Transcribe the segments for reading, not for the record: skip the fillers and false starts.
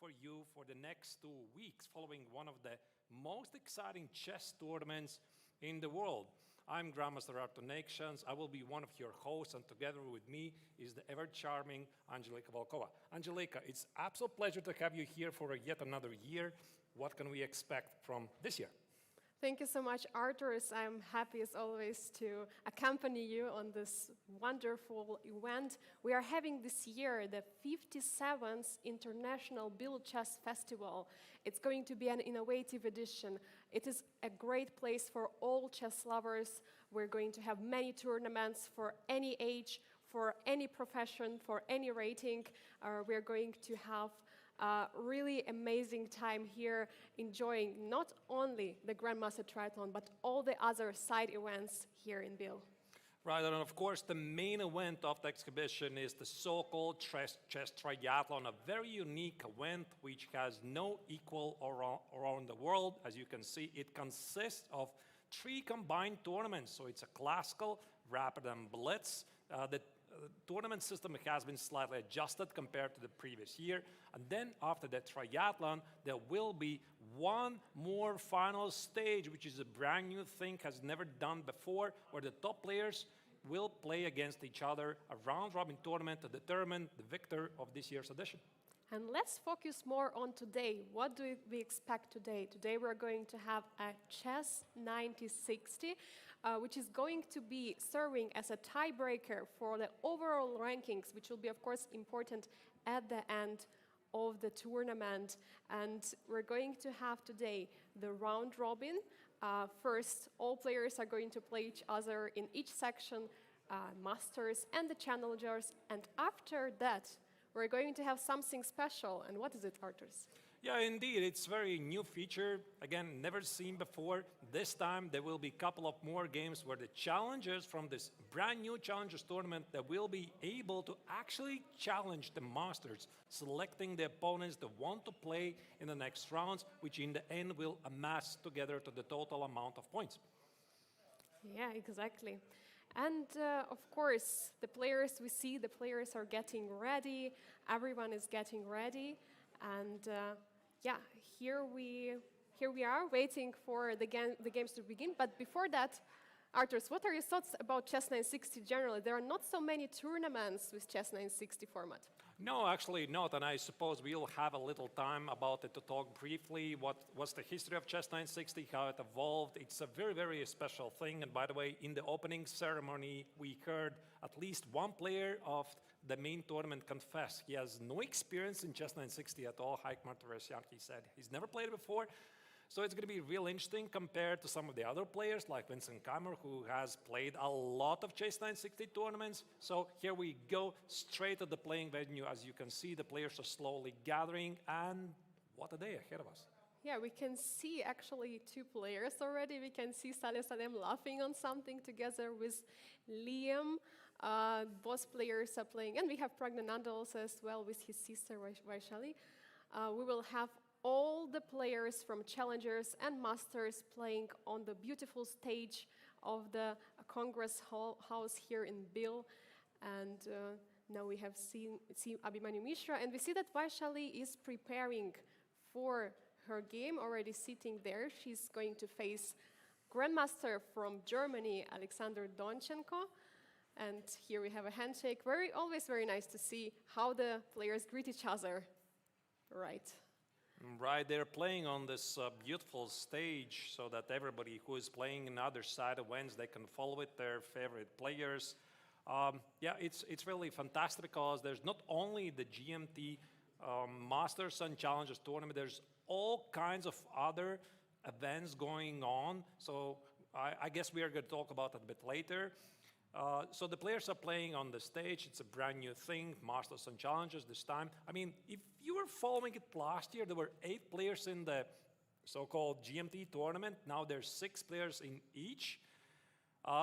for you for the next 2 weeks following one of the most exciting chess tournaments in the world. I'm Grandmaster Artur Nations. I will be one of your hosts, and together with me is the ever-charming Angelika Volkova. Angelika, it's absolute pleasure to have you here for yet another year. What can we expect from this year? Thank you so much, Artur. I'm happy as always to accompany you on this wonderful event. We are having this year the 57th International Biel Chess Festival. It's going to be an innovative edition. It is a great place for all chess lovers. We're going to have many tournaments for any age, for any profession, for any rating. We're going to have a really amazing time here, enjoying not only the Grandmaster Triathlon, but all the other side events here in Biel. Right, and of course, the main event of the exhibition is the so-called chess triathlon, a very unique event which has no equal around the world. As you can see, it consists of 3 combined tournaments. So it's a classical, rapid, and blitz. The tournament system has been slightly adjusted compared to the previous year. And then after the triathlon, there will be one more final stage, which is a brand new thing, has never done before, where the top players will play against each other, a round-robin tournament to determine the victor of this year's edition. And let's focus more on today. What do we expect today? Today we're going to have a Chess960, which is going to be serving as a tiebreaker for the overall rankings, which will be, of course, important at the end of the tournament. And we're going to have today the round robin. First, all players are going to play each other in each section, masters and the challengers. And after that, we're going to have something special. And what is it, Arturs? Yeah, indeed, it's a very new feature. Again, never seen before. This time there will be a couple of more games where the challengers from this brand new challengers tournament that will be able to actually challenge the masters, selecting the opponents that want to play in the next rounds, which in the end will amass together to the total amount of points. Yeah, exactly. And of course, the players are getting ready. Everyone is getting ready. And yeah, here we are waiting for the games to begin. But before that, Arturs, what are your thoughts about Chess960 generally? There are not so many tournaments with Chess960 format. No, actually not, and I suppose we'll have a little time about it to talk briefly. What's the history of Chess960, how it evolved? It's a very, very special thing, and by the way, in the opening ceremony, we heard at least one player of the main tournament confess he has no experience in Chess960 at all. Keymer, he said he's never played it before. So it's going to be real interesting compared to some of the other players like Vincent Keymer, who has played a lot of Chess960 tournaments. So here we go, straight to the playing venue. As you can see, the players are slowly gathering, and what a day ahead of us. Yeah, we can see actually two players already. We can see Salem laughing on something together with Liam. Both players are playing, and we have Praggnanandhaa also as well with his sister Vaishali. We will have all the players from challengers and masters playing on the beautiful stage of the Congress House here in Biel. And now we have seen Abhimanyu Mishra, and we see that Vaishali is preparing for her game, already sitting there. She's going to face Grandmaster from Germany, Alexander Donchenko. And here we have a handshake. Always very nice to see how the players greet each other. Right. Right, they're playing on this beautiful stage so that everybody who is playing on the other side of Wednesday can follow it, their favorite players. Yeah, it's really fantastic because there's not only the GMT Masters and Challengers tournament, there's all kinds of other events going on. So I guess we are going to talk about that a bit later. So the players are playing on the stage. It's a brand new thing, Masters and Challengers this time. I mean, if you were following it last year, there were 8 players in the so-called GMT tournament. Now there's 6 players in each.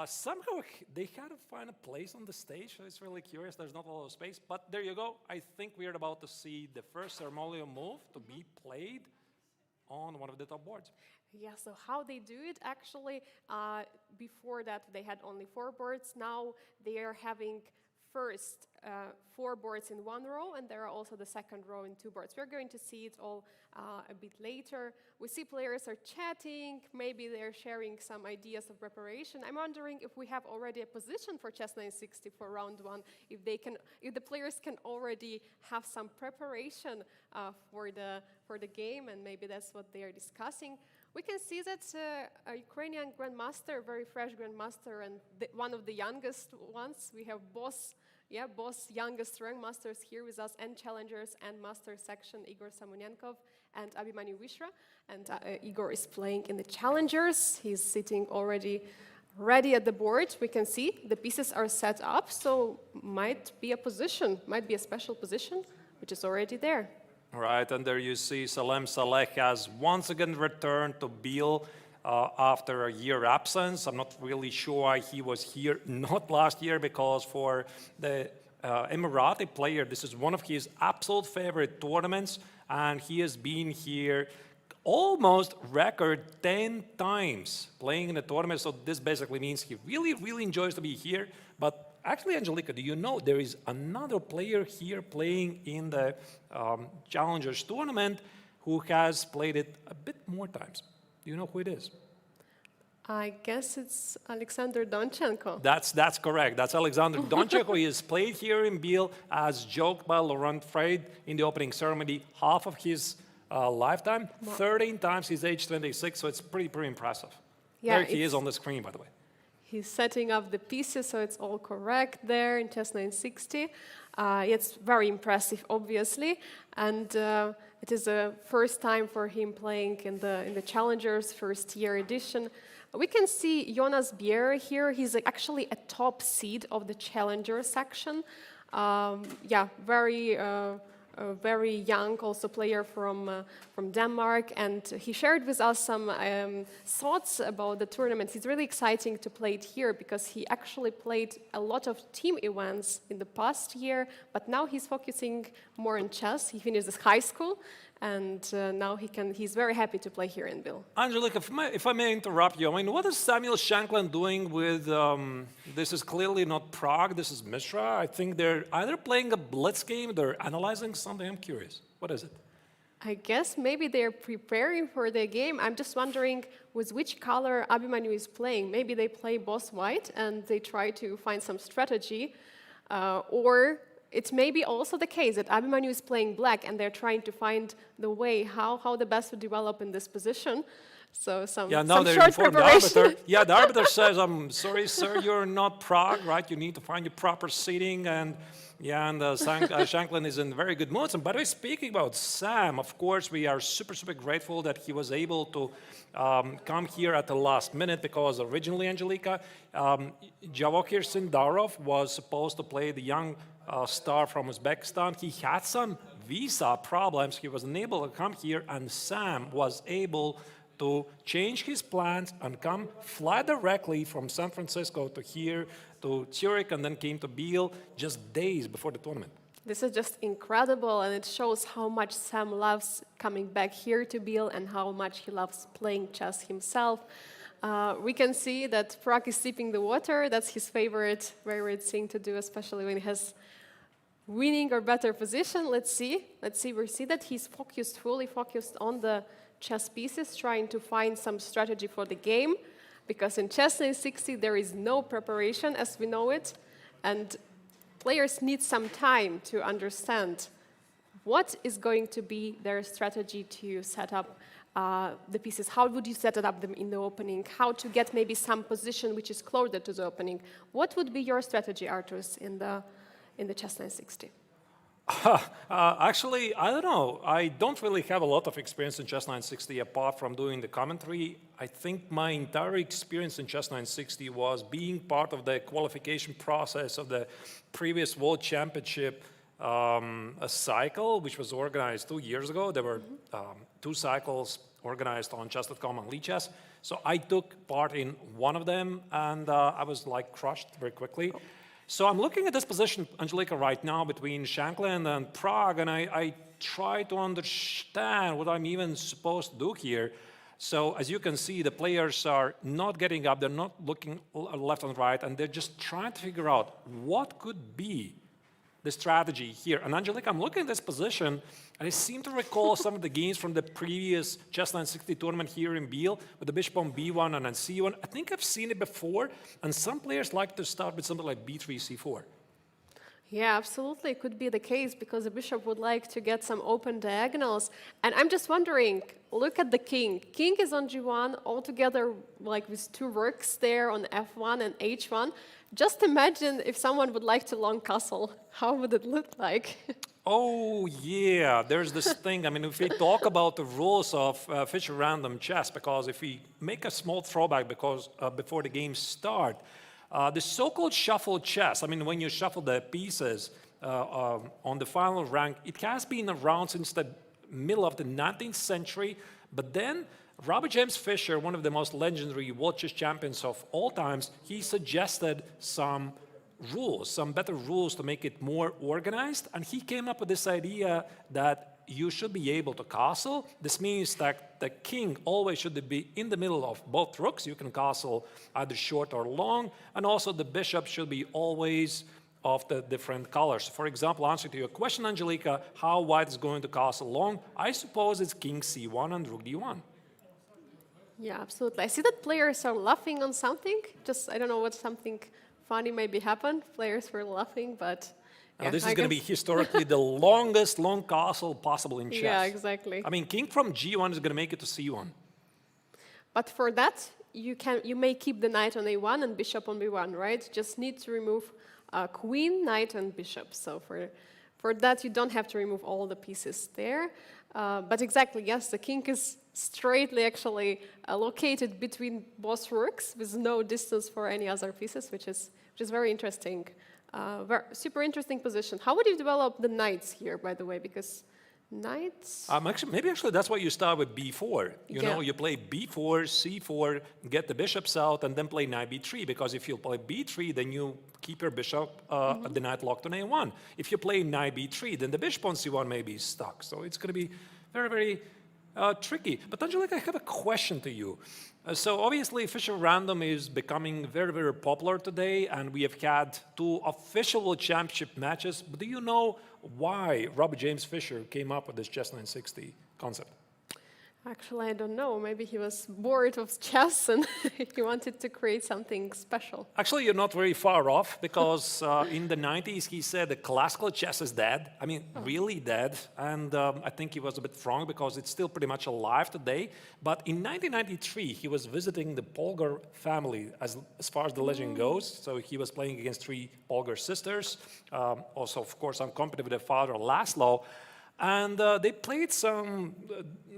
Somehow they had to find a place on the stage, so it's really curious. There's not a lot of space, but there you go. I think we're about to see the first ceremonial move to be played on one of the top boards. Yeah, so how they do it, actually, before that they had only 4 boards. Now they are having first 4 boards in one row, and there are also the second row in 2 boards. We're going to see it all a bit later. We see players are chatting, maybe they're sharing some ideas of preparation. I'm wondering if we have already a position for Chess960 for round 1, if the players can already have some preparation for the game, and maybe that's what they are discussing. We can see that a Ukrainian grandmaster, very fresh grandmaster, and one of the youngest ones. We have both youngest grandmasters here with us, and challengers and master section, Igor Samonenkov and Abhimanyu Mishra. And Igor is playing in the challengers. He's sitting already ready at the board. We can see the pieces are set up, so might be a special position, which is already there. Right, and there you see Salem Saleh has once again returned to Biel after a year absence. I'm not really sure why he was here, not last year, because for the Emirati player, this is one of his absolute favorite tournaments, and he has been here almost record 10 times playing in the tournament. So this basically means he really, really enjoys to be here. But actually, Angelica, do you know there is another player here playing in the Challengers tournament? who has played it a bit more times. Do you know who it is? I guess it's Alexander Donchenko. That's correct. That's Alexander Donchenko. He has played here in Biel, as joked by Laurent Freid in the opening ceremony, half of his lifetime. 13 times he's age 26, so it's pretty impressive. Yeah, there he is on the screen, by the way. He's setting up the pieces, so it's all correct there in Chess960. It's very impressive, obviously, and it is the first time for him playing in the Challengers first year edition. We can see Jonas Biel here. He's actually a top seed of the Challenger section. Yeah, very young, also player from Denmark, and he shared with us some thoughts about the tournament. It's really exciting to play it here because he actually played a lot of team events in the past year, but now he's focusing more on chess. He finished his high school, and now he's very happy to play here in Biel. Angelika, if I may interrupt you, I mean, what is Samuel Shankland doing with, this is clearly not Pragg, this is Mishra. I think they're either playing a blitz game, they're analyzing something. I'm curious. What is it? I guess maybe they're preparing for the game. I'm just wondering with which color Abhimanyu is playing. Maybe they play both white and they try to find some strategy, or it may be also the case that Abhimanyu is playing black and they're trying to find the way how the best would develop in this position. So some short preparation. The arbiter says, I'm sorry, sir, you're not Pragg, right? You need to find your proper seating. And Shankland is in very good moods. And by the way, speaking about Sam, of course, we are super grateful that he was able to come here at the last minute, because originally, Angelika, Javokir Sindarov was supposed to play the young star from Uzbekistan. He had some visa problems. He was unable to come here, and Sam was able to change his plans and fly directly from San Francisco to here, to Zurich, and then came to Biel just days before the tournament. This is just incredible, and it shows how much Sam loves coming back here to Biel and how much he loves playing chess himself. We can see that Pragg is sipping the water. That's his favorite thing to do, especially when he has winning or better position. Let's see. We see that he's fully focused on the chess pieces, trying to find some strategy for the game, because in Chess960 there is no preparation as we know it, and players need some time to understand what is going to be their strategy to set up the pieces. How would you set it up them in the opening? How to get maybe some position which is closer to the opening? What would be your strategy, Arturs, in the Chess960? Actually, I don't know. I don't really have a lot of experience in Chess960 apart from doing the commentary. I think my entire experience in Chess960 was being part of the qualification process of the previous World Championship cycle, which was organized 2 years ago. There were 2 cycles organized on Chess.com and Lichess. So I took part in one of them, and I was like crushed very quickly. So I'm looking at this position, Angelika, right now between Shankland and Pragg, and I try to understand what I'm even supposed to do here. So as you can see, the players are not getting up, they're not looking left and right, and they're just trying to figure out what could be the strategy here. And Angelika, I'm looking at this position, and I seem to recall some of the games from the previous Chess960 tournament here in Biel with the bishop on b1 and then c1. I think I've seen it before, and some players like to start with something like b3, c4. Yeah, absolutely. It could be the case because the bishop would like to get some open diagonals. And I'm just wondering, look at the king. King is on g1 altogether, like with 2 rooks there on f1 and h1. Just imagine if someone would like to long castle. How would it look like? Oh, yeah, there's this thing. I mean, if we talk about the rules of Fischer Random chess, because if we make a small throwback before the games start, the so-called shuffle chess, I mean, when you shuffle the pieces on the final rank, it has been around since the middle of the 19th century, but then Robert James Fischer, one of the most legendary world chess champions of all times, he suggested some rules, some better rules to make it more organized, and he came up with this idea that you should be able to castle. This means that the king always should be in the middle of both rooks. You can castle either short or long, and also the bishop should be always of the different colors. For example, answer to your question, Angelica, how white is going to castle long? I suppose it's king c1 and rook d1. Yeah, absolutely. I see that players are laughing on something. Just, I don't know what something funny maybe happened. Players were laughing, but... Now, this is going to be historically the longest long castle possible in chess. Yeah, exactly. I mean, king from g1 is going to make it to c1. But for that, you may keep the knight on a1 and bishop on b1, right? Just need to remove queen, knight, and bishop. So for that, you don't have to remove all the pieces there. But exactly, yes, the king is straightly actually located between both rooks with no distance for any other pieces, which is very interesting. Super interesting position. How would you develop the knights here, by the way? Because knights... Maybe that's why you start with b4. You know, you play b4, c4, get the bishops out, and then play knight b3. Because if you play b3, then you keep your bishop, the knight locked on a1. If you play knight b3, then the bishop on c1 may be stuck. So it's going to be very, very tricky. But Angelica, I have a question to you. So obviously, Fischer Random is becoming very, very popular today, and we have had 2 official World Championship matches. But do you know why Robert James Fischer came up with this Chess960 concept? Actually, I don't know. Maybe he was bored of chess and he wanted to create something special. Actually, you're not very far off, because in the 90s, he said that classical chess is dead. I mean, really dead. And I think he was a bit wrong, because it's still pretty much alive today. But in 1993, he was visiting the Polgar family, as far as the legend goes. So he was playing against 3 Polgar sisters. Also, of course, unaccompanied with their father, Laszlo. And they played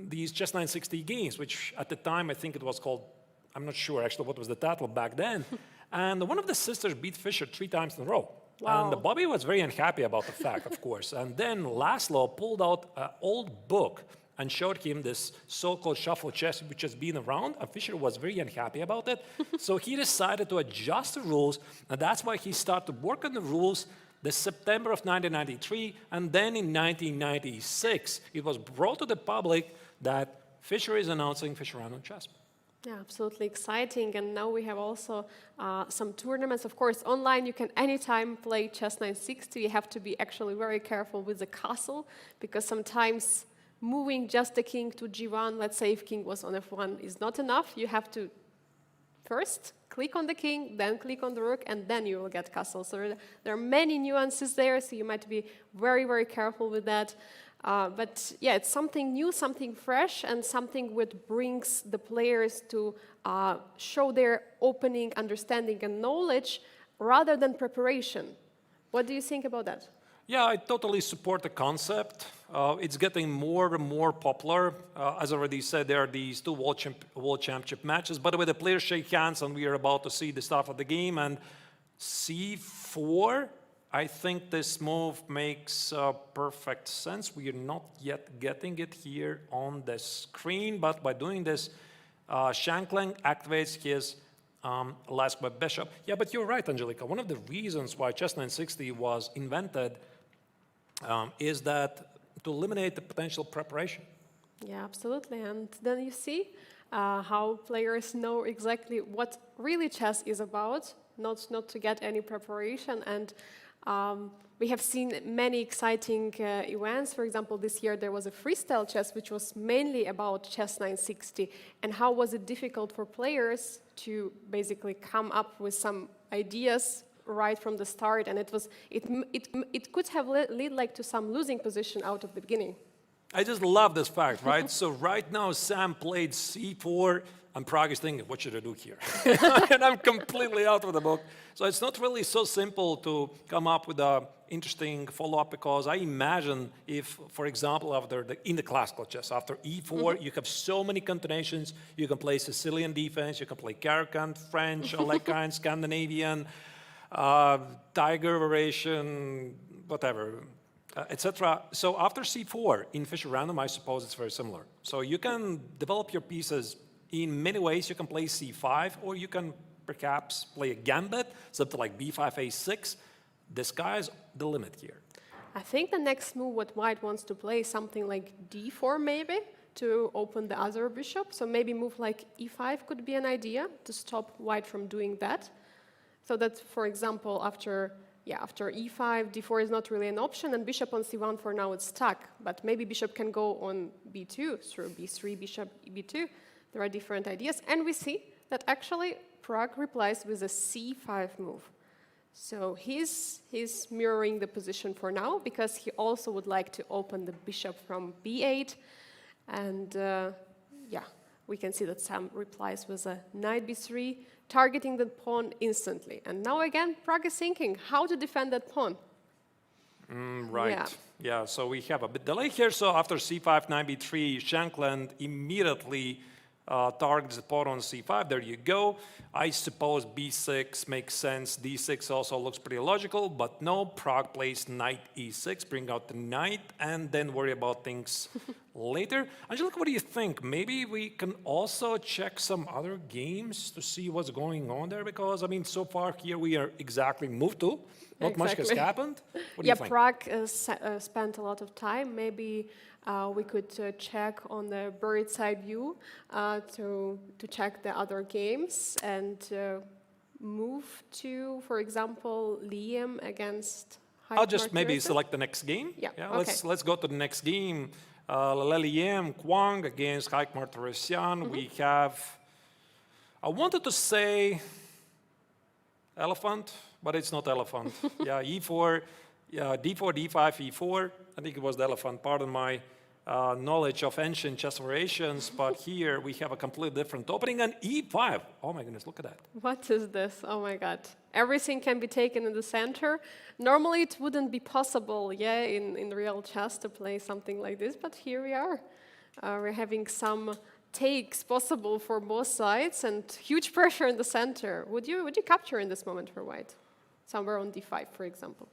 these Chess960 games, which at the time I think it was called, I'm not sure actually what was the title back then. And one of the sisters beat Fischer 3 times in a row. Wow. And Bobby was very unhappy about the fact, of course. And then Laszlo pulled out an old book and showed him this so-called shuffle chess, which has been around. And Fischer was very unhappy about it. So he decided to adjust the rules. And that's why he started to work on the rules the September of 1993, and then in 1996, it was brought to the public that Fischer is announcing Fischer Random Chess. Yeah, absolutely exciting. And now we have also some tournaments. Of course, online you can anytime play Chess960. You have to be actually very careful with the castle, because sometimes moving just the king to g1, let's say if king was on f1, is not enough. You have to first click on the king, then click on the rook, and then you will get castle. So there are many nuances there, so you might be very, very careful with that. But yeah, it's something new, something fresh, and something which brings the players to show their opening understanding and knowledge rather than preparation. What do you think about that? Yeah, I totally support the concept. It's getting more and more popular. As I already said, there are these 2 World Championship matches. By the way, the players shake hands, and we are about to see the start of the game. And c4, I think this move makes perfect sense. We are not yet getting it here on the screen, but by doing this, Shankland activates his last by bishop. Yeah, but you're right, Angelica. One of the reasons why Chess960 was invented is that to eliminate the potential preparation. Yeah, absolutely. And then you see how players know exactly what really chess is about, not to get any preparation. And we have seen many exciting events. For example, this year there was a freestyle chess, which was mainly about Chess960. And how was it difficult for players to basically come up with some ideas right from the start, and it could have led like to some losing position out of the beginning. I just love this fact, right? So right now Sam played c4, and Pragg is thinking, what should I do here? And I'm completely out of the book. So it's not really so simple to come up with an interesting follow-up, because I imagine if, for example, in the classical chess, after e4, you have so many continuations. You can play Sicilian defense, you can play Caracant, French, Alekhine, Scandinavian, Tiger variation, whatever, etc. So after c4 in Fischer Random, I suppose it's very similar. So you can develop your pieces in many ways. You can play c5, or you can perhaps play a gambit, something like b5, a6. The sky's the limit here. I think the next move what White wants to play is something like d4 maybe, to open the other bishop. So maybe move like e5 could be an idea to stop White from doing that. So that, for example, after yeah, after e5, d4 is not really an option, and bishop on c1 for now it's stuck. But maybe bishop can go on b2 through b3, bishop b2. There are different ideas, and we see that actually Pragg replies with a c5 move. So he's mirroring the position for now because he also would like to open the bishop from b8, and yeah, we can see that Sam replies with a knight b3, targeting the pawn instantly. And now again, Pragg is thinking how to defend that pawn. Right. Yeah, so we have a bit delay here. So after c5, knight b3, Shankland immediately targets the pawn on c5. There you go. I suppose b6 makes sense. d6 also looks pretty logical, but no, Pragg plays knight e6, bring out the knight, and then worry about things later. Angelica, what do you think? Maybe we can also check some other games to see what's going on there, because, I mean, so far here we are exactly moved to. Not much has happened. What do you think? Pragg spent a lot of time. Maybe we could check on the bird's eye view to check the other games and move to, for example, Liam against Heikmar. I'll just maybe select the next game. Yeah, okay. Let's go to the next game. Liam Kwang against Heikmar Teresian. We have, I wanted to say elephant, but it's not elephant. Yeah, e4, yeah, d4, d5, e4. I think it was the elephant. Pardon my knowledge of ancient chess variations, but here we have a completely different opening, and e5. Oh my goodness, look at that. What is this? Oh my God. Everything can be taken in the center. Normally it wouldn't be possible, yeah, in real chess to play something like this, but here we are. We're having some takes possible for both sides and huge pressure in the center. Would you capture in this moment for white? Somewhere on d5, for example.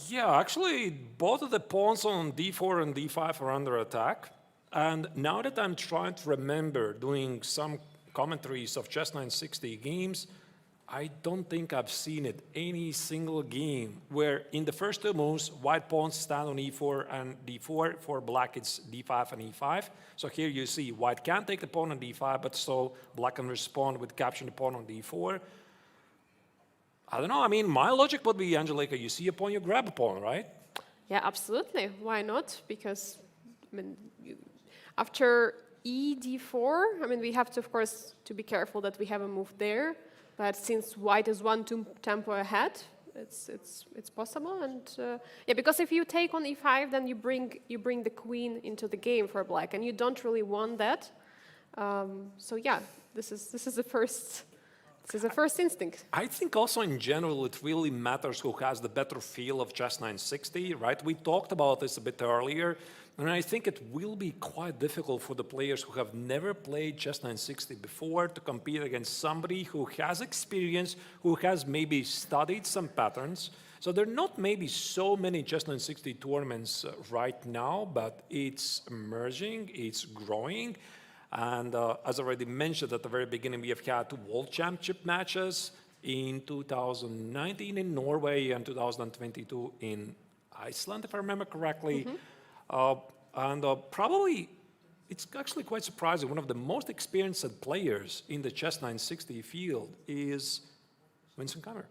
Yeah, actually, both of the pawns on d4 and d5 are under attack. And now that I'm trying to remember doing some commentaries of Chess960 games, I don't think I've seen it any single game where in the first two moves, white pawns stand on e4 and d4. For black, it's d5 and e5. So here you see white can take the pawn on d5, but so black can respond with capturing the pawn on d4. I don't know. I mean, my logic would be, Angelica, you see a pawn, you grab a pawn, right? Yeah, absolutely. Why not? Because, I mean, after e d4, I mean, we have to, of course, to be careful that we have a move there. But since white is one tempo ahead, it's possible. And yeah, because if you take on e5, then you bring the queen into the game for black, and you don't really want that. So yeah, this is the first. This is the first instinct. I think also in general it really matters who has the better feel of Chess960, right? We talked about this a bit earlier, and I think it will be quite difficult for the players who have never played Chess960 before to compete against somebody who has experience, who has maybe studied some patterns. So there are not maybe so many Chess960 tournaments right now, but it's emerging, it's growing. And as already mentioned at the very beginning, we have had 2 World Championship matches in 2019 in Norway and 2022 in Iceland, if I remember correctly. And probably, it's actually quite surprising, one of the most experienced players in the Chess960 field is Vincent Keymer.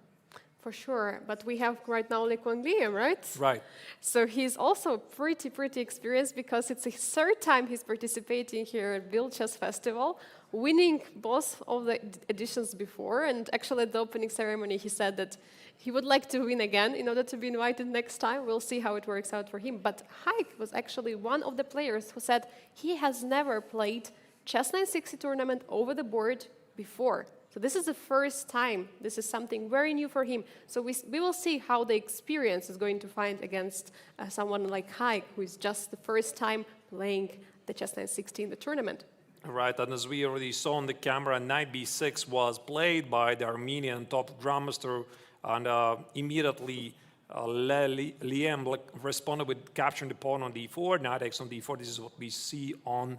For sure, but we have right now Lee Kwang Liam, right? Right. So he's also pretty experienced because it's the 3rd time he's participating here at Biel Chess Festival, winning both of the editions before. And actually at the opening ceremony, he said that he would like to win again in order to be invited next time. We'll see how it works out for him. But Heik was actually one of the players who said he has never played Chess960 tournament over the board before. So this is the first time. This is something very new for him. So we will see how the experience is going to find against someone like Heik, who is just the first time playing the Chess960 in the tournament. Right, and as we already saw on the camera, knight b6 was played by the Armenian top grandmaster, and immediately Liam responded with capturing the pawn on d4, knight x on d4. This is what we see on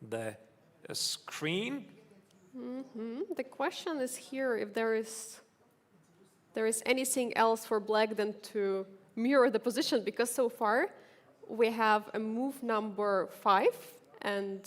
the screen. The question is here if there is anything else for black than to mirror the position, because so far we have a move number 5 and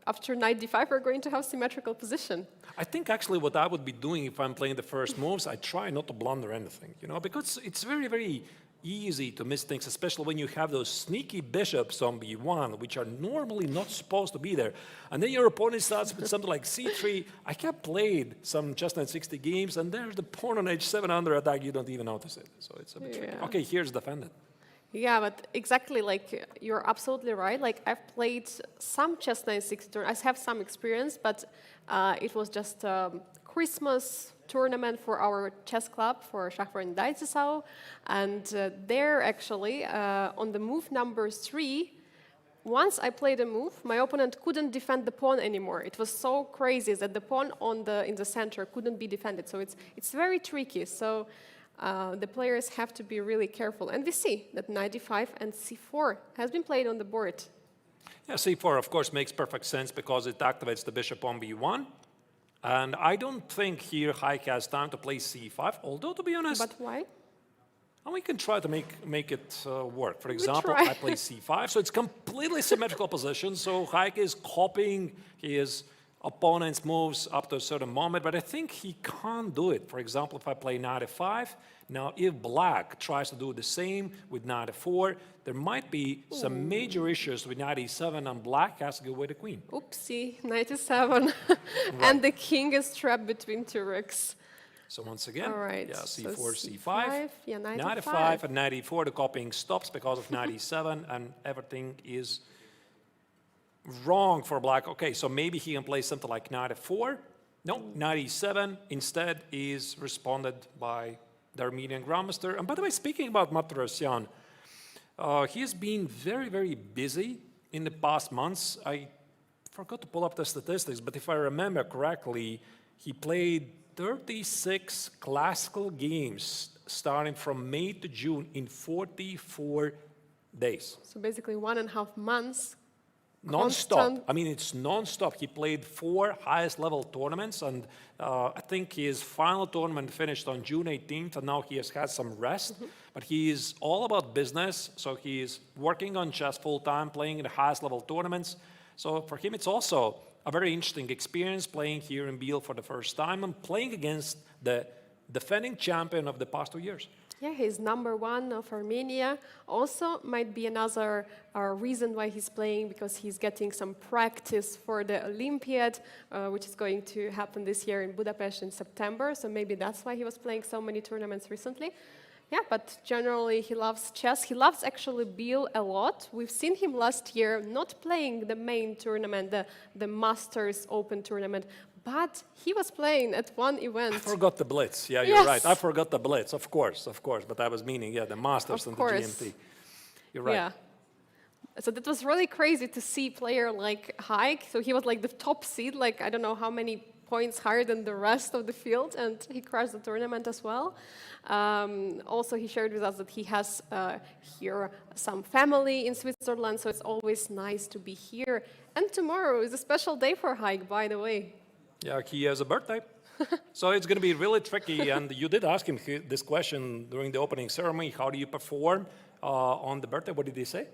after knight d5, we're going to have symmetrical position. I think actually what I would be doing if I'm playing the first moves, I try not to blunder anything, you know, because it's very, very easy to miss things, especially when you have those sneaky bishops on b1, which are normally not supposed to be there. And then your opponent starts with something like c3. I have played some Chess960 games, and there's the pawn on h7 under attack. You don't even notice it. So it's a bit tricky. Okay, here's defended. Yeah, but exactly, like, you're absolutely right. Like, I've played some Chess960 tournaments. I have some experience, but it was just Christmas tournament for our chess club, for Shankland Decisive. And there, actually, on the move number 3, once I played a move, my opponent couldn't defend the pawn anymore. It was so crazy that the pawn in the center couldn't be defended. So it's very tricky. So the players have to be really careful. And we see that knight d5 and c4 has been played on the board. Yeah, c4, of course, makes perfect sense because it activates the bishop on b1. And I don't think here Haik has time to play c5, although, to be honest... But why? And we can try to make it work. For example, I play c5, so it's completely symmetrical position. So Haik is copying his opponent's moves up to a certain moment, but I think he can't do it. For example, if I play knight f5, now if black tries to do the same with knight f4, there might be some major issues with knight e7, and black has to go with the queen. Oopsie, knight e7. And the king is trapped between two rooks. So once again, yeah, c4, so c5, yeah, knight e5, and knight e4, the copying stops because of knight e7, and everything is wrong for black. Okay, so maybe he can play something like knight f4. No, knight e7 instead is responded by the Armenian grandmaster. And by the way, speaking about Martirosyan, he has been very, very busy in the past months. I forgot to pull up the statistics, but if I remember correctly, he played 36 classical games starting from May to June in 44 days. So basically 1.5 months. Non-stop. I mean, it's non-stop. He played 4 highest level tournaments, and I think his final tournament finished on June 18th, and now he has had some rest. But he is all about business, so he is working on chess full-time, playing in the highest level tournaments. So for him, it's also a very interesting experience playing here in Biel for the first time and playing against the defending champion of the past 2 years. Yeah, he's #1 of Armenia. Also, might be another reason why he's playing, because he's getting some practice for the Olympiad, which is going to happen this year in Budapest in September. So maybe that's why he was playing so many tournaments recently. Yeah, but generally he loves chess. He loves actually Biel a lot. We've seen him last year not playing the main tournament, the Masters Open tournament, but he was playing at one event. I forgot the blitz. Yeah, you're right. I forgot the blitz, of course. But I was meaning, yeah, the Masters and the GMT. You're right. Yeah. So that was really crazy to see a player like Haik. So he was like the top seed, like I don't know how many points higher than the rest of the field, and he crashed the tournament as well. Also, he shared with us that he has here some family in Switzerland, so it's always nice to be here. And tomorrow is a special day for Haik, by the way. Yeah, he has a birthday. So it's going to be really tricky. And you did ask him this question during the opening ceremony. How do you perform on the birthday? What did he say?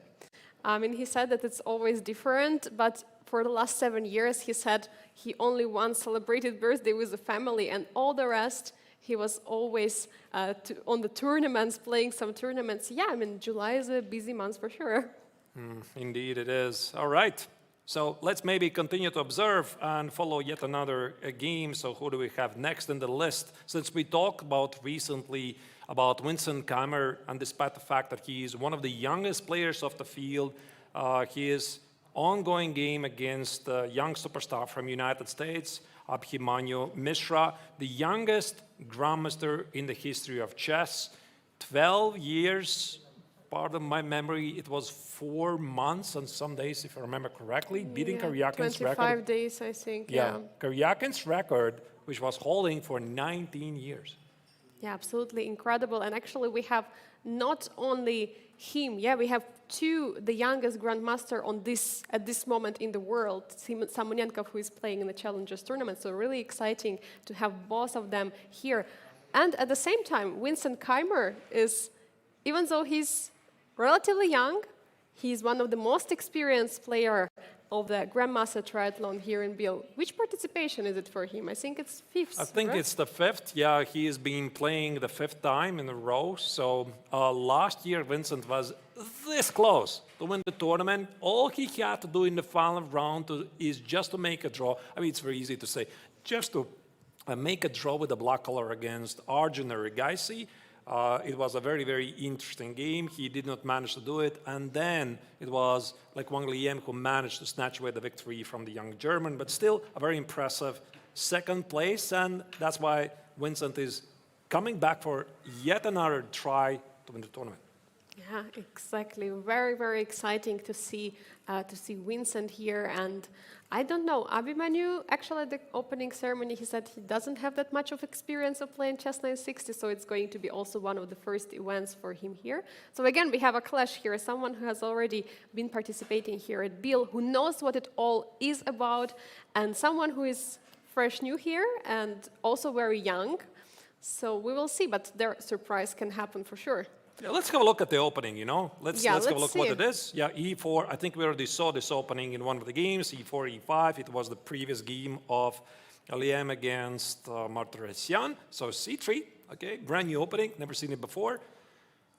I mean, he said that it's always different, but for the last 7 years, he said he only once celebrated birthday with the family, and all the rest, he was always on the tournaments, playing some tournaments. Yeah, I mean, July is a busy month for sure. Indeed it is. All right. So let's maybe continue to observe and follow yet another game. So who do we have next in the list? Since we talked about recently about Vincent Keymer, and despite the fact that he is one of the youngest players of the field, his ongoing game against a young superstar from United States, Abhimanyu Mishra, the youngest grandmaster in the history of chess, 12 years. Pardon my memory, it was 4 months and some days, if I remember correctly, beating Karyakin's record. 25 days, I think, yeah. Karyakin's record, which was holding for 19 years. Yeah, absolutely incredible. And actually, we have not only him, we have the youngest grandmaster at this moment in the world, Samonenkov, who is playing in the Challengers tournament. So really exciting to have both of them here. And at the same time, Vincent Keymer is, even though he's relatively young, he's one of the most experienced player of the Grandmaster Triathlon here in Biel. Which participation is it for him? I think it's fifth. I think right? it's the fifth. Yeah, he has been playing the fifth time in a row. So last year, Vincent was this close to win the tournament. All he had to do in the final round is just to make a draw. I mean, it's very easy to say, just to make a draw with the black color against Arjun Rigaisi. It was a very, very interesting game. He did not manage to do it. And then it was like Wang Liam who managed to snatch away the victory from the young German, but still a very impressive second place. And that's why Vincent is coming back for yet another try to win the tournament. Yeah, exactly. Very, very exciting to see Vincent here. And I don't know, Abhimanyu, actually at the opening ceremony, he said he doesn't have that much of experience of playing Chess960, so it's going to be also one of the first events for him here. So again, we have a clash here, someone who has already been participating here at Biel, who knows what it all is about, and someone who is fresh new here and also very young. So we will see, but their surprise can happen for sure. Yeah, let's have a look at the opening, you know. Let's have a look see. what it is. Yeah, E4, I think we already saw this opening in one of the games, E4, E5. It was the previous game of Liam against Martirosyan. So C3, okay, brand new opening, never seen it before.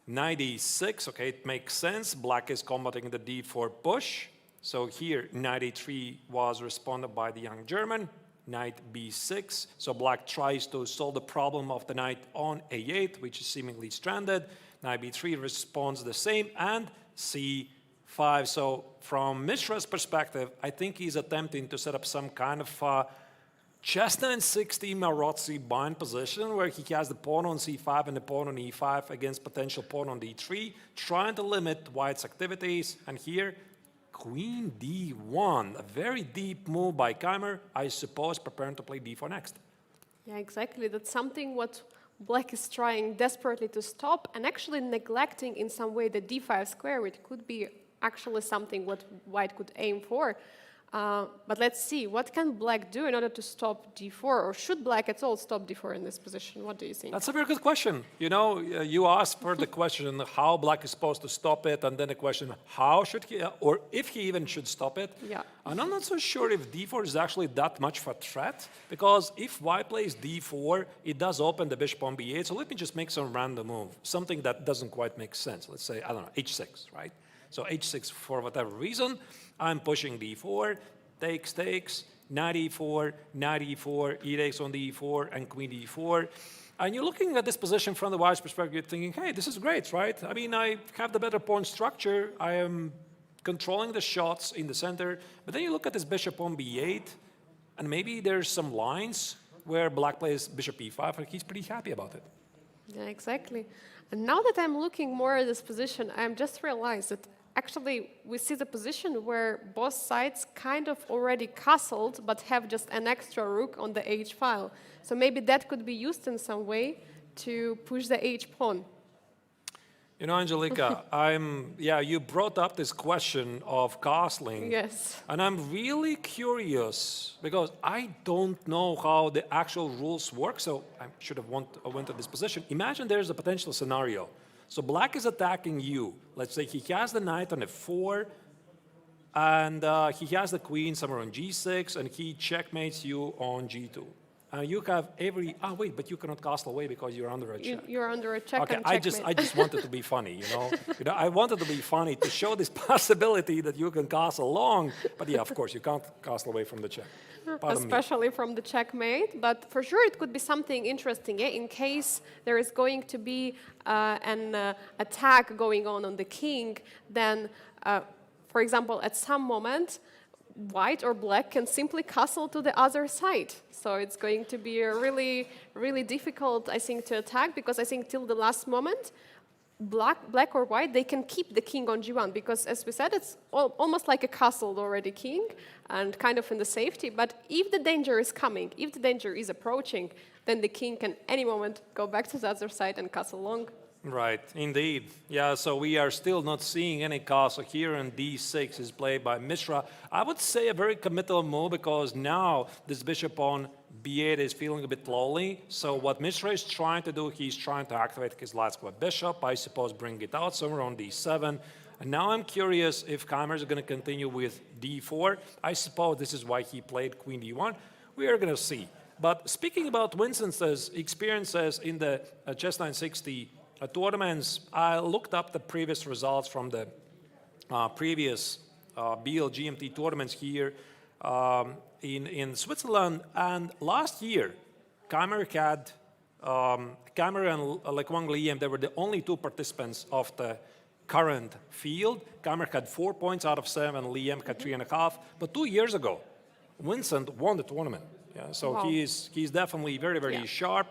Knight E6, okay, it makes sense. Black is combating the D4 push. So here, Knight A3 was responded by the young German. Knight B6, so black tries to solve the problem of the knight on A8, which is seemingly stranded. Knight B3 responds the same, and C5. So from Mishra's perspective, I think he's attempting to set up some kind of Chess960 Morazzi bind position where he has the pawn on C5 and the pawn on E5 against potential pawn on D3, trying to limit white's activities. And here, Queen D1, a very deep move by Keymer, I suppose, preparing to play D4 next. Yeah, exactly. That's something what Black is trying desperately to stop and actually neglecting in some way the D5 square, which could be actually something what White could aim for. But let's see, what can Black do in order to stop D4? Or should Black at all stop D4 in this position? What do you think? That's a very good question. You know, you asked for the question how Black is supposed to stop it, and then the question, how should he, or if he even should stop it. Yeah. And I'm not so sure if D4 is actually that much of a threat, because if White plays D4, it does open the bishop on B8. So let me just make some random move, something that doesn't quite make sense. Let's say, I don't know, H6, right? So H6, for whatever reason, I'm pushing D4, takes, Knight E4, Knight E4, E takes on the E4, and Queen D4. And you're looking at this position from the White's perspective, you're thinking, hey, this is great, right? I mean, I have the better pawn structure, I am controlling the shots in the center, but then you look at this bishop on B8, and maybe there's some lines where Black plays bishop E5, and he's pretty happy about it. Yeah, exactly. And now that I'm looking more at this position, I'm just realized that actually we see the position where both sides kind of already castled, but have just an extra rook on the H file. So maybe that could be used in some way to push the H pawn. You know, Angelica, you brought up this question of castling. Yes. And I'm really curious because I don't know how the actual rules work, so I should have went to this position. Imagine there's a potential scenario. So Black is attacking you. Let's say he has the knight on F4, and he has the queen somewhere on G6, and he checkmates you on G2. You have every, wait, but you cannot castle away because you're under a check. You're under a check okay, and I checkmate. just wanted to be funny, you know? I wanted to be funny to show this possibility that you can castle long, but yeah, of course, you can't castle away from the check. Especially from the checkmate, but for sure it could be something interesting, yeah? In case there is going to be an attack going on the king, then, for example, at some moment, White or Black can simply castle to the other side. So it's going to be a really, really difficult, I think, to attack, because I think till the last moment, Black or White, they can keep the king on G1, because as we said, it's almost like a castled already king and kind of in the safety. But if the danger is coming, if the danger is approaching, then the king can any moment go back to the other side and castle long. Right, indeed. Yeah, so we are still not seeing any castle here, and D6 is played by Mishra. I would say a very committal move, because now this bishop on B8 is feeling a bit lonely. So what Mishra is trying to do, he's trying to activate his last square bishop, I suppose bring it out somewhere on D7. And now I'm curious if Keymer is going to continue with d4. I suppose this is why he played queen d1. We are going to see. But speaking about Vincent's experiences in the Chess960 tournaments, I looked up the previous results from the previous Biel GMT tournaments here in Switzerland. And last year, Keymer and Lequang Liam, they were the only two participants of the current field. Keymer had 4 points out of 7, Liam had 3.5. But 2 years ago, Vincent won the tournament. Yeah, so wow. he's definitely very, very sharp.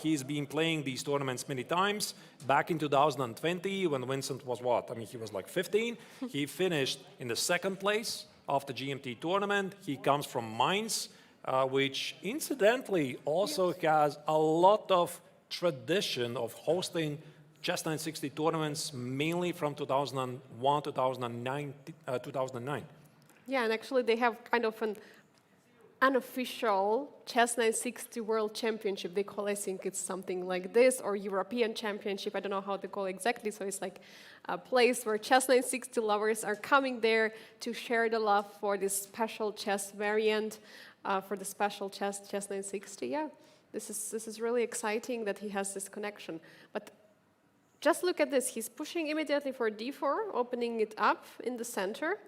He's been playing these tournaments many times. Back in 2020, when Vincent was what? I mean, he was like 15. He finished in the 2nd place of the GMT tournament. He comes from Mainz, which incidentally also has a lot of tradition of hosting Chess960 tournaments, mainly from 2001, 2009. Yeah, and actually they have kind of an unofficial Chess960 World Championship. They call, I think it's something like this, or European Championship. I don't know how they call it exactly. So it's like a place where Chess960 lovers are coming there to share the love for this special chess variant, for the special Chess960. Yeah, this is really exciting that he has this connection. But just look at this. He's pushing immediately for d4, opening it up in the center.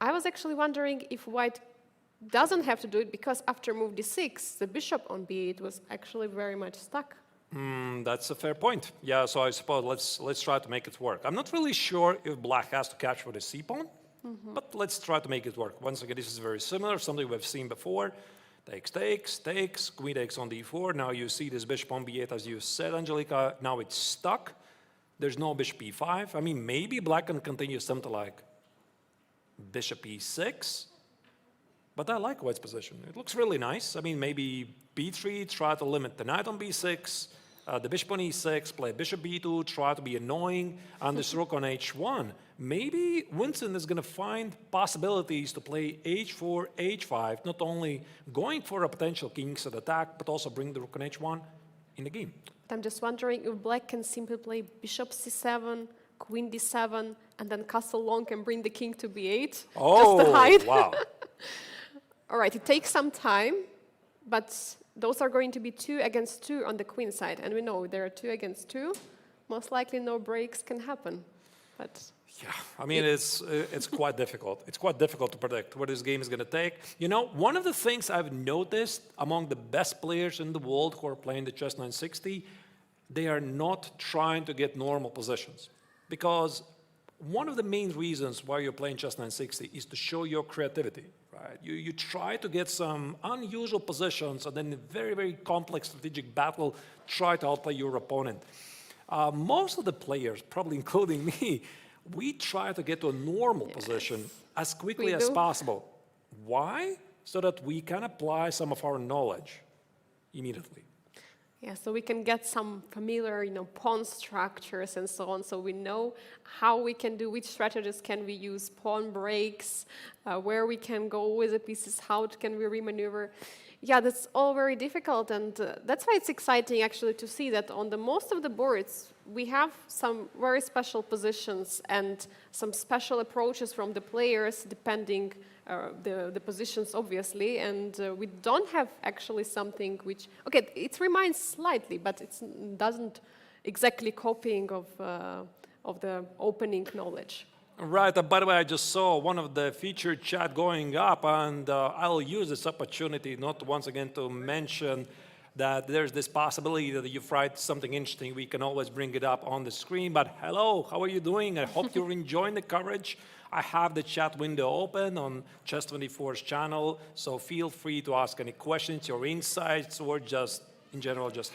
I was actually wondering if white doesn't have to do it, because after move d6, the bishop on b8 was actually very much stuck. That's a fair point. Yeah, so I suppose let's try to make it work. I'm not really sure if black has to catch for the c-pawn, but let's try to make it work. Once again, this is very similar, something we've seen before. Takes, takes, takes, queen takes on d4. Now you see this bishop on b8, as you said, Angelika. Now it's stuck. There's no bishop e5. I mean, maybe black can continue something like bishop e6. But I like white's position. It looks really nice. I mean, maybe b3, try to limit the knight on b6, the bishop on e6, play bishop b2, try to be annoying, and this rook on h1. Maybe Vincent is going to find possibilities to play h4, h5, not only going for a potential kingside attack, but also bring the rook on h1 in the game. But I'm just wondering if black can simply play bishop c7, queen d7, and then castle long and bring the king to b8, Oh, just to hide. Wow. All right, it takes some time, but those are going to be 2 against 2 on the queen side. And we know there are 2 against 2. Most likely no breaks can happen. But yeah, I mean, it's quite difficult. It's quite difficult to predict where this game is going to take. You know, one of the things I've noticed among the best players in the world who are playing the Chess960, they are not trying to get normal positions. Because one of the main reasons why you're playing Chess960 is to show your creativity, right? You try to get some unusual positions, and then in a very, very complex strategic battle, try to outplay your opponent. Most of the players, probably including me, we try to get to a normal position as quickly as possible. Why? So that we can apply some of our knowledge immediately. yeah, so we can get some familiar, pawn structures and so on. So we know how we can do, which strategies can we use, pawn breaks, where we can go with the pieces, how can we remaneuver. Yeah, that's all very difficult, and that's why it's exciting actually to see that on the most of the boards we have some very special positions and some special approaches from the players depending the positions obviously, and we don't have actually something which, okay, it reminds slightly, but it doesn't exactly copying of the opening knowledge. Right, by the way, I just saw one of the featured chat going up, and I'll use this opportunity not once again to mention that there's this possibility that if you write something interesting, we can always bring it up on the screen. But hello, how are you doing? I hope you're enjoying the coverage. I have the chat window open on Chess24's channel, so feel free to ask any questions, your insights, or just, in general, just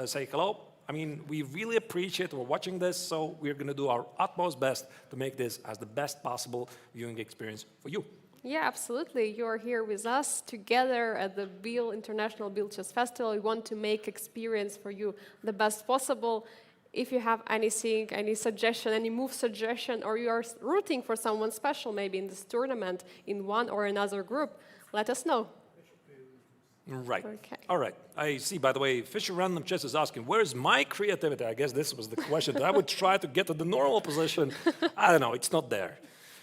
say hello. I mean, we really appreciate we're watching this, so we're going to do our utmost best to make this as the best possible viewing experience for you. Yeah, absolutely. You are here with us together at the Biel International Biel Chess Festival. We want to make experience for you the best possible. If you have anything, any suggestion, any move suggestion, or you are rooting for someone special maybe in this tournament in one or another group, let us know. Right. Okay. All right. I see, by the way, Fischer Random Chess is asking, where's my creativity? I guess this was the question. I would try to get to the normal position. I don't know. It's not there.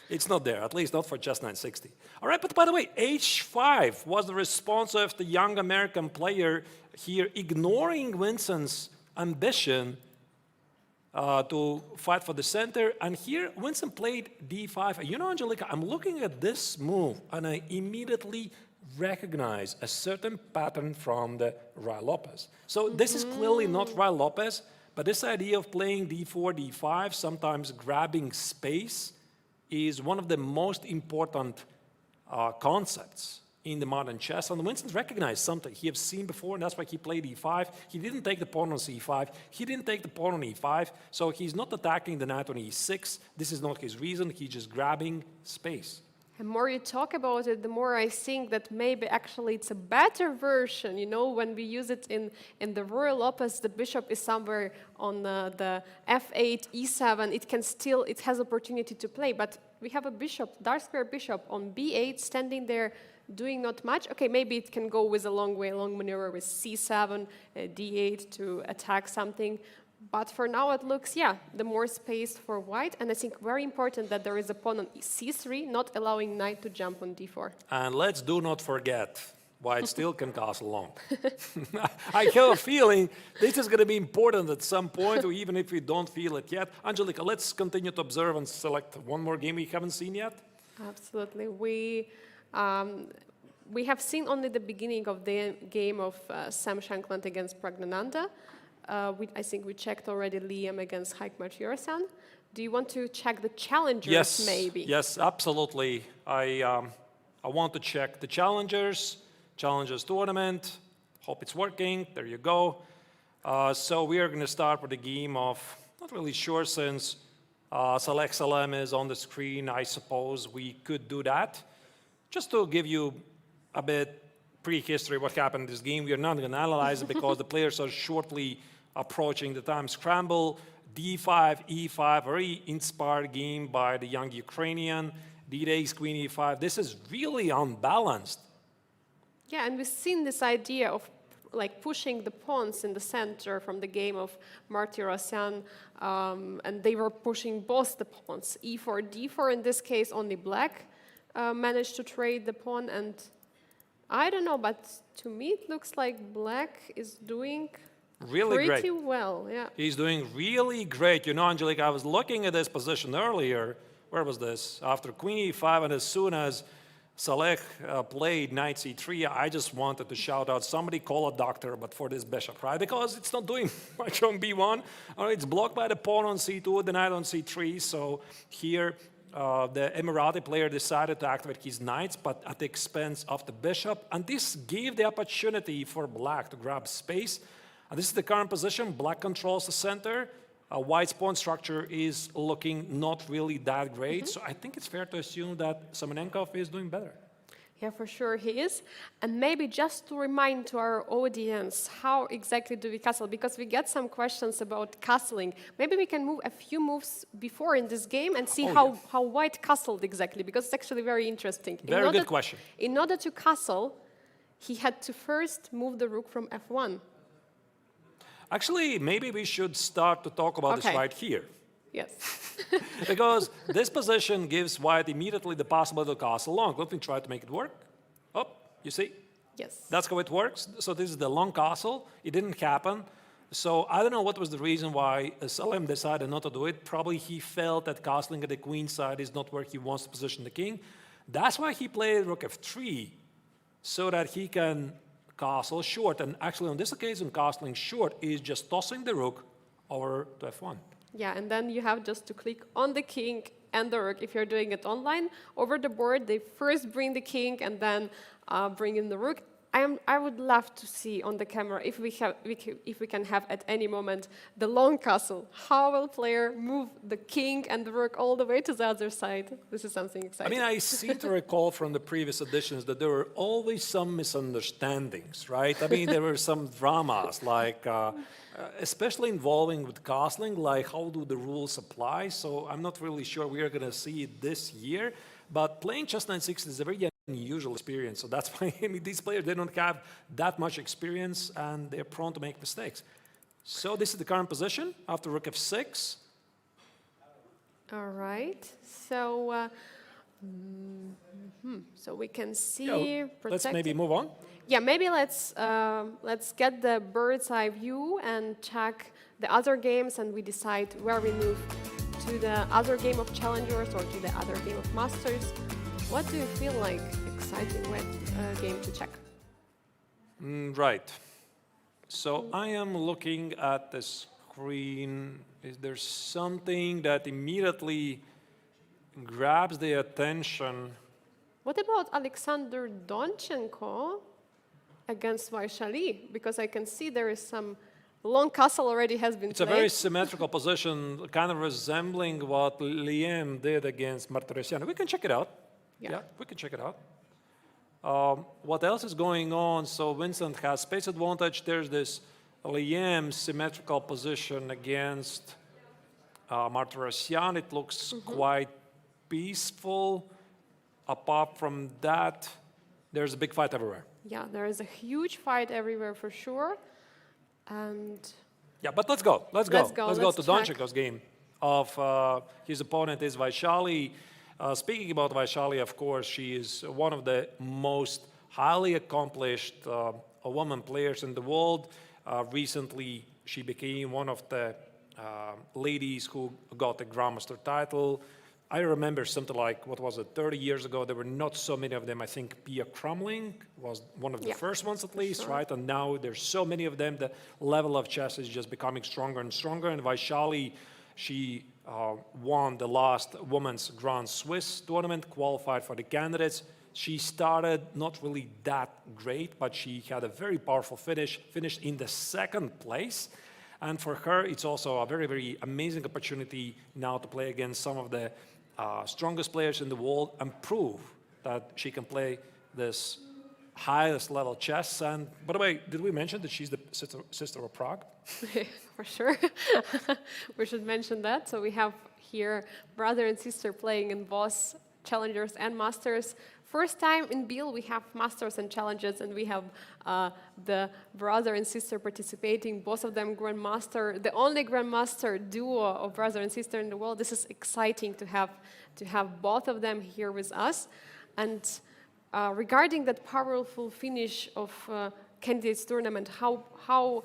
It's not there, at least not for Chess960. All right, but by the way, H5 was the response of the young American player here, ignoring Vincent's ambition to fight for the center. And here, Vincent played D5. You know, Angelica, I'm looking at this move, and I immediately recognize a certain pattern from the Ruy Lopez. So this is clearly not Ruy Lopez, but this idea of playing D4, D5, sometimes grabbing space, is one of the most important concepts in the modern chess. And Vincent recognized something he has seen before, and that's why he played E5. He didn't take the pawn on C5. He didn't take the pawn on E5. So he's not attacking the knight on E6. This is not his reason. He's just grabbing space. The more you talk about it, the more I think that maybe actually it's a better version. You know, when we use it in the Ruy Lopez, the bishop is somewhere on the F8, E7. It has opportunity to play. But we have a bishop, dark square bishop on B8, standing there, doing not much. Okay, maybe it can go with a long maneuver with C7, D8 to attack something. But for now, it looks, the more space for white. And I think very important that there is a pawn on C3, not allowing knight to jump on D4. And let's do not forget, white still can castle long. I have a feeling this is going to be important at some point, or even if we don't feel it yet. Angelica, let's continue to observe and select one more game we haven't seen yet. Absolutely. We have seen only the beginning of the game of Sam Shankland against Praggnanandhaa. I think we checked already Liam against Keymer Yurasan. Do you want to check the challengers, maybe? Yes, absolutely. I want to check the challengers tournament. Hope it's working. There you go. So we are going to start with a game of, not really sure, since Select Salem is on the screen, I suppose we could do that. Just to give you a bit prehistory what happened in this game. We are not going to analyze it because the players are shortly approaching the time scramble. D5, E5, very inspired game by the young Ukrainian. D8, Queen E5. This is really unbalanced. Yeah, and we've seen this idea of like pushing the pawns in the center from the game of Martyrosyan, and they were pushing both the pawns, E4, D4. In this case, only black managed to trade the pawn, and I don't know, but to me it looks like black is doing pretty well. Yeah, he's doing really great. You know, Angelica, I was looking at this position earlier. Where was this? After Queen E5, and as soon as Saleh played Knight C3, I just wanted to shout out, somebody call a doctor, but for this bishop, right? Because it's not doing much on B1. It's blocked by the pawn on C2, the knight on C3. So here, the Emirati player decided to activate his knights, but at the expense of the bishop. And this gave the opportunity for black to grab space. And this is the current position. Black controls the center. White's pawn structure is looking not really that great. So I think it's fair to assume that Semenenkov is doing better. Yeah, for sure he is. And maybe just to remind to our audience, how exactly do we castle? Because we get some questions about castling. Maybe we can move a few moves before in this game and see how white castled exactly, because it's actually very interesting. Very good question. In order to castle, he had to first move the rook from F1. Actually, maybe we should start to talk about this right here. Yes. Because this position gives white immediately the possibility to castle long. Let me try to make it work. Oh, you see? Yes. That's how it works. So this is the long castle. It didn't happen. So I don't know what was the reason why Salem decided not to do it. Probably he felt that castling at the queen side is not where he wants to position the king. That's why he played rook F3, so that he can castle short. And actually, on this occasion, castling short is just tossing the rook over to F1. Yeah, and then you have just to click on the king and the rook. If you're doing it online, over the board, they first bring the king and then bring in the rook. I would love to see on the camera if we can have at any moment the long castle. How will player move the king and the rook all the way to the other side? This is something exciting. I mean, I seem to recall from the previous editions that there were always some misunderstandings, right? I mean, there were some dramas, like especially involving with castling, like how do the rules apply? So I'm not really sure we are going to see it this year. But playing Chess960 is a very unusual experience. So that's why these players, they don't have that much experience and they're prone to make mistakes. So this is the current position after rook f6. All right. So, so we can see. Let's maybe move on. Yeah, maybe let's get the bird's eye view and check the other games, and we decide where we move to the other game of challengers or to the other game of masters. What do you feel like exciting game to check? Right. So I am looking at the screen. Is there something that immediately grabs the attention? What about Alexander Donchenko against Vaishali? Because I can see there is some long castle already has been It's played. a very symmetrical position, kind of resembling what Bienne did against Martirosyan. We can check it out. Yeah, we can check it out. What else is going on? So Vincent has space advantage. There's this Bienne symmetrical position against Martirosyan. It looks quite peaceful. Apart from that, there's a big fight everywhere. Yeah, there is a huge fight everywhere for sure. And yeah, but let's go. Let's go to check. Donchenko's game. Of his opponent is Vaishali. Speaking about Vaishali, of course, she is one of the most highly accomplished women players in the world. Recently, she became one of the ladies who got the Grandmaster title. I remember something like, 30 years ago, there were not so many of them. I think Pia Krumling was one of the first ones at least, right? And now there's so many of them, the level of chess is just becoming stronger and stronger. And Vaishali, she won the last Women's Grand Swiss tournament, qualified for the candidates. She started not really that great, but she had a very powerful finish, finished in the second place. And for her, it's also a very, very amazing opportunity now to play against some of the strongest players in the world and prove that she can play this highest level chess. And by the way, did we mention that she's the sister of Pragg? for sure. We should mention that. So we have here brother and sister playing in both challengers and masters. First time in Biel we have masters and challengers, and we have the brother and sister participating, both of them grandmaster, the only grandmaster duo of brother and sister in the world. This is exciting to have both of them here with us. And regarding that powerful finish of candidates tournament, how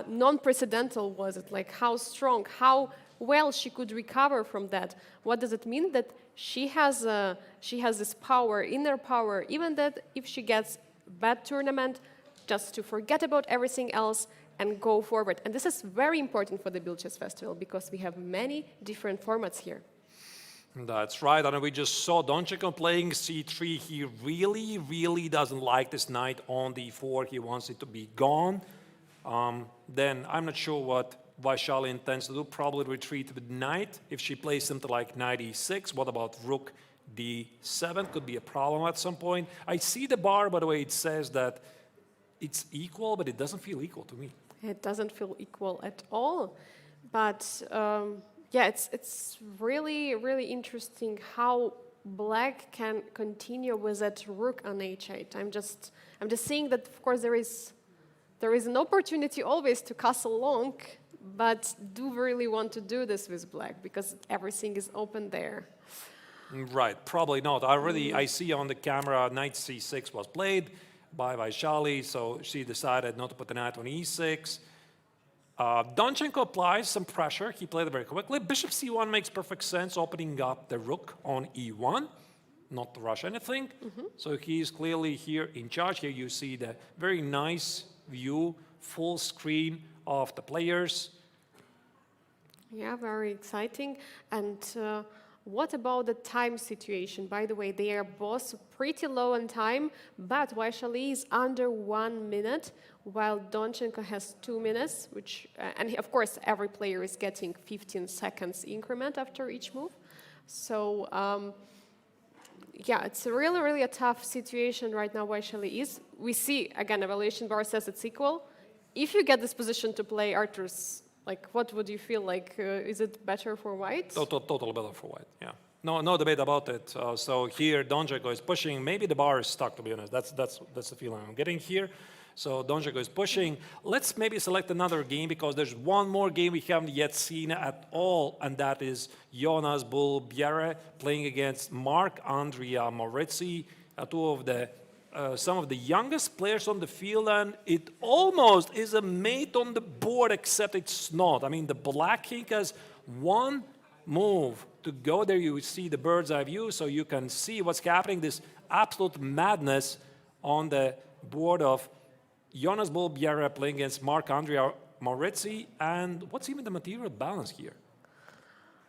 non-precedental was it? Like how strong, how well she could recover from that. What does it mean? That she has this power, inner power, even that if she gets bad tournament, just to forget about everything else and go forward. And this is very important for the Biel Chess Festival because we have many different formats here. That's right, and we just saw Donchenko playing c3. He really, really doesn't like this knight on d4. He wants it to be gone. Then I'm not sure what Vaishali intends to do, probably retreat with knight. If she plays something like knight e6, what about rook d7? Could be a problem at some point. I see the bar, by the way, it says that it's equal, but it doesn't feel equal to me. It doesn't feel equal at all. But yeah, it's really, really interesting how black can continue with that rook on h8. I'm just seeing that, of course, there is an opportunity always to castle long, but do really want to do this with black because everything is open there. Right, probably not. I see on the camera knight c6 was played by Vaishali, so she decided not to put the knight on e6. Donchenko applies some pressure. He played it very quickly. Bishop c1 makes perfect sense, opening up the rook on e1, not to rush anything. So he is clearly here in charge. Here you see the very nice view, full screen of the players. Yeah, very exciting. And what about the time situation? By the way, they are both pretty low on time, but Vaishali is under 1 minute, while Donchenko has 2 minutes, which, and of course, every player is getting 15 seconds increment after each move. So, yeah, it's really, really a tough situation right now, Vaishali is. We see, again, evaluation bar says it's equal. If you get this position to play Arthur's, like, what would you feel like? Is it better for white? Totally better for white, yeah. No debate about it. So here, Don Jaco is pushing. Maybe the bar is stuck, to be honest. That's the feeling I'm getting here. So Don Jaco is pushing. Let's maybe select another game because there's one more game we haven't yet seen at all, and that is Jonas Bull Bienne playing against Marc-Andrea Morazzi, some of the youngest players on the field, and it almost is a mate on the board, except it's not. I mean, the Black King has one move to go. There you see the bird's eye view, so you can see what's happening, this absolute madness on the board of Jonas Bull Bienne playing against Marc-Andrea Morazzi. And what's even the material balance here?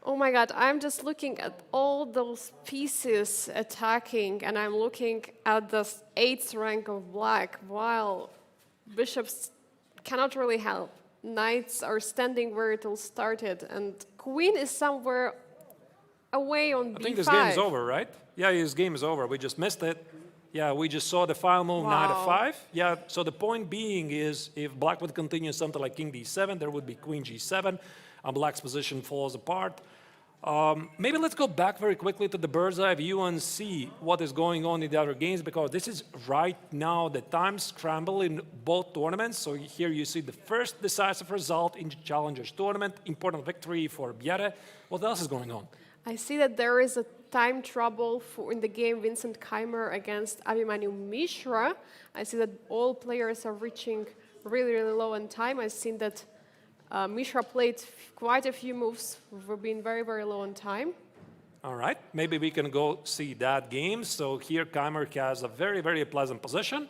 Oh my God, I'm just looking at all those pieces attacking, and I'm looking at the 8th rank of black, while bishops cannot really help. Knights are standing where it all started, and queen is somewhere away on b5. I think this game is over, right? Yeah, his game is over. We just missed it. Yeah, we just saw the final move, knight f5. Yeah, so the point being is if black would continue something like king d7, there would be queen g7, and black's position falls apart. Maybe let's go back very quickly to the bird's eye view and see what is going on in the other games, because this is right now the time scramble in both tournaments. So here you see the first decisive result in the Challengers tournament, important victory for Bienne. What else is going on? I see that there is a time trouble in the game Vincent Keymer against Abhimanyu Mishra. I see that all players are reaching really, really low in time. I've seen that Mishra played quite a few moves for being very, very low in time. All right, maybe we can go see that game. So here Keymer has a very, very pleasant position.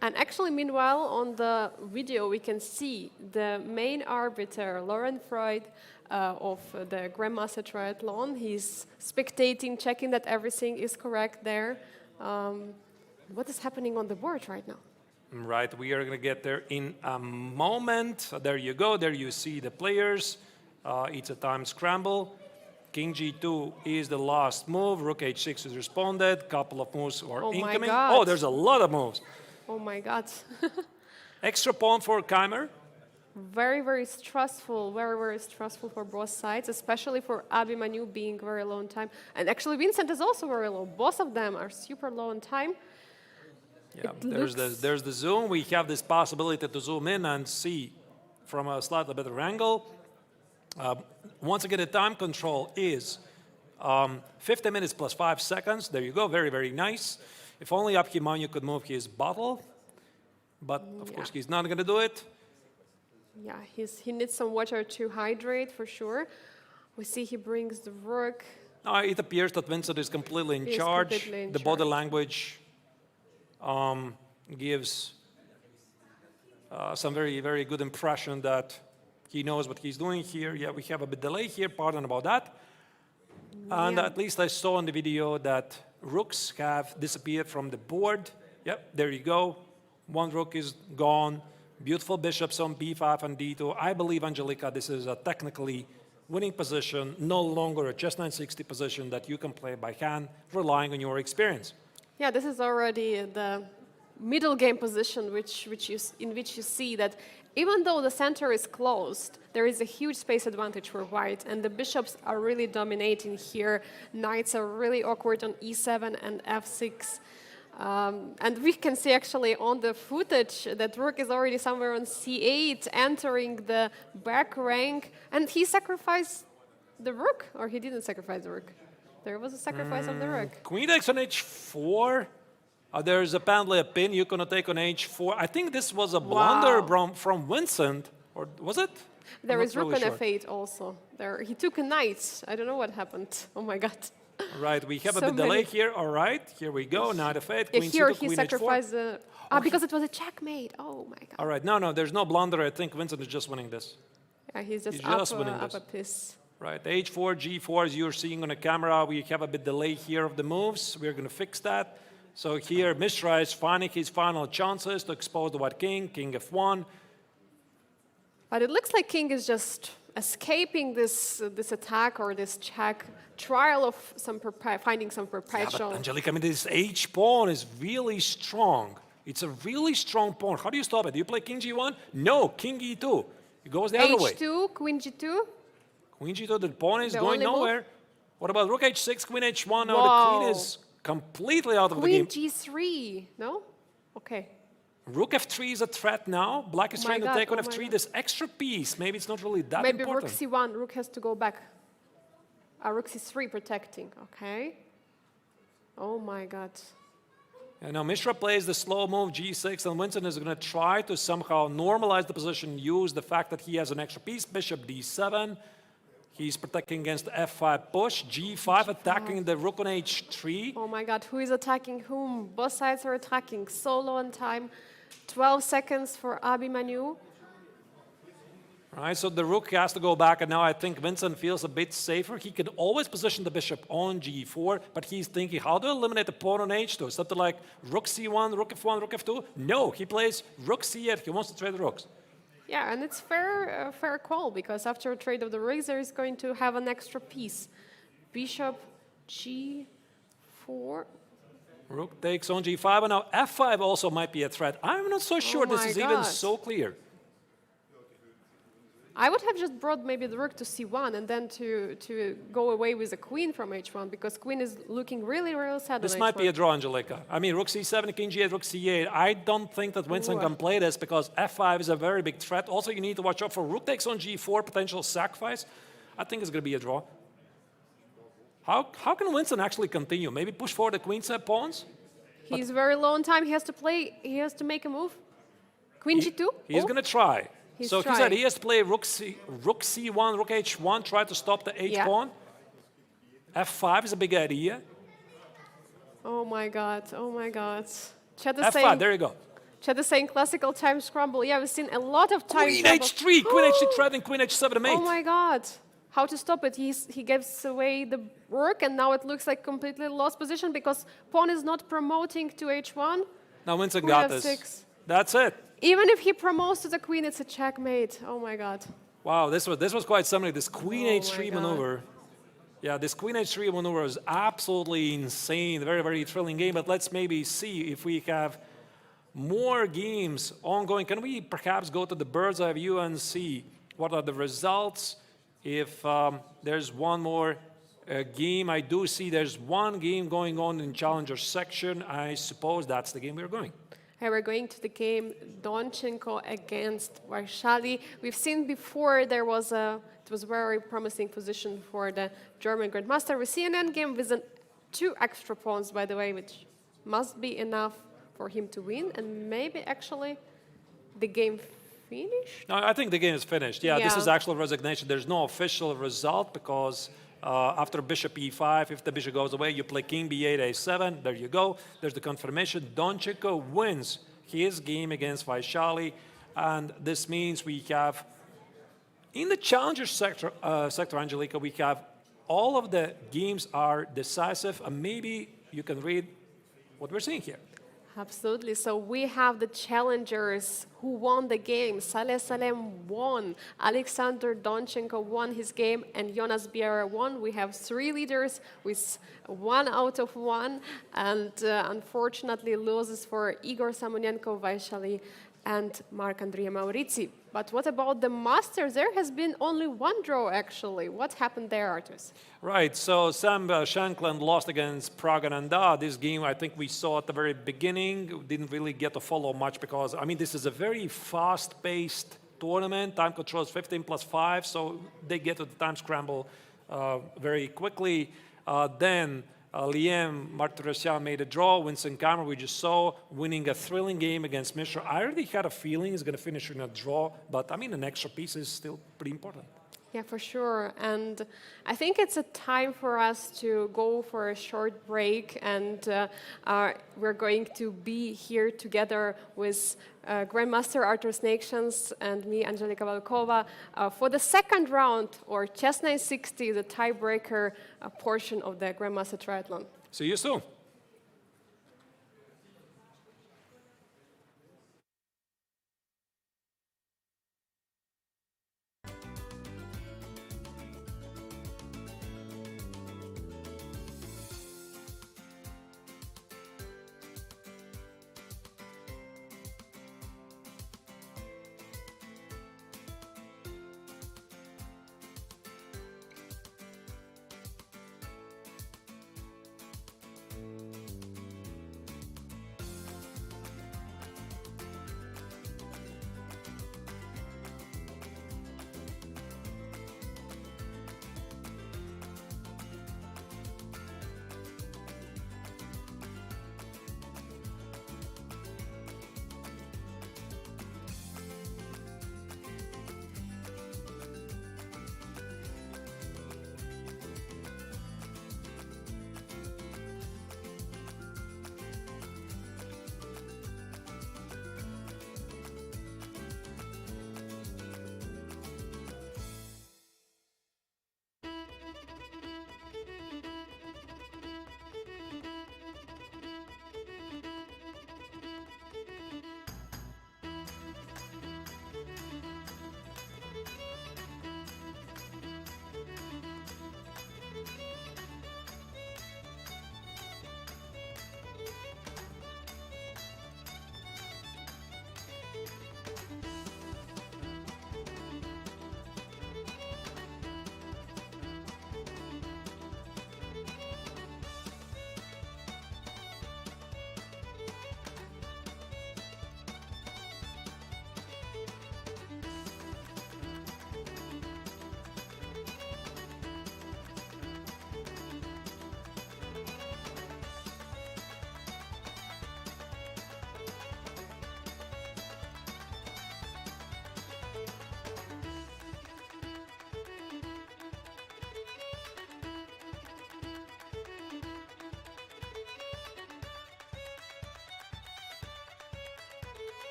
And actually, meanwhile, on the video, we can see the main arbiter, Lauren Freud, of the Grandmaster Triathlon. He's spectating, checking that everything is correct there. What is happening on the board right now? Right, we are going to get there in a moment. There you go, there you see the players. It's a time scramble. King g2 is the last move. Rook h6 is responded. Couple of moves are incoming. Oh, there's a lot of moves. Oh my God. Extra pawn for Keymer. Very, very stressful, very, very stressful for both sides, especially for Abhimanyu being very low in time. And actually, Vincent is also very low. Both of them are super low in time. Yeah, there's the zoom. We have this possibility to zoom in and see from a slightly better angle. Once again, the time control is 50 minutes plus 5 seconds. There you go, very, very nice. If only Abhimanyu could move his bottle, but of course he's not going to do it. Yeah, he needs some water to hydrate for sure. We see he brings the rook. It appears that Vincent is completely in charge. The body language gives some very, very good impression that he knows what he's doing here. Yeah, we have a bit delay here, pardon about that. And at least I saw in the video that rooks have disappeared from the board. Yep, there you go. One rook is gone. Beautiful bishops on b5 and d2. I believe, Angelika, this is a technically winning position, no longer a Chess960 position that you can play by hand, relying on your experience. Yeah, this is already the middle game position in which you see that even though the center is closed, there is a huge space advantage for white, and the bishops are really dominating here. Knights are really awkward on e7 and f6. And we can see actually on the footage that rook is already somewhere on c8, entering the back rank, and he sacrificed the rook, or he didn't sacrifice the rook. There was a sacrifice of the rook. Queen takes on h4. There's apparently a pin you cannot take on h4. I think this was a blunder from Vincent, or was it? There is rook on f8 also. He took a knight. I don't know what happened. Oh my God. Right, we have a bit delay here. All right, here we go. Knight f8, queen here c2, he queen sacrificed h4. because it was a checkmate. Oh my God. All right, no, there's no blunder. I think Vincent is just winning this. Yeah, he's just winning up this. a piece. Right, h4, g4, as you're seeing on the camera, we have a bit delay here of the moves. We're going to fix that. So here, Mishra is finding his final chances to expose the white king, king f1. But it looks like king is just escaping this attack or this check, trial of finding some perpetual. Yeah, but Angelika, I mean, this h pawn is really strong. It's a really strong pawn. How do you stop it? Do you play king g1? No, king e2. It goes the other way. h2, queen g2. Queen g2, the pawn is going nowhere. What about rook h6, queen h1? Now the Wow. queen is completely out of the Queen game. g3, no? Okay. Rook f3 is a threat now. Black is Oh my trying to God, take on oh my f3. God. This extra piece, maybe it's not really that Maybe important. rook c1, rook has to go back. Rook c3 protecting, okay. Oh my God. And now Mishra plays the slow move g6, and Winston is going to try to somehow normalize the position, use the fact that he has an extra piece, bishop d7. He's protecting against the f5 push, g5, attacking the rook on h3. Oh my God, who is attacking whom? Both sides are attacking. Solo on time. 12 seconds for Abhimanyu. Right, so the rook has to go back, and now I think Vincent feels a bit safer. He can always position the bishop on g4, but he's thinking, how do I eliminate the pawn on h2? Something like rook c1, rook f1, rook f2? No, he plays rook c8. He wants to trade the rooks. Yeah, and it's fair call, because after a trade of the rooks, is going to have an extra piece. Bishop g4. Rook takes on g5, and now f5 also might be a threat. I'm not so sure this my is even God. so clear. I would have just brought maybe the rook to c1 and then to go away with a queen from h1, because queen is looking really, really sad This on might h1. be a draw, Angelica. I mean, rook c7, king g8, rook c8. I don't think that Winston Ooh. can play this because f5 is a very big threat. Also, you need to watch out for rook takes on g4, potential sacrifice. I think it's going to be a draw. How can Winston actually continue? Maybe push forward the queenside pawns? He's very low on time. He has to make a move. Queen g2? He's Oh. going to try. He's so he trying. said he has to play rook c1, rook h1, try to stop the h Yeah. pawn. f5 is a big idea. Oh my God, oh my God. Chad is f5, saying, there you go. Chad is saying classical time scramble. Yeah, we've seen a lot of time Queen scramble. h3, queen h3 threatening queen h7 mate. Oh my God. How to stop it? He gives away the rook, and now it looks like completely lost position because pawn is not promoting to h1. Now Winston Queen got f6. this. That's it. Even if he promotes to the queen, it's a checkmate. Oh my God. Wow, this was quite something. This queen Oh my h3 God. maneuver. Yeah, this queen h3 maneuver is absolutely insane. Very, very thrilling game. But let's maybe see if we have more games ongoing. Can we perhaps go to the bird's eye view and see what are the results? If there's one more game, I do see there's one game going on in challenger section. I suppose that's the game we're going. Hey, we're going to the game Donchenko against Vaishali. We've seen before it was a very promising position for the German Grandmaster. We see an endgame with two extra pawns, by the way, which must be enough for him to win, and maybe actually the game finished. No, I think the game is finished. Yeah, this Yeah. is actual resignation. There's no official result because after bishop e5, if the bishop goes away, you play king b8, a7. There you go. There's the confirmation. Donchenko wins his game against Vaishali, and this means we have, in the challenger sector, Angelica, we have all of the games are decisive, and maybe you can read what we're seeing here. Absolutely. So we have the challengers who won the game. Saleh Salem won. Alexander Donchenko won his game, and Jonas Biera won. We have three leaders with 1 out of 1, and unfortunately loses for Igor Samonenko, Vaishali, and Marc-Andrea Maurizi. But what about the Masters? There has been only one draw, actually. What happened there, Artus? Right, so Shankland lost against Praggnanandhaa. This game, I think we saw at the very beginning. Didn't really get to follow much because, I mean, this is a very fast-paced tournament. Time control is 15+5, so they get to the time scramble very quickly. Then Liam Martirosyan made a draw. Winston Keymer, we just saw, winning a thrilling game against Mishra. I already had a feeling he's going to finish in a draw, but I mean, an extra piece is still pretty important. Yeah, for sure. And I think it's a time for us to go for a short break, and we're going to be here together with Grandmaster Artur Snakeshans and me, Angelika Valkova, for the second round, or Chess960, the tiebreaker portion of the Grandmaster Triathlon. See you soon.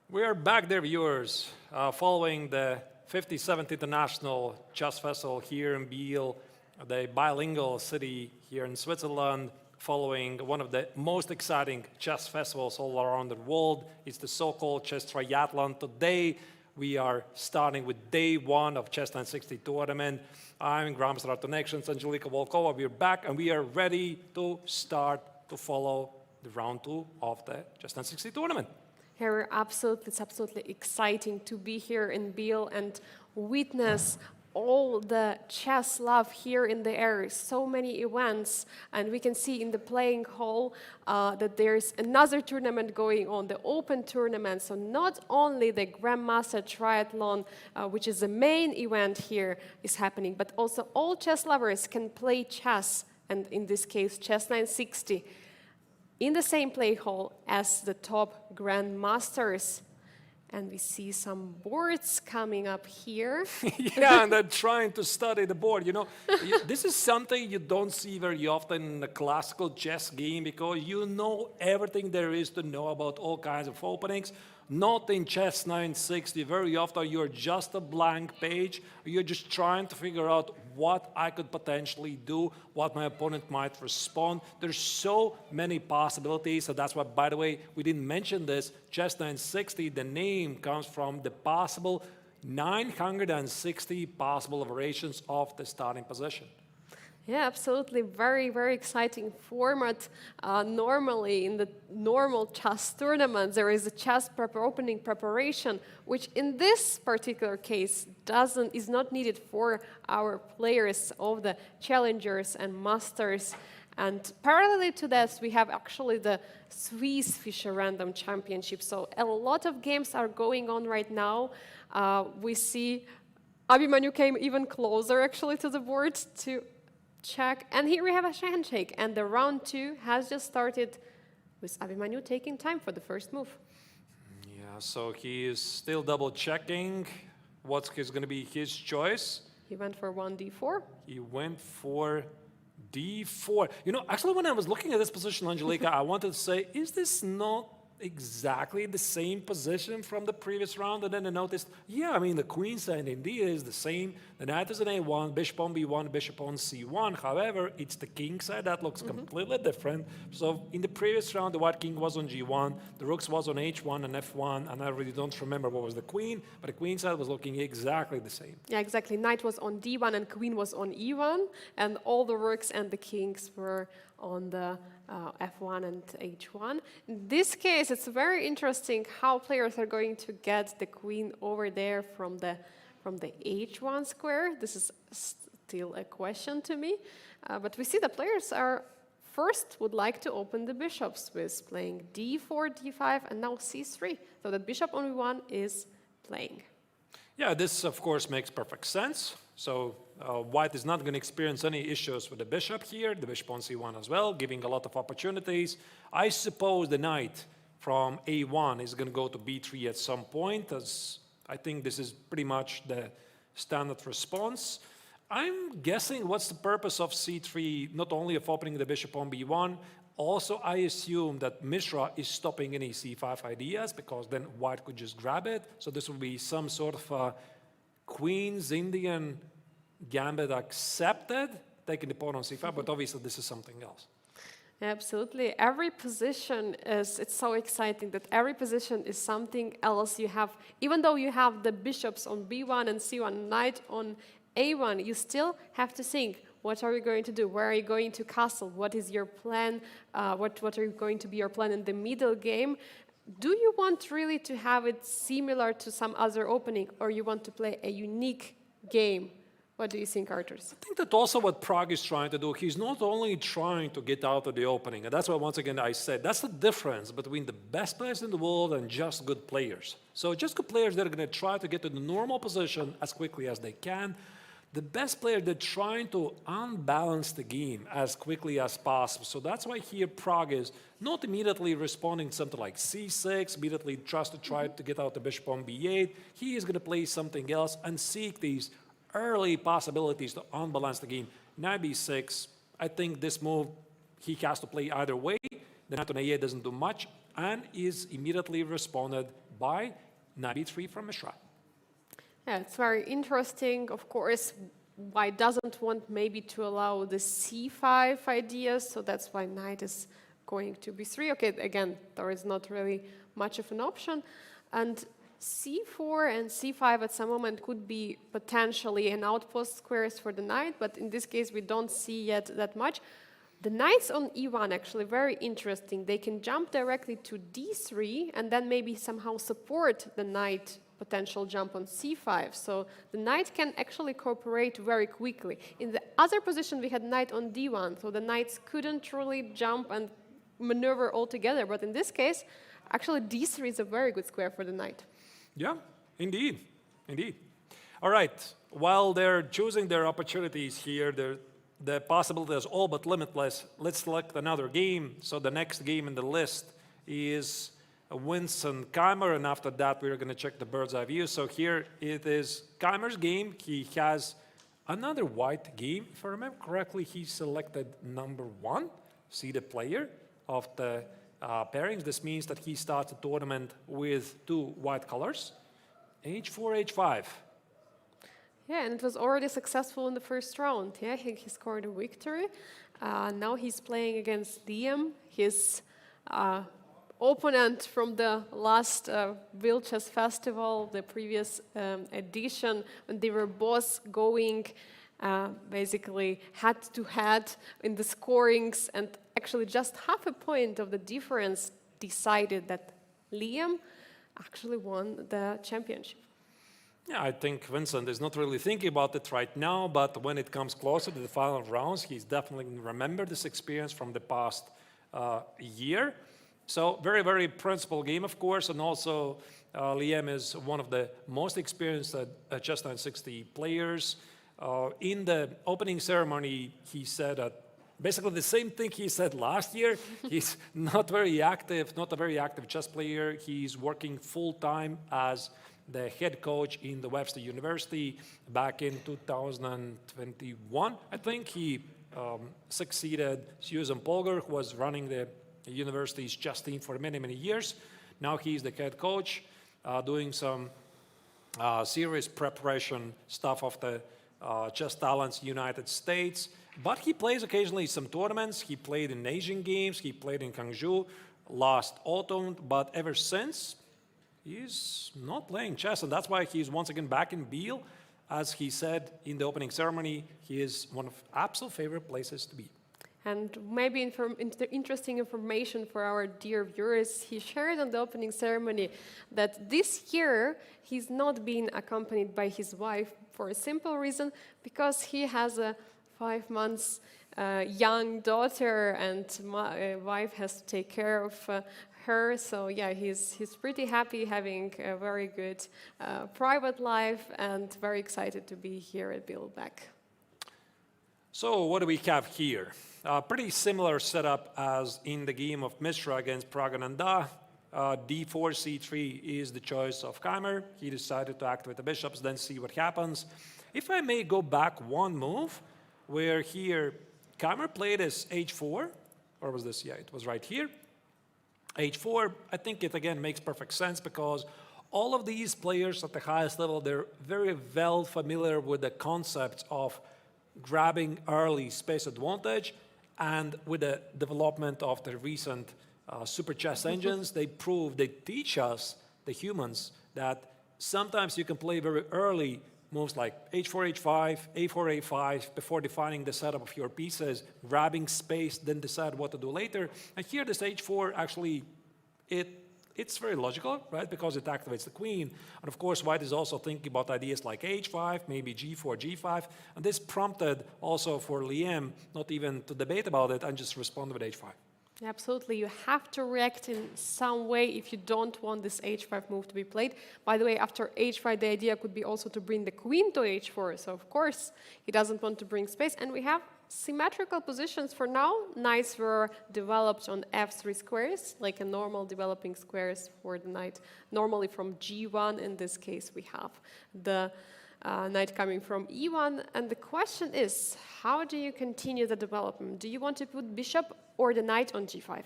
We are back there, viewers, following the 57th International Chess Festival here in Biel, the bilingual city here in Switzerland, following one of the most exciting chess festivals all around the world. It's the so-called Chess Triathlon. Today, we are starting with day one of Chess960 tournament. I'm Grandmaster Art Connections, Angelika Volkova. We're back, and we are ready to start to follow the round two of the Chess960 tournament. Here, it's absolutely exciting to be here in Biel and witness all the chess love here in the area. So many events, and we can see in the playing hall that there's another tournament going on, the Open tournament. So not only the Grandmaster Triathlon, which is the main event here, is happening, but also all chess lovers can play chess, and in this case, Chess960. In the same play hall as the top grandmasters. And we see some boards coming up here. Yeah, and they're trying to study the board. You know, this is something you don't see very often in a classical chess game, because you know everything there is to know about all kinds of openings. Not in Chess960. Very often you're just a blank page. You're just trying to figure out what I could potentially do, what my opponent might respond. There's so many possibilities. So that's why, by the way, we didn't mention this. Chess960, the name comes from the possible 960 possible variations of the starting position. Yeah, absolutely. Very, very exciting format. Normally, in the normal chess tournaments, there is a chess opening preparation, which in this particular case is not needed for our players of the challengers and masters. And parallelly to this, we have actually the Swiss Fischer Random Championship. So a lot of games are going on right now. We see Abhimanyu came even closer, actually, to the board to check, and here we have a handshake, and the round two has just started with Abhimanyu taking time for the first move. Yeah, so he is still double checking what's going to be his choice. He went for 1d4. He went for d4. You know, actually, when I was looking at this position, Angelika, I wanted to say, is this not exactly the same position from the previous round? And then I noticed, yeah, I mean, the queen side indeed is the same. The knight is an a1, bishop on b1, bishop on c1. However, it's the king side that looks completely different. So in the previous round, the white king was on g1, the rooks was on h1 and f1, and I really don't remember what was the queen, but the queen side was looking exactly the same. Yeah, exactly. Knight was on d1 and queen was on e1, and all the rooks and the kings were on the f1 and h1. In this case, it's very interesting how players are going to get the queen over there from the h1 square. This is still a question to me. But we see the players are first would like to open the bishops with playing d4, d5, and now c3. So the bishop on e1 is playing. Yeah, this, of course, makes perfect sense. So white is not going to experience any issues with the bishop here, the bishop on c1 as well, giving a lot of opportunities. I suppose the knight from A1 is going to go to B3 at some point, as I think this is pretty much the standard response. I'm guessing what's the purpose of C3, not only of opening the bishop on B1, also I assume that Mishra is stopping any C5 ideas, because then white could just grab it. So this will be some sort of Queen's Indian gambit accepted, taking the pawn on C5, but obviously this is something else. Absolutely. Every position is, it's so exciting that every position is something else. You have, even though you have the bishops on B1 and C1, knight on A1, you still have to think, what are you going to do? Where are you going to castle? What is your plan? What are going to be your plan in the middle game? Do you want really to have it similar to some other opening, or you want to play a unique game? What do you think, Artur? I think that also what Pragg is trying to do, he's not only trying to get out of the opening, and that's why once again I said, that's the difference between the best players in the world and just good players. So just good players that are going to try to get to the normal position as quickly as they can. The best player, they're trying to unbalance the game as quickly as possible. So that's why here Pragg is not immediately responding to something like C6, immediately tries to try to get out the bishop on B8. He is going to play something else and seek these early possibilities to unbalance the game. Knight B6, I think this move, he has to play either way. The knight on A8 doesn't do much, and is immediately responded by knight B3 from Mishra. Yeah, it's very interesting. Of course, white doesn't want maybe to allow the C5 ideas, so that's why knight is going to B3. Okay, again, there is not really much of an option. And C4 and C5 at some moment could be potentially an outpost squares for the knight, but in this case we don't see yet that much. The knights on E1 actually very interesting. They can jump directly to D3 and then maybe somehow support the knight potential jump on C5. So the knight can actually cooperate very quickly. In the other position we had knight on D1, so the knights couldn't really jump and maneuver all together, but in this case actually D3 is a very good square for the knight. Yeah, indeed, indeed. All right, while they're choosing their opportunities here, the possibility is all but limitless. Let's select another game. So the next game in the list is Winston Keymer, and after that we're going to check the bird's eye view. So here it is Keymer's game. He has another white game. If I remember correctly, he selected number 1, seeded player of the pairings. This means that he starts a tournament with 2 white colors. H4, H5. Yeah, and it was already successful in the first round. Yeah, I think he scored a victory. Now he's playing against Bienne, his opponent from the last Biel Chess Festival, the previous edition, when they were both going basically head-to-head in the scorings, and actually just half a point of the difference decided that Liam actually won the championship. Yeah, I think Vincent is not really thinking about it right now, but when it comes closer to the final rounds, he's definitely going to remember this experience from the past year. So very, very principled game, of course, and also Liam is one of the most experienced Chess960 players. In the opening ceremony, he said basically the same thing he said last year. He's not very active, not a very active chess player. He's working full-time as the head coach in the Webster University back in 2021. I think he succeeded Susan Polgar, who was running the university's chess team for many, many years. Now he's the head coach, doing some serious preparation stuff of the Chess Talents United States. But he plays occasionally some tournaments. He played in Asian Games. He played in Hangzhou last autumn. But ever since, he's not playing chess. And that's why he's once again back in Biel. As he said in the opening ceremony, he is one of absolute favorite places to be. And maybe interesting information for our dear viewers, he shared on the opening ceremony that this year he's not been accompanied by his wife for a simple reason, because he has a 5 months young daughter, and my wife has to take care of her. So yeah, he's pretty happy having a very good private life, and very excited to be here at Biel back. So what do we have here? Pretty similar setup as in the game of Mishra against Praggnanandhaa. d4, c3 is the choice of Keymer. He decided to activate the bishops, then see what happens. If I may go back one move, where here Keymer played as h4, or was this? Yeah, it was right here. h4, I think it again makes perfect sense because all of these players at the highest level, they're very well familiar with the concepts of grabbing early space advantage, and with the development of the recent super chess engines, they teach us, the humans, that sometimes you can play very early moves like h4, h5, a4, a5 before defining the setup of your pieces, grabbing space, then decide what to do later. And here this h4 actually, it's very logical, right? Because it activates the queen. And of course, white is also thinking about ideas like h5, maybe g4, g5. And this prompted also for Liam not even to debate about it and just respond with h5. Absolutely, you have to react in some way if you don't want this h5 move to be played. By the way, after h5, the idea could be also to bring the queen to h4. So of course, he doesn't want to bring space. And we have symmetrical positions for now. Knights were developed on f3 squares, like a normal developing squares for the knight. Normally from g1, in this case, we have the knight coming from e1. And the question is, how do you continue the development? Do you want to put bishop or the knight on g5?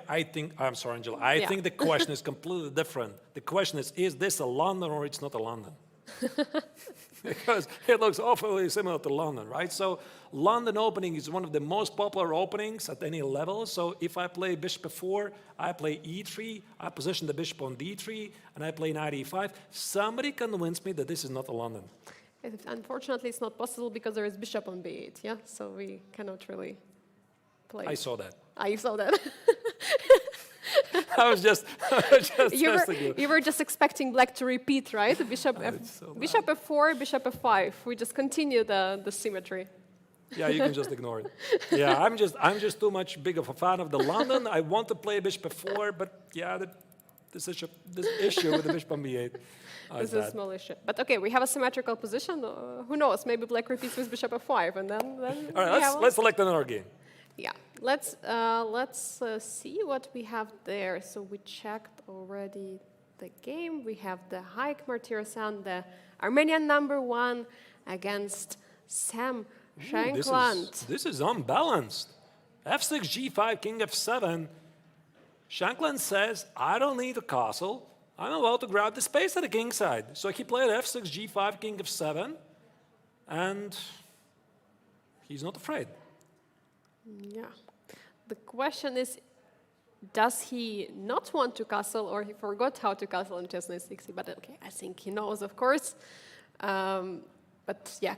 I think, I'm sorry, Angela, I think the question is completely different. The question is this a London or it's not a London? Because it looks awfully similar to London, right? So London opening is one of the most popular openings at any level. So if I play bishop f4, I play e3, I position the bishop on d3, and I play knight e5. Somebody convince me that this is not a London. Unfortunately, it's not possible because there is bishop on b8, yeah? So we cannot really play. I saw that. Ah, you saw that. I was just you were just expecting black to repeat, right? Bishop f4, bishop f5. We just continue the symmetry. Yeah, you can just ignore it. Yeah, I'm just too much big of a fan of the London. I want to play bishop f4, but yeah, this issue with the bishop on b8. This is a small issue. But okay, we have a symmetrical position. Who knows? Maybe black repeats with bishop f5, and then all right, let's select another game. Yeah, let's see what we have there. So we checked already the game. We have the Keymer, the Armenian #1 against Sam Shankland. This is unbalanced. f6, g5, king f7. Shankland says, I don't need a castle. I'm allowed to grab the space at the king side. So he played f6, g5, king f7, and he's not afraid. Yeah. The question is, does he not want to castle, or he forgot how to castle in Chess960? But okay, I think he knows, of course. But yeah,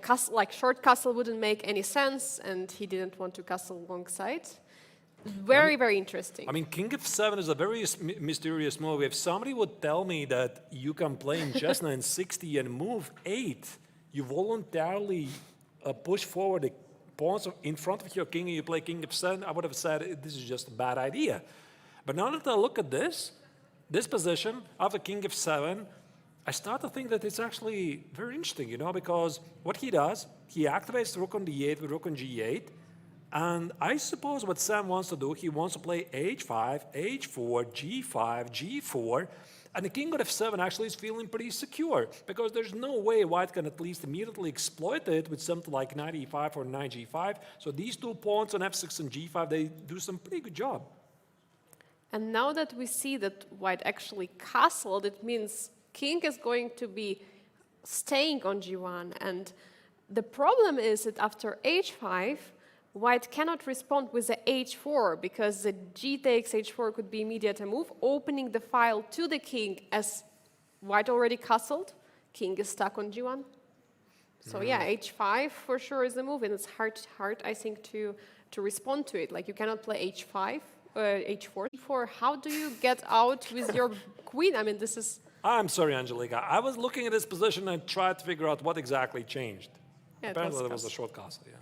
short castle wouldn't make any sense, and he didn't want to castle alongside. Very, very interesting. I mean, king f7 is a very mysterious move. If somebody would tell me that you can play in Chess960 and move 8, you voluntarily push forward the pawns in front of your king and you play king f7, I would have said this is just a bad idea. But now that I look at this position after king f7, I start to think that it's actually very interesting, you know, because what he does, he activates rook on d8 with rook on g8, and I suppose what Sam wants to do, he wants to play h5, h4, g5, g4, and the king on f7 actually is feeling pretty secure because there's no way white can at least immediately exploit it with something like knight e5 or knight g5. So these two pawns on f6 and g5, they do some pretty good job. And now that we see that white actually castled, it means king is going to be staying on g1. And the problem is that after h5, white cannot respond with the h4 because the g takes h4 could be immediate move, opening the file to the king as white already castled. King is stuck on g1. So yeah, h5 for sure is a move, and it's hard, I think, to respond to it. Like you cannot play h5, h4. How do you get out with your queen? I mean, this is... I'm sorry, Angelika. I was looking at this position and tried to figure out what exactly changed. Yeah, apparently there was a short castle, yeah.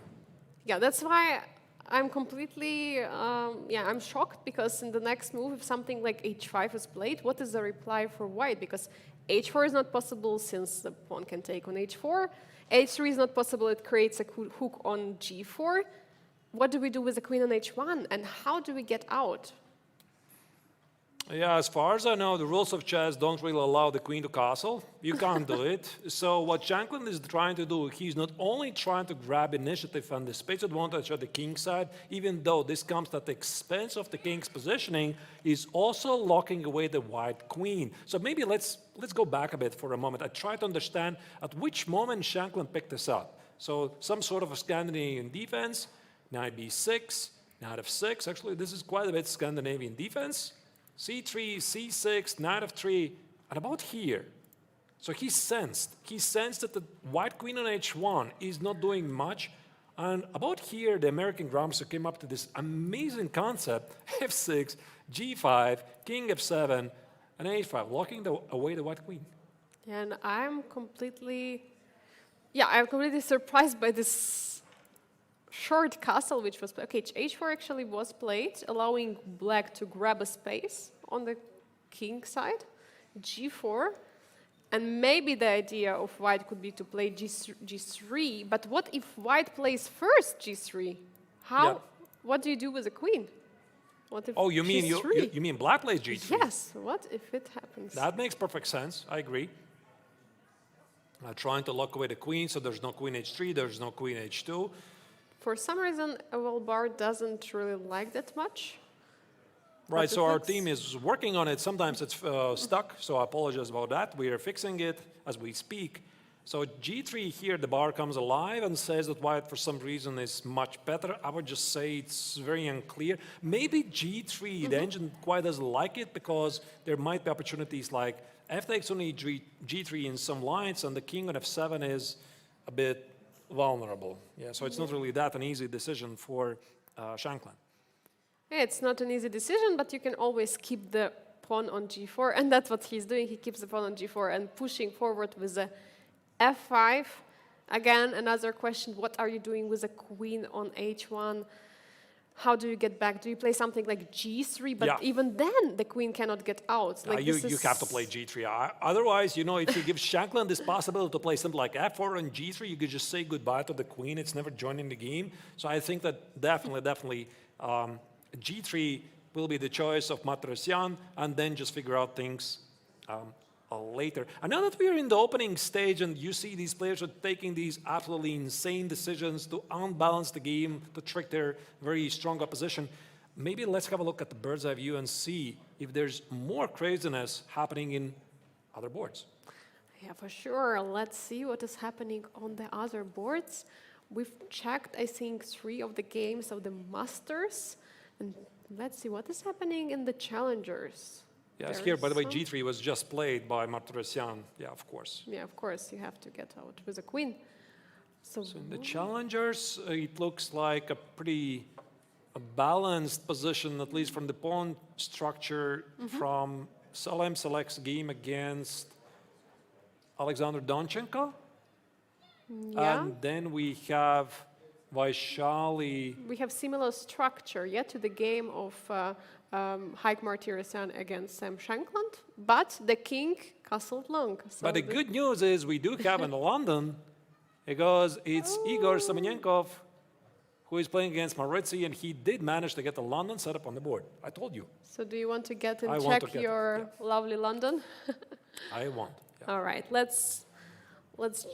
Yeah, that's why I'm completely, I'm shocked because in the next move, if something like h5 is played, what is the reply for white? Because h4 is not possible since the pawn can take on h4. h3 is not possible, it creates a hook on g4. What do we do with the queen on h1? And how do we get out? Yeah, as far as I know, the rules of chess don't really allow the queen to castle. You can't do it. So what Shankland is trying to do, he's not only trying to grab initiative and the space advantage at the king side, even though this comes at the expense of the king's positioning, he's also locking away the white queen. So maybe let's go back a bit for a moment. I try to understand at which moment Shankland picked this up. So some sort of a Scandinavian defense, knight b6, knight f6. Actually, this is quite a bit Scandinavian defense. c3, c6, knight f3, and about here. So he sensed that the white queen on h1 is not doing much, and about here the American grandmaster came up to this amazing concept, f6, g5, king f7, and h5, locking away the white queen. And I'm completely surprised by this short castle which was played. Okay, h4 actually was played, allowing black to grab a space on the king side, g4, and maybe the idea of white could be to play g3, but what if white plays first g3? What do you do with the queen? What if you mean black plays g3? Yes, what if it happens? That makes perfect sense, I agree. Trying to lock away the queen, so there's no queen h3, there's no queen h2. For some reason, Bar doesn't really like that much. Right, so our team is working on it. Sometimes it's stuck, so I apologize about that. We are fixing it as we speak. So g3 here, the bar comes alive and says that white, for some reason, is much better. I would just say it's very unclear. Maybe g3, the engine quite doesn't like it because there might be opportunities like f takes on g3 in some lines, and the king on f7 is a bit vulnerable. Yeah, so it's not really that an easy decision for Shankland. Yeah, it's not an easy decision, but you can always keep the pawn on g4, and that's what he's doing. He keeps the pawn on g4 and pushing forward with the f5. Again, another question, what are you doing with the queen on h1? How do you get back? Do you play something like g3? But even then, the queen cannot get out. Like you have to play g3. Otherwise, if you give Shankland this possibility to play something like f4 and g3, you could just say goodbye to the queen. It's never joining the game. So I think that definitely g3 will be the choice of Martirosyan, and then just figure out things later. And now that we are in the opening stage and you see these players are taking these absolutely insane decisions to unbalance the game, to trick their very strong opposition, maybe let's have a look at the bird's eye view and see if there's more craziness happening in other boards. Yeah, for sure. Let's see what is happening on the other boards. We've checked, I think, 3 of the games of the Masters. And let's see what is happening in the Challengers. Yes, here, by the way, g3 was just played by Martirosyan. Yeah, of course. Yeah, of course, you have to get out with a queen. So in the Challengers, it looks like a pretty balanced position, at least from the pawn structure, from Salem Select's game against Alexander Donchenko. Yeah. And then we have Vaishali. We have similar structure, to the game of Haik Martirosyan against Sam Shankland, but the king castled long. So but the good news is we do have in London, because it's Igor Semenenkov who is playing against Morazzi, and he did manage to get the London set up on the board. I told you. So do you want to get and check your lovely London? I want. Yeah. All right, let's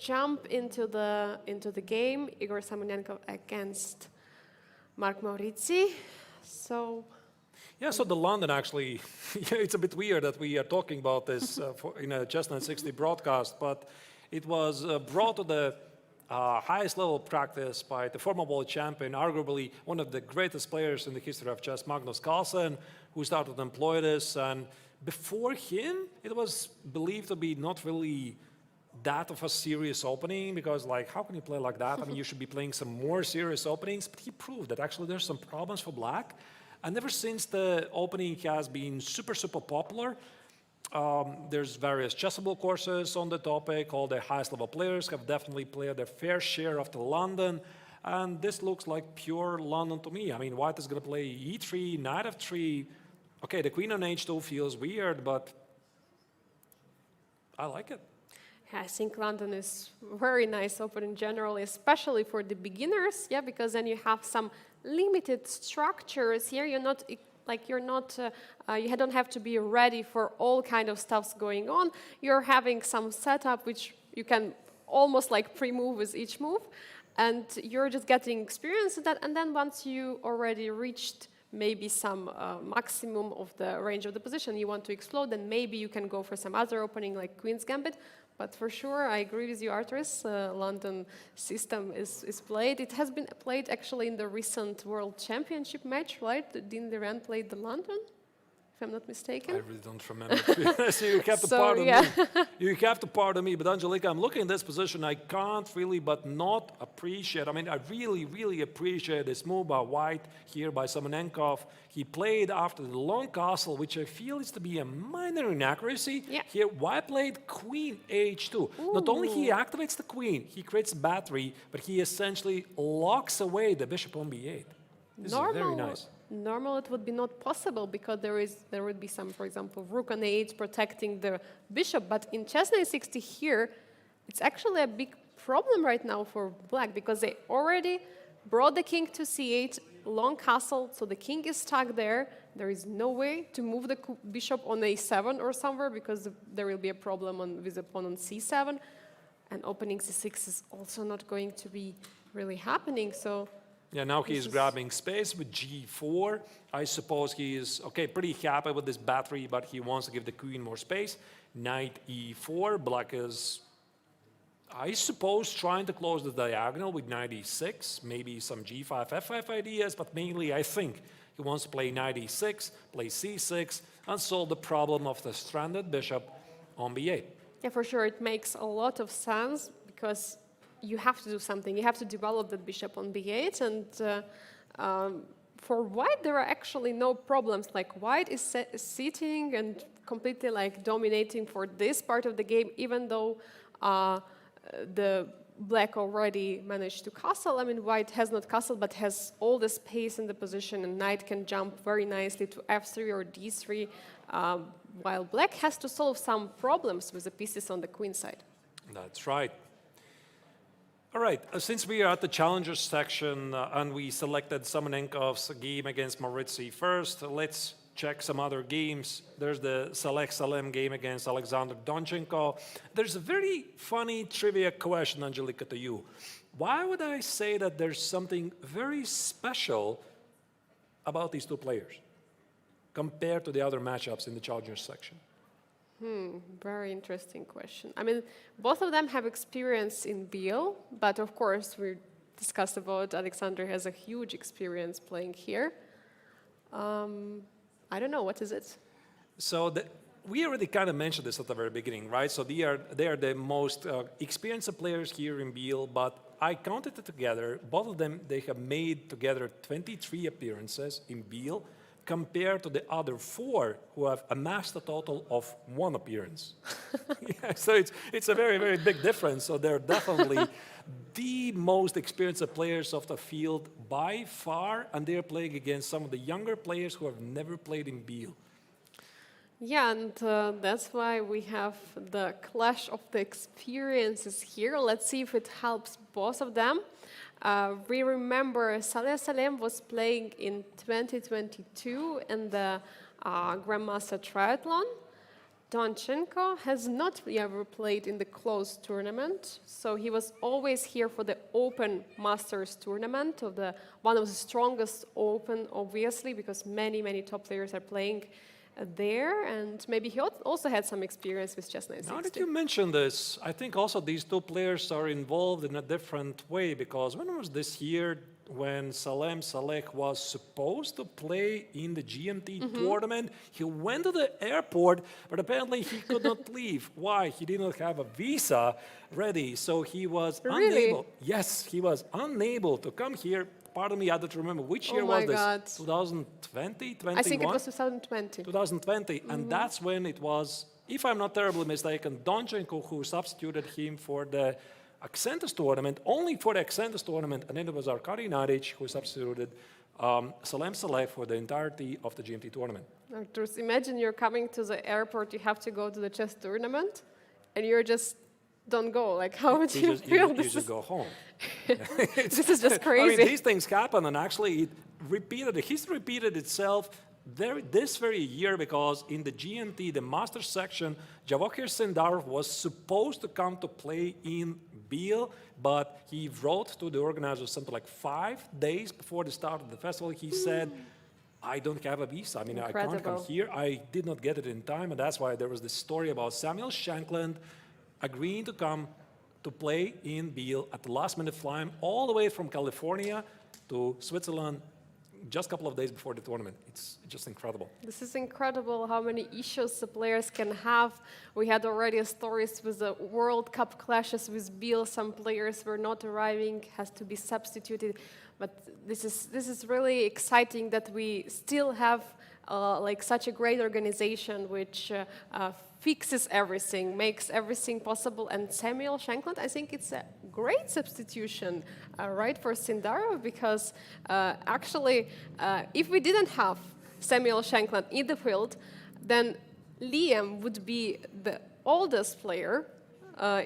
jump into the game. Igor Semenenkov against Mark Morazzi. So the London actually, it's a bit weird that we are talking about this in a Chess960 broadcast, but it was brought to the highest level of practice by the former world champion, arguably one of the greatest players in the history of chess, Magnus Carlsen, who started to employ this. And before him, it was believed to be not really that of a serious opening, because how can you play like that? I mean, you should be playing some more serious openings. But he proved that actually there's some problems for black. And ever since the opening has been super, super popular, there's various chessable courses on the topic. All the highest level players have definitely played their fair share of the London. And this looks like pure London to me. I mean, white is going to play e3, knight f3. Okay, the queen on h2 feels weird, but I like it. I think London is very nice opening generally, especially for the beginners, because then you have some limited structures here. You're not like you're not, you don't have to be ready for all kind of stuffs going on. You're having some setup which you can almost like pre-move with each move, and you're just getting experience in that. And then once you already reached maybe some maximum of the range of the position you want to explode, then maybe you can go for some other opening like Queen's Gambit. But for sure, I agree with you, Arturis. London system is played. It has been played actually in the recent World Championship match, right? Didn't Iran play the London, if I'm not mistaken? I really don't remember. So you have to pardon me. You have to pardon me. But Angelika, I'm looking at this position. I can't really but not appreciate. I mean, I really, really appreciate this move by White here by Semenenkov. He played after the long castle, which I feel is to be a minor inaccuracy. Yeah. Here, White played Queen H2. Ooh. Not only he activates the queen, he creates a battery, but he essentially locks away the bishop on b8. This is very nice. Normal, it would be not possible because there would be some, for example, rook on a8 protecting the bishop. But in Chess960 here, it's actually a big problem right now for black because they already brought the king to c8, long castle, so the king is stuck there. There is no way to move the bishop on a7 or somewhere because there will be a problem with the pawn on c7, and opening c6 is also not going to be really happening. So. Yeah, now he's grabbing space with g4. I suppose he is, okay, pretty happy with this battery, but he wants to give the queen more space. Knight e4. Black is, I suppose, trying to close the diagonal with knight e6. Maybe some g5, f5 ideas, but mainly I think he wants to play knight e6, play c6, and solve the problem of the stranded bishop on b8. Yeah, for sure, it makes a lot of sense because you have to do something. You have to develop that bishop on b8, and for white, there are actually no problems. Like white is sitting and completely like dominating for this part of the game, even though the black already managed to castle. I mean, white has not castled, but has all the space in the position, and knight can jump very nicely to f3 or d3, while black has to solve some problems with the pieces on the queen side. That's right. All right, since we are at the challengers section and we selected Semenenkov's game against Morazzi first, let's check some other games. There's the Saleh Salem game against Alexander Donchenko. There's a very funny trivia question, Angelika, to you. Why would I say that there's something very special about these two players compared to the other matchups in the challengers section? Very interesting question. I mean, both of them have experience in Biel, but of course we discussed about Alexander has a huge experience playing here. I don't know, what is it? So we already kind of mentioned this at the very beginning, right? So they are the most experienced players here in Biel, but I counted it together. Both of them, they have made together 23 appearances in Biel, compared to the other 4 who have amassed a total of 1 appearance. Yeah, so it's a very, very big difference. So they're definitely the most experienced players of the field by far, and they're playing against some of the younger players who have never played in Biel. Yeah, and that's why we have the clash of the experiences here. Let's see if it helps both of them. We remember Saleh Salem was playing in 2022 in the Grandmaster Triathlon. Donchenko has not ever played in the closed tournament, so he was always here for the Open Masters tournament, of one of the strongest Open, obviously, because many, many top players are playing there, and maybe he also had some experience with Chess960. Now that you mention this, I think also these two players are involved in a different way, because when was this year when Saleh was supposed to play in the GMT tournament? He went to the airport, but apparently he could not leave. Why? He did not have a visa ready, so he was unable. Yes, he was unable to come here. Pardon me, I don't remember which year was this. God. 2020, 21? I think it was 2020. 2020, and that's when it was, if I'm not terribly mistaken, Donchenko who substituted him for the Accentus tournament, only for the Accentus tournament, and then it was Arkady Nadic who substituted Saleh for the entirety of the GMT tournament. Just imagine you're coming to the airport, you have to go to the chess tournament, and you're just don't go. Like, how would you feel? You just go home. This is just crazy. I mean, these things happen, and actually history repeated itself this very year, because in the GNT, the master section, Jawahir Sindarov was supposed to come to play in Biel, but he wrote to the organizers something like 5 days before the start of the festival. He said, I don't have a visa. I mean, I can't come here. I did not get it in time, and that's why there was this story about Samuel Shankland agreeing to come to play in Biel at the last minute, flying all the way from California to Switzerland just a couple of days before the tournament. It's just incredible. This is incredible how many issues the players can have. We had already stories with the World Cup clashes with Biel. Some players were not arriving, has to be substituted. But this is really exciting that we still have like such a great organization which fixes everything, makes everything possible. And Samuel Shankland, I think it's a great substitution, right, for Sindarov, because actually, if we didn't have Samuel Shankland in the field, then Liam would be the oldest player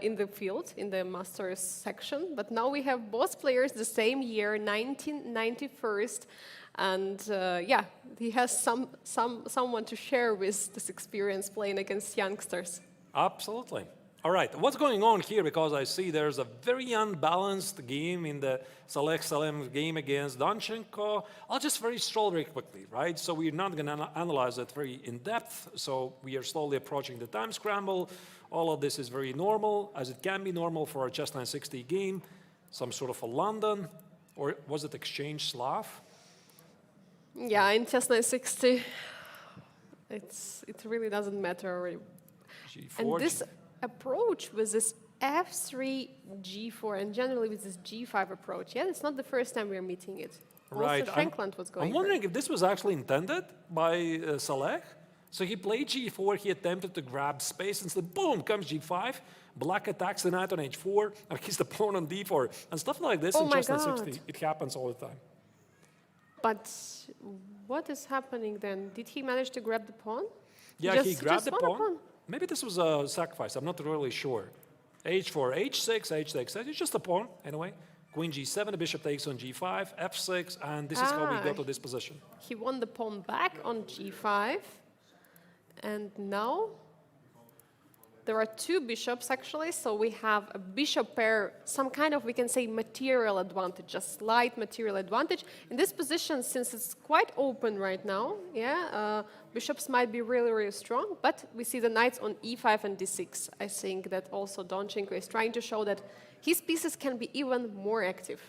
in the field, in the Masters section. But now we have both players the same year, 1991, and yeah, he has someone to share with this experience playing against youngsters. Absolutely. All right, what's going on here? Because I see there's a very unbalanced game in the Saleh Salem game against Donchenko. I'll just very stroll very quickly, right? So we're not going to analyze it very in depth. So we are slowly approaching the time scramble. All of this is very normal, as it can be normal for a Chess960 game. Some sort of a London, or was it exchange Slav? Yeah, in Chess960, it really doesn't matter already. G4, and this approach with this F3, G4, and generally with this G5 approach, yeah, it's not the first time we're meeting it. Right. Also, Shankland was going. I'm wondering if this was actually intended by Saleh. So he played G4, he attempted to grab space, and said, boom, comes G5. Black attacks the knight on H4, and he's the pawn on D4, and stuff like this in Chess960. It happens all the time. But what is happening then? Did he manage to grab the pawn? Yeah, he grabbed the pawn. Maybe this was a sacrifice. I'm not really sure. H4, H6, H6. It's just a pawn, anyway. Queen G7, the bishop takes on G5, F6, and this is how we go to this position. He won the pawn back on G5. And now there are two bishops, actually. So we have a bishop pair, some kind of, we can say, material advantage, a slight material advantage. In this position, since it's quite open right now, yeah, bishops might be really, really strong. But we see the knights on E5 and D6. I think that also Donchenko is trying to show that his pieces can be even more active.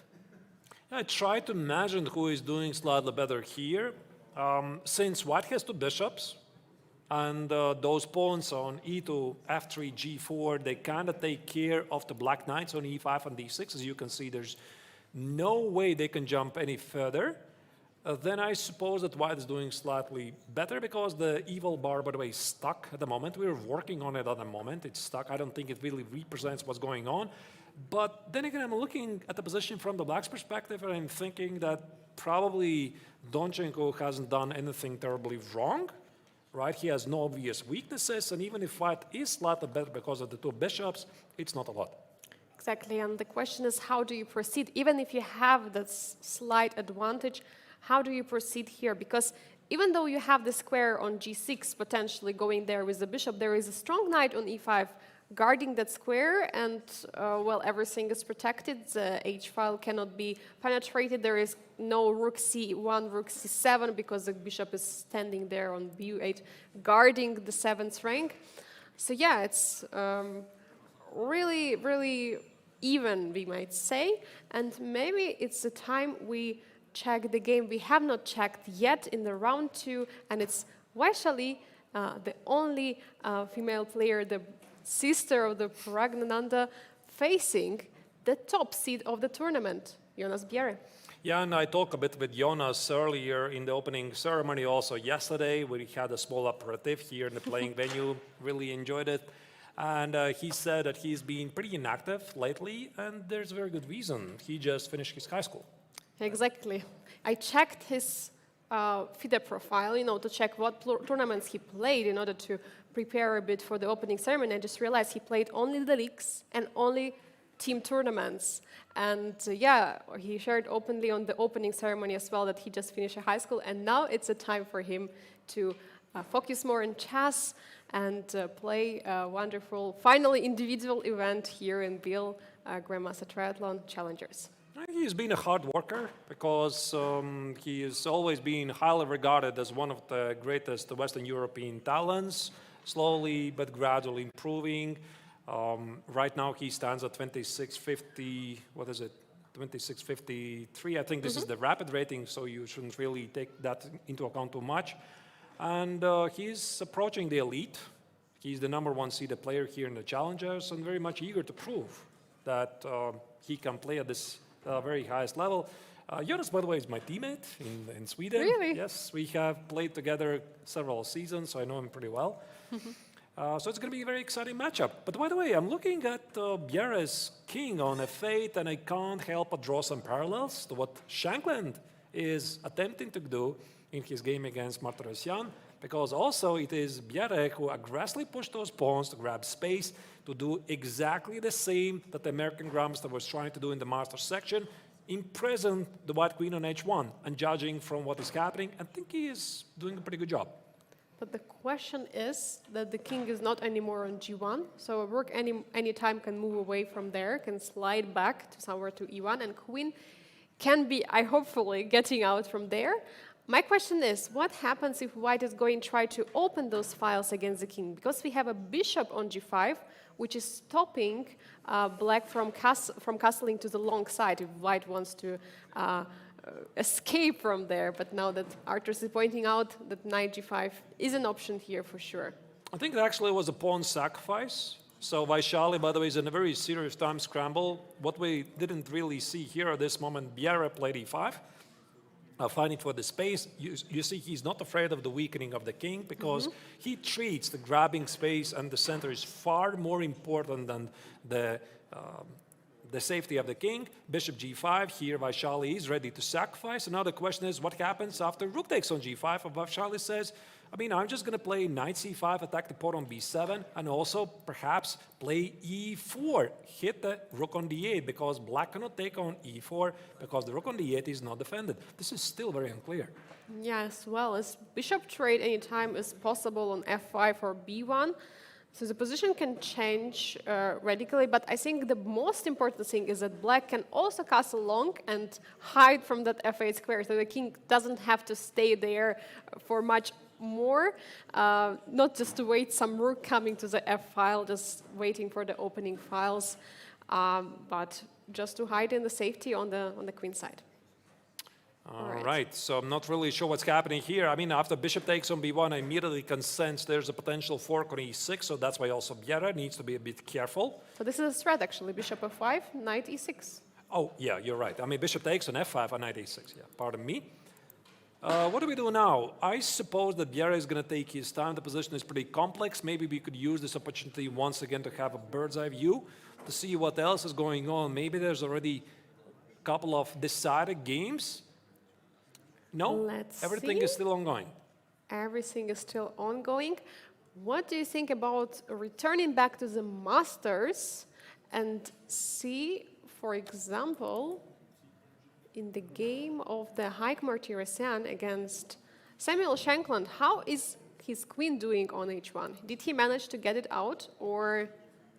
I try to imagine who is doing slightly better here. Since white has two bishops, and those pawns on E2, F3, G4, they kind of take care of the black knights on E5 and D6. As you can see, there's no way they can jump any further. Then I suppose that white is doing slightly better because the evil bar, by the way, is stuck at the moment. We're working on it at the moment. It's stuck. I don't think it really represents what's going on. But then again, I'm looking at the position from the black's perspective, and I'm thinking that probably Donchenko hasn't done anything terribly wrong. Right, he has no obvious weaknesses, and even if white is slightly better because of the two bishops, it's not a lot. Exactly, and the question is, how do you proceed? Even if you have that slight advantage, how do you proceed here? Because even though you have the square on G6 potentially going there with the bishop, there is a strong knight on E5 guarding that square, and well, everything is protected. The H file cannot be penetrated. There is no rook C1, rook C7 because the bishop is standing there on B8, guarding the 7th rank. So yeah, it's really, really even, we might say. And maybe it's the time we check the game we have not checked yet in the round 2, and it's Vaishali, the only female player, the sister of the Praggnanandhaa, facing the top seed of the tournament, Jonas Biel. Yeah, and I talked a bit with Jonas earlier in the opening ceremony, also yesterday. We had a small aperitif here in the playing venue, really enjoyed it. And he said that he's been pretty inactive lately, and there's a very good reason. He just finished his high school. Exactly. I checked his FIDE profile, to check what tournaments he played in order to prepare a bit for the opening ceremony. I just realized he played only the leagues and only team tournaments. And yeah, he shared openly on the opening ceremony as well that he just finished high school, and now it's a time for him to focus more on chess and play a wonderful, finally individual event here in Biel, Grandmaster Triathlon Challengers. He's been a hard worker because he has always been highly regarded as one of the greatest Western European talents, slowly but gradually improving. Right now he stands at 2650, what is it, 2653. I think this is the rapid rating, so you shouldn't really take that into account too much. And he's approaching the elite. He's the #1 seeded player here in the Challengers and very much eager to prove that he can play at this very highest level. Jonas, by the way, is my teammate in Sweden. Really? Yes, we have played together several seasons, so I know him pretty well. So it's going to be a very exciting matchup. But by the way, I'm looking at Bjerre's king on F8, and I can't help but draw some parallels to what Shankland is attempting to do in his game against Martirosyan, because also it is Bjerre who aggressively pushed those pawns to grab space to do exactly the same that the American Grandmaster was trying to do in the Masters section, imprison the white queen on H1. And judging from what is happening, I think he is doing a pretty good job. But the question is that the king is not anymore on G1, so a rook any time can move away from there, can slide back to somewhere to E1, and queen can be, hopefully, getting out from there. My question is, what happens if white is going to try to open those files against the king? Because we have a bishop on G5, which is stopping black from castling to the long side if white wants to escape from there. But now that Artur is pointing out that knight G5 is an option here for sure. I think it actually was a pawn sacrifice. So Vaishali, by the way, is in a very serious time scramble. What we didn't really see here at this moment, Bienne played E5. Fighting for the space. You see, he's not afraid of the weakening of the king because he treats the grabbing space and the center is far more important than the safety of the king. Bishop G5, here Vaishali is ready to sacrifice. And now the question is, what happens after rook takes on G5? And Vaishali says, I'm just going to play knight C5, attack the pawn on B7, and also perhaps play E4, hit the rook on D8, because black cannot take on E4, because the rook on D8 is not defended. This is still very unclear. Yeah, as well as bishop trade anytime is possible on F5 or B1. So the position can change radically, but I think the most important thing is that black can also castle long and hide from that F8 square, so the king doesn't have to stay there for much more, not just to wait some rook coming to the F file, just waiting for the opening files, but just to hide in the safety on the queen side. All right, so I'm not really sure what's happening here. After bishop takes on B1, I immediately can sense there's a potential fork on E6, so that's why also Bienne needs to be a bit careful. So this is a threat, actually. Bishop F5, knight E6. Oh, yeah, you're right. Bishop takes on F5 and knight E6, yeah, pardon me. What do we do now? I suppose that Bienne is going to take his time. The position is pretty complex. Maybe we could use this opportunity once again to have a bird's eye view to see what else is going on. Maybe there's already a couple of decided games. No, everything is still ongoing. Everything is still ongoing. What do you think about returning back to the Masters and see, for example, in the game of the Haik Martirosyan against Samuel Shankland, how is his queen doing on H1? Did he manage to get it out, or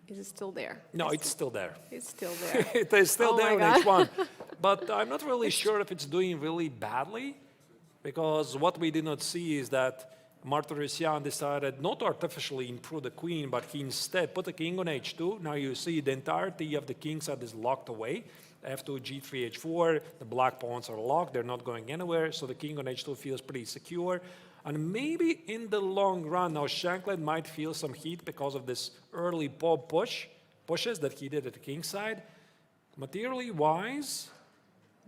is it still there? No, it's still there. It's still there. It is still there on H1. But I'm not really sure if it's doing really badly, because what we did not see is that Martirosyan decided not to artificially improve the queen, but he instead put the king on H2. Now you see the entirety of the king side is locked away. F2, G3, H4, the black pawns are locked, they're not going anywhere, so the king on H2 feels pretty secure. And maybe in the long run, now Shankland might feel some heat because of this early pawn pushes that he did at the king side. Materially wise,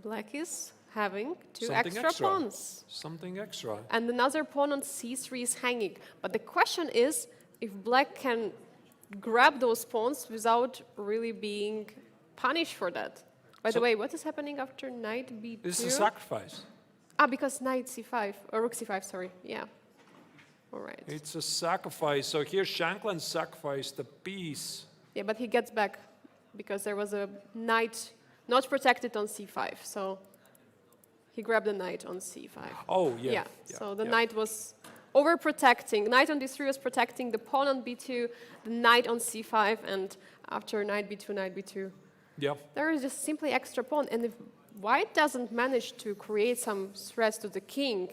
black is having two something extra pawns. Something extra. And another pawn on C3 is hanging. But the question is if black can grab those pawns without really being punished for that. By the way, what is happening after knight B2? This is a sacrifice. Because knight C5, or rook C5, sorry, yeah. All right. It's a sacrifice. So here Shankland sacrificed the piece. Yeah, but he gets back because there was a knight not protected on c5. So he grabbed the knight on c5. Oh, yeah. Yeah, so the knight was overprotecting. Knight on d3 was protecting the pawn on b2, the knight on c5, and after knight b2, Yeah. there is just simply extra pawn. And if white doesn't manage to create some threats to the king,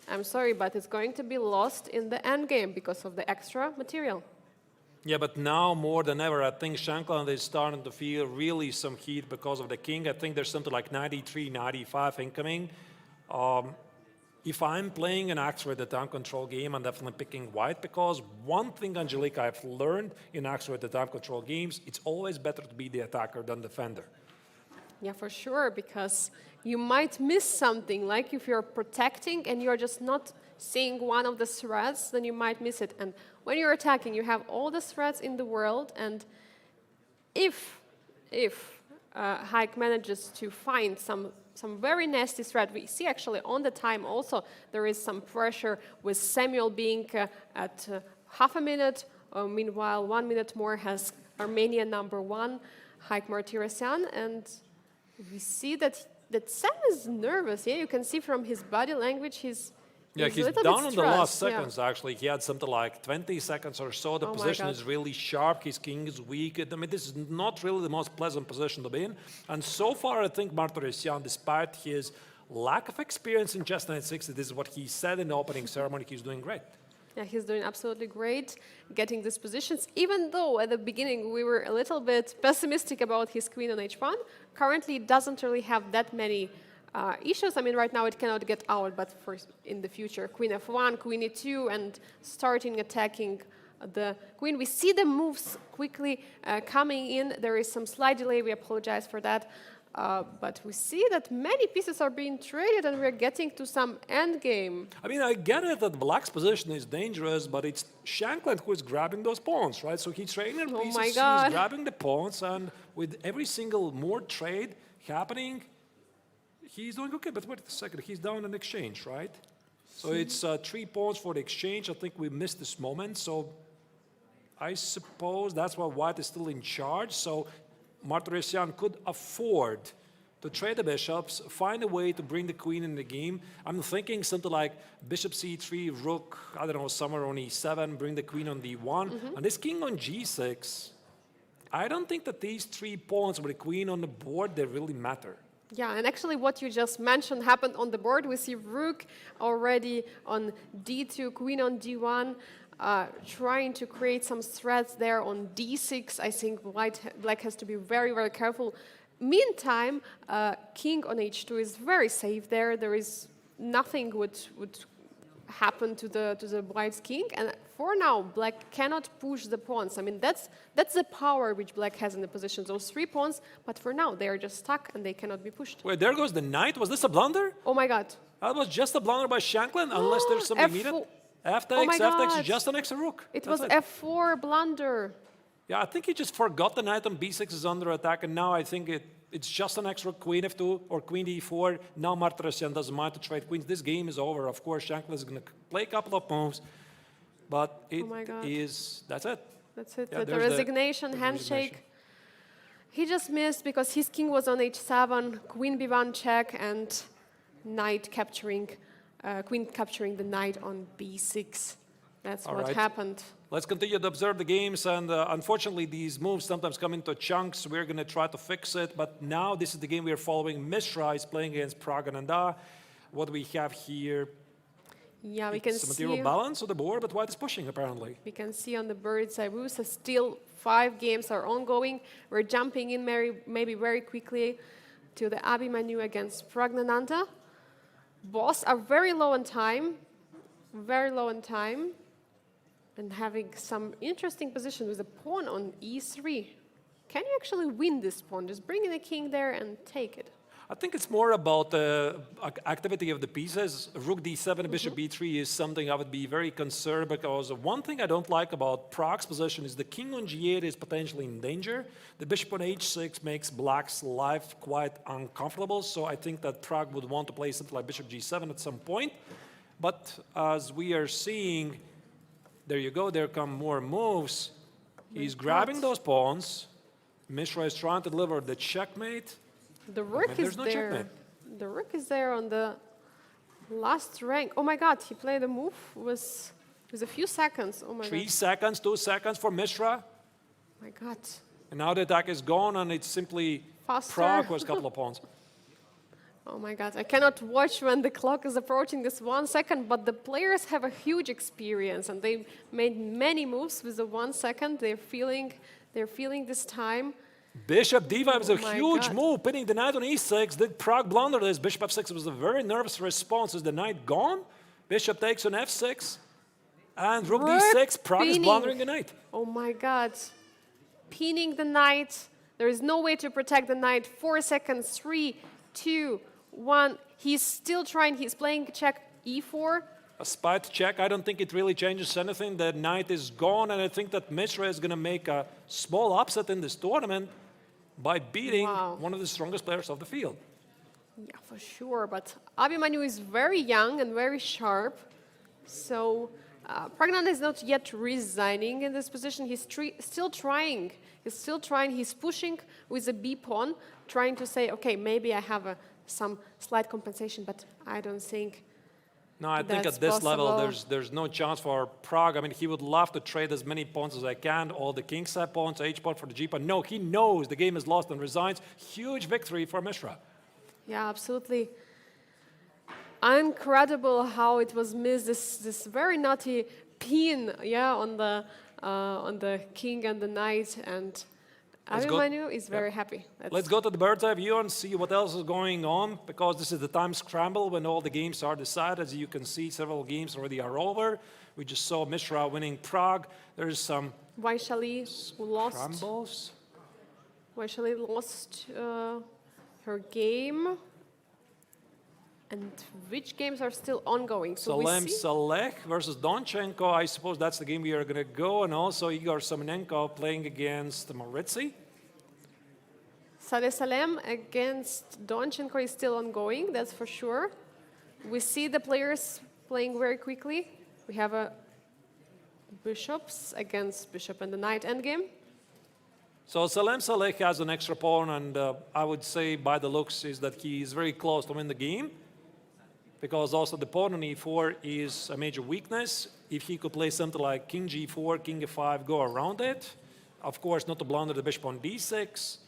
I'm sorry, but it's going to be lost in the endgame because of the extra material. Yeah, but now more than ever, I think Shankland is starting to feel really some heat because of the king. I think there's something like 93, 95 incoming. If I'm playing an accelerated time control game, I'm definitely picking white, because one thing, Angelica, I've learned in accelerated time control games, it's always better to be the attacker than defender. Yeah, for sure, because you might miss something, like if you're protecting and you're just not seeing one of the threats, then you might miss it. And when you're attacking, you have all the threats in the world, and if Haik manages to find some very nasty threat, we see actually on the time also there is some pressure with Samuel being at half a minute. Meanwhile, 1 minute more has Armenia #1, Haik Martirosyan, and we see that Sam is nervous. Yeah, you can see from his body language he's He's a little down bit in the last stressed, seconds, actually. He had something like 20 seconds or so. The Oh my position God. is really sharp. His king is weak. I mean, this is not really the most pleasant position to be in. And so far, I think Martirosyan, despite his lack of experience in Chess960, this is what he said in the opening ceremony, he's doing great. Yeah, he's doing absolutely great, getting these positions, even though at the beginning we were a little bit pessimistic about his queen on h1. Currently, it doesn't really have that many issues. I mean, right now it cannot get out, but for in the future, queen f1, queen e2, and starting attacking the queen. We see the moves quickly coming in. There is some slight delay. We apologize for that. But we see that many pieces are being traded, and we're getting to some endgame. I mean, I get it that black's position is dangerous, but it's Shankland who is grabbing those pawns, right? So he's trading the pieces, my he's God. grabbing the pawns, and with every single more trade happening, he's doing okay. But wait a second, he's down in exchange, right? So it's 3 pawns for the exchange. I think we missed this moment. So I suppose that's why white is still in charge. So Martirosyan could afford to trade the bishops, find a way to bring the queen in the game. I'm thinking something like bishop c3, rook, I don't know, somewhere on e7, bring the queen on d1. And this king on g6, I don't think that these 3 pawns with the queen on the board, they really matter. Yeah, and actually what you just mentioned happened on the board. We see rook already on d2, queen on d1, trying to create some threats there on d6. I think black has to be very, very careful. Meantime, king on h2 is very safe there. There is nothing would happen to the white's king, and for now black cannot push the pawns. I mean, that's the power which black has in the position, those 3 pawns, but for now they are just stuck and they cannot be pushed. Wait, there goes the knight. Was this a blunder? Oh my God. That was just a blunder by Shankland, unless there's some immediate. F Oh my takes, F takes, God. just an extra rook. It That's was f4 blunder. Yeah, I think he just forgot the knight on b6 is under attack, and now I think it's just an extra queen f2 or queen d4. Now Martirosyan doesn't mind to trade queens. This game is over. Of course, Shankland is going to play a couple of moves, but it my God. that's it. That's it. Yeah, the there's resignation, the handshake. resignation. He just missed because his king was on h7, queen b1 check, and knight capturing, queen capturing the knight on b6. That's All what right. happened. Let's continue to observe the games, and unfortunately these moves sometimes come into chunks. We're going to try to fix it, but now this is the game we are following. Mishra is playing against Praggnanandhaa. What do we have here? Yeah, we can It's a material see. balance on the board, but white is pushing apparently. We can see on the bird's eye view, so still 5 games are ongoing. We're jumping in maybe very quickly to the Abhimanyu against Praggnanandhaa. Both are very low on time, and having some interesting position with a pawn on e3. Can you actually win this pawn? Just bring in the king there and take it. I think it's more about the activity of the pieces. Rook d7, bishop b3 is something I would be very concerned, because one thing I don't like about Pragg's position is the king on g8 is potentially in danger. The bishop on h6 makes black's life quite uncomfortable, so I think that Pragg would want to play something like bishop g7 at some point. But as we are seeing, there you go, there come more moves. He's grabbing those pawns. Mishra is trying to deliver the checkmate. The rook maybe is there's no there. checkmate. The rook is there on the last rank. Oh my God, he played a move with a few seconds. Oh my 3 God. seconds, 2 seconds for Mishra. My God. And now the attack is gone, and it's simply Faster. Pragg with a couple of pawns. Oh my God, I cannot watch when the clock is approaching this 1 second, but the players have a huge experience and they made many moves with the 1 second. They're feeling this time. Bishop d5 was a Oh my huge God. move, pinning the knight on e6. Did Pragg blunder this? Bishop f6 was a very nervous response. Is the knight gone? Bishop takes on f6. And rook d6, Pragg is pinning. blundering the knight. Oh my God. Pinning the knight. There is no way to protect the knight. 4 seconds, 3, 2, 1. He's still trying. He's playing check e4. A spite check, I don't think it really changes anything. The knight is gone, and I think that Mishra is going to make a small upset in this tournament by beating Wow. one of the strongest players of the field. Yeah, for sure. But Abhimanyu is very young and very sharp. So Praggnanandhaa is not yet resigning in this position. He's still trying. He's still trying. He's pushing with the B pawn, trying to say, okay, maybe I have some slight compensation, but I don't think. No, I think That's at this level, possible. there's no chance for Pragg. I mean, he would love to trade as many pawns as I can, all the kingside pawns, H pawn for the G pawn. No, he knows the game is lost and resigns. Huge victory for Mishra. Yeah, absolutely. Incredible how it was missed. This very naughty pin, yeah, on the king and the knight, and Let's go- Abhimanyu is very happy. Let's go to the bird's eye view and see what else is going on, because this is the time scramble when all the games are decided. As you can see, several games already are over. We just saw Mishra winning Pragg. There's some Vaishali who lost. scrambles. Vaishali lost her game. And which games are still ongoing? So we Salem see Saleh versus Donchenko. I suppose that's the game we are going to go. And also Igor Semenenko playing against Morazzi. Saleh Salem against Donchenko is still ongoing, that's for sure. We see the players playing very quickly. We have a bishops against bishop and the knight endgame. So Salem Saleh has an extra pawn, and I would say by the looks is that he is very close to win the game, because also the pawn on e4 is a major weakness. If he could play something like king g4, king f5, go around it. Of course, not to blunder the bishop on d6.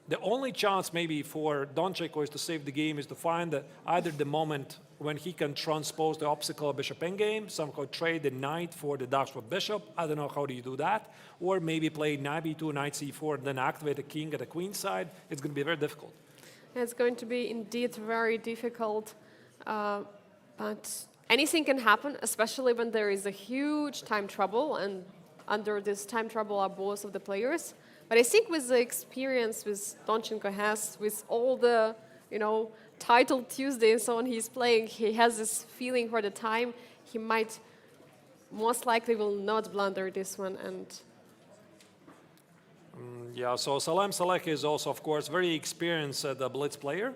The only chance maybe for Donchenko is to save the game is to find either the moment when he can transpose the obstacle bishop endgame, somehow trade the knight for the dash with bishop. I don't know how do you do that. Or maybe play knight b2, knight c4, and then activate the king at the queen side. It's going to be very difficult. It's going to be indeed very difficult, but anything can happen, especially when there is a huge time trouble, and under this time trouble are both of the players. But I think with the experience with Donchenko has, with all the, title Tuesday and so on he's playing, he has this feeling for the time. He might, most likely will not blunder this one. And Yeah, so Salem Saleh is also, of course, very experienced blitz player.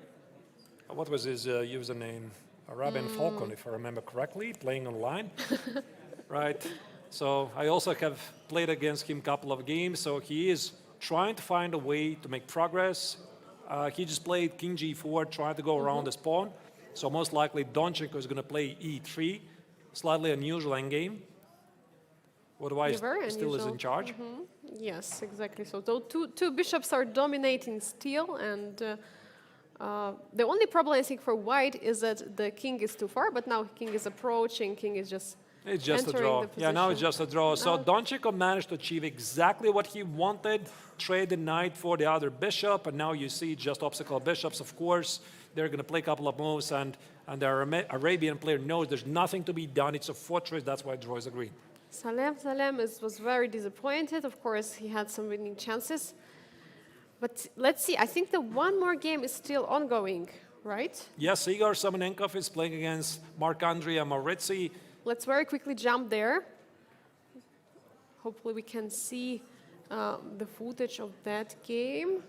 What was his username? Rabin Falcon, if I remember correctly, playing online. Right. So I also have played against him a couple of games. So he is trying to find a way to make progress. He just played king g4, trying to go around this pawn. So most likely Donchenko is going to play e3, slightly unusual endgame. Otherwise, very still is in unusual. charge. yes, exactly. So two bishops are dominating still, and the only problem I think for white is that the king is too far, but now king is approaching, king is just It's just a entering draw. the Yeah, now it's position. just a draw. So Donchenko managed to achieve exactly what he wanted, trade the knight for the other bishop, and now you see just obstacle bishops, of course. They're going to play a couple of moves, and the Arabian player knows there's nothing to be done. It's a fortress. That's why draw is agreed. Salem was very disappointed. Of course, he had some winning chances. But let's see. I think the one more game is still ongoing, right? Yes, Igor Semenenkov is playing against Marc-Andrea Morazzi. Let's very quickly jump there. Hopefully we can see the footage of that game.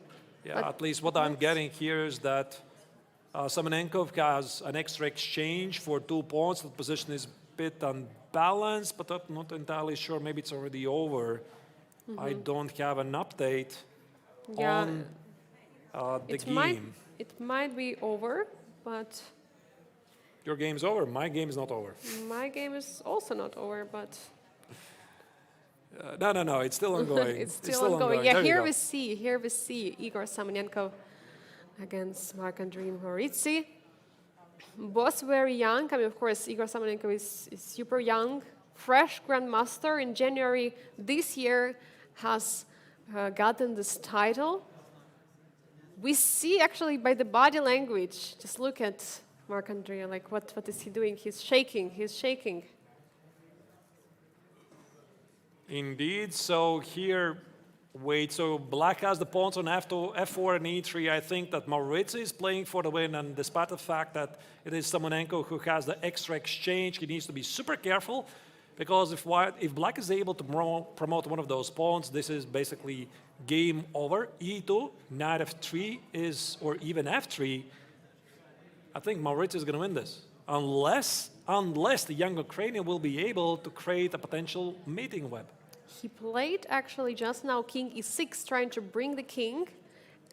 Yeah, But at least what I'm getting here is that Semenenkov has an extra exchange for 2 pawns. The position is a bit unbalanced, but I'm not entirely sure. Maybe it's already over. I don't have an update. Yeah, on the it game. might be over, but Your game's over. My game is not over. my game is also not over, but No. It's still ongoing. it's still ongoing. Yeah, There you here we see Igor Samonenko against Marc-André Morazzi. Both very young. I mean, of course, Igor Samonenko is super young, fresh grandmaster in January this year, has gotten this title. We see actually by the body language, just look at Marc-André, like what is he doing? He's shaking. Indeed. So here, wait. So black has the pawns on F2, F4 and E3. I think that Morazzi is playing for the win, and despite the fact that it is Samonenko who has the extra exchange, he needs to be super careful, because if black is able to promote one of those pawns, this is basically game over. E2, knight F3 is, or even F3. I think Morazzi is going to win this, unless the young Ukrainian will be able to create a potential mating web. He played actually just now King E6, trying to bring the king,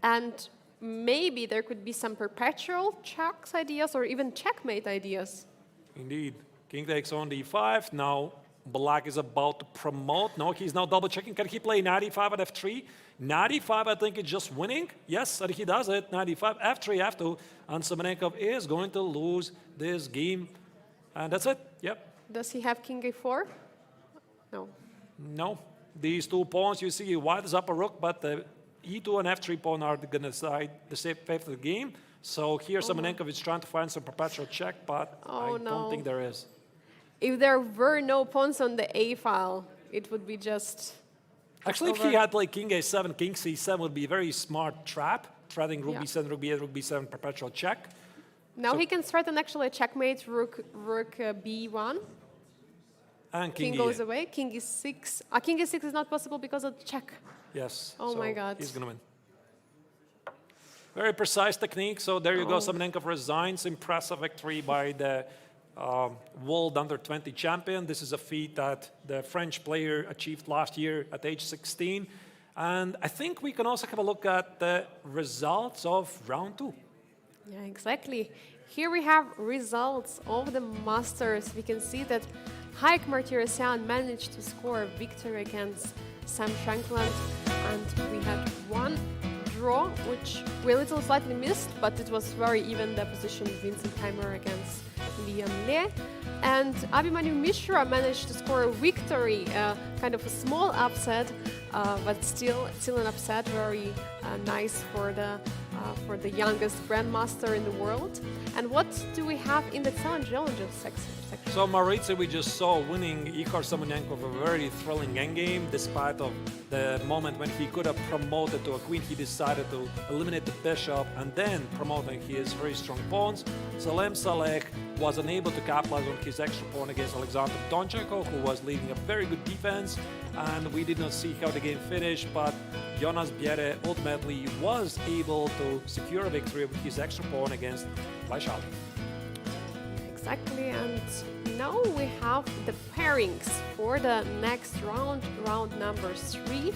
and maybe there could be some perpetual checks ideas or even checkmate ideas. Indeed. King takes on D5. Now black is about to promote. No, he's now double checking. Can he play knight E5 at F3? Knight E5, I think, is just winning. Yes, and he does it. Knight E5, F3, F2, and Samonenko is going to lose this game. And that's it. Yep. Does he have King A4? No. No. These two pawns, you see, white is up a rook, but the E2 and F3 pawn are going to decide the fate of the game. So here Samonenko is trying to find some perpetual check, but I don't think there is. If there were no pawns on the A file, it would be just... Actually, if he had like King A7, King C7 would be a very smart trap, threading rook B7, rook B8, rook B7, perpetual check. Now he can threaten actually a checkmate, rook B1. And King goes away, King E6. King E6 is not possible because of the check. Yes. Oh my God. He's going to win. Very precise technique. So there you go. Samonenko resigns. Impressive victory by the World Under-20 champion. This is a feat that the French player achieved last year at age 16. And I think we can also have a look at the results of round 2. Yeah, exactly. Here we have results of the Masters. We can see that Haik Martirosyan managed to score a victory against Sam Shankland, and we had one draw, which we a little slightly missed, but it was very even, the position Vincent Keymer against Bienne. And Abhimanyu Mishra managed to score a victory, kind of a small upset, but still an upset, very nice for the youngest grandmaster in the world. And what do we have in the challenges section? So Morazzi, we just saw winning Igor Samonenko with a very thrilling endgame. Despite of the moment when he could have promoted to a queen, he decided to eliminate the bishop and then promoting his very strong pawns. Salem Saleh was unable to capitalize on his extra pawn against Alexander Donchenko, who was leading a very good defense, and we did not see how the game finished, but Jonas Bienne ultimately was able to secure a victory with his extra pawn against Vaishali. Exactly, and now we have the pairings for the next round, round number 3.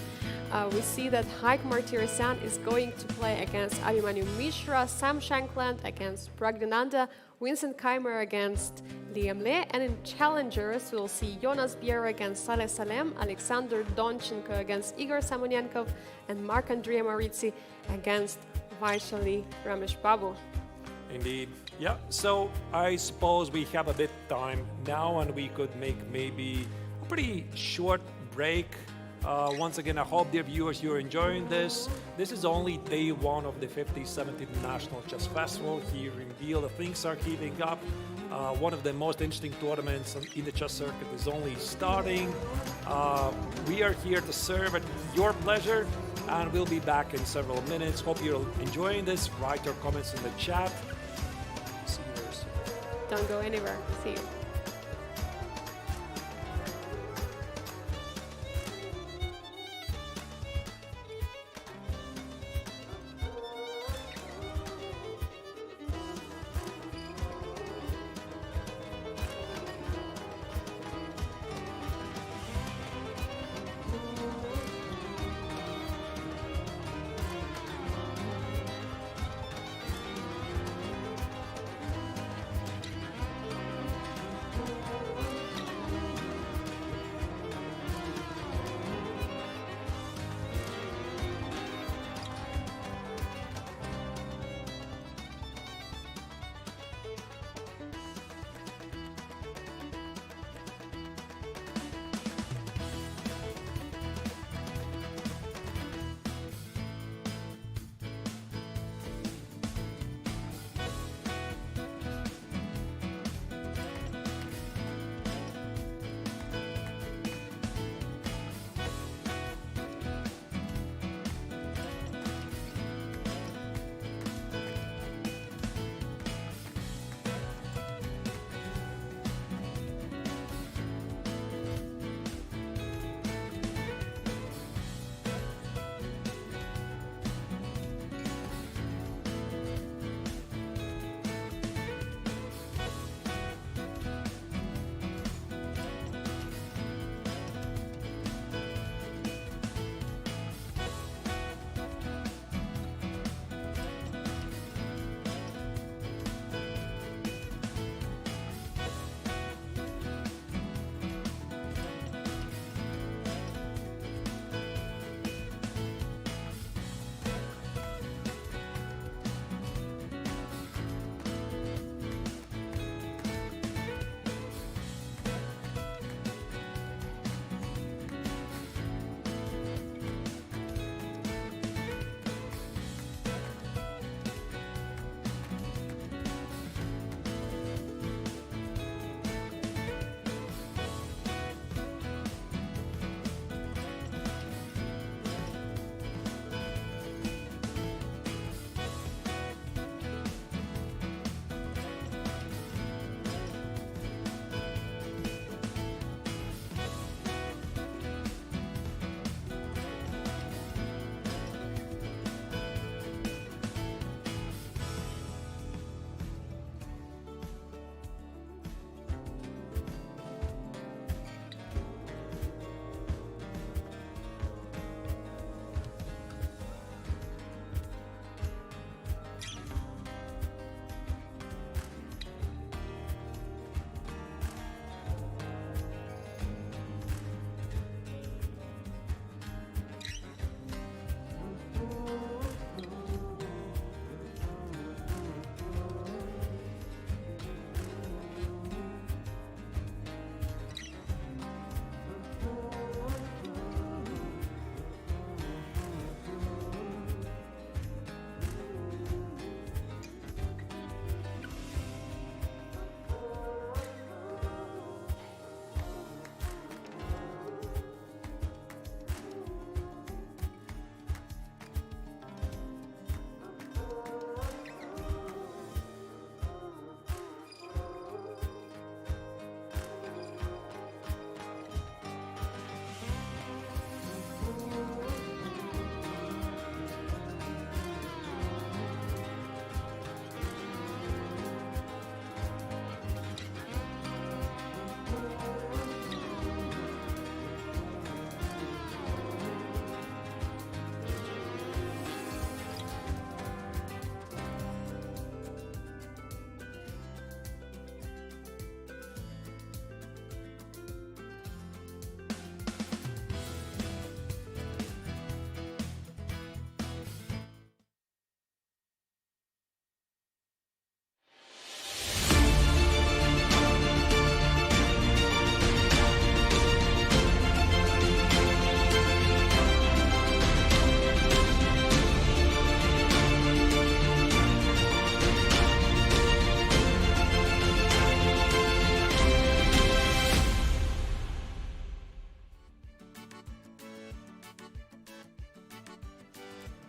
We see that Haik Martirosyan is going to play against Abhimanyu Mishra, Sam Shankland against Praggnanandhaa, Vincent Keymer against Liam Le, and in challengers we'll see Jonas Bier against Saleh Salem, Alexander Donchenko against Igor Samonenko, and Marc-André Morazzi against Vaishali Ramesh Babu. Indeed. Yeah, so I suppose we have a bit time now and we could make maybe a pretty short break. Once again, I hope, dear viewers, you're enjoying this. This is only day 1 of the 57th International Chess Festival here in Biel. The things are heating up. One of the most interesting tournaments in the chess circuit is only starting. We are here to serve at your pleasure, and we'll be back in several minutes. Hope you're enjoying this. Write your comments in the chat. See you very soon. Don't go anywhere. See you.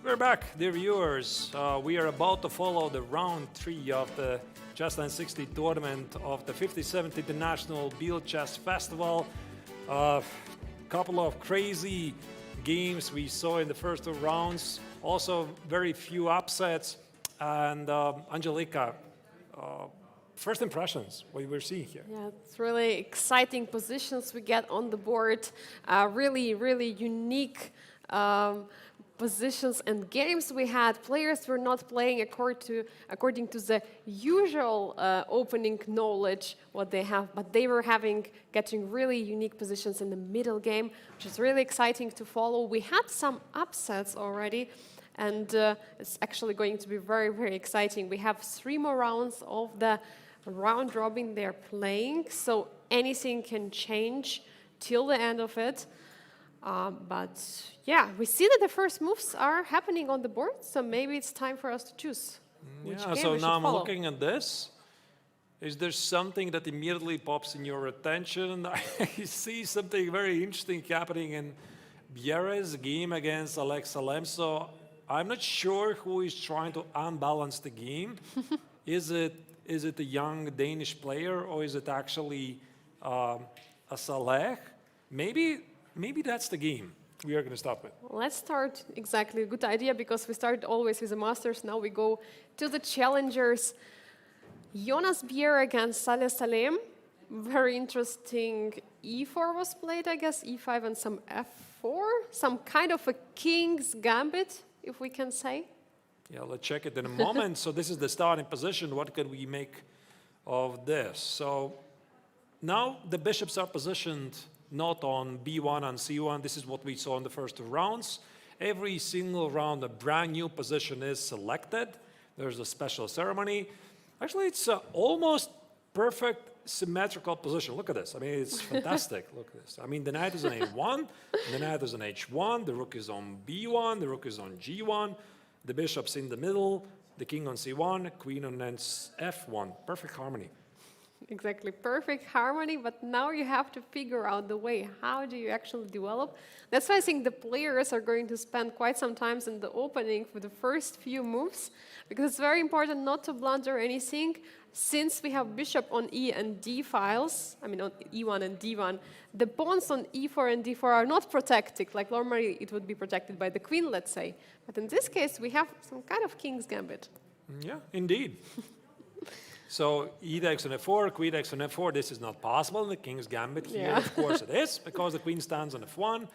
We're back, dear viewers. We are about to follow the round 3 of the Chess960 tournament of the 57th International Biel Chess Festival. Couple of crazy games we saw in the first 2 rounds. Also, very few upsets. And Angelika, first impressions, what we're seeing here. Yeah, it's really exciting positions we get on the board. Really, really unique positions and games we had. Players were not playing according to the usual opening knowledge what they have, but they were getting really unique positions in the middle game, which is really exciting to follow. We had some upsets already, and it's actually going to be very, very exciting. We have 3 more rounds of the round robin they're playing, so anything can change till the end of it. But yeah, we see that the first moves are happening on the board, so maybe it's time for us to choose which game so we should now I'm follow. looking at this. Is there something that immediately pops in your attention? I see something very interesting happening in Bienne's game against Alex Salem. So I'm not sure who is trying to unbalance the game. Is it a young Danish player, or is it actually a Saleh? Maybe that's the game we are going to start with. Let's start, exactly, good idea, because we started always with the Masters, now we go to the challengers. Jonas Bier against Saleh Salem. Very interesting e4 was played, I guess, e5 and some f4. Some kind of a king's gambit, if we can say. Yeah, let's check it in a moment. So this is the starting position. What can we make of this? So now the bishops are positioned not on b1 and c1. This is what we saw in the first 2 rounds. Every single round, a brand new position is selected. There's a special ceremony. Actually, it's almost perfect symmetrical position. Look at this. I mean, it's fantastic. Look at this. I mean, the knight is on a1, the knight is on h1, the rook is on b1, the rook is on g1, the bishop's in the middle, the king on c1, queen on f1. Perfect harmony. Exactly, perfect harmony, but now you have to figure out the way. How do you actually develop? That's why I think the players are going to spend quite some time in the opening for the first few moves, because it's very important not to blunder anything. Since we have bishop on e and d files, I mean on e1 and d1, the pawns on e4 and d4 are not protected, like normally it would be protected by the queen, let's say. But in this case, we have some kind of king's gambit. Yeah, indeed. So e takes on f4, queen takes on f4. This is not possible in the king's gambit here. Yeah. Of course it is, because the queen stands on f1,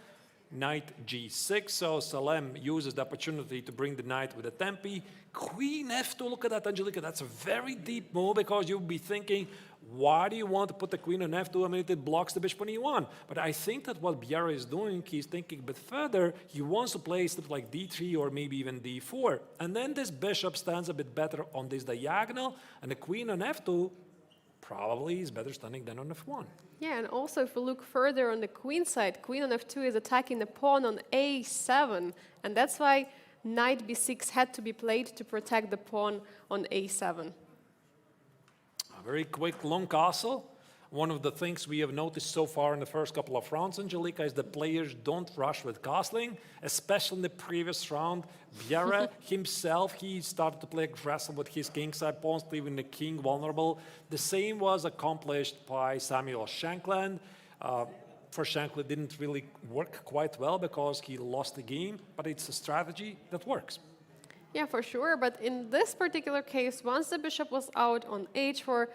knight g6. So Salem uses the opportunity to bring the knight with a tempi. Queen f2, look at that, Angelika. That's a very deep move, because you'll be thinking, why do you want to put the queen on f2? I mean, it blocks the bishop on e1. But I think that what Bienne is doing, he's thinking a bit further. He wants to play stuff like d3 or maybe even d4. And then this bishop stands a bit better on this diagonal, and the queen on f2 probably is better standing than on f1. Yeah, and also if we look further on the queen side, queen on f2 is attacking the pawn on a7, and that's why knight b6 had to be played to protect the pawn on a7. A very quick long castle. One of the things we have noticed so far in the first couple of rounds, Angelika, is that players don't rush with castling, especially in the previous round. Bienne himself, he started to play aggressive with his kingside pawns, leaving the king vulnerable. The same was accomplished by Samuel Shankland. For Shankland, it didn't really work quite well because he lost the game, but it's a strategy that works. Yeah, for sure, but in this particular case, once the bishop was out on h4,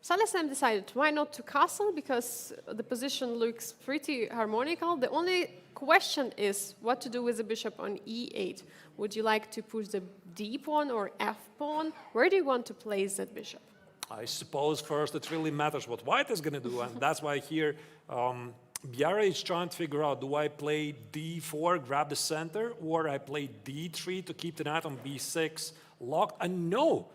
Saleh Salem decided why not to castle, because the position looks pretty harmonical. The only question is what to do with the bishop on e8. Would you like to push the d pawn or f pawn? Where do you want to place that bishop? I suppose first it really matters what white is going to do, and that's why here Bienne is trying to figure out, do I play d4, grab the center, or I play d3 to keep the knight on b6 locked? And no,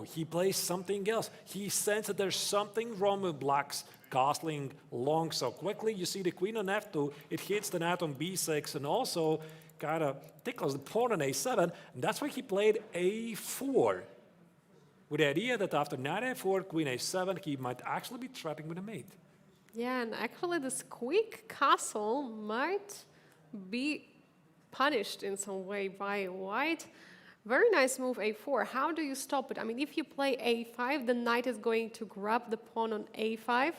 he plays something else. He senses that there's something wrong with black's castling long so quickly. You see the queen on f2, it hits the knight on b6 and also kind of tickles the pawn on a7, and that's why he played a4, with the idea that after knight a4, queen a7, he might actually be trapping with a mate. Yeah, and actually this quick castle might be punished in some way by white. Very nice move, a4. How do you stop it? I mean, if you play a5, the knight is going to grab the pawn on a5.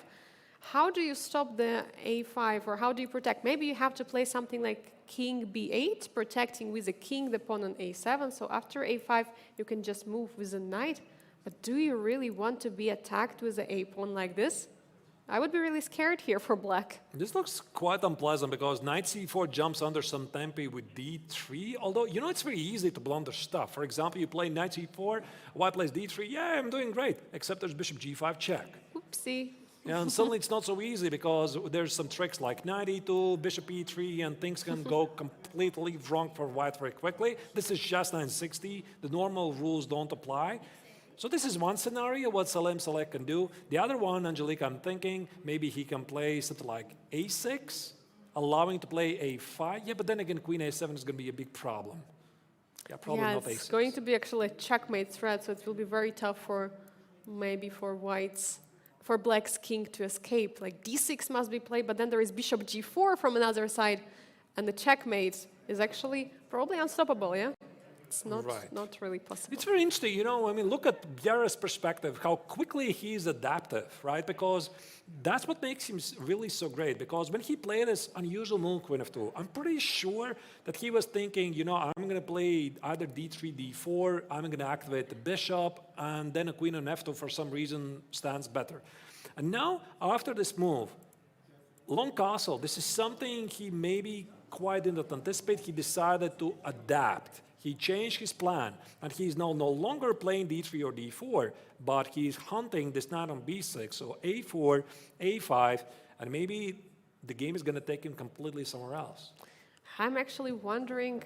How do you stop the a5, or how do you protect? Maybe you have to play something like king b8, protecting with the king the pawn on a7. So after a5, you can just move with the knight. But do you really want to be attacked with the a pawn like this? I would be really scared here for black. This looks quite unpleasant because knight c4 jumps under some tempi with d3. Although, you know, it's very easy to blunder stuff. For example, you play knight c4, white plays d3. Yeah, I'm doing great, except there's bishop g5 check. Oopsie. And suddenly it's not so easy because there's some tricks like knight e2, bishop e3, and things can go completely wrong for white very quickly. This is Chess960. The normal rules don't apply. So this is one scenario what Salim Saleh can do. The other one, Angelica, I'm thinking maybe he can play something like a6, allowing to play a5. Yeah, but then again, queen a7 is going to be a big problem. Yeah, probably not a6. It's going to be actually a checkmate threat, so it will be very tough for maybe for black's king to escape. Like d6 must be played, but then there is bishop g4 from another side, and the checkmate is actually probably unstoppable, yeah? It's not really possible. It's very interesting, you know, I mean, look at Bjerre's perspective, how quickly he's adaptive, right? Because that's what makes him really so great, because when he played this unusual move, queen f2, I'm pretty sure that he was thinking, you know, I'm going to play either d3, d4, I'm going to activate the bishop, and then a queen on f2 for some reason stands better. And now, after this move, long castle, this is something he maybe quite didn't anticipate. He decided to adapt. He changed his plan, and he's now no longer playing d3 or d4, but he's hunting this knight on b6, so a4, a5, and maybe the game is going to take him completely somewhere else. I'm actually wondering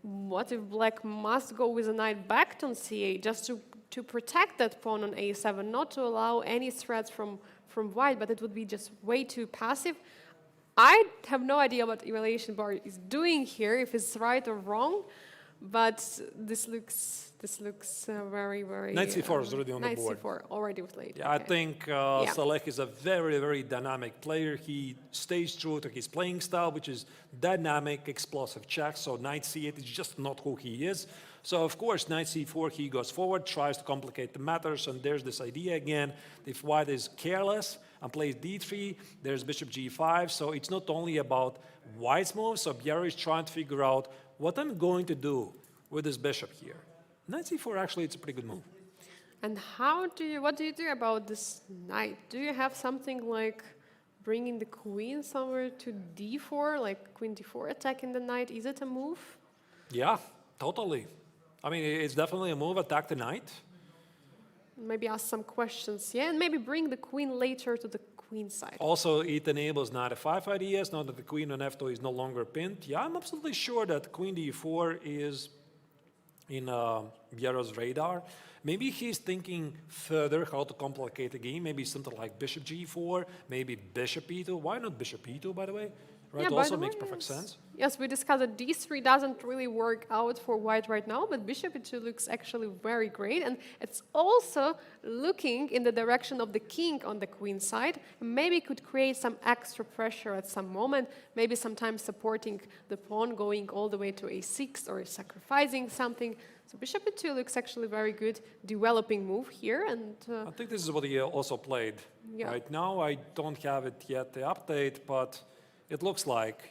what if black must go with a knight back on c8 just to protect that pawn on a7, not to allow any threats from white, but it would be just way too passive. I have no idea what Evaluation Bar is doing here, if it's right or wrong, but this looks very, very... Knight c4 is already on the board. Knight c4 already played. Yeah, okay. I think Saleh is a very, very dynamic player. He stays true to his playing style, which is dynamic, explosive chess. So knight c8 is just not who he is. So, of course, knight c4, he goes forward, tries to complicate the matters, and there's this idea again, if white is careless and plays d3, there's bishop g5, so it's not only about white's move, so Bjerre is trying to figure out what I'm going to do with this bishop here. Knight c4, actually, it's a pretty good move. And what do you do about this knight? Do you have something like bringing the queen somewhere to d4, like queen d4 attacking the knight? Is it a move? Yeah, totally. I mean, it's definitely a move, attack the knight. Maybe ask some questions, yeah, and maybe bring the queen later to the queen side. Also, it enables knight f5 ideas, now that the queen on f2 is no longer pinned. Yeah, I'm absolutely sure that queen d4 is in Bjerre's radar. Maybe he's thinking further how to complicate the game, maybe something like bishop g4, maybe bishop e2. Why not bishop e2, by the way? Right, yeah, also makes perfect sense. Yes, we discussed that d3 doesn't really work out for white right now, but bishop e2 looks actually very great, and it's also looking in the direction of the king on the queen side. Maybe could create some extra pressure at some moment, maybe sometimes supporting the pawn going all the way to a6 or sacrificing something. So bishop e2 looks actually very good, developing move here. And I think this is what he also played. Yeah. Right now, I don't have it yet, the update, but it looks like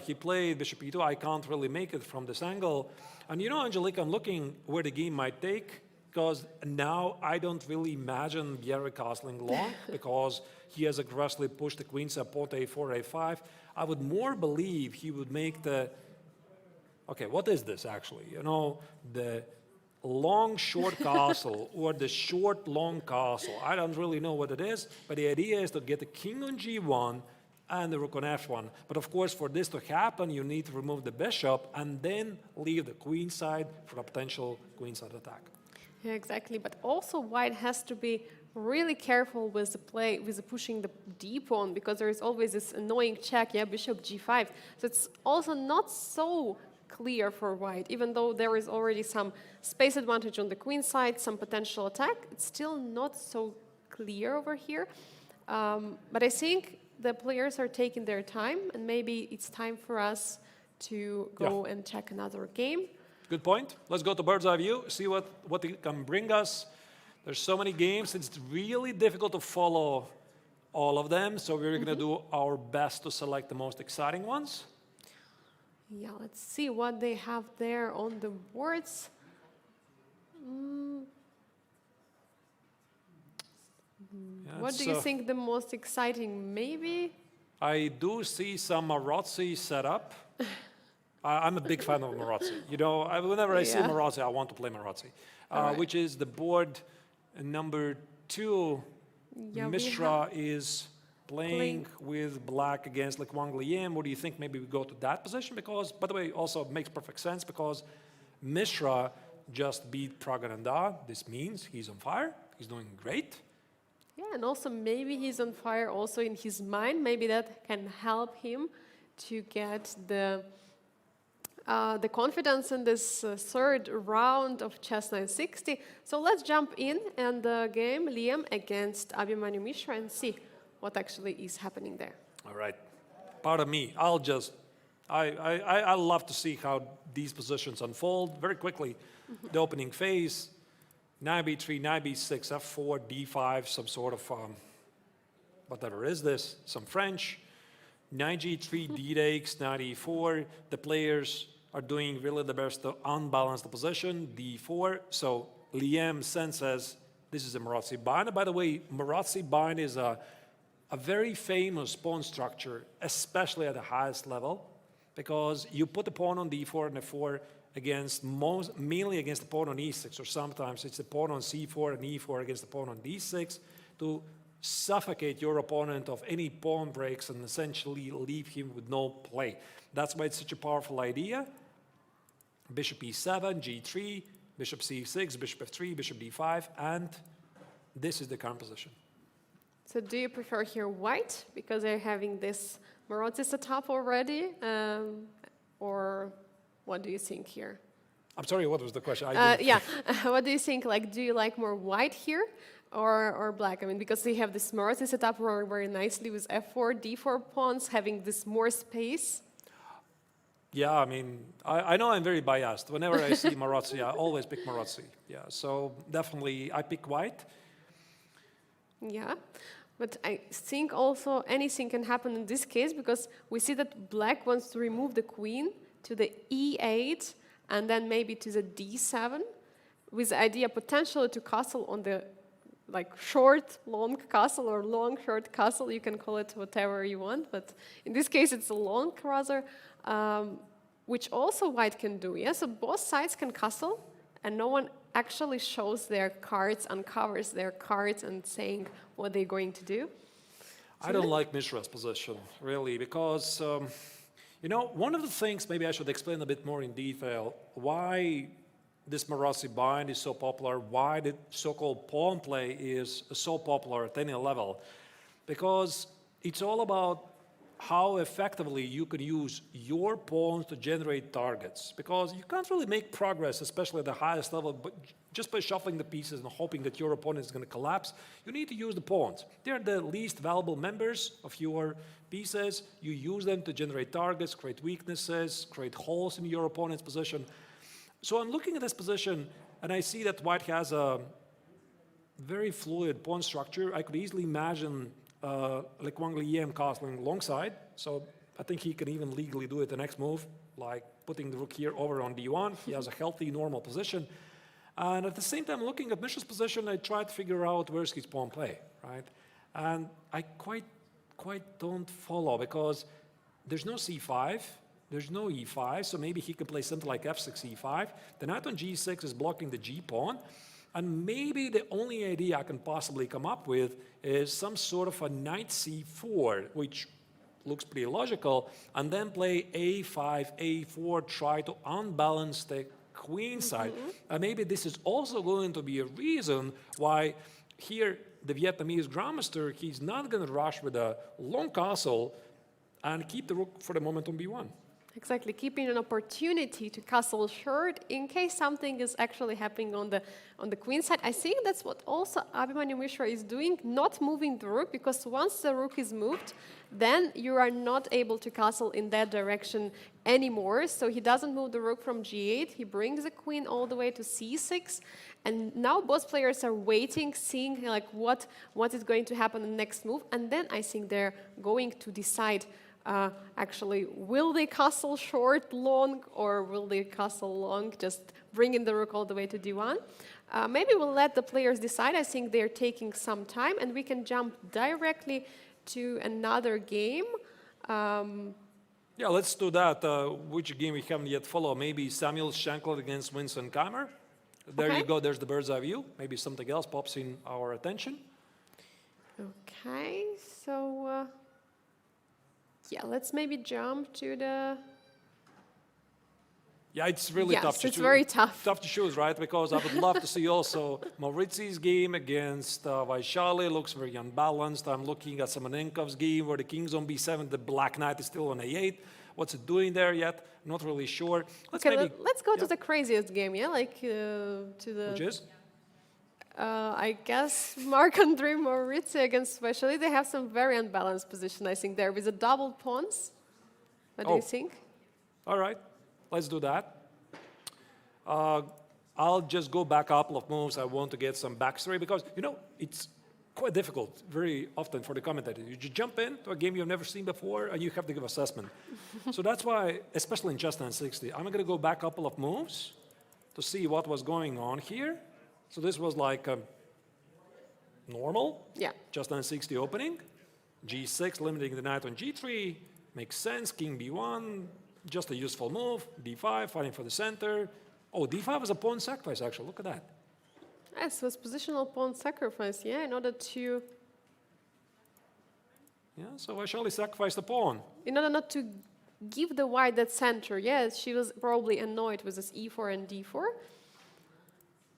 he played bishop e2. I can't really make it from this angle. And you know, Angelica, I'm looking where the game might take, because now I don't really imagine Bjerre castling long, because he has aggressively pushed the queen, support a4, a5. I would more believe he would make the... Okay, what is this actually? You know, the long short castle or the short long castle. I don't really know what it is, but the idea is to get the king on g1 and the rook on f1. But of course, for this to happen, you need to remove the bishop and then leave the queen side for a potential queen side attack. Yeah, exactly. But also white has to be really careful with the pushing the d pawn, because there is always this annoying check, yeah, bishop g5. So it's also not so clear for white, even though there is already some space advantage on the queen side, some potential attack. It's still not so clear over here. But I think the players are taking their time, and maybe it's time for us to go and check another game. Good point. Let's go to bird's eye view, see what it can bring us. There's so many games, it's really difficult to follow all of them, so we're going to do our best to select the most exciting ones. Yeah, let's see what they have there on the boards. Yeah, What do you think the most exciting? Maybe? I do see some Morazzi set up. I'm a big fan of Morazzi. You know, whenever I see Morazzi, I want to play Morazzi, which is the board number 2. Yeah, Mishra is playing with black against Wang Liam. What do you think? Maybe we go to that position? Because, by the way, also makes perfect sense because Mishra just beat Praggnanandhaa. This means he's on fire. He's doing great. Yeah, and also maybe he's on fire also in his mind. Maybe that can help him to get the confidence in this third round of Chess960. So let's jump in and the game Liam against Abhimanyu Mishra and see what actually is happening there. All right. Pardon me. I love to see how these positions unfold very quickly. The opening phase, knight b3, knight b6, f4, d5, some sort of whatever is this, some French. Knight g3, d takes, knight e4. The players are doing really the best to unbalance the position, d4. So Liam senses this is a Morazzi bind. By the way, Morazzi bind is a very famous pawn structure, especially at the highest level, because you put the pawn on d4 and f4 against mainly against the pawn on e6, or sometimes it's the pawn on c4 and e4 against the pawn on d6 to suffocate your opponent of any pawn breaks and essentially leave him with no play. That's why it's such a powerful idea. Bishop e7, g3, bishop c6, bishop f3, bishop d5, and this is the current position. So do you prefer here white, because they're having this Morazzi setup already, or what do you think here? I'm sorry, what was the question? Yeah, what do you think? Like, do you like more white here or black? I mean, because they have this Morazzi setup very nicely with f4, d4 pawns, having this more space. Yeah, I mean, I know I'm very biased. Whenever I see Morazzi, I always pick Morazzi. Yeah, so definitely I pick white. Yeah, but I think also anything can happen in this case because we see that black wants to remove the queen to the e8 and then maybe to the d7 with the idea potentially to castle on the short, long castle or long, short castle. You can call it whatever you want, but in this case it's a long rather, which also white can do. Yeah, so both sides can castle and no one actually shows their cards, uncovers their cards and saying what they're going to do. I don't like Mishra's position, really, because, you know, one of the things, maybe I should explain a bit more in detail, why this Morazzi bind is so popular, why the so-called pawn play is so popular at any level. Because it's all about how effectively you can use your pawns to generate targets. Because you can't really make progress, especially at the highest level, but just by shuffling the pieces and hoping that your opponent is going to collapse. You need to use the pawns. They're the least valuable members of your pieces. You use them to generate targets, create weaknesses, create holes in your opponent's position. So I'm looking at this position, and I see that white has a very fluid pawn structure. I could easily imagine Wang Liam castling alongside, so I think he can even legally do it the next move, like putting the rook here over on d1. He has a healthy, normal position. And at the same time, looking at Mishra's position, I try to figure out where's his pawn play, right? And I quite don't follow, because there's no c5, there's no e5, so maybe he could play something like f6, e5. The knight on g6 is blocking the g pawn. And maybe the only idea I can possibly come up with is some sort of a knight c4, which looks pretty logical, and then play a5, a4, try to unbalance the queen side. And maybe this is also going to be a reason why here the Vietnamese grandmaster, he's not going to rush with a long castle and keep the rook for the moment on b1. Exactly, keeping an opportunity to castle short in case something is actually happening on the queen side. I think that's what also Abhimanyu Mishra is doing, not moving the rook, because once the rook is moved, then you are not able to castle in that direction anymore. So he doesn't move the rook from g8, he brings the queen all the way to c6, and now both players are waiting, seeing like what is going to happen in the next move, and then I think they're going to decide actually, will they castle short, long, or will they castle long, just bringing the rook all the way to d1? Maybe we'll let the players decide. I think they're taking some time, and we can jump directly to another game. Yeah, let's do that. Which game we haven't yet followed? Maybe Samuel Shankland against Winston Keymer. There you go, there's the bird's eye view. Maybe something else pops in our attention. Okay, so... yeah, let's maybe jump to the... Yeah, it's really tough to choose. Yes, it's very tough. Tough to choose, right? Because I would love to see also Morazzi's game against Vaishali. Looks very unbalanced. I'm looking at Semenenkov's game where the king's on b7, the black knight is still on a8. What's it doing there yet? Not really sure. Let's go to the craziest game, yeah? Like to the... Which is? I guess Marc-André Morazzi against Vaishali, they have some very unbalanced position, I think, there with the double pawns. What do you think? All right, let's do that. I'll just go back a couple of moves. I want to get some backstory because, you know, it's quite difficult very often for the commentator. You just jump into a game you've never seen before and you have to give assessment. So that's why, especially in Chess960, I'm going to go back a couple of moves to see what was going on here. So this was like a normal, Chess960 opening, g6 limiting the knight on g3, makes sense, king b1, just a useful move, d5, fighting for the center. Oh, d5 was a pawn sacrifice actually, look at that. Yes, it was positional pawn sacrifice, yeah, in order to... Yeah, so Vaishali sacrificed the pawn. In order not to give the white that center, yes, she was probably annoyed with this e4 and d4.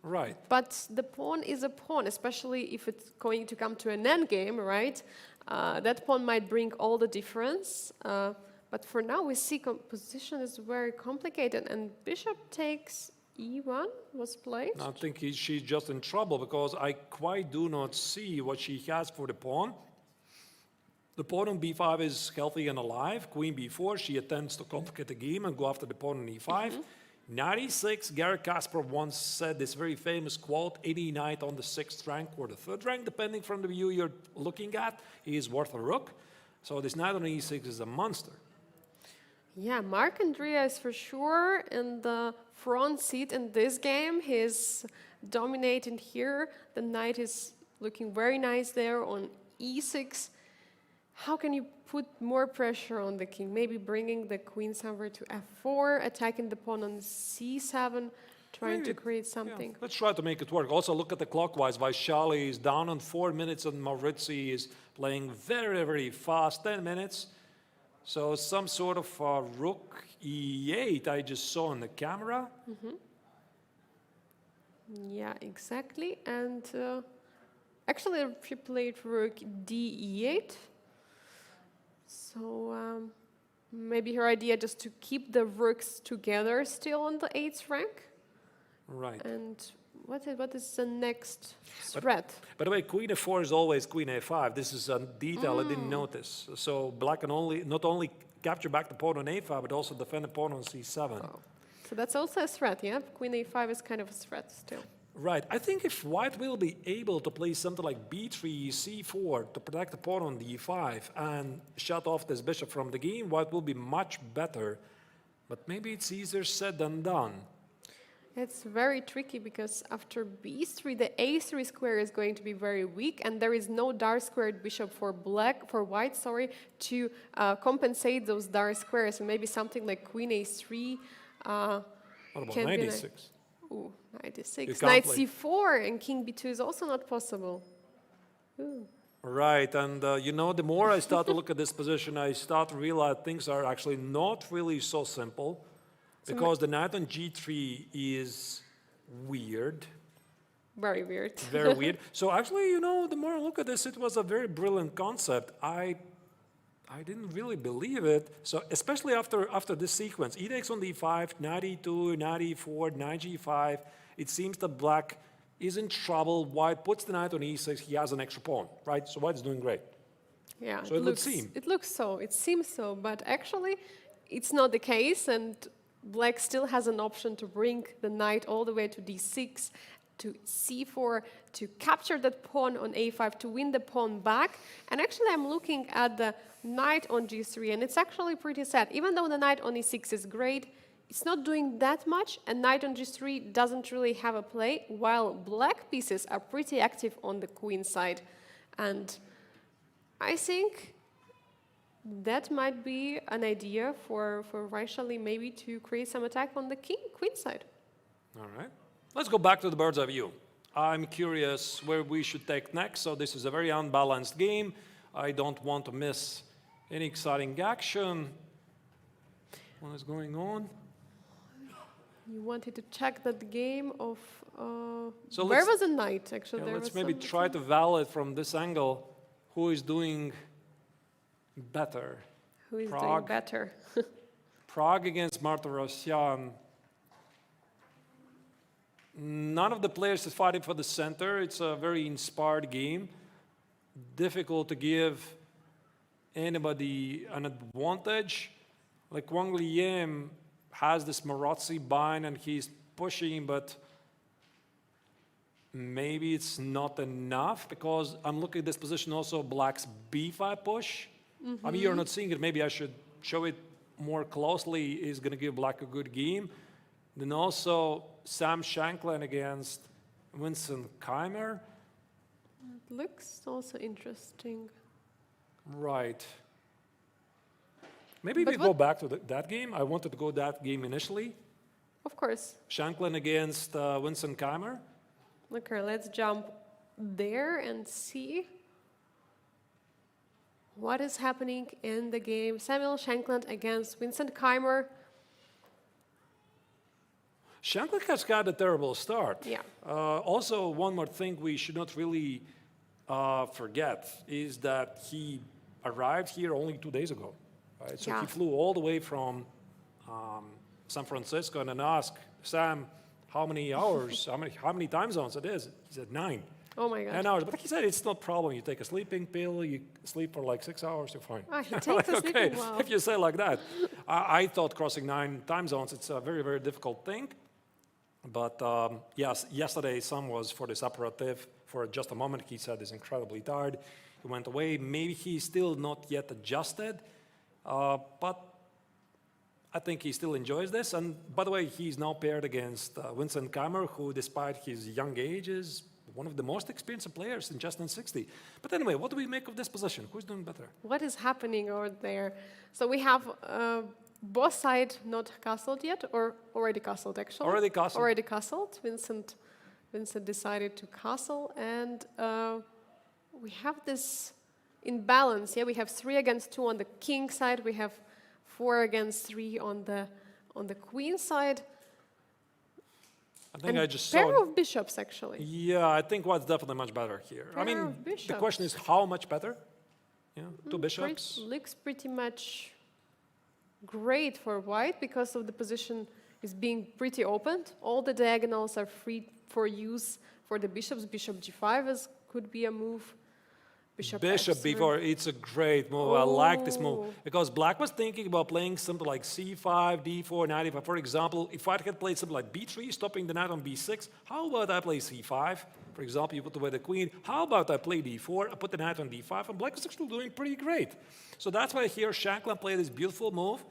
Right. But the pawn is a pawn, especially if it's going to come to an endgame, right? That pawn might bring all the difference. But for now, we see position is very complicated, and bishop takes e1 was played. I think she's just in trouble because I quite do not see what she has for the pawn. The pawn on b5 is healthy and alive. Queen b4, she attempts to complicate the game and go after the pawn on e5. 96, Garry Kasparov once said this very famous quote, any knight on the 6th rank or the 3rd rank, depending from the view you're looking at, is worth a rook. So this knight on e6 is a monster. Yeah, Marc-André is for sure in the front seat in this game. He's dominating here. The knight is looking very nice there on e6. How can you put more pressure on the king? Maybe bringing the queen somewhere to f4, attacking the pawn on c7, trying to create something. Yeah. Let's try to make it work. Also, look at the clockwise. Vaishali is down on 4 minutes, and Morazzi is playing very, very fast, 10 minutes. So some sort of rook e8 I just saw on the camera. Yeah, exactly. And actually, she played rook d8. So maybe her idea just to keep the rooks together still on the 8th rank. Right. And what is the next threat? By the way, queen f4 is always queen a5. This is a detail I didn't notice. So black can not only capture back the pawn on a5, but also defend the pawn on c7. Oh. So that's also a threat, yeah? Queen a5 is kind of a threat still. Right. I think if white will be able to play something like b3, c4 to protect the pawn on d5 and shut off this bishop from the game, white will be much better. But maybe it's easier said than done. It's very tricky because after b3, the a3 square is going to be very weak, and there is no dark squared bishop for white, to compensate those dark squares. And maybe something like queen a3. What about knight e6? Ooh, knight e6. Knight c4 and king b2 is also not possible. Ooh. Right, and you know, the more I start to look at this position, I start to realize things are actually not really so simple. Because the knight on g3 is weird. Very weird. Very weird. So actually, you know, the more I look at this, it was a very brilliant concept. I I didn't really believe it. So especially after this sequence, e takes on d5, knight e2, knight e4, knight g5, it seems that black is in trouble. White puts the knight on e6, he has an extra pawn, right? So white is doing great. Yeah, So it would seem. It looks so, it seems so, but actually it's not the case, and black still has an option to bring the knight all the way to d6, to c4, to capture that pawn on a5, to win the pawn back. And actually I'm looking at the knight on g3, and it's actually pretty sad. Even though the knight on e6 is great, it's not doing that much, and knight on g3 doesn't really have a play, while black pieces are pretty active on the queen side. And I think that might be an idea for Vaishali maybe to create some attack on the queen side. All right. Let's go back to the bird's eye view. I'm curious where we should take next. So this is a very unbalanced game. I don't want to miss any exciting action. What is going on? You wanted to check that game of... So where was the knight, actually? Yeah, let's maybe try to validate from this angle who is doing better. Who is Pragg. doing better? Pragg against Martirosyan. None of the players is fighting for the center. It's a very inspired game. Difficult to give anybody an advantage. Like Wang Liem has this Morazzi bind and he's pushing, but maybe it's not enough, because I'm looking at this position also, black's b5 push. I mean, you're not seeing it. Maybe I should show it more closely. Is going to give black a good game. Then also Sam Shankland against Vincent Keymer. Looks also interesting. Right. Maybe we go back to that game. I wanted to go that game initially. Of course. Shankland against Vincent Keymer. Okay, let's jump there and see what is happening in the game. Samuel Shankland against Vincent Keymer. Shankland has got a terrible start. Yeah. Also, one more thing we should not really forget is that he arrived here only 2 days ago. Right? So he flew all the way from San Francisco and then asked Sam how many hours, how many time zones it is. He said 9. Oh my God. 9 hours. But he said it's no problem. You take a sleeping pill, you sleep for like 6 hours, you're fine. Ah, he takes like, a sleeping, okay, wow. if you say like that. I thought crossing 9 time zones, it's a very, very difficult thing. But yes, yesterday Sam was for this aperitif for just a moment. He said he's incredibly tired. He went away. Maybe he's still not yet adjusted, but I think he still enjoys this. And by the way, he's now paired against Vincent Keymer, who despite his young age is one of the most experienced players in Chess960. But anyway, what do we make of this position? Who's doing better? What is happening over there? So we have both sides not castled yet, or already castled actually? Already castled. Already castled. Vincent decided to castle, and we have this imbalance. Yeah, we have 3 against 2 on the king side. We have 4 against 3 on the queen side. I think and I just pair saw. of bishops actually. Yeah, I think white's definitely much better here. I Pair mean, of the bishops. question is how much better? Yeah, 2 bishops. Looks pretty much great for white because of the position is being pretty opened. All the diagonals are free for use for the bishops. Bishop g5 could be a move. Bishop f3. before, it's a great move. I like this move because black was thinking about playing something like c5, d4, knight e5. For example, if white had played something like b3, stopping the knight on b6, how about I play c5? For example, you put away the queen. How about I play d4, I put the knight on d5, and black is actually doing pretty great. So that's why here Shankland played this beautiful move,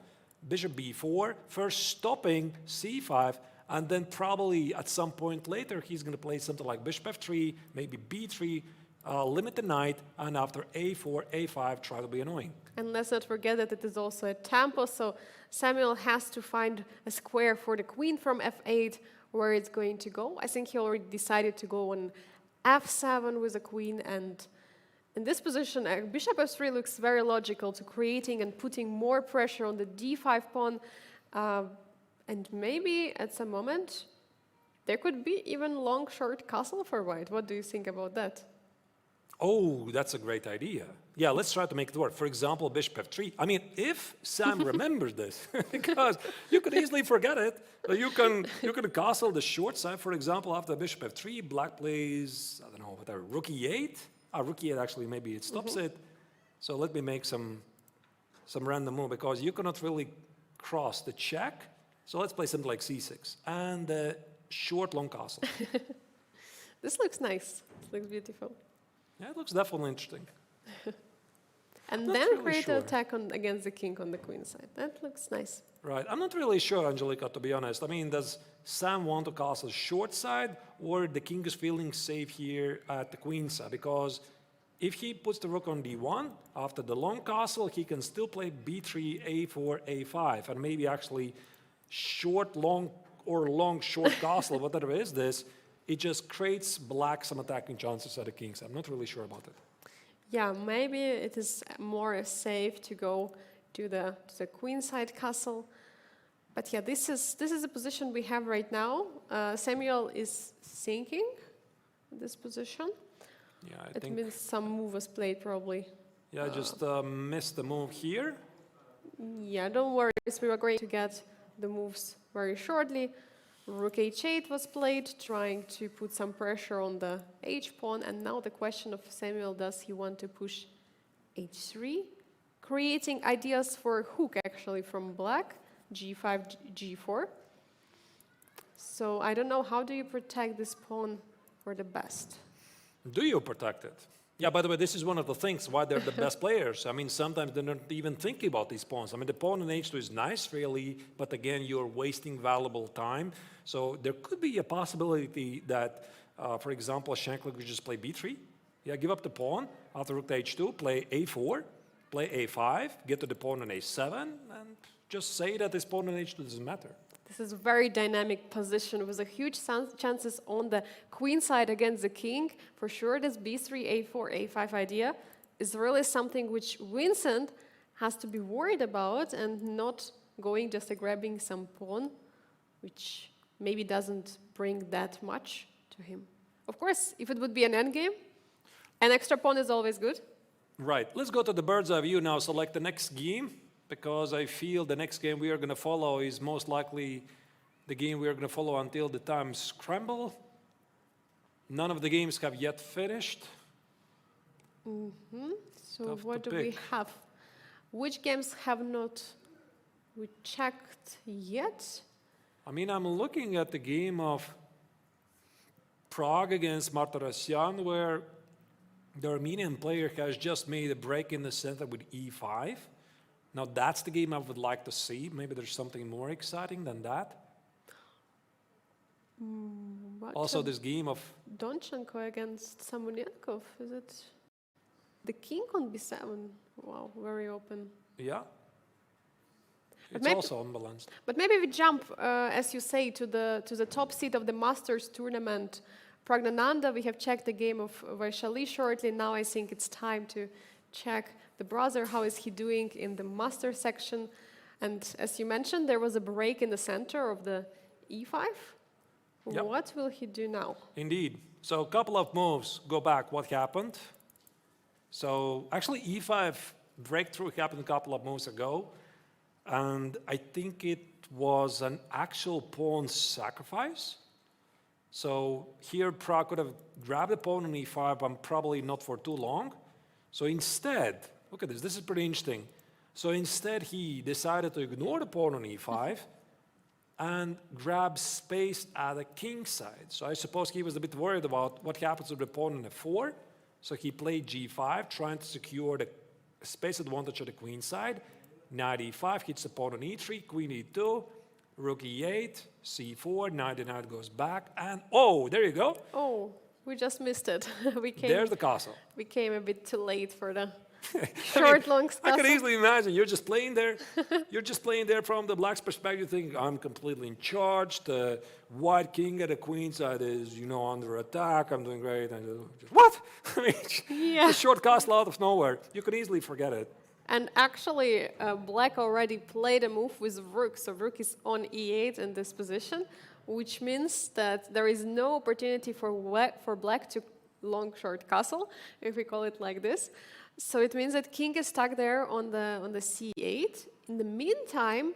bishop b4, first stopping c5, and then probably at some point later he's going to play something like bishop f3, maybe b3, limit the knight, and after a4, a5, try to be annoying. And let's not forget that it is also a tempo, so Samuel has to find a square for the queen from f8 where it's going to go. I think he already decided to go on f7 with a queen, and in this position, bishop f3 looks very logical to creating and putting more pressure on the d5 pawn, and maybe at some moment there could be even long, short castle for white. What do you think about that? Oh, that's a great idea. Yeah, let's try to make it work. For example, bishop f3. I mean, if Sam remembers this, because you could easily forget it. You can castle the short side, for example, after bishop f3. Black plays, I don't know, whatever, rook e8. Rook e8, actually, maybe it stops it. So let me make some random move, because you cannot really cross the check. So let's play something like c6. And short, long castle. This looks nice. It looks beautiful. Yeah, it looks definitely interesting. And Not then really create sure. an attack against the king on the queen side. That looks nice. Right. I'm not really sure, Angelica, to be honest. I mean, does Sam want to castle short side, or the king is feeling safe here at the queen side? Because if he puts the rook on d1, after the long castle, he can still play b3, a4, a5, and maybe actually short, long, or long, short castle, whatever is this, it just creates black some attacking chances at the king side. I'm not really sure about it. Yeah, maybe it is more safe to go to the queen side castle. But yeah, this is the position we have right now. Samuel is sinking this position. Yeah, I It think. means some move was played probably. Yeah, I just missed the move here. Yeah, don't worry, we are going to get the moves very shortly. Rook h8 was played, trying to put some pressure on the h-pawn, and now the question of Samuel, does he want to push h3? Creating ideas for hook, actually, from black, g5, g4. So I don't know, how do you protect this pawn for the best? Do you protect it? Yeah, by the way, this is one of the things why they're the best players. I mean, sometimes they're not even thinking about these pawns. I mean, the pawn in h2 is nice, really, but again, you're wasting valuable time. So there could be a possibility that, for example, Shankland could just play b3. Yeah, give up the pawn. After rook to h2, play a4, play a5, get to the pawn on a7, and just say that this pawn on h2 doesn't matter. This is a very dynamic position with a huge chances on the queen side against the king. For sure, this b3, a4, a5 idea is really something which Vincent has to be worried about, and not going just grabbing some pawn, which maybe doesn't bring that much to him. Of course, if it would be an endgame, an extra pawn is always good. Right. Let's go to the bird's eye view now. Select the next game, because I feel the next game we are going to follow is most likely the game we are going to follow until the time scramble. None of the games have yet finished. So Tough what to do we pick. have? Which games have not we checked yet? I mean, I'm looking at the game of Pragg against Martirosyan, where the Armenian player has just made a break in the center with e5. Now, that's the game I would like to see. Maybe there's something more exciting than that. What Also, this game of... Donchenko against Samonenkov, is it? The king on b7. Wow, very open. Yeah. It's maybe- also unbalanced. But maybe we jump, as you say, to the top seed of the Masters tournament. Praggnanandhaa, we have checked the game of Vaishali shortly. Now I think it's time to check the brother. How is he doing in the Master section? And as you mentioned, there was a break in the center of the e5. Yep. What will he do now? Indeed. So a couple of moves. Go back. What happened? So actually, e5 breakthrough happened a couple of moves ago. And I think it was an actual pawn sacrifice. So here, Pragg could have grabbed the pawn on e5, but probably not for too long. So instead, look at this. This is pretty interesting. So instead, he decided to ignore the pawn on e5 and grab space at the king side. So I suppose he was a bit worried about what happens with the pawn on f4. So he played g5, trying to secure the space advantage of the queen side. Knight e5 hits the pawn on e3, queen e2, rook e8, c4, knight and knight goes back, and oh, there you go. Oh, we just missed it. There's the castle. We came a bit too late for the short, long stuff. I can easily imagine you're just playing there. You're just playing there from the black's perspective, thinking I'm completely in charge. The white king at the queen side is, under attack. I'm doing great. And what? I mean, Yeah. a short castle out of nowhere. You can easily forget it. And actually, black already played a move with rook, so rook is on e8 in this position, which means that there is no opportunity for black to long short castle, if we call it like this. So it means that king is stuck there on the c8. In the meantime,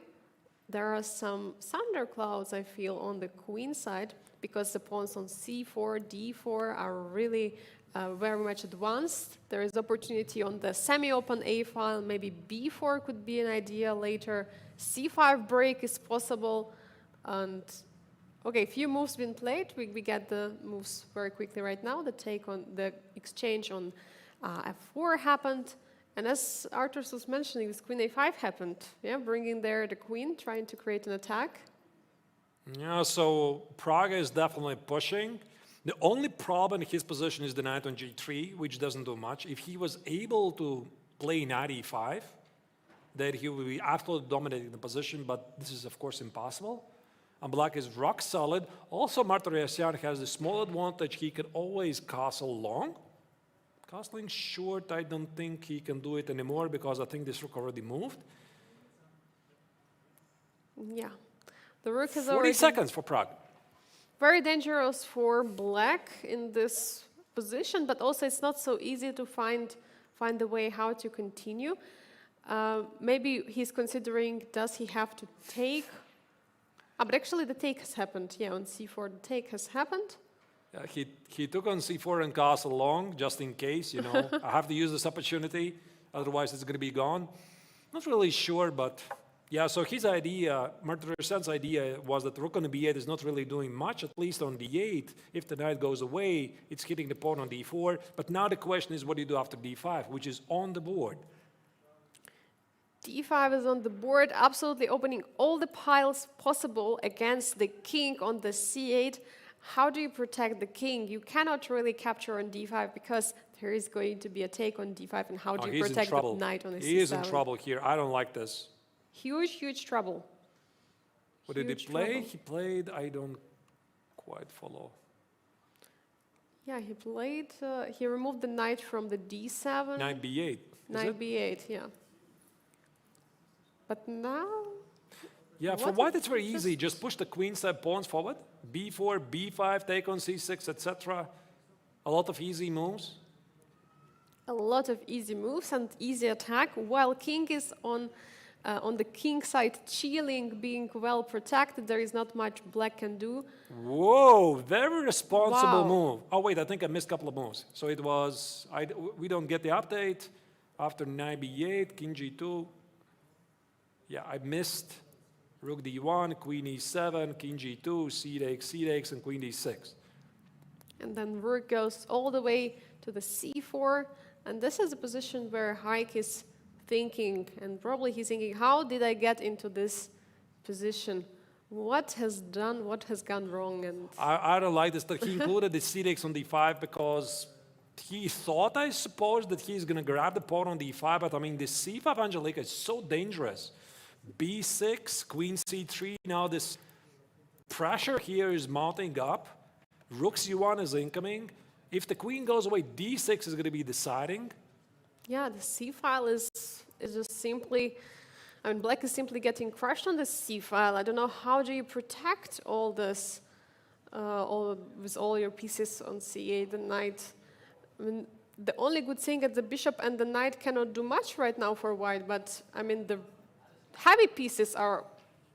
there are some thunderclouds, I feel, on the queen side, because the pawns on c4, d4 are really very much advanced. There is opportunity on the semi-open a file. Maybe b4 could be an idea later. c5 break is possible. And okay, few moves been played. We get the moves very quickly right now. The take on the exchange on f4 happened. And as Arthur was mentioning, this queen a5 happened. Yeah, bringing there the queen, trying to create an attack. Yeah, so Pragg is definitely pushing. The only problem in his position is the knight on g3, which doesn't do much. If he was able to play knight e5, then he would be absolutely dominating the position, but this is, of course, impossible. And black is rock solid. Also, Martirosyan has the small advantage. He can always castle long. Castling short, I don't think he can do it anymore because I think this rook already moved. Yeah. The rook has 40 seconds for Pragg. Very dangerous for black in this position, but also it's not so easy to find a way how to continue. Maybe he's considering, does he have to take? But actually the take has happened. Yeah, on c4 the take has happened. He took on c4 and castle long, just in case, you know. I have to use this opportunity, otherwise it's going to be gone. Not really sure, but yeah, so his idea, Martirosyan's idea was that rook on b8 is not really doing much, at least on d8. If the knight goes away, it's hitting the pawn on d4. But now the question is, what do you do after d5, which is on the board? d5 is on the board, absolutely opening all the piles possible against the king on the c8. How do you protect the king? You cannot really capture on d5 because there is going to be a take on d5, and how do you protect the knight on the c7? He is in trouble here. I don't like this. Huge, huge trouble. What did he play? He played, I don't quite follow. Yeah, he played, he removed the knight from the d7. Knight b8. Knight b8, yeah. But now? Yeah, for white it's very easy. Just push the queen side pawns forward. b4, b5, take on c6, etc. A lot of easy moves. A lot of easy moves and easy attack, while king is on the king side chilling, being well protected. There is not much black can do. Whoa, very responsible move. Oh wait, I think I missed a couple of moves. So it was, we don't get the update. After knight b8, king g2. Yeah, I missed rook d1, queen e7, king g2, c takes, and queen d6. And then rook goes all the way to the c4. And this is a position where Haik is thinking, and probably he's thinking, how did I get into this position? What has gone wrong? And I don't like this, that he included the c takes on d5 because he thought, I suppose, that he's going to grab the pawn on d5, but I mean, the c5 Angelica is so dangerous. b6, queen c3, now this pressure here is mounting up. Rook c1 is incoming. If the queen goes away, d6 is going to be deciding. Yeah, the c file is just simply, I mean, black is simply getting crushed on the c file. I don't know, how do you protect all this, with all your pieces on c8, the knight? I mean, the only good thing is the bishop and the knight cannot do much right now for white, but I mean, the heavy pieces are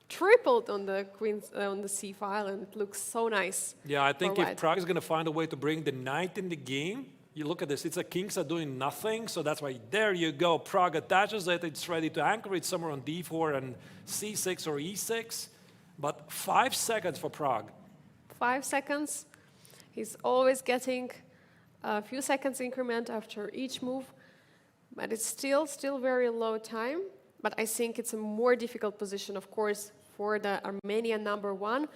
tripled on the queen's on the c file, and it looks so nice. Yeah, I think if Pragg is going to find a way to bring the knight in the game, you look at this, it's like kings are doing nothing, so that's why there you go. Pragg attaches it, it's ready to anchor it somewhere on d4 and c6 or e6, but 5 seconds for Pragg. 5 seconds. He's always getting a few seconds increment after each move, but it's still very low time. But I think it's a more difficult position, of course, for the Armenian #1,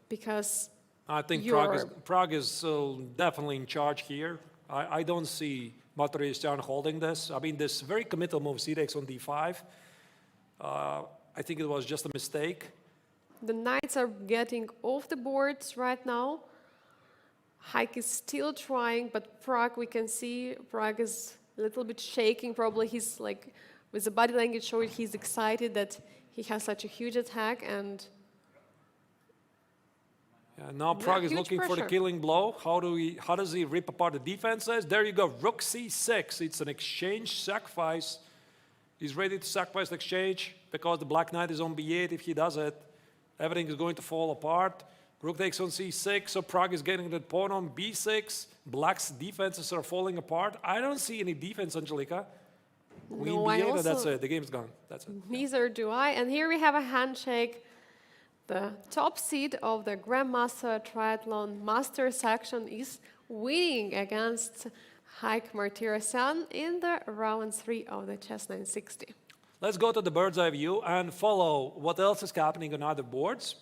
because I think Pragg is definitely in charge here. I don't see Martirosyan holding this. I mean, this very committal move, c takes on d5, I think it was just a mistake. The knights are getting off the boards right now. Haik is still trying, but Pragg, we can see, Pragg is a little bit shaking. Probably he's like, with the body language showing he's excited that he has such a huge attack, and Now Pragg is huge looking for the pressure. killing blow. How does he rip apart the defenses? There you go, rook c6. It's an exchange sacrifice. He's ready to sacrifice the exchange because the black knight is on b8. If he does it, everything is going to fall apart. Rook takes on c6, so Pragg is getting the pawn on b6. Black's defenses are falling apart. I don't see any defense, Angelica. Queen No, I b8, also- that's it. The game's gone. That's it. Neither do I. And here we have a handshake. The top seed of the Grandmaster Triathlon Master section is winning against Heik Martirosyan in the round 3 of the Chess960. Let's go to the bird's eye view and follow what else is happening on other boards.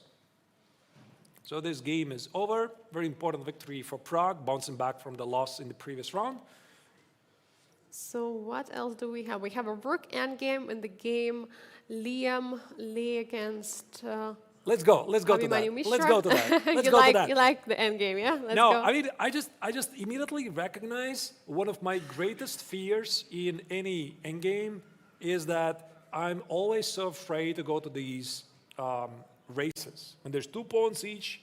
So this game is over. Very important victory for Pragg, bouncing back from the loss in the previous round. So what else do we have? We have a rook endgame in the game. Liam Lee against Let's go to that. Abhimanyu Mishra. Let's go to that. Let's you go like, to that. You like the endgame, yeah? Let's No, go. I mean, I just immediately recognize one of my greatest fears in any endgame is that I'm always so afraid to go to these races. When there's 2 pawns each,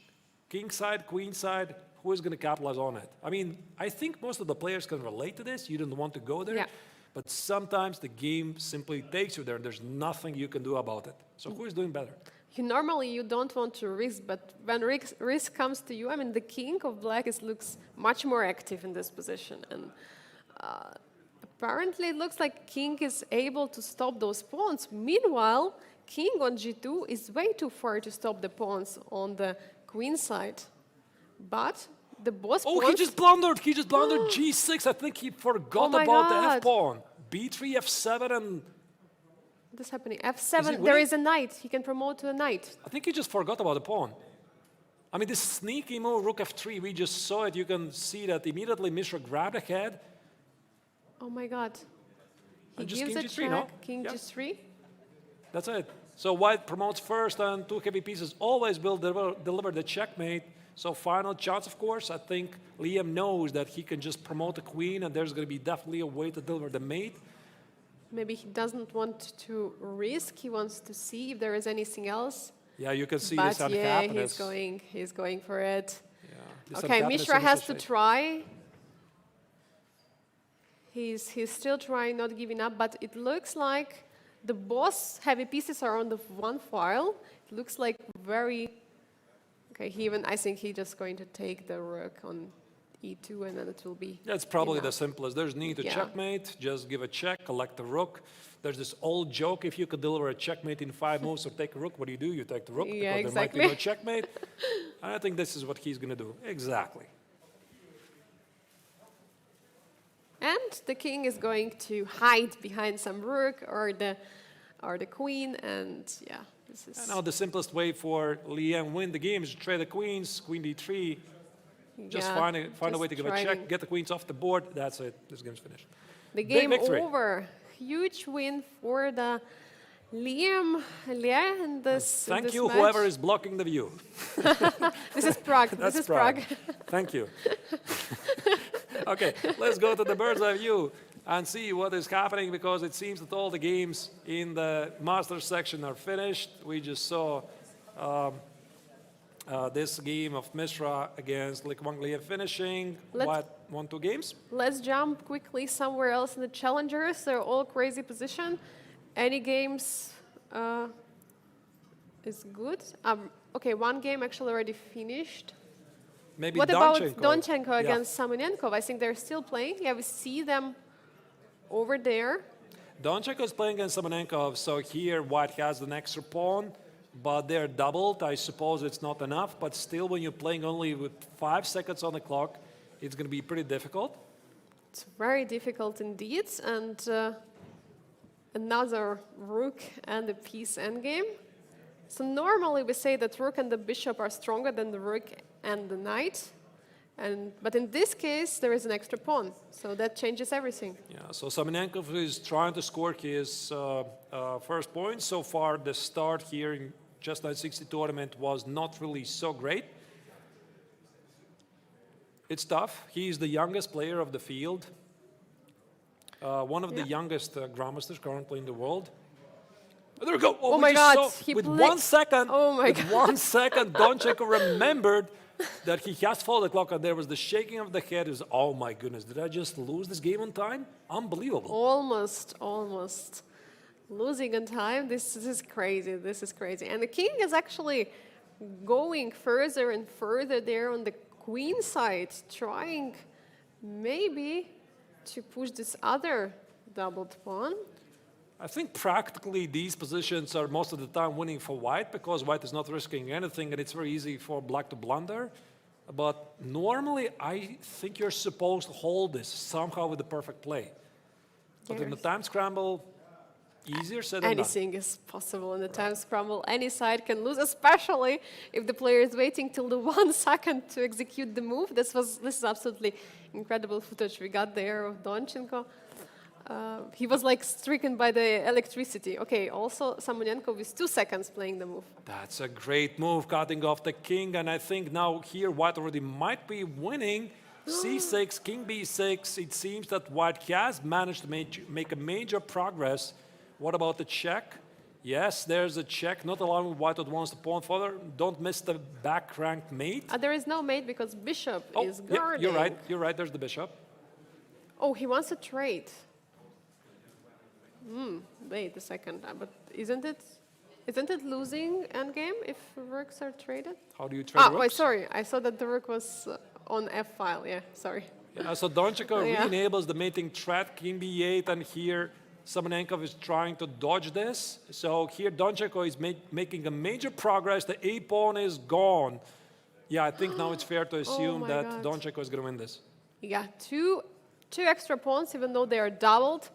king side, queen side, who is going to capitalize on it? I mean, I think most of the players can relate to this. You don't want to go there. Yeah. But sometimes the game simply takes you there and there's nothing you can do about it. So who is doing better? Normally you don't want to risk, but when risk comes to you, I mean, the king of black looks much more active in this position. And apparently it looks like king is able to stop those pawns. Meanwhile, king on g2 is way too far to stop the pawns on the queen side. But the boss Oh, pawns... he just blundered. He just blundered g6. I think he forgot my about the God. f-pawn. b3, f7, and What's happening? Is he f7, there winning? is a knight. He can promote to a knight. I think he just forgot about the pawn. I mean, this sneaky move, rook f3, we just saw it. You can see that immediately Mishra grabbed ahead. Oh my god. He And just gives king a g3, check, no? king Yeah. g3. That's it. So white promotes first, and 2 heavy pieces always will deliver the checkmate. So final chance, of course. I think Liam knows that he can just promote the queen, and there's going to be definitely a way to deliver the mate. Maybe he doesn't want to risk. He wants to see if there is anything else. Yeah, you can see But this yeah, unhappiness. he's going for it. Yeah, this Okay, unhappiness Mishra in has Mishra's to face. try. He's still trying, not giving up, but it looks like the boss heavy pieces are on the one file. It looks like very... Okay, I think he's just going to take the rook on e2 and then it will be That's probably the enough. simplest. There's need to Yeah. checkmate, just give a check, collect the rook. There's this old joke, if you could deliver a checkmate in 5 moves or take a rook, what do? You take the rook, Yeah, because there might be exactly. no checkmate. And I think this is what he's going to do. Exactly. And the king is going to hide behind some rook or the queen, and yeah, this is... And now the simplest way for Liam win the game is to trade the queens, queen d3. Just yeah, find a just way to give a trying. check, get the queens off the board. That's it. This game's finished. The Big game victory. over. Huge win for the Liam in this Thank this you, match. whoever is blocking the view. This is Pragg. That's This is Pragg. Pragg. Thank you. Okay, let's go to the bird's eye view and see what is happening, because it seems that all the games in the Masters section are finished. We just saw this game of Mishra against Likwang Liam finishing. What, 1-2 games? Let's jump quickly somewhere else in the challengers. They're all crazy position. Any games is good. Okay, one game actually already finished. Maybe What about Donchenko. Donchenko Yeah. against Samonenkov? I think they're still playing. Yeah, we see them over there. Donchenko is playing against Samonenkov, so here white has an extra pawn, but they're doubled. I suppose it's not enough, but still when you're playing only with 5 seconds on the clock, it's going to be pretty difficult. It's very difficult indeed. And another rook and a piece endgame. So normally we say that rook and the bishop are stronger than the rook and the knight. But in this case, there is an extra pawn, so that changes everything. Yeah, so Samonenkov is trying to score his first point. So far, the start here in Chess960 tournament was not really so great. It's tough. He's the youngest player of the field, one of the youngest grandmasters currently in the world. There we go. Oh we my just God, saw he with played- 1 second, Oh my with 1 second, Donchenko remembered that he has followed the clock, and there was the shaking of the head. It was, oh my goodness, did I just lose this game on time? Unbelievable. Almost. Losing in time, this is crazy, this is crazy. And the king is actually going further and further there on the queen side, trying maybe to push this other doubled pawn. I think practically these positions are most of the time winning for white because white is not risking anything and it's very easy for black to blunder. But normally I think you're supposed to hold this somehow with the perfect play. But in the time scramble, easier said than done. Anything is possible in the time scramble. Any side can lose, especially if the player is waiting till the 1 second to execute the move. This is absolutely incredible footage we got there of Donchenko. He was like stricken by the electricity. Okay, also Samonenko with 2 seconds playing the move. That's a great move, cutting off the king, and I think now here white already might be winning. C6, king b6. It seems that white has managed to make a major progress. What about the check? Yes, there's a check, not allowing white to advance the pawn further. Don't miss the back ranked mate. There is no mate because bishop is guarding. Yeah, you're right, there's the bishop. Oh, he wants to trade. Wait a second, but isn't it losing endgame if rooks are traded? How do you trade rooks? Wait, sorry, I saw that the rook was on f file. Yeah, sorry. Yeah, so Donchenko re-enables the mating threat, king b8, and here Samonenkov is trying to dodge this. So here Donchenko is making a major progress. The a pawn is gone. Yeah, I think now it's fair to assume that Donchenko is going to win this. Yeah, two extra pawns, even though they are doubled.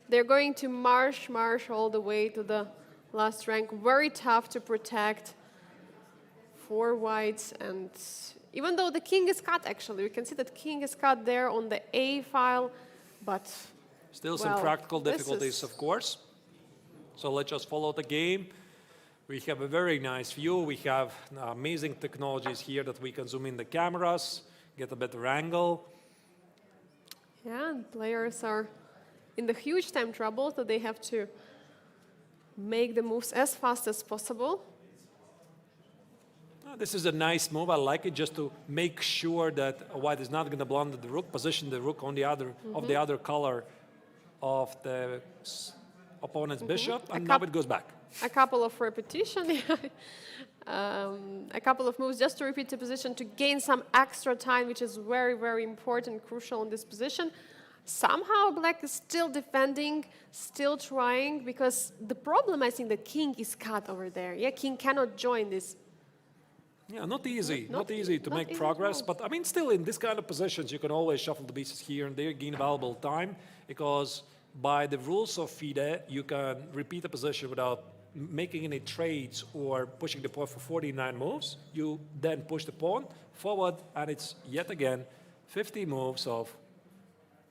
They're going to march all the way to the last rank. Very tough to protect for whites. And even though the king is cut, actually, we can see that king is cut there on the a file, but still some practical difficulties, of course. So let's just follow the game. We have a very nice view. We have amazing technologies here that we can zoom in the cameras, get a better angle. Yeah, and players are in the huge time trouble, so they have to make the moves as fast as possible. This is a nice move. I like it just to make sure that white is not going to blunder the rook, position the rook on the other of the other color of the opponent's bishop, and now it goes back. A couple of repetitions, a couple of moves just to repeat the position to gain some extra time, which is very, very important, crucial in this position. Somehow black is still defending, still trying, because the problem, I think, the king is cut over there. Yeah, king cannot join this. Yeah, not easy. Not easy to make progress. But I mean, still in this kind of positions, you can always shuffle the pieces here and there, gain valuable time, because by the rules of FIDE, you can repeat a position without making any trades or pushing the pawn for 49 moves. You then push the pawn forward, and it's yet again 50 moves of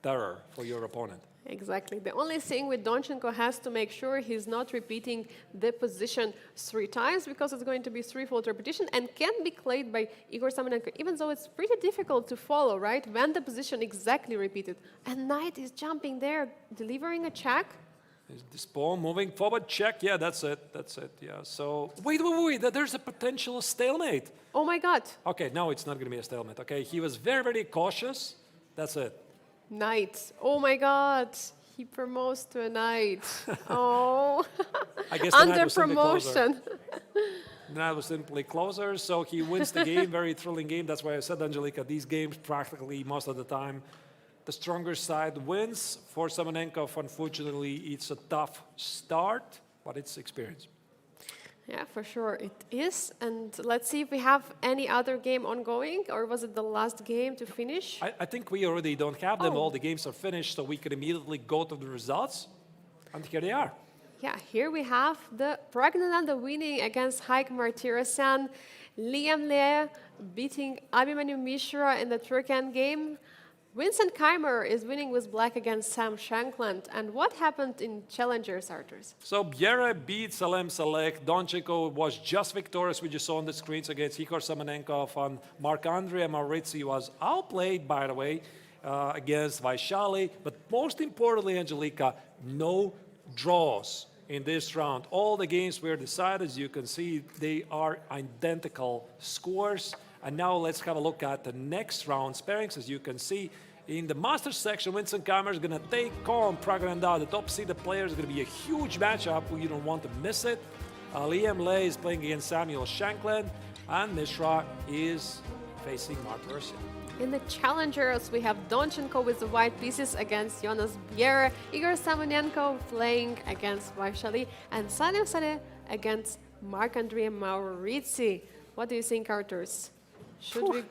terror for your opponent. Exactly. The only thing with Donchenko has to make sure he's not repeating the position 3 times, because it's going to be threefold repetition and can be played by Igor Samonenko, even though it's pretty difficult to follow, right? When the position exactly repeated. And knight is jumping there, delivering a check. Is this pawn moving forward? Check. Yeah, that's it. That's it. Yeah. So wait. There's a potential stalemate. Oh my God. Okay, no, it's not going to be a stalemate. Okay, he was very, very cautious. That's it. Knight. Oh my God. He promotes to a knight. Oh. I guess under promotion. The knight was simply closer, so he wins the game. Very thrilling game. That's why I said, Angelika, these games practically most of the time, the stronger side wins. For Samonenkov, unfortunately, it's a tough start, but it's experience. Yeah, for sure it is. And let's see if we have any other game ongoing, or was it the last game to finish? I think we already don't have them. All the games are finished, so we can immediately go to the results. And here they are. Yeah, here we have the Praggnanandhaa winning against Haik Martirosyan, Liam Leh beating Abhimanyu Mishra in the Turkan game. Vincent Keymer is winning with black against Sam Shankland. And what happened in Challengers, Arturs? So Bienne beat Salem Salek. Donchenko was just victorious, we just saw on the screens, against Igor Samonenkov. And Marc-André Morazzi was outplayed, by the way, against Vaishali. But most importantly, Angelika, no draws in this round. All the games were decided. As you can see, they are identical scores. And now let's have a look at the next round's pairings. As you can see, in the Masters section, Vincent Keymer is going to take on Praggnanandhaa, the top-seeded player. It's going to be a huge matchup. You don't want to miss it. Liam Lay is playing against Samuel Shankland, and Mishra is facing Mark Mercier. In the challengers, we have Donchenko with the white pieces against Jonas Biel, Igor Samonenko playing against Vaishali, and Salim Saleh against Marc-André Morazzi. What do you think, Arturs? Should we?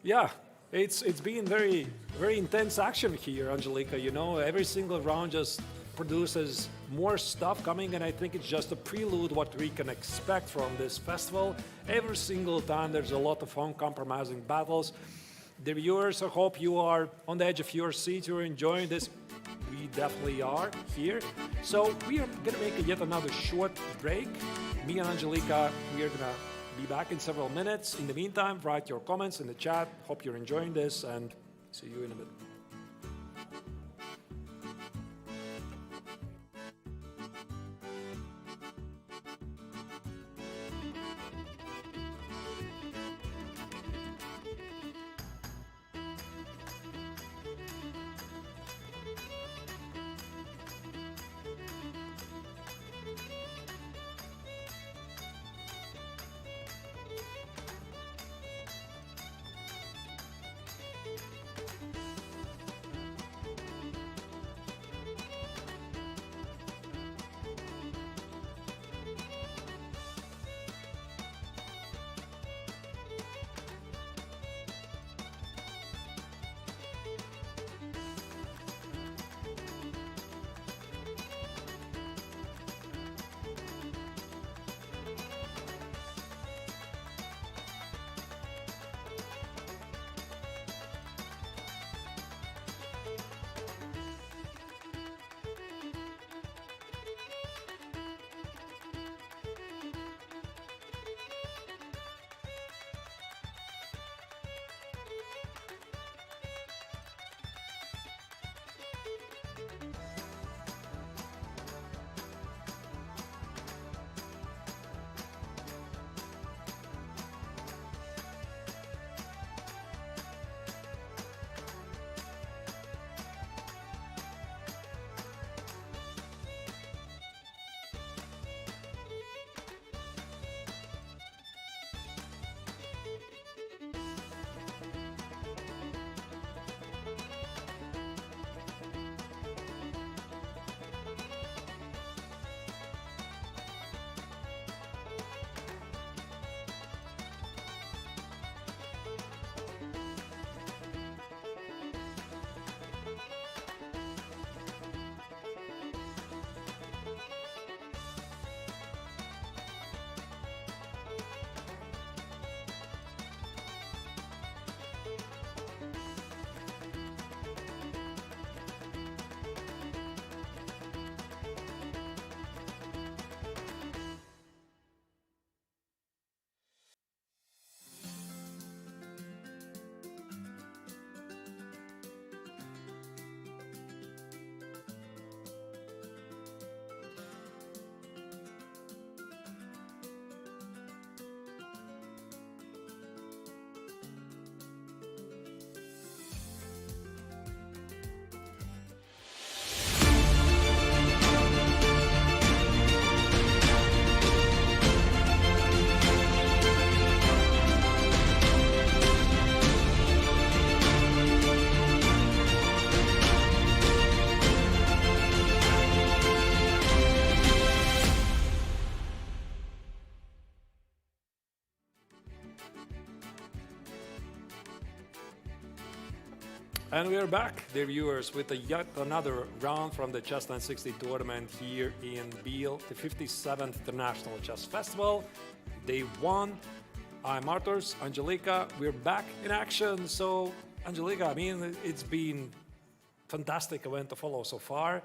Yeah, it's been very intense action here, Angelika. You know, every single round just produces more stuff coming, and I think it's just a prelude what we can expect from this festival. Every single time there's a lot of uncompromising battles. The viewers, I hope you are on the edge of your seat, you're enjoying this. We definitely are here. So we are gonna make yet another short break. Me and Angelika, we are gonna be back in several minutes. In the meantime, write your comments in the chat. Hope you're enjoying this, and see you in a bit. And we are back, dear viewers, with yet another round from the Chess960 tournament here in Biel, the 57th International Chess Festival. Day 1. I'm Arturs, Angelika. We're back in action. So, Angelika, I mean, it's been fantastic event to follow so far.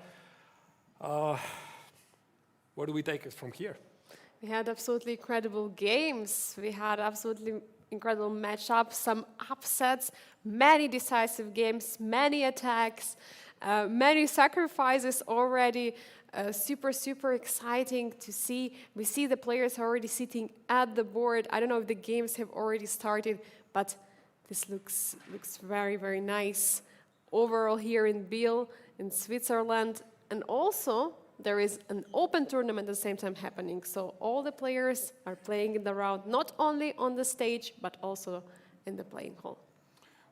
Where do we take it from here? We had absolutely incredible games. We had absolutely incredible matchups, some upsets, many decisive games, many attacks. Many sacrifices already, super, super exciting to see. We see the players already sitting at the board. I don't know if the games have already started, but this looks very, very nice. Overall here in Biel, in Switzerland, and also there is an open tournament at the same time happening. So all the players are playing in the round, not only on the stage, but also in the playing hall.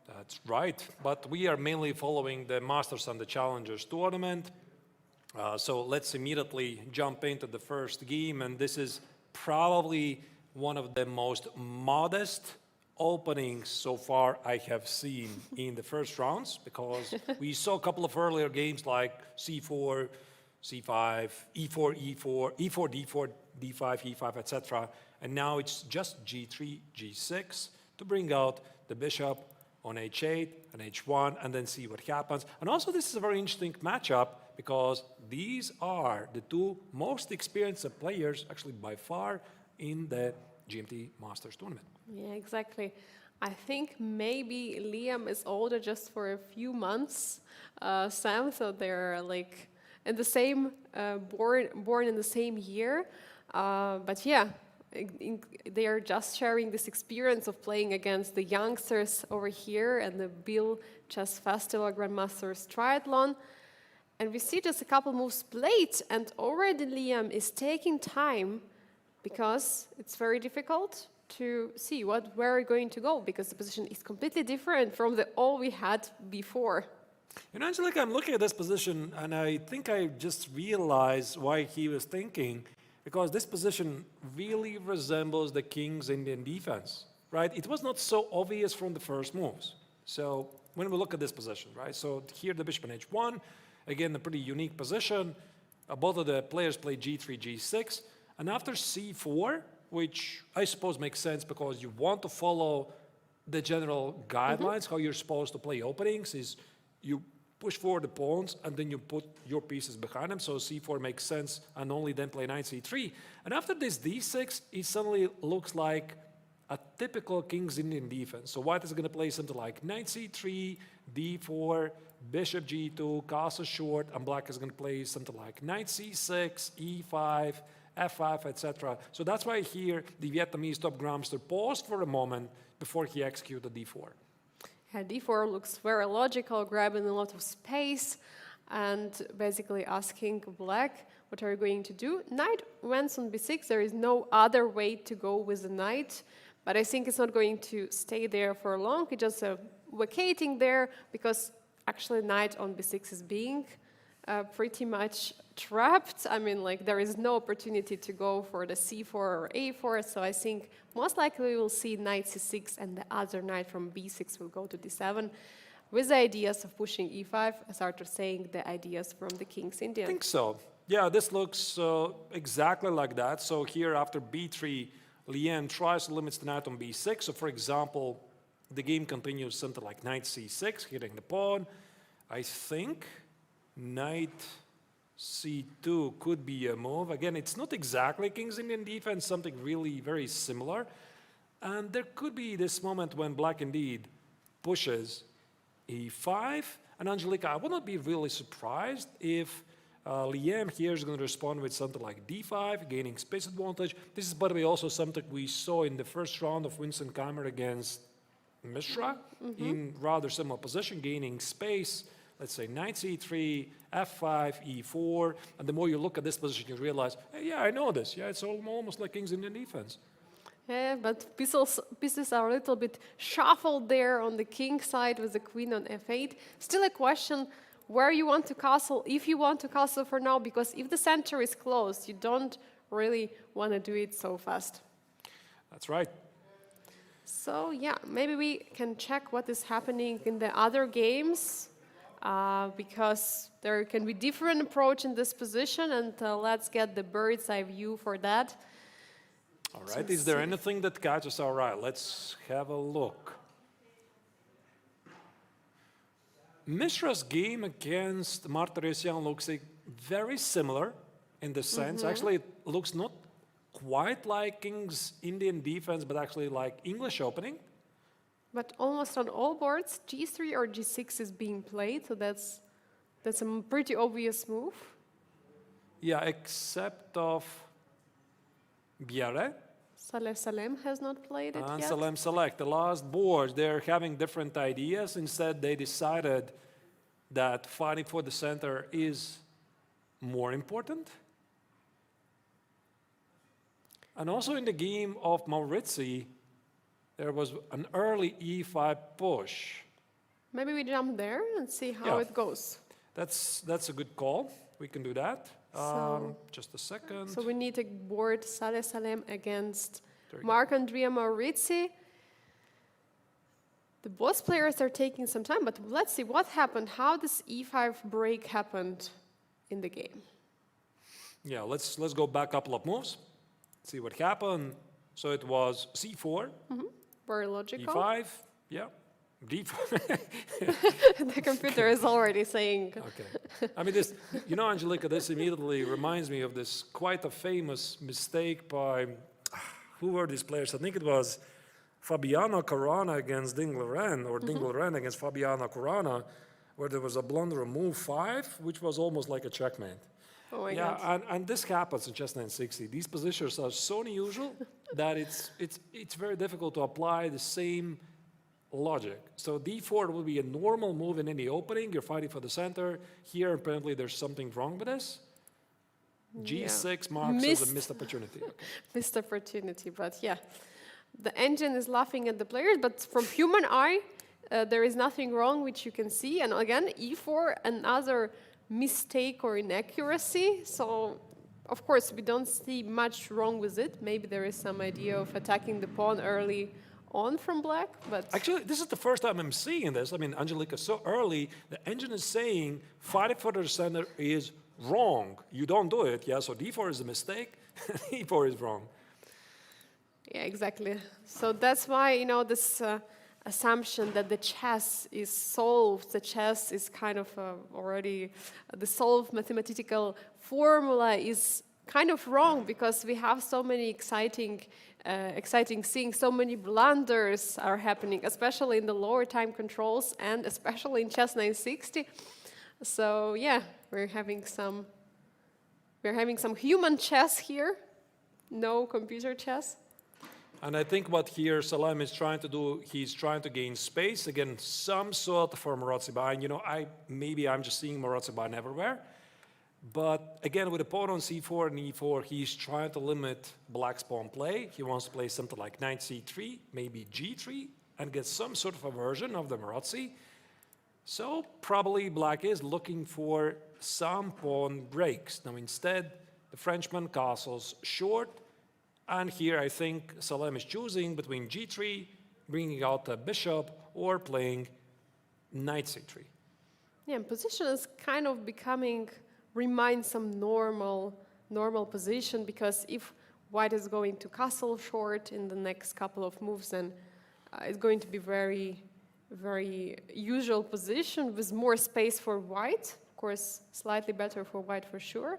That's right, but we are mainly following the Masters and the Challengers tournament. So let's immediately jump into the first game, and this is probably one of the most modest openings so far I have seen in the first rounds, because we saw a couple of earlier games like C4, C5, E4, E4, E4, D4, D5, E5, etc. And now it's just G3, G6 to bring out the bishop on H8 and H1 and then see what happens. And also this is a very interesting matchup because these are the two most experienced players actually by far in the GMT Masters tournament. Yeah, exactly. I think maybe Liam is older just for a few months, Sam, so they're like in the same, born in the same year. But yeah, they are just sharing this experience of playing against the youngsters over here and the Biel Chess Festival Grandmasters Triathlon. And we see just a couple moves played, and already Liam is taking time because it's very difficult to see where we're going to go, because the position is completely different from the all we had before. You know, Angelica, I'm looking at this position, and I think I just realized why he was thinking, because this position really resembles the King's Indian defense, right? It was not so obvious from the first moves. So when we look at this position, right? So here the bishop on H1, again, a pretty unique position. Both of the players play G3, G6, and after C4, which I suppose makes sense because you want to follow the general guidelines, how you're supposed to play openings, is you push forward the pawns and then you put your pieces behind them. So C4 makes sense, and only then play knight C3. And after this D6, it suddenly looks like a typical King's Indian defense. So white is going to play something like knight C3, D4, bishop G2, castle short, and black is going to play something like knight C6, E5, F5, etc. So that's why here the Vietnamese top grandmaster paused for a moment before he executed D4. Yeah, D4 looks very logical, grabbing a lot of space and basically asking black, what are you going to do? Knight went on B6. There is no other way to go with the knight, but I think it's not going to stay there for long. It's just vacating there because actually knight on B6 is being pretty much trapped. I mean, like, there is no opportunity to go for the C4 or A4, so I think most likely we will see knight C6 and the other knight from B6 will go to D7 with the ideas of pushing E5, as Arthur saying, the ideas from the King's Indian. I think so. Yeah, this looks exactly like that. So here after B3, Lian tries to limit the knight on B6. So for example, the game continues something like knight C6, hitting the pawn. I think knight C2 could be a move. Again, it's not exactly King's Indian defense, something really very similar. And there could be this moment when black indeed pushes E5. And Angelica, I would not be really surprised if Liam here is going to respond with something like D5, gaining space advantage. This is, by the way, also something we saw in the first round of Winston Keymer against Mishra in rather similar position, gaining space. Let's say knight C3, F5, E4, and the more you look at this position, you realize, hey, yeah, I know this. Yeah, it's almost like King's Indian defense. Yeah, but pieces are a little bit shuffled there on the king side with the queen on F8. Still a question where you want to castle, if you want to castle for now, because if the center is closed, you don't really want to do it so fast. That's right. So yeah, maybe we can check what is happening in the other games. Because there can be different approach in this position, and let's get the bird's eye view for that. All right, is there anything that catches our eye? Let's have a look. Mishra's game against Martirosyan looks like very similar in the sense. Actually, it looks not quite like King's Indian defense, but actually like English opening. But almost on all boards, G3 or G6 is being played, so that's That's a pretty obvious move. Yeah, except of Bienne. Salem has not played it And yet. Salem Select, the last boards, they're having different ideas. Instead, they decided that fighting for the center is more important. And also in the game of Morazzi, there was an early e5 push. Maybe we jump there and see how Yeah. it goes. That's a good call. We can do that. Just a second. So we need to board Salem against There you go. Marc-Andrea Morazzi. The both players are taking some time, but let's see what happened. How this e5 break happened in the game. Yeah, let's go back a couple of moves. See what happened. So it was c4, Very logical. e5, yeah, d4. The computer is already saying. Okay. I mean, this, you know, Angelica, this immediately reminds me of this quite a famous mistake by, who were these players? I think it was Fabiano Caruana against Dingler-Ren, or Dingler-Ren against Fabiano Caruana, where there was a blunder of move 5, which was almost like a checkmate. Oh my Yeah, God. and this happens in Chess960. These positions are so unusual that it's very difficult to apply the same logic. So d4 will be a normal move in any opening. You're fighting for the center. Here, apparently, there's something wrong with this. G6 marks as a missed opportunity. Okay. Missed opportunity, but yeah. The engine is laughing at the players, but from human eye, there is nothing wrong, which you can see. And again, e4, another mistake or inaccuracy. So, of course, we don't see much wrong with it. Maybe there is some idea of attacking the pawn early on from black, but... Actually, this is the first time I'm seeing this. I mean, Angelica, so early, the engine is saying fighting for the center is wrong. You don't do it, yeah? So d4 is a mistake, e4 is wrong. Yeah, exactly. So that's why, you know, this assumption that the chess is solved, the chess is kind of already the solved mathematical formula is kind of wrong, because we have so many exciting things, so many blunders are happening, especially in the lower time controls and especially in Chess960. So yeah, we're having some human chess here, no computer chess. And I think what here Salem is trying to do, he's trying to gain space, again, some sort for Morazzi bind. You know, maybe I'm just seeing Morazzi bind everywhere. But again, with a pawn on c4 and e4, he's trying to limit black's pawn play. He wants to play something like knight c3, maybe g3, and get some sort of a version of the Morazzi. So probably black is looking for some pawn breaks. Now instead, the Frenchman castles short. And here I think Salem is choosing between g3, bringing out the bishop, or playing knight c3. Yeah, position is kind of reminds some normal position, because if white is going to castle short in the next couple of moves, then it's going to be very, very usual position with more space for white. Of course, slightly better for white for sure.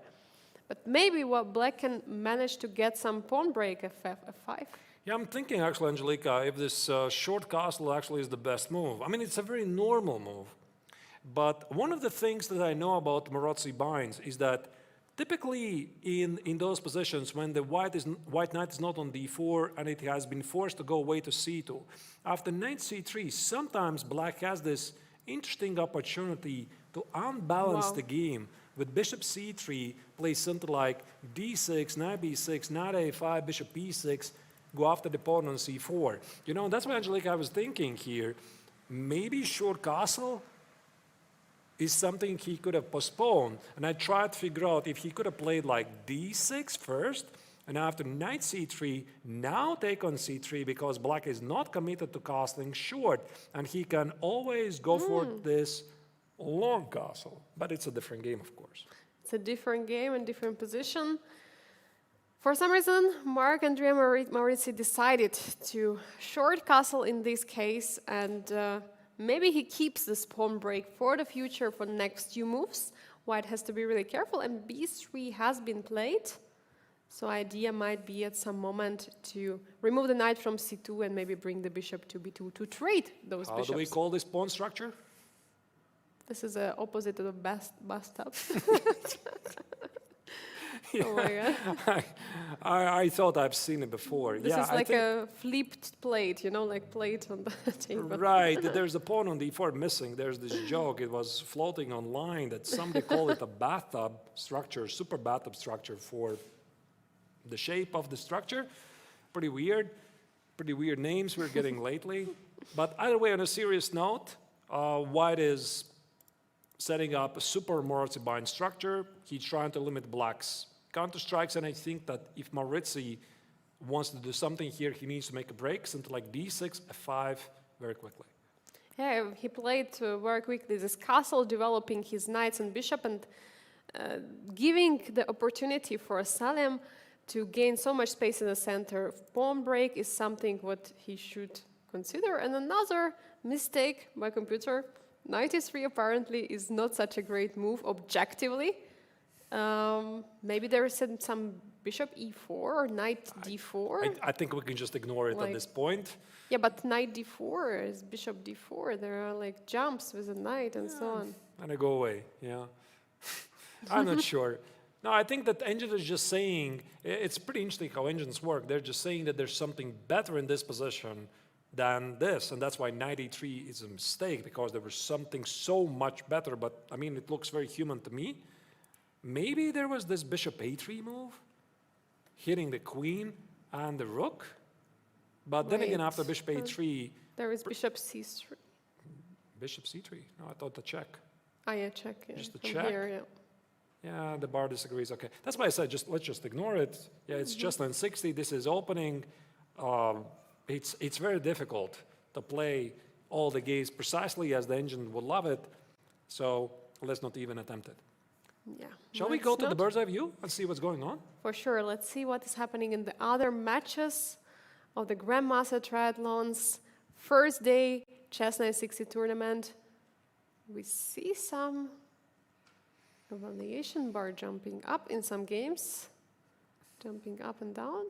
But maybe what black can manage to get some pawn break f5. Yeah, I'm thinking actually, Angelica, if this short castle actually is the best move. I mean, it's a very normal move. But one of the things that I know about Morazzi binds is that typically in those positions when the white knight is not on d4 and it has been forced to go away to c2, after knight c3, sometimes black has this interesting opportunity to unbalance the game. With bishop c3, play something like d6, knight b6, knight a5, bishop b6, go after the pawn on c4. You know, that's why, Angelica, I was thinking here, maybe short castle is something he could have postponed. And I tried to figure out if he could have played like d6 first, and after knight c3, now take on c3, because black is not committed to castling short, and he can always go for this long castle. But it's a different game, of course. It's a different game and different position. For some reason, Marc-Andrea Morazzi decided to short castle in this case, and maybe he keeps this pawn break for the future for the next few moves. White has to be really careful, and b3 has been played. So idea might be at some moment to remove the knight from c2 and maybe bring the bishop to b2 to trade those bishops. How do we call this pawn structure? This is the opposite of the bathtub. Yeah. Oh my God. I thought I've seen it before. This yeah, is like a flipped plate, you know, like plate on the table. Right, there's a pawn on d4 missing. There's this joke, it was floating online that somebody called it a bathtub structure, super bathtub structure for the shape of the structure. Pretty weird names we're getting lately. But either way, on a serious note, White is setting up a super Morazzi bind structure. He's trying to limit black's counter-strikes, and I think that if Morazzi wants to do something here, he needs to make a break, something like d6, f5, very quickly. Yeah, he played very quickly this castle, developing his knights and bishop, and giving the opportunity for Salem to gain so much space in the center. Pawn break is something what he should consider. And another mistake by computer, knight e3 apparently is not such a great move objectively. Maybe there is some bishop e4 or knight d4. I think we can just ignore it at this point. Yeah, but knight d4 is bishop d4. There are like jumps with a knight and so on. And I go away, yeah. I'm not sure. No, I think that engine is just saying, it's pretty interesting how engines work. They're just saying that there's something better in this position than this, and that's why knight e3 is a mistake, because there was something so much better, but I mean, it looks very human to me. Maybe there was this bishop a3 move, hitting the queen and the rook, but then again, after bishop a3... There is bishop c3. Bishop c3? No, I thought the check. Ah, yeah, check. Yeah. Just the check? Here, yeah. Yeah, the bar disagrees. Okay, that's why I said let's just ignore it. Yeah, it's Chess960. This is opening. It's very difficult to play all the games precisely as the engine would love it. So let's not even attempt it. Yeah. Shall we go to the bird's eye view and see what's going on? For sure. Let's see what is happening in the other matches of the Grandmaster Triathlons. First day, Chess960 tournament. We see some evaluation bar jumping up in some games, jumping up and down.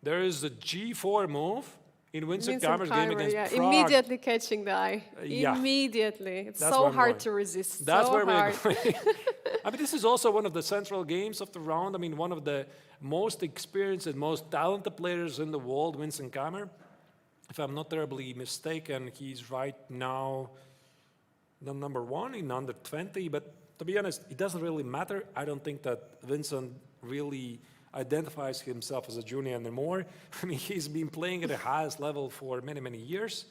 There is a g4 move in Vincent Keymer's game against Pragg. Immediately catching the eye. Yeah. Immediately. It's That's so hard to resist. That's so where hard. we're going. I mean, this is also one of the central games of the round. I mean, one of the most experienced and most talented players in the world, Vincent Keymer. If I'm not terribly mistaken, he's right now the number 1 in under 20. But to be honest, it doesn't really matter. I don't think that Vincent really identifies himself as a junior anymore. I mean, he's been playing at the highest level for many, many years.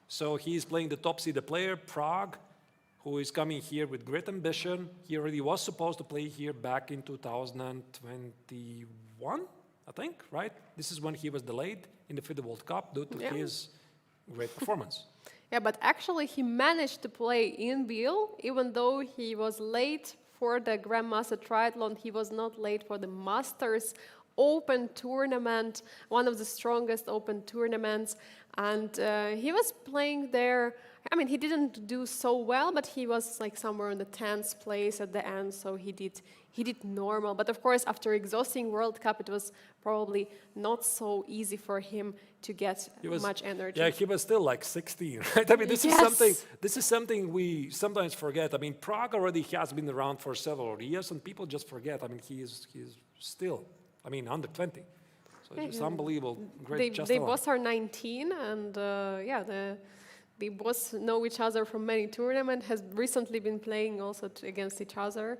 So he's playing the top-seeded player, Pragg, who is coming here with great ambition. He already was supposed to play here back in 2021, I think, right? This is when he was delayed in the FIDE World Cup due to his great performance. Yeah, but actually he managed to play in Biel, even though he was late for the Grandmaster Triathlon. He was not late for the Masters Open tournament, one of the strongest open tournaments. And he was playing there. I mean, he didn't do so well, but he was like somewhere in the 10th place at the end, so he did normal. But of course, after exhausting World Cup, it was probably not so easy for him to get much energy. Yeah, he was still like 16, right? I mean, this is something we sometimes forget. I mean, Pragg already has been around for several years, and people just forget. I mean, he is still, I mean, under 20. So it's just unbelievable. Great. They both are 19, and they both know each other from many tournaments, has recently been playing also against each other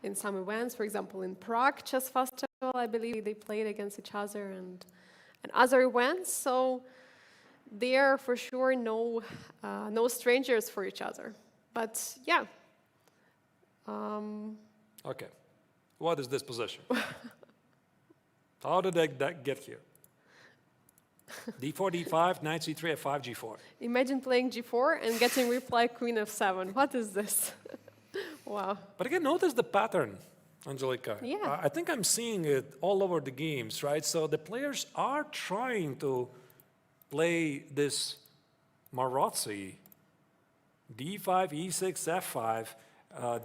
in some events. For example, in Prague Chess Festival, I believe they played against each other and other events. So they are for sure no strangers for each other. But yeah. Okay. What is this position? How did that get here? d4, d5, knight c3, f5, g4. Imagine playing g4 and getting reply queen f7. What is this? Wow. But again, notice the pattern, Angelika. Yeah. I think I'm seeing it all over the games, right? So the players are trying to play this Morazzi, d5, e6, f5,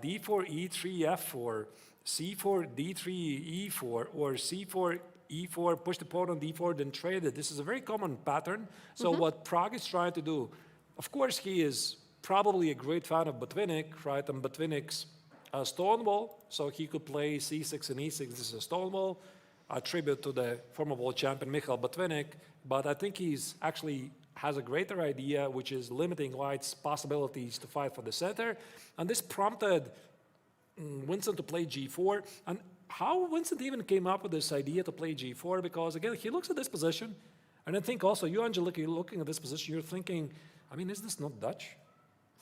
d4, e3, f4, c4, d3, e4, or c4, e4, push the pawn on d4, then trade it. This is a very common pattern. So what Pragg is trying to do, of course he is probably a great fan of Botvinnik, right? And Botvinnik's Stonewall, so he could play c6 and e6. This is a Stonewall, a tribute to the former world champion Michal Botvinnik. But I think he's actually has a greater idea, which is limiting White's possibilities to fight for the center. And this prompted Vincent to play g4. And how Vincent even came up with this idea to play g4, because again, he looks at this position, and I think also you, Angelica, you're looking at this position, you're thinking, I mean, is this not Dutch?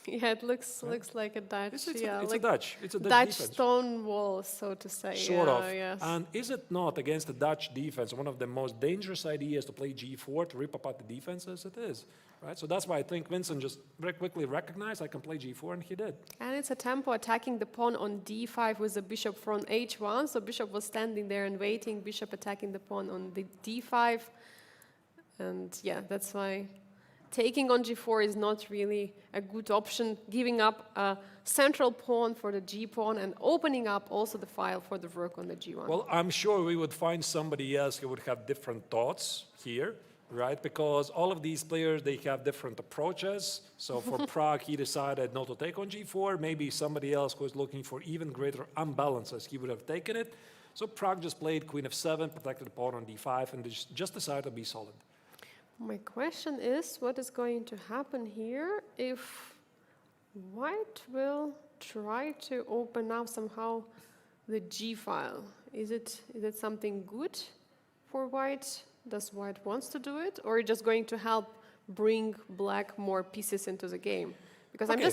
Yeah, it looks like a Dutch. It's like a Dutch. It's a Dutch defense. stone wall, so to say. Sort of. Yes. And is it not, against the Dutch defense, one of the most dangerous ideas to play g4, to rip apart the defenses? It is, right? So that's why I think Vincent just very quickly recognized I can play g4, and he did. And it's a tempo attacking the pawn on d5 with the bishop from h1. So bishop was standing there and waiting, bishop attacking the pawn on the d5. And yeah, that's why taking on g4 is not really a good option, giving up a central pawn for the g-pawn and opening up also the file for the rook on the g1. Well, I'm sure we would find somebody else who would have different thoughts here, right? Because all of these players, they have different approaches. So for Pragg, he decided not to take on g4. Maybe somebody else who was looking for even greater unbalances, he would have taken it. So Pragg just played queen f7, protected the pawn on d5, and just decided to be solid. My question is, what is going to happen here if White will try to open up somehow the G file? Is it something good for White? Does White wants to do it, or just going to help bring Black more pieces into the game? Because okay.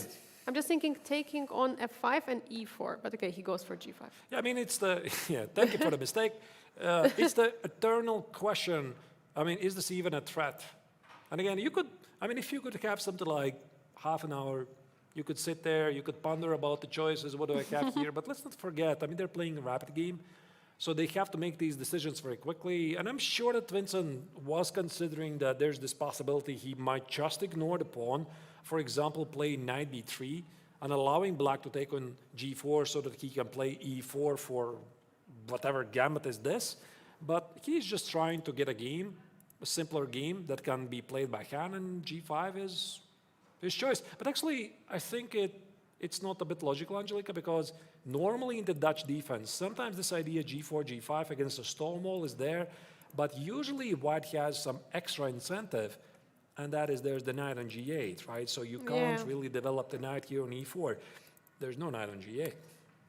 I'm just thinking taking on f5 and e4, but okay, he goes for g5. Yeah, I mean it's the Thank you for the mistake. It's the eternal question. I mean, is this even a threat? And again, if you could have something like half an hour, you could sit there, you could ponder about the choices, what do I have here? But let's not forget, I mean, they're playing a rapid game, so they have to make these decisions very quickly. And I'm sure that Vincent was considering that there's this possibility he might just ignore the pawn, for example, play knight b3, and allowing Black to take on g4 so that he can play e4 for whatever gambit is this. But he's just trying to get a game, a simpler game that can be played by hand, and g5 is his choice. But actually, I think it's not a bit logical, Angelica, because normally in the Dutch defense, sometimes this idea g4, g5 against a Stonewall is there, but usually White has some extra incentive, and that is there's the knight on g8, right? So you can't really develop the knight here on e4. There's no knight on g8.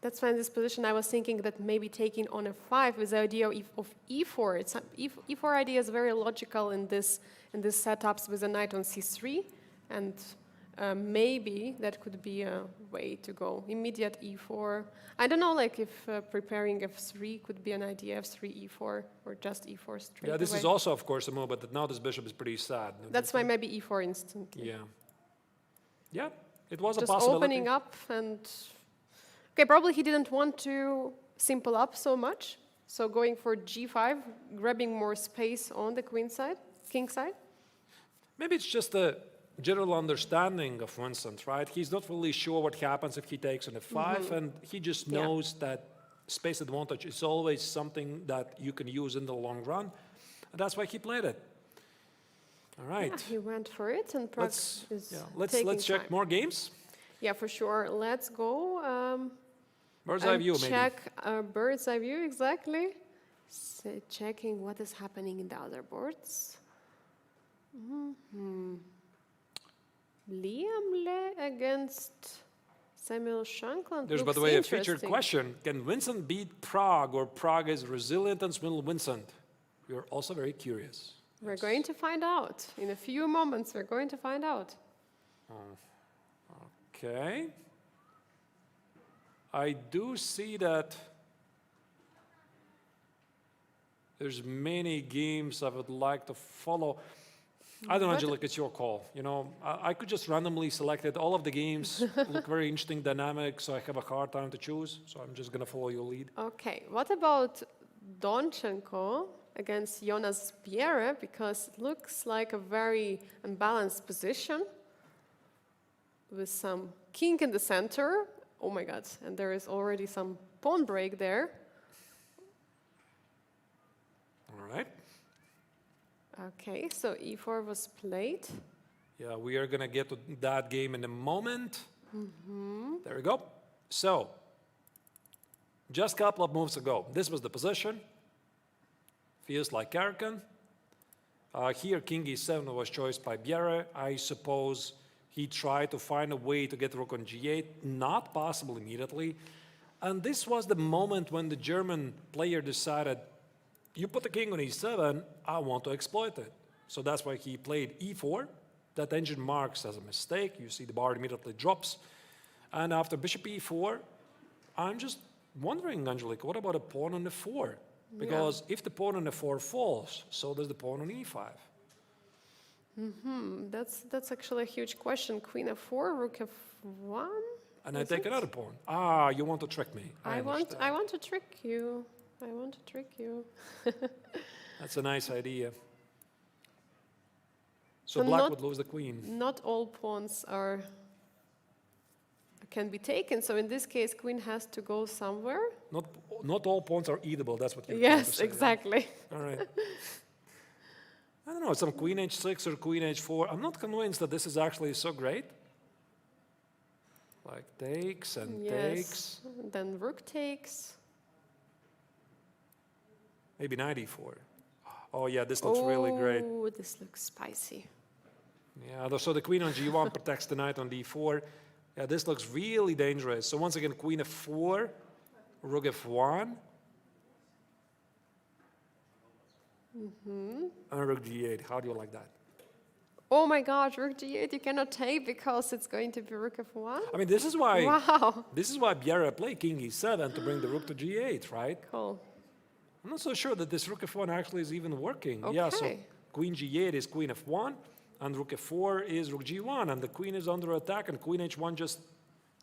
That's why in this position I was thinking that maybe taking on f5 with the idea of e4. E4 idea is very logical in this setups with a knight on c3, and maybe that could be a way to go. Immediate e4. I don't know, like if preparing f3 could be an idea, f3, e4, or just e4 straight Yeah, this away. is also, of course, a move, but now this bishop is pretty sad. That's why maybe e4 instantly. Yeah. Yeah, it was Just a possibility. opening up and... Okay, probably he didn't want to simple up so much, so going for g5, grabbing more space on the king side. Maybe it's just a general understanding of Vincent, right? He's not really sure what happens if he takes on f5, and he just knows that space advantage is always something that you can use in the long run, and that's why he played it. All right. Yeah, he went for it, and Pragg is let's check time. more games. Yeah, for sure. Let's go. Bird's eye view, maybe. Check bird's eye view, exactly. So checking what is happening in the other boards. Liam Le against Samuel Shankland. There's, by the way, a featured question. Can Vincent beat Pragg, or Pragg is resilient and will Vincent? We're also very curious. We're going to find out. In a few moments, we're going to find out. Okay. I do see that there's many games I would like to follow. I don't know, Angelica, it's your call. You know, I could just randomly select it. All of the games look very interesting, dynamic, so I have a hard time to choose. So I'm just going to follow your lead. Okay, what about Donchenko against Jonas Bienne? Because it looks like a very unbalanced position with some king in the center. Oh my God, and there is already some pawn break there. All right. Okay, so e4 was played. Yeah, we are going to get to that game in a moment. There we go. So, just a couple of moves ago, this was the position. Feels like Karakan. Here, king e7 was chosen by Bienne. I suppose he tried to find a way to get rook on g8, not possible immediately. And this was the moment when the German player decided, you put the king on e7, I want to exploit it. So that's why he played e4. That engine marks as a mistake. You see the bar immediately drops. And after bishop e4, I'm just wondering, Angelica, what about a pawn on the 4? Because if the pawn on the 4 falls, so does the pawn on e5. That's actually a huge question. Queen f4, rook f1. And I take another pawn. Ah, you want to trick me. I want to trick you. I want to trick you. That's a nice idea. So black would lose the queen. Not all pawns can be taken. So in this case, queen has to go somewhere. Not all pawns are eatable. That's what you're trying to say. Yes, exactly. All right. I don't know, some queen h6 or queen h4. I'm not convinced that this is actually so great. Like takes and takes. And then rook takes. Maybe knight e4. Oh yeah, this looks really great. Oh, this looks spicy. Yeah, so the queen on g1 protects the knight on d4. Yeah, this looks really dangerous. So once again, queen f4, rook f1. And rook g8. How do you like that? Oh my gosh, rook g8 you cannot take because it's going to be rook f1? I mean, this is why Wow. this is why Bienne played king e7 to bring the rook to g8, right? Cool. I'm not so sure that this rook f1 actually is even working. Okay. Yeah, so queen g8 is queen f1, and rook f4 is rook g1, and the queen is under attack, and queen h1 just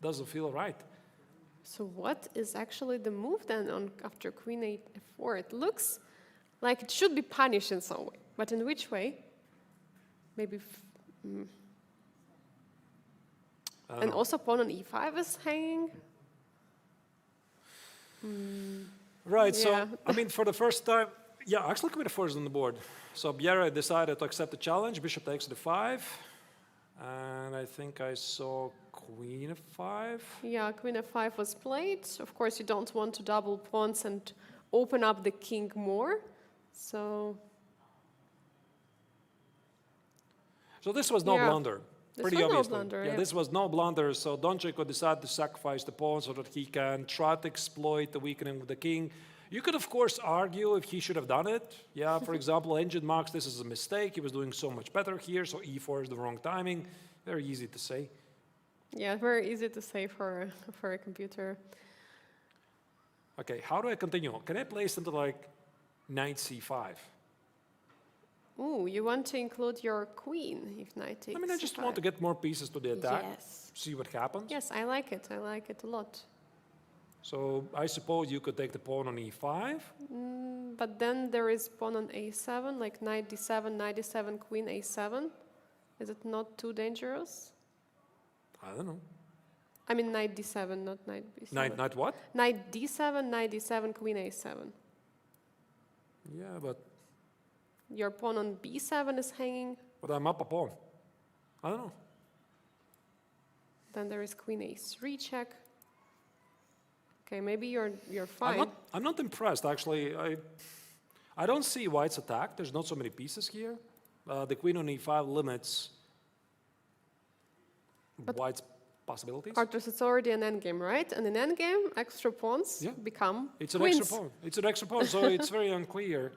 doesn't feel right. So what is actually the move then after queen f4? It looks like it should be punished in some way, but in which way? Maybe. And also pawn on e5 is hanging. Right, Yeah. so, I mean, for the first time, yeah, actually queen f4 is on the board. So Bienne decided to accept the challenge, bishop takes to d5, and I think I saw queen f5. Yeah, queen f5 was played. Of course, you don't want to double pawns and open up the king more, so... So this was no blunder. Pretty was no obviously. blunder, Yeah, yeah. this was no blunder. So Donchik decided to sacrifice the pawn so that he can try to exploit the weakening of the king. You could, of course, argue if he should have done it. Yeah, for example, engine marks this as a mistake. He was doing so much better here, so e4 is the wrong timing. Very easy to say. Yeah, very easy to say for a computer. Okay, how do I continue? Can I play something like knight c5? Ooh, you want to include your queen if knight takes I mean, I just c5. want to get more pieces to the attack. Yes. See what happens. Yes, I like it. I like it a lot. So I suppose you could take the pawn on e5. But then there is pawn on a7, like knight d7, queen a7. Is it not too dangerous? I don't know. I mean knight d7, not knight b7. Knight what? Knight d7, queen a7. Yeah, but Your pawn on b7 is hanging. I'm up a pawn. I don't know. Then there is queen a3 check. Okay, maybe you're fine. I'm not impressed, actually. I don't see white's attack. There's not so many pieces here. The queen on e5 limits white's possibilities. Arthur, it's already an endgame, right? And in endgame, extra pawns become It's an queens. extra pawn. It's an extra pawn, so it's very unclear.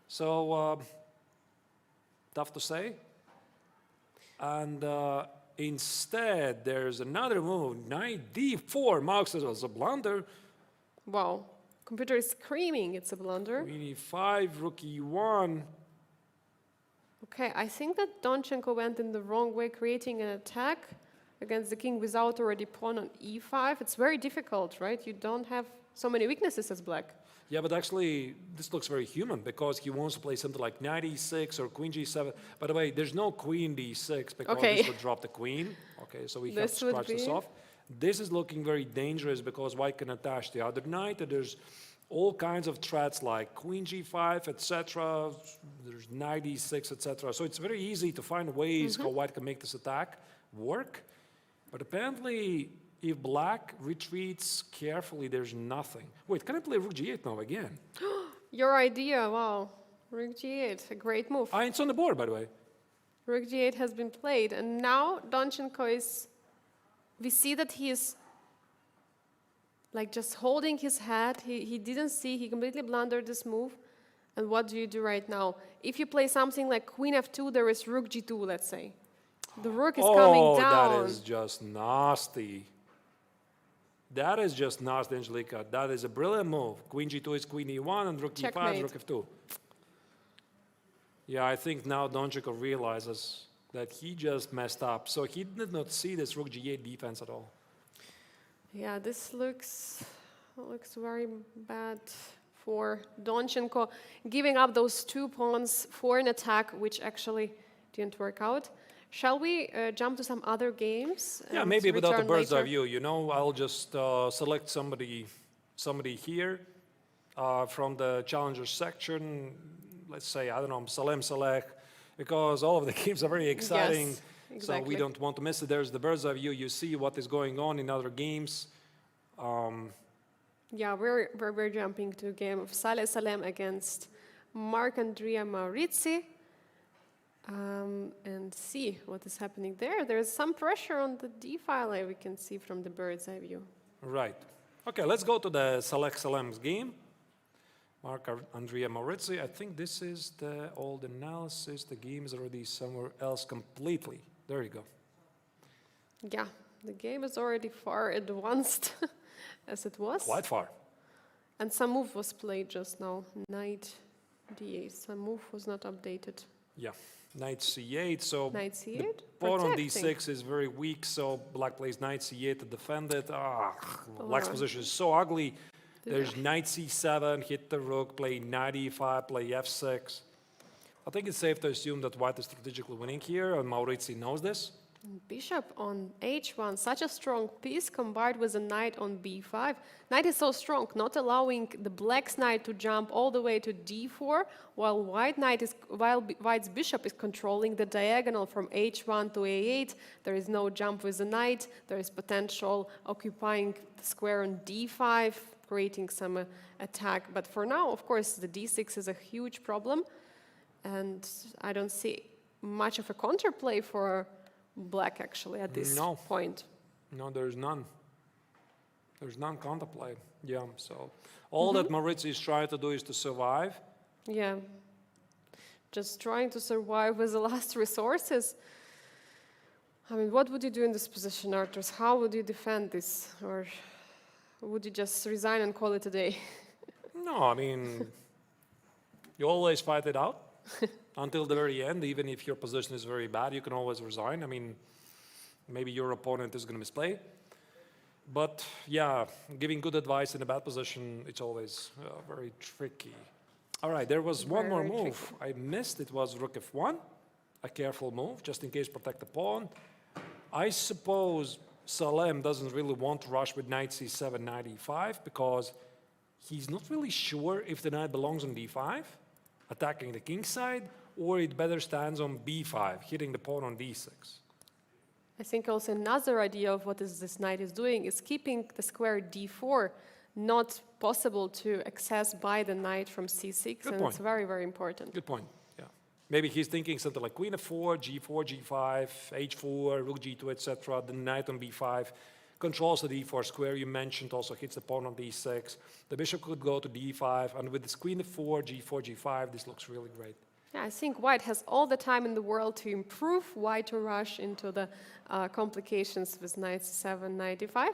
So, tough to say. And instead, there's another move. Knight d4 marks it as a blunder. Wow. Computer is screaming it's a blunder. Queen e5, rook e1. Okay, I think that Donchenko went in the wrong way, creating an attack against the king without already pawn on e5. It's very difficult, right? You don't have so many weaknesses as black. Yeah, but actually, this looks very human because he wants to play something like knight e6 or queen g7. By the way, there's no queen d6 because this would drop the queen. Okay, so we have to scratch this off. This is looking very dangerous because white can attach the other knight. And there's all kinds of threats like queen g5, etc. There's knight e6, etc. So it's very easy to find ways how white can make this attack work. But apparently, if black retreats carefully, there's nothing. Wait, can I play rook g8 now again? Your idea, wow. Rook g8, a great move. It's on the board, by the way. Rook g8 has been played, and now Donchenko is... We see that he is like just holding his head. He didn't see, he completely blundered this move. And what do you do right now? If you play something like queen f2, there is rook g2, let's say. The rook is coming down. That is just nasty. That is just nasty, Angelika. That is a brilliant move. Queen g2 is queen e1, and rook e5 is rook f2. Yeah, I think now Donchenko realizes that he just messed up. So he did not see this rook g8 defense at all. Yeah, this looks very bad for Donchenko, giving up those 2 pawns for an attack, which actually didn't work out. Shall we jump to some other games? Yeah, maybe without the bird's eye view. You know, I'll just select somebody here from the challenger section. Let's say, I don't know, Salem Saleh, because all of the games are very exciting. Yes, exactly. So we don't want to miss it. There's the bird's eye view. You see what is going on in other games. Yeah, we're jumping to a game of Saleh Salem against Marc-Andrea Morazzi. And see what is happening there. There's some pressure on the d file, we can see from the bird's eye view. Right. Okay, let's go to the Saleh Salem's game. Marc-Andrea Morazzi. I think this is the old analysis. The game is already somewhere else completely. There you go. Yeah, the game is already far advanced as it was. Quite far. And some move was played just now. Knight d8. Some move was not updated. Yeah. Knight c8, so knight c8? the pawn on d6 is very weak, so black plays knight c8 to defend it. Black's position is so ugly. There's knight c7, hit the rook, play knight e5, play f6. I think it's safe to assume that white is strategically winning here, and Morazzi knows this. Bishop on h1, such a strong piece combined with a knight on b5. Knight is so strong, not allowing the black's knight to jump all the way to d4, while white's bishop is controlling the diagonal from h1 to a8. There is no jump with the knight. There is potential occupying the square on d5, creating some attack. But for now, of course, the d6 is a huge problem, and I don't see much of a counterplay for black actually at this point. No, there's none. There's none counterplay. Yeah, so all that Morazzi is trying to do is to survive. Yeah, just trying to survive with the last resources. I mean, what would you do in this position, Arturs? How would you defend this? Or would you just resign and call it a day? No, I mean, you always fight it out. Until the very end, even if your position is very bad, you can always resign. I mean, maybe your opponent is going to misplay. But yeah, giving good advice in a bad position, it's always very tricky. All right, there was one more move I missed. It was rook f1, a careful move, just in case protect the pawn. I suppose Salem doesn't really want to rush with knight c7, knight e5, because he's not really sure if the knight belongs on d5, attacking the king side, or it better stands on b5, hitting the pawn on d6. I think also another idea of what this knight is doing is keeping the square d4 not possible to access by the knight from c6, and it's very, very important. Good point, yeah. Maybe he's thinking something like queen f4, g4, g5, h4, rook g2, etc. The knight on b5 controls the d4 square you mentioned, also hits the pawn on d6. The bishop could go to d5, and with this queen f4, g4, g5, this looks really great. Yeah, I think white has all the time in the world to improve, white to rush into the complications with knight c7, knight d5.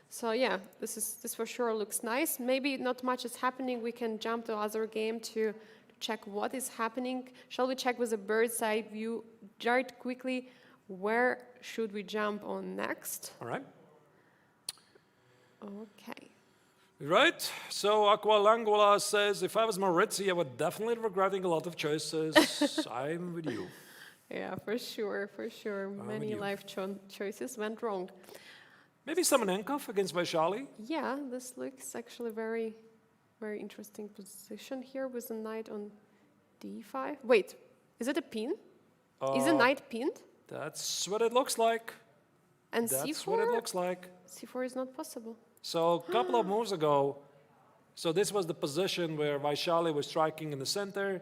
So yeah, this for sure looks nice. Maybe not much is happening. We can jump to other game to check what is happening. Shall we check with a bird's eye view very quickly? Where should we jump on next? All right. Okay. Right, so Aqua Langula says, if I was Morazzi, I would definitely regretting a lot of choices. I'm with you. Yeah, for sure, for sure. Many life choices went wrong. Maybe Semenenkov against Vaishali? Yeah, this looks actually very Very interesting position here with the knight on d5. Wait, is it a pin? Is the knight pinned? That's what it looks like. And That's c4? what it looks like. c4 is not possible. So a couple of moves ago, so this was the position where Vaishali was striking in the center.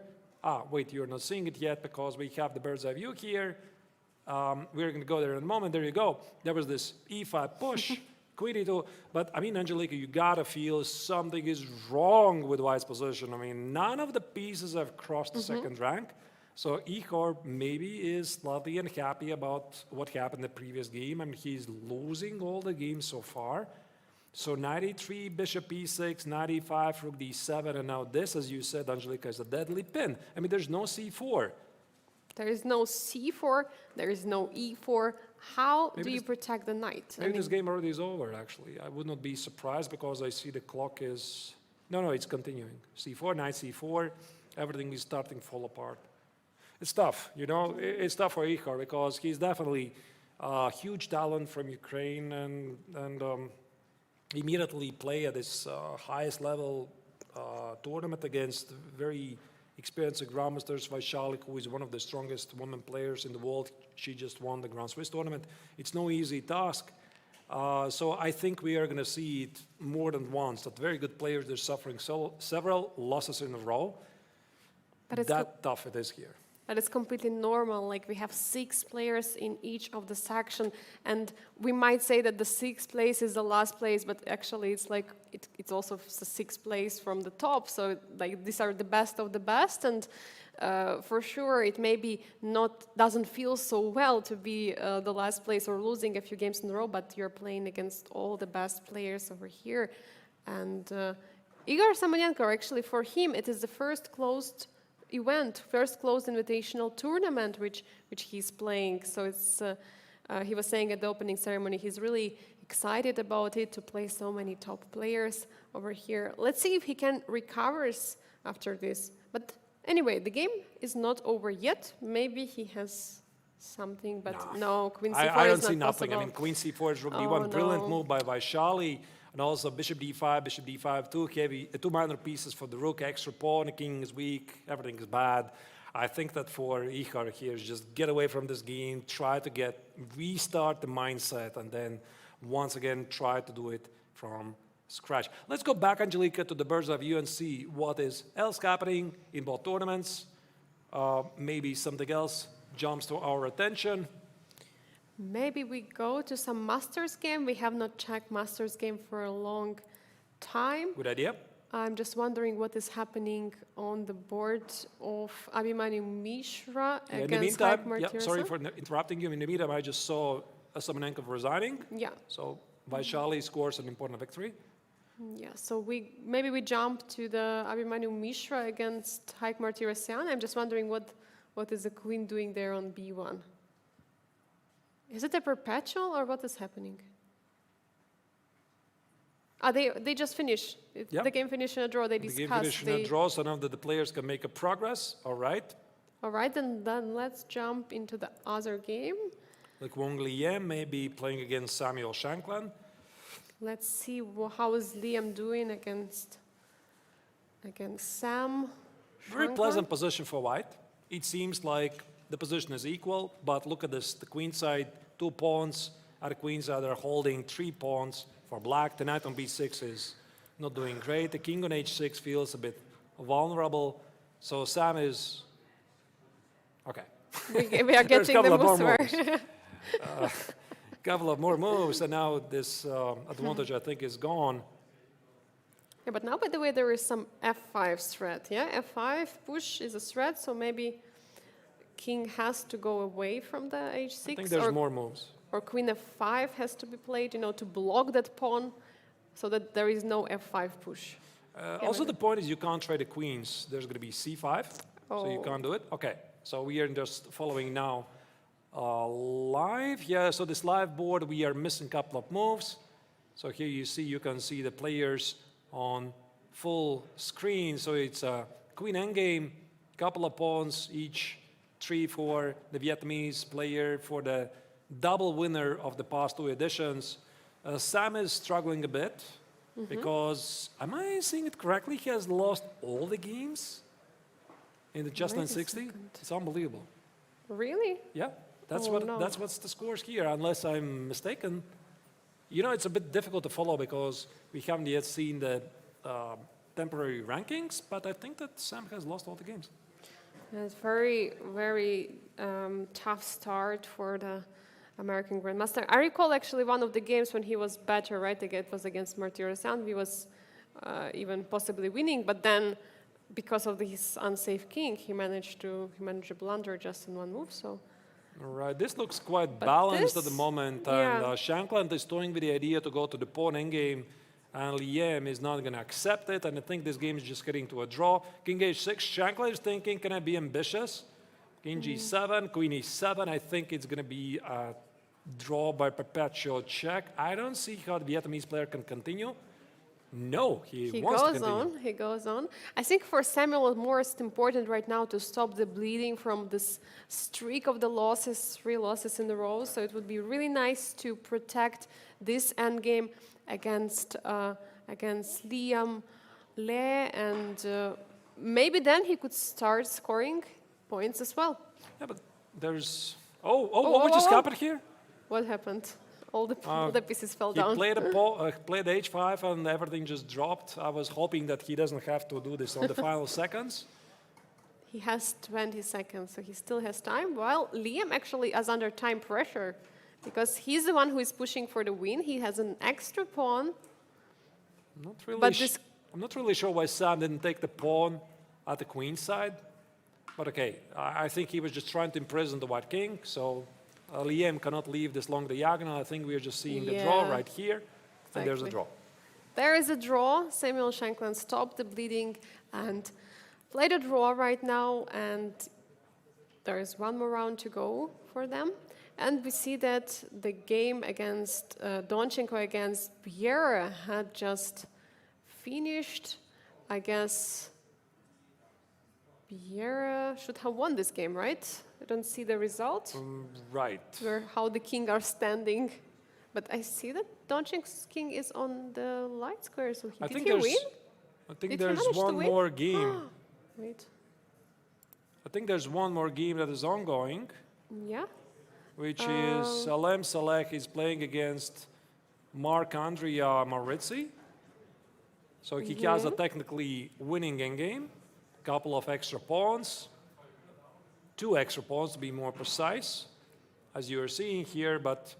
Wait, you're not seeing it yet because we have the bird's eye view here. We're going to go there in a moment. There you go. There was this e5 push, queen e2. But I mean, Angelika, you got to feel something is wrong with White's position. I mean, none of the pieces have crossed the second rank. So Igor maybe is slightly unhappy about what happened in the previous game. I mean, he's losing all the games so far. So knight e3, bishop e6, knight e5, rook d7, and now this, as you said, Angelika, is a deadly pin. I mean, there's no c4. There is no c4, there is no e4. How Maybe do you this- protect the knight? Maybe this game already is over, actually. I would not be surprised because I see the clock is... No, it's continuing. c4, knight c4, everything is starting to fall apart. It's tough, you know, it's tough for Igor because he's definitely a huge talent from Ukraine and immediately play at this highest level tournament against very experienced grandmasters. Vaishali, who is one of the strongest women players in the world, she just won the Grand Swiss tournament. It's no easy task. So I think we are going to see it more than once, that very good players, they're suffering several losses in a row. But it's That tough it is here. That is completely normal. Like we have 6 players in each of the section, and we might say that the 6th place is the last place, but actually it's like it's also the 6th place from the top. So like these are the best of the best, and for sure it maybe doesn't feel so well to be the last place or losing a few games in a row, but you're playing against all the best players over here, and Igor Samonenko, actually for him it is the first closed invitational tournament which he's playing. So it's he was saying at the opening ceremony he's really excited about it, to play so many top players over here. Let's see if he can recover after this. But anyway, the game is not over yet. Maybe he has something, but no, queen c4 I don't is not see nothing. possible. I mean, queen c4 is rook Oh, d1, brilliant no. move by Vaishali. And also bishop d5, two heavy, 2 minor pieces for the rook, extra pawn, the king is weak, everything is bad. I think that for Igor here is just get away from this game, try to restart the mindset, and then once again try to do it from scratch. Let's go back, Angelika, to the bird's eye view and see what is else happening in both tournaments. Maybe something else jumps to our attention. Maybe we go to some Masters game. We have not checked Masters game for a long time. Good idea. I'm just wondering what is happening on the board of Abhimanyu Mishra In the against meantime, Keymer. sorry for interrupting you. In the meantime, I just saw Samonenko resigning. Yeah. So Vaishali scores an important victory. Yeah, so maybe we jump to the Abhimanyu Mishra against Keymer. I'm just wondering what is the queen doing there on b1? Is it a perpetual or what is happening? They just finished. Yeah. The game finished in a draw. They The discussed. game finished in a draw, so now that the players can make a progress. All right. All right, then let's jump into the other game. Like Wong Liam may be playing against Samuel Shankland. Let's see how is Liam doing against Sam. Very Shankland. pleasant position for White. It seems like the position is equal, but look at this. The queen side, 2 pawns. At the queen side, they're holding 3 pawns for black. The knight on b6 is not doing great. The king on h6 feels a bit vulnerable. So Sam is... Okay. We are There's a getting couple the of more moves. moves. Couple of more moves, and now this advantage, I think, is gone. Yeah, but now, by the way, there is some f5 threat. Yeah, f5 push is a threat, so maybe king has to go away from the h6. I think there's more moves. Or queen f5 has to be played, to block that pawn, so that there is no f5 push. Also, the point is you can't trade the queens. There's going to be c5, so you Oh. can't do it. Okay, so we are just following now live. Yeah, so this live board, we are missing a couple of moves. So here you can see the players on full screen. So it's a queen endgame, couple of pawns each, 3 for the Vietnamese player for the double winner of the past 2 editions. Sam is struggling a bit. Because, am I seeing it correctly? He has lost all the games in the Chess960. It's unbelievable. Really? Yeah, that's that's what's the scores here, unless I'm mistaken. You know, it's a bit difficult to follow because we haven't yet seen the temporary rankings, but I think that Sam has lost all the games. It's very, very tough start for the American Grandmaster. I recall actually one of the games when he was better, right? It was against Martirosyan. He was even possibly winning, but then because of his unsafe king, he managed to blunder just in one move. So. Right, this looks quite balanced at the moment, and Shankland is toying with the idea to go to the pawn endgame, and Bienne is not going to accept it, and I think this game is just getting to a draw. King h6, Shankland is thinking, can I be ambitious? King g7, queen e7, I think it's going to be a draw by perpetual check. I don't see how the Vietnamese player can continue. No, he wants to continue. He goes on. I think for Samuel, it's most important right now to stop the bleeding from this streak of the losses, 3 losses in a row. So it would be really nice to protect this endgame against Liam, Le, and maybe then he could start scoring points as well. Yeah, but there's... what just happened here? What happened? All the pieces fell down. He played h5 and everything just dropped. I was hoping that he doesn't have to do this on the final seconds. He has 20 seconds, so he still has time. While Liam actually is under time pressure because he's the one who is pushing for the win. He has an extra pawn. I'm not really sure why Sam didn't take the pawn at the queen side. But okay, I think he was just trying to imprison the white king, so... Liam cannot leave this long diagonal. I think we are just seeing the draw right here. Exactly. And there's a draw. There is a draw. Samuel Shankland stopped the bleeding and played a draw right now. And there is one more round to go for them. And we see that the game against Donchenko against Bienne had just finished. I guess Bienne should have won this game, right? I don't see the result. Right. How the king are standing. But I see that Donchenko's king is on the light square, so did he win? I think there's one more game. Wait. I think there's one more game that is ongoing. Yeah. Which is Salem Saleh is playing against Marc-Andrea Morazzi. So he has a technically winning endgame. Couple of extra pawns. 2 extra pawns to be more precise, as you are seeing here. But,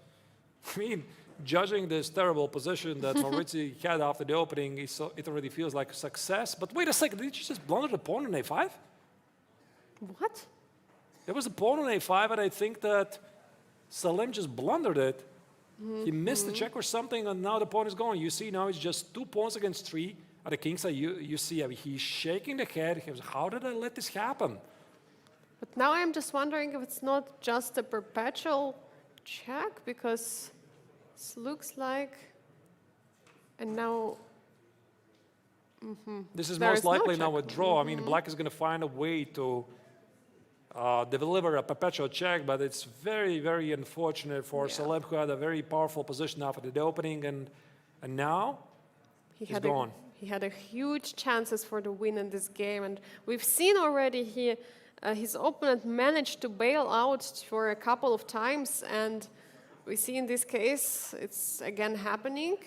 I mean, judging this terrible position that Morazzi had after the opening, it already feels like a success. But wait a second, did you just blunder the pawn on a5? What? There was a pawn on a5, and I think that Salem just blundered it. He missed the check or something, and now the pawn is gone. You see now it's just 2 pawns against 3 at the king side. You see, I mean, he's shaking the head. He was, how did I let this happen? But now I'm just wondering if it's not just a perpetual check, because it looks like, and now... This is most likely now a draw. I mean, black is going to find a way to deliver a perpetual check, but it's very, very unfortunate for Salem, who had a very powerful position after the opening, and now he's gone. He had a huge chances for the win in this game, and we've seen already here his opponent managed to bail out for a couple of times, and we see in this case it's again happening.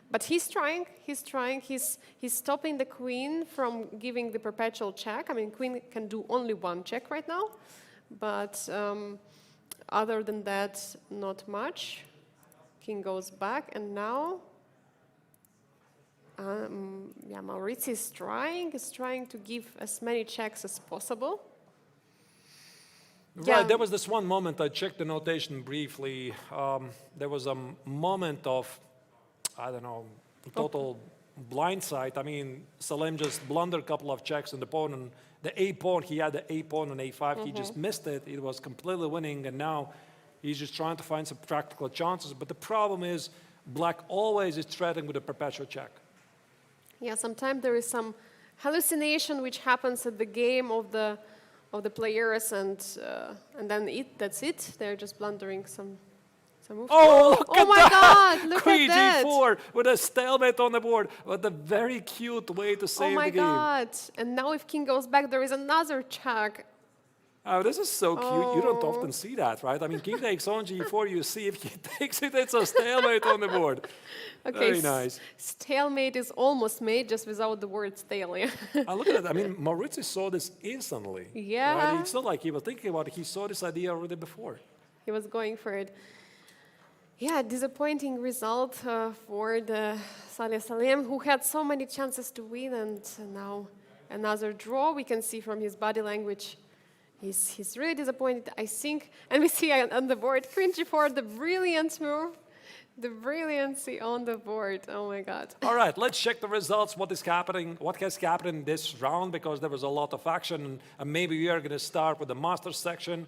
But he's trying, he's stopping the queen from giving the perpetual check. I mean, queen can do only 1 check right now, but other than that, not much. King goes back, and now, Morazzi is trying to give as many checks as possible. Right, there was this one moment, I checked the notation briefly. There was a moment of, I don't know, total blindside. I mean, Salem just blundered a couple of checks on the pawn, and the A pawn, he had the A pawn on A5, he just missed it. It was completely winning, and now he's just trying to find some practical chances. But the problem is, black always is threatening with a perpetual check. Yeah, sometimes there is some hallucination which happens at the game of the players, and then that's it. They're just blundering Oh, look Oh at my that! God, look Queen at that. G4 with a stalemate on the board. What a very cute way to Oh save my the game. God. And now if king goes back, there is another check. Oh, this is so cute. You don't Oh. often see that, right? I mean, king takes on G4, you see if he takes it, it's a stalemate on the board. Okay, Very nice. stalemate is almost made just without the word stale. Yeah. Look at that. I mean, Morazzi saw this instantly. Yeah. Right? It's not like he was thinking about it. He saw this idea already before. He was going for it. Yeah, disappointing result for the Saleh Salem, who had so many chances to win, and now another draw. We can see from his body language, he's really disappointed, I think. And we see on the board, Queen G4, the brilliant move, the brilliancy on the board. Oh my God. All right, let's check the results. What is happening? What has happened in this round? Because there was a lot of action, and maybe we are going to start with the Masters section.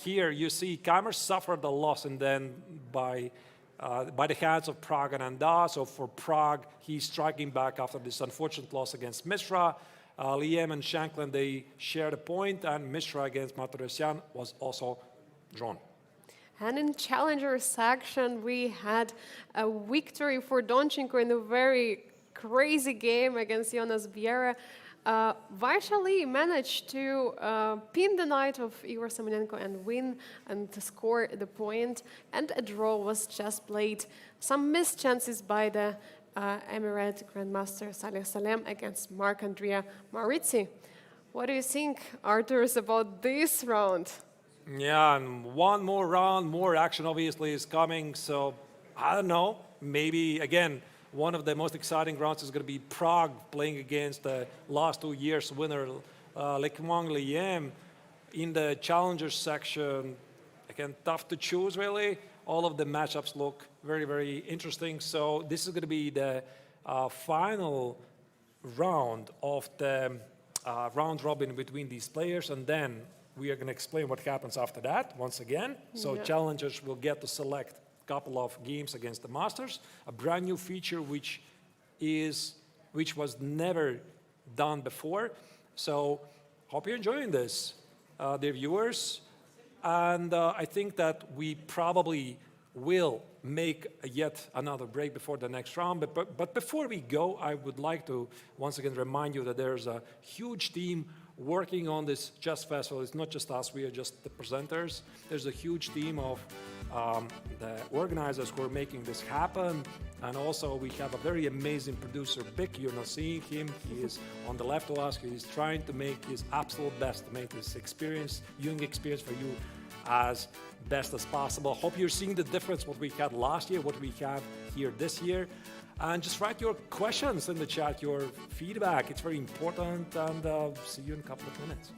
Here you see Keymer suffered a loss, and then by the hands of Praggnanandhaa. So for Pragg, he's striking back after this unfortunate loss against Mishra. Bienne and Shankland, they shared a point, and Mishra against Morazzi was also drawn. And in challenger section, we had a victory for Donchenko in a very crazy game against Jonas Biel. Vaishali managed to pin the knight of Igor Semenenko and win and to score the point, and a draw was just played. Some missed chances by the Emirate Grandmaster Saleh Salem against Marc-Andrea Morazzi. What do you think, Arthurs, about this round? Yeah, and one more round, more action obviously is coming. So I don't know, maybe again, one of the most exciting rounds is going to be Pragg playing against the last 2 years winner, Lekmang Liem. In the challenger section, again, tough to choose really. All of the matchups look very, very interesting. So this is going to be the final round of the round robin between these players, and then we are going to explain what happens after that once again. So challengers will get to select a couple of games against the Masters, a brand new feature which was never done before. So hope you're enjoying this, dear viewers. And I think that we probably will make yet another break before the next round. But before we go, I would like to once again remind you that there's a huge team working on this chess festival. It's not just us, we are just the presenters. There's a huge team of the organizers who are making this happen. And also we have a very amazing producer, Bick. You're not seeing him. He is on the left of us. He's trying to make his absolute best to make this experience, viewing experience for you as best as possible. Hope you're seeing the difference what we had last year, what we have here this year. And just write your questions in the chat, your feedback. It's very important, and see you in a couple of minutes.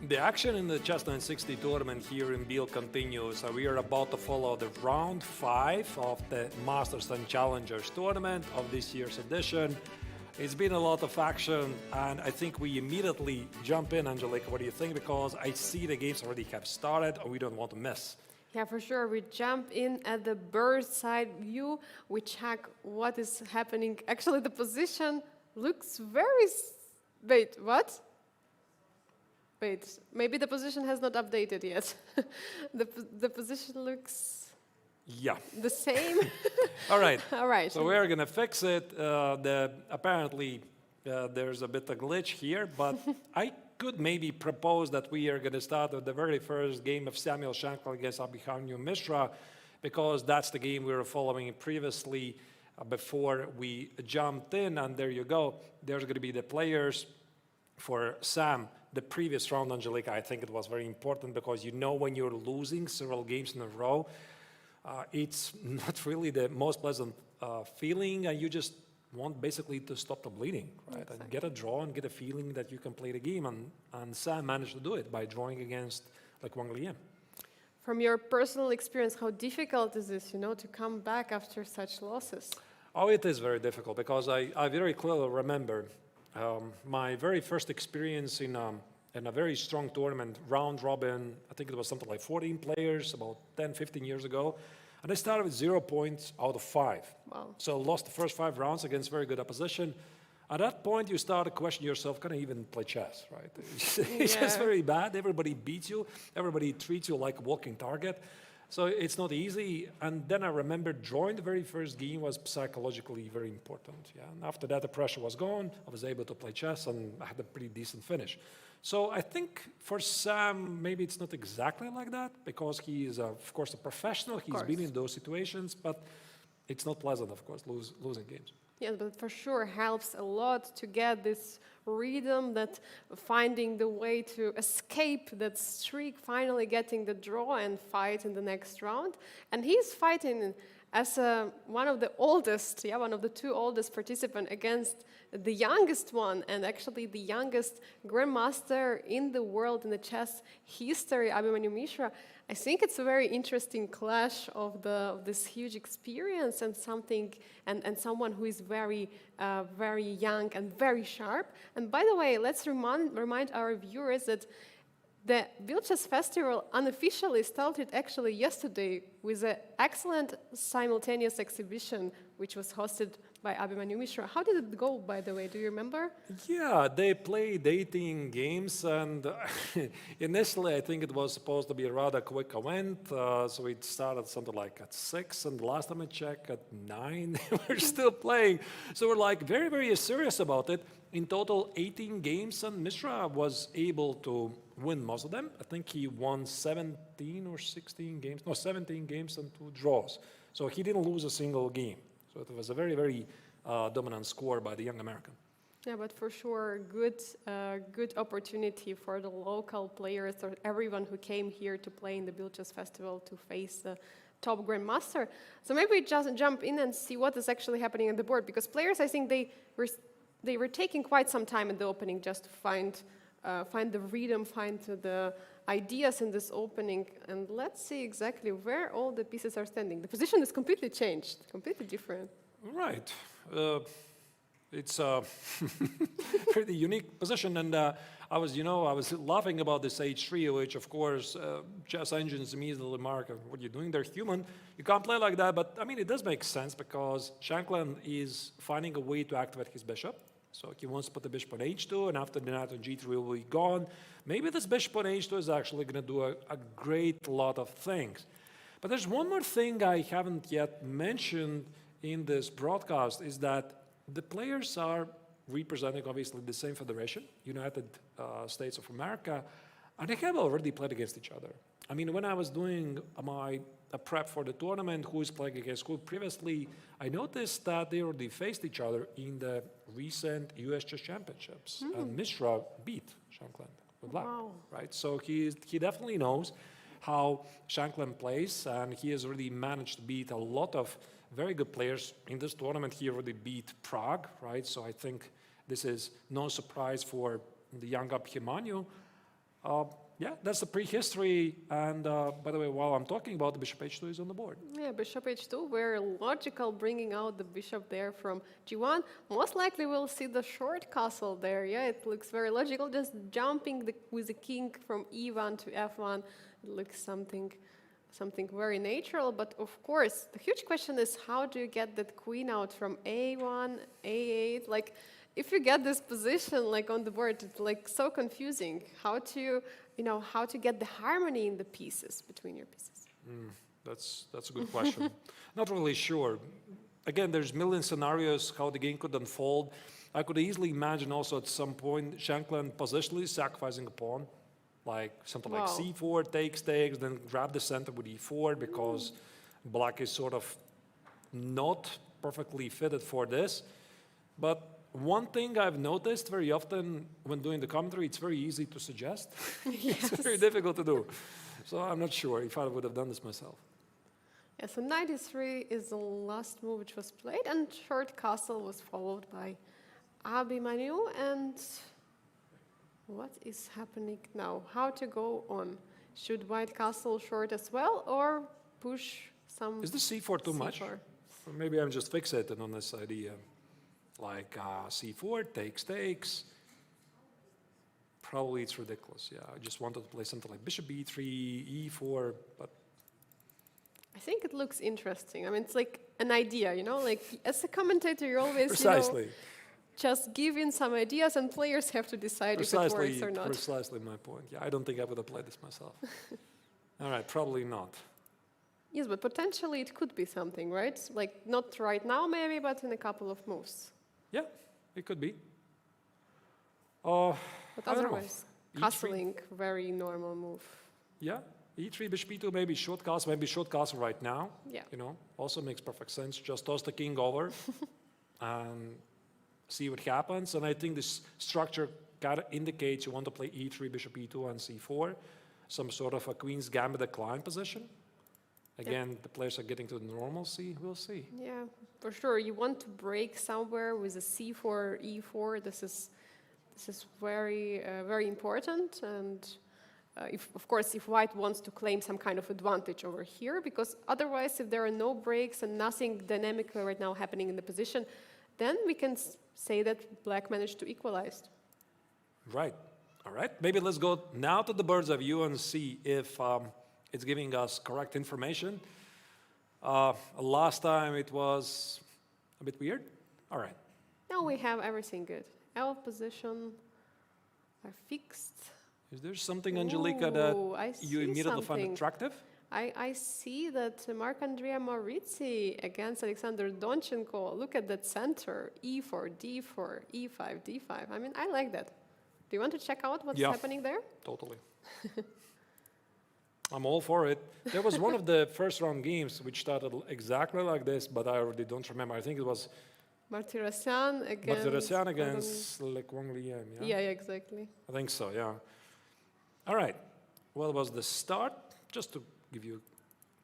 The action in the Chess960 tournament here in Biel continues. We are about to follow the round 5 of the Masters and Challengers tournament of this year's edition. It's been a lot of action, and I think we immediately jump in. Angelika, what do you think? Because I see the games already have started, and we don't want to miss. Yeah, for sure. We jump in at the bird side view. We check what is happening. Actually, the position looks very... Wait, what? Wait, maybe the position has not updated yet. The position looks the same. All right. All right. So we're going to fix it. Apparently, there's a bit of glitch here, but I could maybe propose that we are going to start with the very first game of Samuel Shankland against Abhimanyu Mishra, because that's the game we were following previously before we jumped in. And there you go. There's going to be the players for Sam. The previous round, Angelika, I think it was very important because you know when you're losing several games in a row, it's not really the most pleasant feeling, and you just want basically to stop the bleeding, right? Exactly. And get a draw and get a feeling that you can play the game, and Sam managed to do it by drawing against like Wang Lian. From your personal experience, how difficult is this, to come back after such losses? Oh, it is very difficult because I very clearly remember my very first experience in a very strong tournament, round robin. I think it was something like 14 players about 10, 15 years ago. And I started with 0 points out of 5. Wow. So lost the first 5 rounds against very good opposition. At that point, you start to question yourself, can I even play chess, right? It's just very bad. Everybody beats you. Everybody treats you like a walking target. So it's not easy. And then I remember drawing the very first game was psychologically very important. Yeah. And after that, the pressure was gone. I was able to play chess, and I had a pretty decent finish. So I think for Sam, maybe it's not exactly like that, because he is, of course, a professional. He's been in those situations, but it's not pleasant, of course, losing games. Yeah, but for sure helps a lot to get this rhythm, that finding the way to escape that streak, finally getting the draw and fight in the next round. And he's fighting as one of the oldest, one of the 2 oldest participants against the youngest one, and actually the youngest grandmaster in the world in the chess history, Abhimanyu Mishra. I think it's a very interesting clash of this huge experience and someone who is very young and very sharp. And by the way, let's remind our viewers that the Biel Chess Festival unofficially started actually yesterday with an excellent simultaneous exhibition which was hosted by Abhimanyu Mishra. How did it go, by the way? Do you remember? Yeah, they played 18 games, and initially I think it was supposed to be a rather quick event, so it started something like at 6, and the last time I checked at 9, we're still playing. So we're like very, very serious about it. In total, 18 games, and Mishra was able to win most of them. I think he won 17 or 16 games, no, 17 games and 2 draws. So he didn't lose a single game. So it was a very, very dominant score by the young American. Yeah, but for sure, good opportunity for the local players or everyone who came here to play in the Biel Chess Festival to face the top grandmaster. So maybe we just jump in and see what is actually happening on the board, because players, I think they were taking quite some time in the opening just to find the rhythm, find the ideas in this opening, and let's see exactly where all the pieces are standing. The position is completely changed, completely different. Right. It's a pretty unique position, and I was laughing about this H3, which of course chess engines immediately mark, what you're doing, they're human. You can't play like that, but I mean, it does make sense because Shankland is finding a way to activate his bishop. So he wants to put the bishop on h2, and after the knight on g3 will be gone. Maybe this bishop on h2 is actually going to do a great lot of things. But there's one more thing I haven't yet mentioned in this broadcast, is that the players are representing obviously the same federation, United States of America, and they have already played against each other. I mean, when I was doing a prep for the tournament, who is playing against who previously, I noticed that they already faced each other in the recent US Chess Championships. And Mishra beat Shankland with black, right? So he definitely knows how Shankland plays, and he has already managed to beat a lot of very good players in this tournament. He already beat Pragg, right? So I think this is no surprise for the young Abhimanyu. Yeah, that's the prehistory. And by the way, while I'm talking about the bishop h2 is on the board. Yeah, bishop h2, very logical, bringing out the bishop there from g1. Most likely we'll see the short castle there. Yeah, it looks very logical. Just jumping with the king from e1 to f1. It looks something very natural. But of course, the huge question is how do you get that queen out from a1, a8? Like, if you get this position like on the board, it's like so confusing. How to get the harmony in the pieces between your pieces? That's a good question. Not really sure. Again, there's million scenarios how the game could unfold. I could easily imagine also at some point Shankland positionally sacrificing a pawn, like something like c4, takes, then grab the center with e4 because black is sort of not perfectly fitted for this. But one thing I've noticed very often when doing the commentary, it's very easy to suggest. Yes. It's very difficult to do. So I'm not sure if I would have done this myself. Yeah, so knight e3 is the last move which was played, and short castle was followed by Abhimanyu. And what is happening now? How to go on? Should white castle short as well, or push some? Is the c4 too much? Or maybe I'm just fixated on this idea. Like c4, takes. Probably it's ridiculous. Yeah, I just wanted to play something like bishop b3, e4, but I think it looks interesting. I mean, it's like an idea, like as a commentator, you always, precisely. Just give in some ideas and players have to decide if it works or not. Precisely my point. Yeah, I don't think I would have played this myself. All right, probably not. Yes, but potentially it could be something, right? Like not right now maybe, but in a couple of moves. Yeah, it could be. But otherwise, castling, very normal move. Yeah, e3, bishop e2, maybe short castle right now. Yeah. Also makes perfect sense. Just toss the king over and see what happens. And I think this structure kind of indicates you want to play e3, bishop e2, and c4, some sort of a queen's gambit decline position. Again, the players are getting to the normalcy. We'll see. Yeah, for sure. You want to break somewhere with a c4, e4. This is very very important. And of course, if white wants to claim some kind of advantage over here, because otherwise, if there are no breaks and nothing dynamic right now happening in the position, then we can say that black managed to equalize. Right. All right. Maybe let's go now to the bird's eye view and see if it's giving us correct information. Last time it was a bit weird. All right. Now we have everything good. L position are fixed. Is there something, Angelika, that you immediately find attractive? I see that Marc-Andrea Morazzi against Alexander Donchenko. Look at that center. E4, D4, E5, D5. I mean, I like that. Do you want to check out what's happening there? Totally. I'm all for it. There was one of the first round games which started exactly like this, but I already don't remember. I think it was Martirosyan against Le Quang Liem. Yeah, exactly. I think so, yeah. All right. Well, it was the start. Just to give you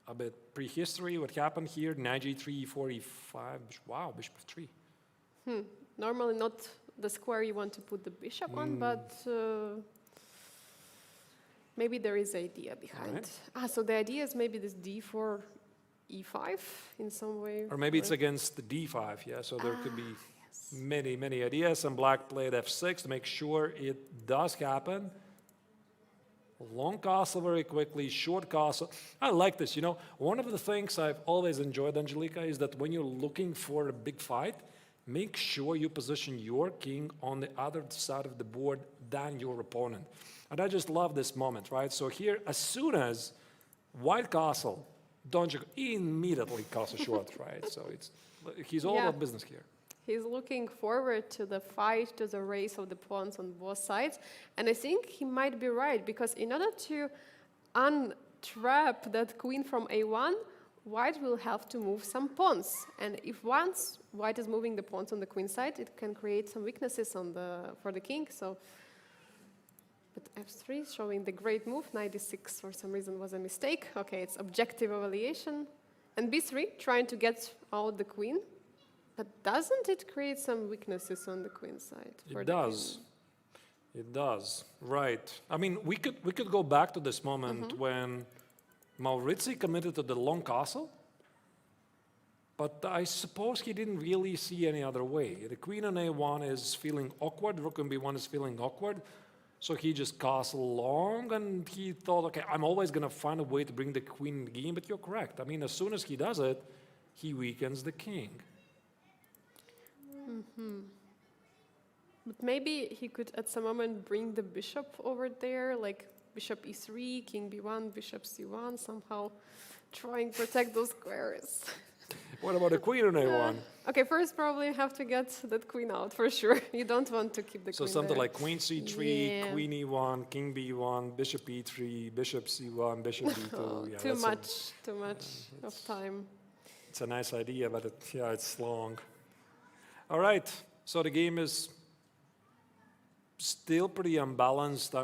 a bit prehistory, what happened here, knight g3, e4, e5. Wow, bishop f3. Normally not the square you want to put the bishop on, but maybe there is idea behind. Right. So the idea is maybe this d4, e5 in some way. Or maybe it's against the d5, yeah? So there could be many, many ideas. And black played f6 to make sure it does happen. Long castle very quickly, short castle. I like this, One of the things I've always enjoyed, Angelika, is that when you're looking for a big fight, make sure you position your king on the other side of the board than your opponent. And I just love this moment, right? So here, as soon as white castle, Donchenko immediately castle short, right? So he's all about business here. He's looking forward to the fight, to the race of the pawns on both sides. And I think he might be right, because in order to untrap that queen from a1, white will have to move some pawns. And if once white is moving the pawns on the queen side, it can create some weaknesses for the king. So, but f3 showing the great move. Knight d6 for some reason was a mistake. Okay, it's objective evaluation. And b3 trying to get out the queen. But doesn't it create some weaknesses on the queen side? It does. It does, right. I mean, we could go back to this moment when Morazzi committed to the long castle, but I suppose he didn't really see any other way. The queen on a1 is feeling awkward, rook on b1 is feeling awkward, so he just castled long, and he thought, okay, I'm always going to find a way to bring the queen in the game, but you're correct. I mean, as soon as he does it, he weakens the king. But maybe he could at some moment bring the bishop over there, like bishop e3, king b1, bishop c1, somehow trying to protect those squares. What about the queen on a1? Okay, first probably have to get that queen out for sure. You don't want to keep the So queen something there. like queen c3, queen e1, king b1, bishop e3, bishop c1, bishop b2. Yeah, too much of time. It's a nice idea, but it's long. All right, so the game is still pretty unbalanced.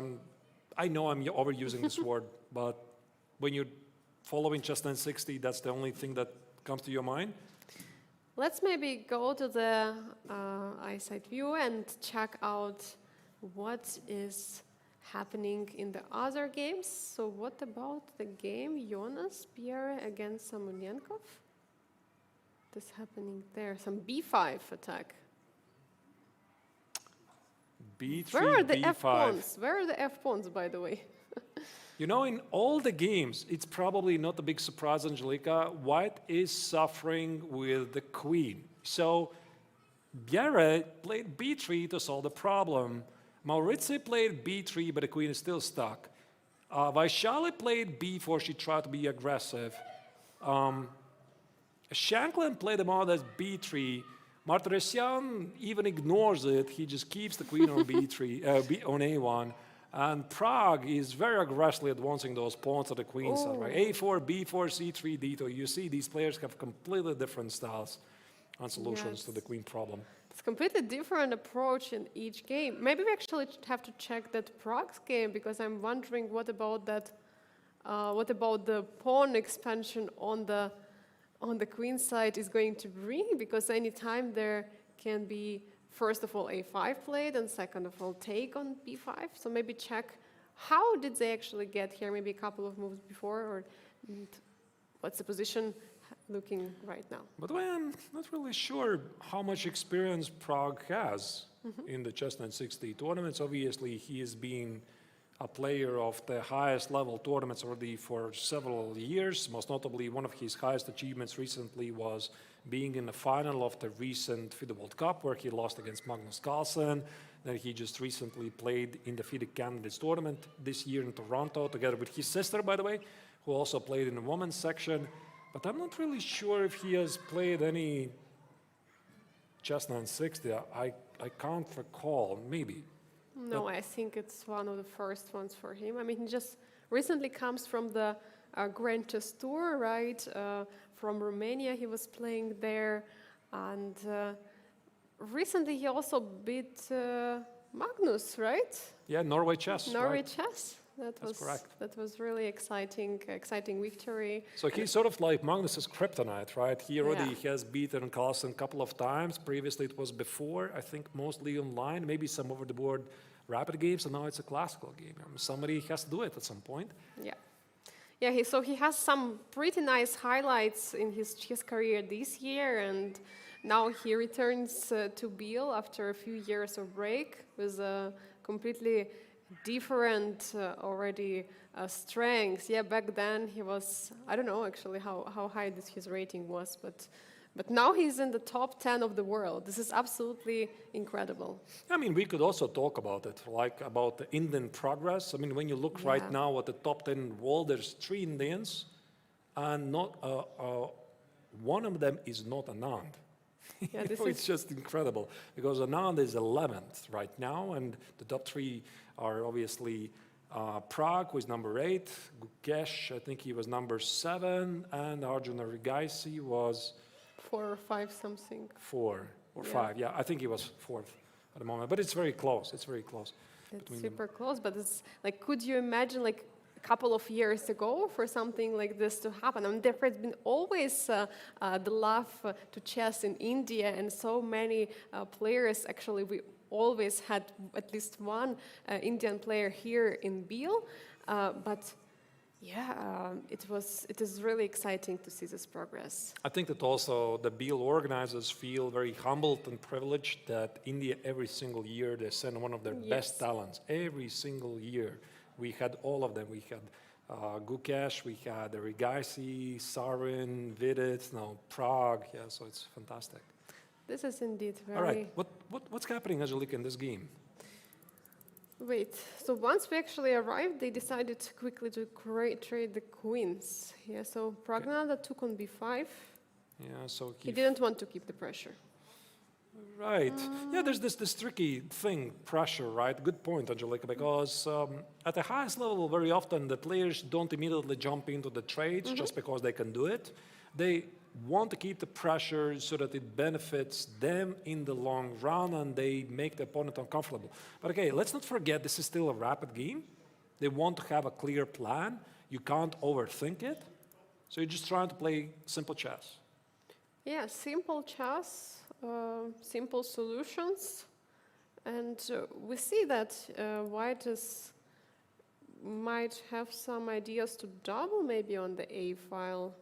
I know I'm overusing this word, but when you're following Chess960, that's the only thing that comes to your mind? Let's maybe go to the eyesight view and check out what is happening in the other games. So what about the game Jonas Biel against Samonienkov? What's happening there? Some b5 attack. b3, Where are the b5. f-pawns? Where are the f-pawns, by the way? You know, in all the games, it's probably not a big surprise, Angelica, white is suffering with the queen. So Bienne played b3 to solve the problem. Morazzi played b3, but the queen is still stuck. Vaishali played b4, she tried to be aggressive. Shankland played the model as b3. Martirosyan even ignores it. He just keeps the queen on b3, on a1. And Pragg is very aggressively advancing those pawns to the queen side, right? a4, b4, c3, d2. You see, these players have completely different styles and solutions to the queen problem. It's completely different approach in each game. Maybe we actually have to check that Pragg's game, because I'm wondering what about that, what about the pawn expansion on the queen side is going to bring, because anytime there can be, first of all, a5 played, and second of all, take on b5. So maybe check how did they actually get here, maybe a couple of moves before, or what's the position looking right now. But I'm not really sure how much experience Pragg has in the Chess960 tournaments. Obviously, he has been a player of the highest level tournaments already for several years. Most notably, one of his highest achievements recently was being in the final of the recent FIDE World Cup, where he lost against Magnus Carlsen. Then he just recently played in the FIDE Candidates tournament this year in Toronto, together with his sister, by the way, who also played in the women's section. But I'm not really sure if he has played any Chess960. I can't recall, maybe. No, I think it's one of the first ones for him. I mean, he just recently comes from the Grand Chess Tour, right? From Romania, he was playing there. And recently he also beat Magnus, right? Yeah, Norway Chess. Norway right? Chess. That's correct. That was really exciting victory. So he's sort of like Magnus's kryptonite, right? He already has beaten Carlsen a couple of times. Previously it was before, I think mostly online, maybe some over-the-board rapid games, and now it's a classical game. I mean, somebody has to do it at some point. Yeah. Yeah, so he has some pretty nice highlights in his chess career this year, and now he returns to Biel after a few years of break with a completely different already strengths. Yeah, back then he was, I don't know actually how high his rating was, but now he's in the top 10 of the world. This is absolutely incredible. I mean, we could also talk about it, like about the Indian progress. I mean, when you look right now at the top 10 in the world, there's 3 Indians, and not one of them is not Anand. Yeah, It's just incredible, because Anand is 11th right now, and the top 3 are obviously Pragg, who is number 8, Gukesh, I think he was number 7, and Arjuna Rigaisi was 4 or 5 something. 4 or 5, yeah, I think he was 4th at the moment, but it's very close, it's very close. It's super close, but it's like, could you imagine like a couple of years ago for something like this to happen? I mean, there has been always the love to chess in India, and so many players actually, always had at least one Indian player here in Biel, but yeah, it is really exciting to see this progress. I think that also the Biel organizers feel very humbled and privileged that India every single year they send one of their best talents. Every single year we had all of them. We had Gukesh, we had Rigaisi, Sarin, Vidit, now Pragg. Yeah, so it's fantastic. This is indeed very... All right, what's happening, Angelica, in this game? Wait, so once we actually arrived, they decided quickly to trade the queens. Yeah, so Praggnanandhaa took on b5. Yeah, so he didn't want to keep the pressure. Right. Yeah, there's this tricky thing, pressure, right? Good point, Angelica, because at the highest level, very often the players don't immediately jump into the trades just because they can do it. They want to keep the pressure so that it benefits them in the long run and they make the opponent uncomfortable. But okay, let's not forget this is still a rapid game. They want to have a clear plan. You can't overthink it. So you're just trying to play simple chess. Yeah, simple chess. Simple solutions, and we see that White might have some ideas to double maybe on the A file,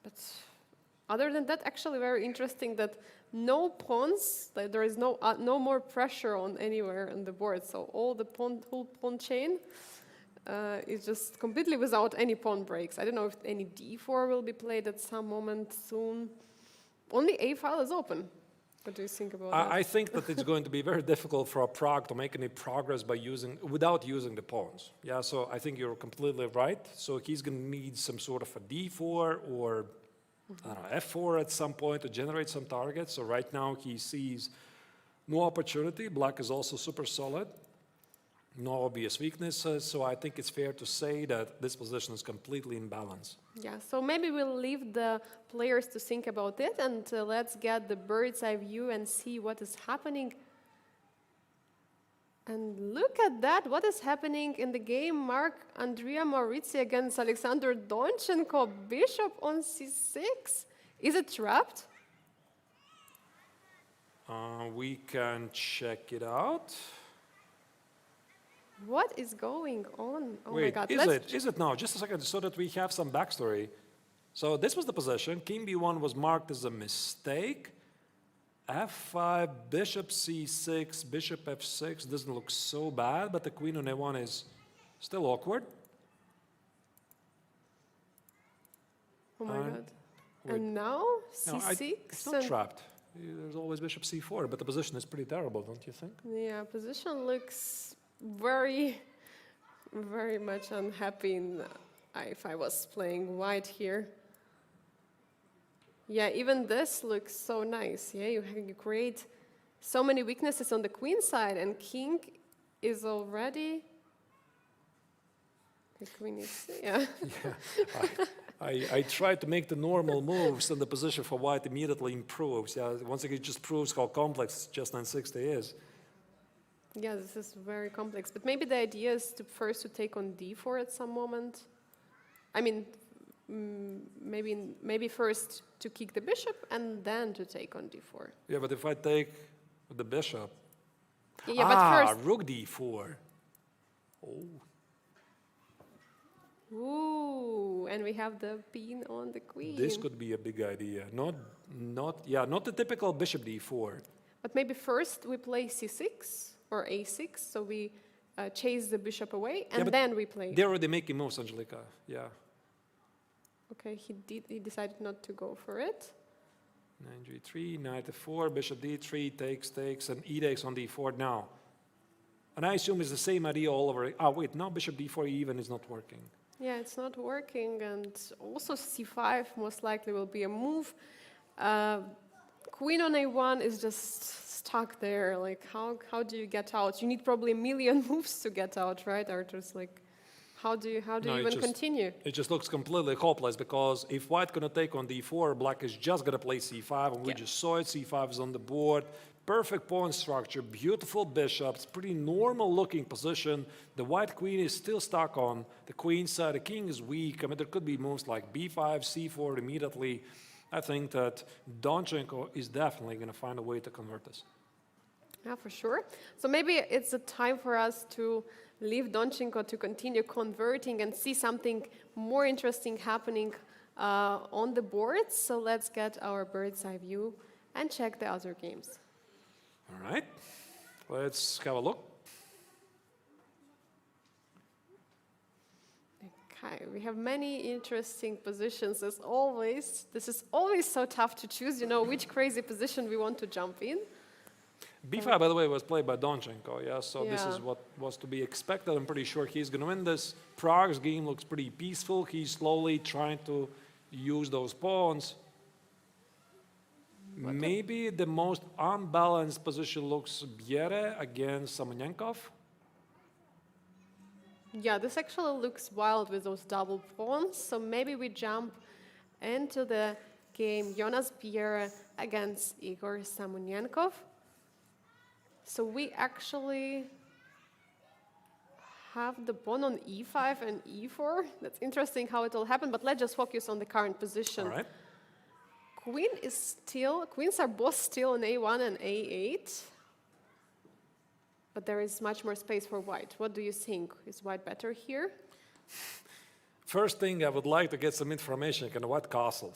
but other than that, actually very interesting that no pawns, that there is no more pressure on anywhere on the board, so whole pawn chain is just completely without any pawn breaks. I don't know if any D4 will be played at some moment soon. Only A file is open. What do you think about that? I think that it's going to be very difficult for Pragg to make any progress without using the pawns. Yeah, so I think you're completely right. So he's going to need some sort of a D4 or I don't know, F4 at some point to generate some targets. So right now he sees no opportunity. Black is also super solid. No obvious weaknesses, so I think it's fair to say that this position is completely in balance. Yeah, so maybe we'll leave the players to think about it, and let's get the bird's eye view and see what is happening. And look at that, what is happening in the game? Andrea Morazzi against Alexander Donchenko, bishop on c6. Is it trapped? We can check it out. What is going on? Oh Wait, my God! Is it now? Just a second, so that we have some backstory. So this was the position. King b1 was marked as a mistake. f5, bishop c6, bishop f6 doesn't look so bad, but the queen on a1 is still awkward. Oh my God! And now c6. It's not trapped. There's always bishop c4, but the position is pretty terrible, don't you think? Yeah, position looks very, very much unhappy if I was playing white here. Yeah, even this looks so nice. Yeah, you create so many weaknesses on the queen side, and king is already... The queen is... Yeah. I tried to make the normal moves, and the position for white immediately improves. Yeah, once again, it just proves how complex Chess960 is. Yeah, this is very complex. But maybe the idea is to first to take on d4 at some moment. I mean, maybe first to kick the bishop and then to take on d4. Yeah, but if I take the bishop... Yeah, but first... rook d4. Oh. Ooh, and we have the pin on the queen. This could be a big idea. Not the typical bishop d4. But maybe first we play c6 or a6, so we chase the bishop away, and then we play. They're already making moves, Angelica. Yeah. Okay, he decided not to go for it. Knight g3, knight f4, bishop d3, takes, and e takes on d4 now. And I assume it's the same idea all over. Ah, wait, now bishop d4 even is not working. Yeah, it's not working, and also c5 most likely will be a move. Queen on a1 is just stuck there. Like, how do you get out? You need probably a million moves to get out, right, Artur? Like, how do you even continue? It just looks completely hopeless, because if white gonna take on d4, black is just gonna play c5, and we just saw it. c5 is on the board. Perfect pawn structure, beautiful bishops, pretty normal looking position. The white queen is still stuck on the queen side. The king is weak. I mean, there could be moves like b5, c4 immediately. I think that Donchenko is definitely going to find a way to convert this. Yeah, for sure. So maybe it's a time for us to leave Donchenko to continue converting and see something more interesting happening on the board. So let's get our bird's eye view and check the other games. All right, let's have a look. Okay, we have many interesting positions as always. This is always so tough to choose, which crazy position we want to jump in. B5, by the way, was played by Donchenko, yeah, so this is Yeah. what was to be expected. I'm pretty sure he's going to win this. Pragg's game looks pretty peaceful. He's slowly trying to use those pawns. Maybe the most unbalanced position looks Bienne against Samonenkov. Yeah, this actually looks wild with those double pawns. So maybe we jump into the game Jonas Biel against Igor Samonenkov. So we actually have the pawn on e5 and e4. That's interesting how it all happened, but let's just focus on the current position. All right. Queens are both still on a1 and a8. But there is much more space for white. What do you think? Is white better here? First thing, I would like to get some information. Can white castle?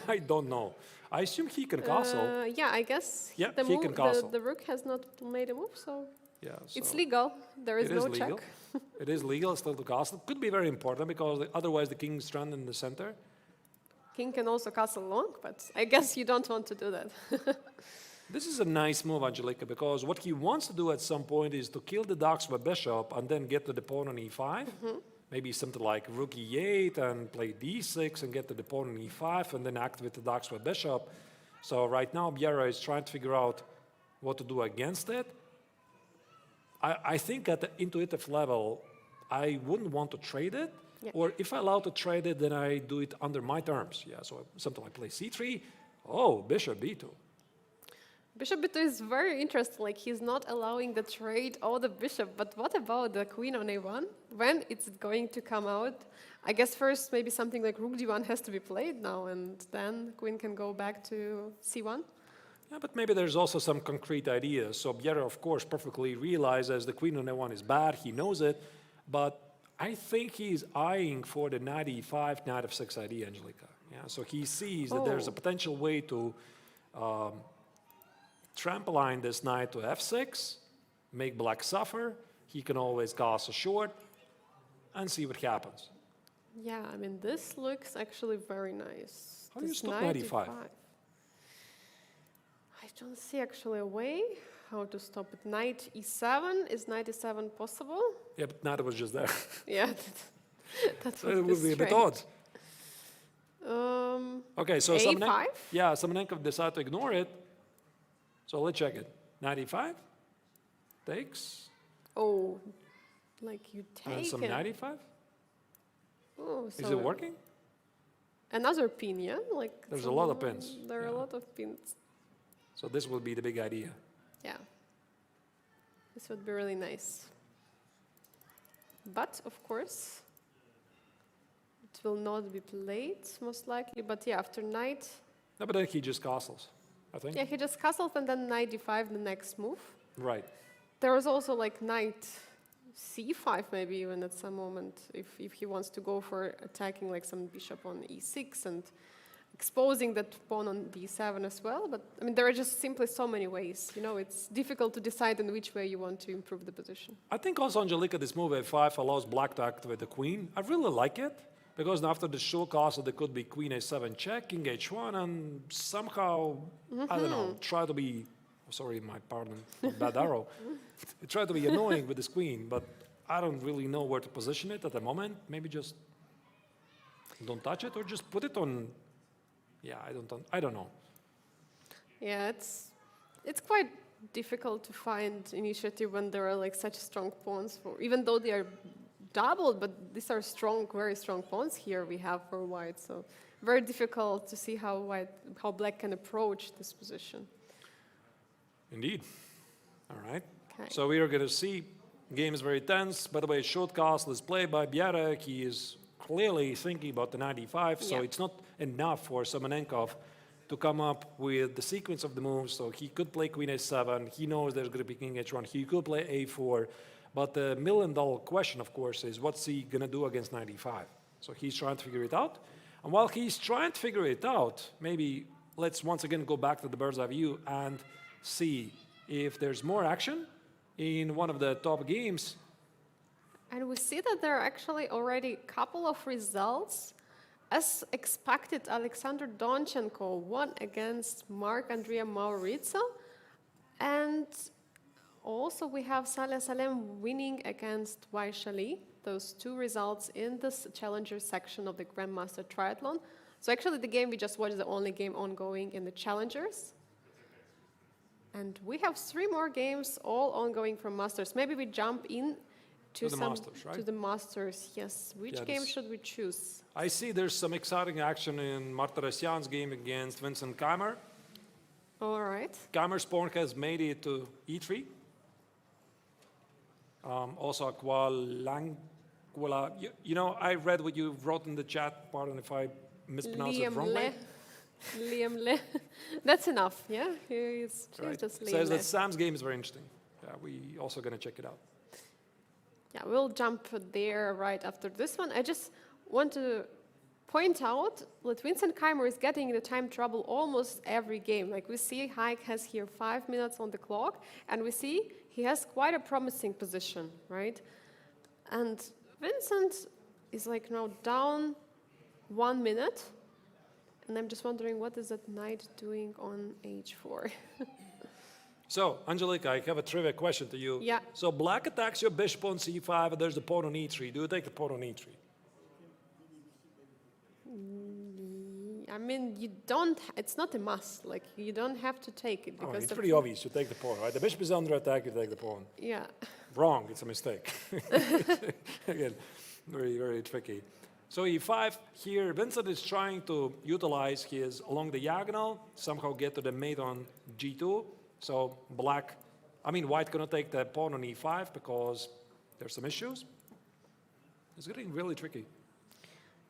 I don't know. I assume he can castle. Yeah, I guess Yeah, the, he move, can castle. the rook has not made a move, so Yeah, it's so legal. There is it no is legal. check. It is legal still to castle. Could be very important because otherwise the king is stranded in the center. King can also castle long, but I guess you don't want to do that. This is a nice move, Angelika, because what he wants to do at some point is to kill the Daxwa bishop and then get to the pawn on e5. Maybe something like rook e8 and play d6 and get to the pawn on e5 and then activate the Daxwa bishop. So right now, Bienne is trying to figure out what to do against it. I think at the intuitive level, I wouldn't want to trade it. Yeah. Or if I allow to trade it, then I do it under my terms. Yeah, so something like play c3. Oh, bishop b2. Bishop b2 is very interesting. Like, he's not allowing the trade or the bishop. But what about the queen on a1? When it's going to come out? I guess first maybe something like rook d1 has to be played now, and then queen can go back to c1. Yeah, but maybe there's also some concrete ideas. So Bienne, of course, perfectly realizes the queen on a1 is bad. He knows it. But I think he's eyeing for the knight e5, knight f6 idea, Angelika. Yeah, so he sees that there's a potential way to trampoline this knight to f6, make black suffer. He can always castle short and see what happens. Yeah, I mean, this looks actually very nice. How do you This stop knight e5? I don't see actually a way how to stop it. Knight e7, is knight e7 possible? Yeah, but knight was just there. Yeah, that So it would be a bit odd. Okay, so a5? Samonenkov decided to ignore it. So let's check it. Knight e5 takes. Oh, like you And take some it. knight e5. Oh, Is so it working? another pin, yeah? Like There's a lot of pins. There are a Yeah. lot of pins. So this will be the big idea. Yeah. This would be really nice. But, of course, it will not be played, most likely. But yeah, after knight, No, but then he just castles, I think. yeah, he just castles and then knight d5, the next move. Right. There was also like knight c5 maybe even at some moment, if he wants to go for attacking like some bishop on e6 and exposing that pawn on d7 as well. But I mean, there are just simply so many ways. It's difficult to decide in which way you want to improve the position. I think also, Angelika, this move a5 allows black to activate the queen. I really like it, because after the short castle, there could be queen a7 check, king h1, and somehow, I don't know, try to be, sorry, my pardon, bad arrow, try to be annoying with this queen, but I don't really know where to position it at the moment. Maybe just don't touch it, or just put it on, yeah, I don't know. Yeah, it's quite difficult to find initiative when there are like such strong pawns, even though they are doubled, but these are strong, very strong pawns here we have for white. So very difficult to see how black can approach this position. Indeed. All right. Okay. So we are going to see game is very tense. By the way, short castle is played by Bienne. He is clearly thinking about the knight e5, so Yeah. it's not enough for Samonenkov to come up with the sequence of the moves. So he could play queen a7. He knows there's going to be king h1. He could play a4. But the million-dollar question, of course, is what's he going to do against knight e5? So he's trying to figure it out. And while he's trying to figure it out, maybe let's once again go back to the bird's eye view and see if there's more action in one of the top games. And we see that there are actually already a couple of results. As expected, Alexander Donchenko won against Marc-Andrea Maurizio. And also we have Saleh Salem winning against Vaishali. Those two results in this challenger section of the Grandmaster Triathlon. So actually the game we just watched is the only game ongoing in the challengers. And we have 3 more games all ongoing from Masters. Maybe we jump in to the Masters, right? To the Masters, yes. Which game should we choose? I see there's some exciting action in Martirosyan's game against Vincent Keymer. All right. Keymer's pawn has made it to e3. Also, you know, I read what you wrote in the chat. Pardon if I mispronounced it wrongly. Liam Le. That's enough, yeah? He's Right. just Liam Says Le. that Sam's game is very interesting. Yeah, we also going to check it out. Yeah, we'll jump there right after this one. I just want to point out that Vincent Keymer is getting into time trouble almost every game. Like we see Haik has here 5 minutes on the clock, and we see he has quite a promising position, right? And Vincent is like now down 1 minute, and I'm just wondering what is that knight doing on h4? So, Angelika, I have a trivia question to you. Yeah. So, black attacks your bishop on c5, and there's the pawn on e3. Do you take the pawn on e3? I mean, you don't, it's not a must. Like, you don't have to take it. Oh, Because it's pretty obvious. You take the pawn, right? The bishop is under attack, you take the pawn. Yeah. Wrong, it's a mistake. Again, very, very tricky. So e5 here, Vincent is trying to utilize his along the diagonal, somehow get to the mate on g2. So white cannot take the pawn on e5 because there's some issues. It's getting really tricky.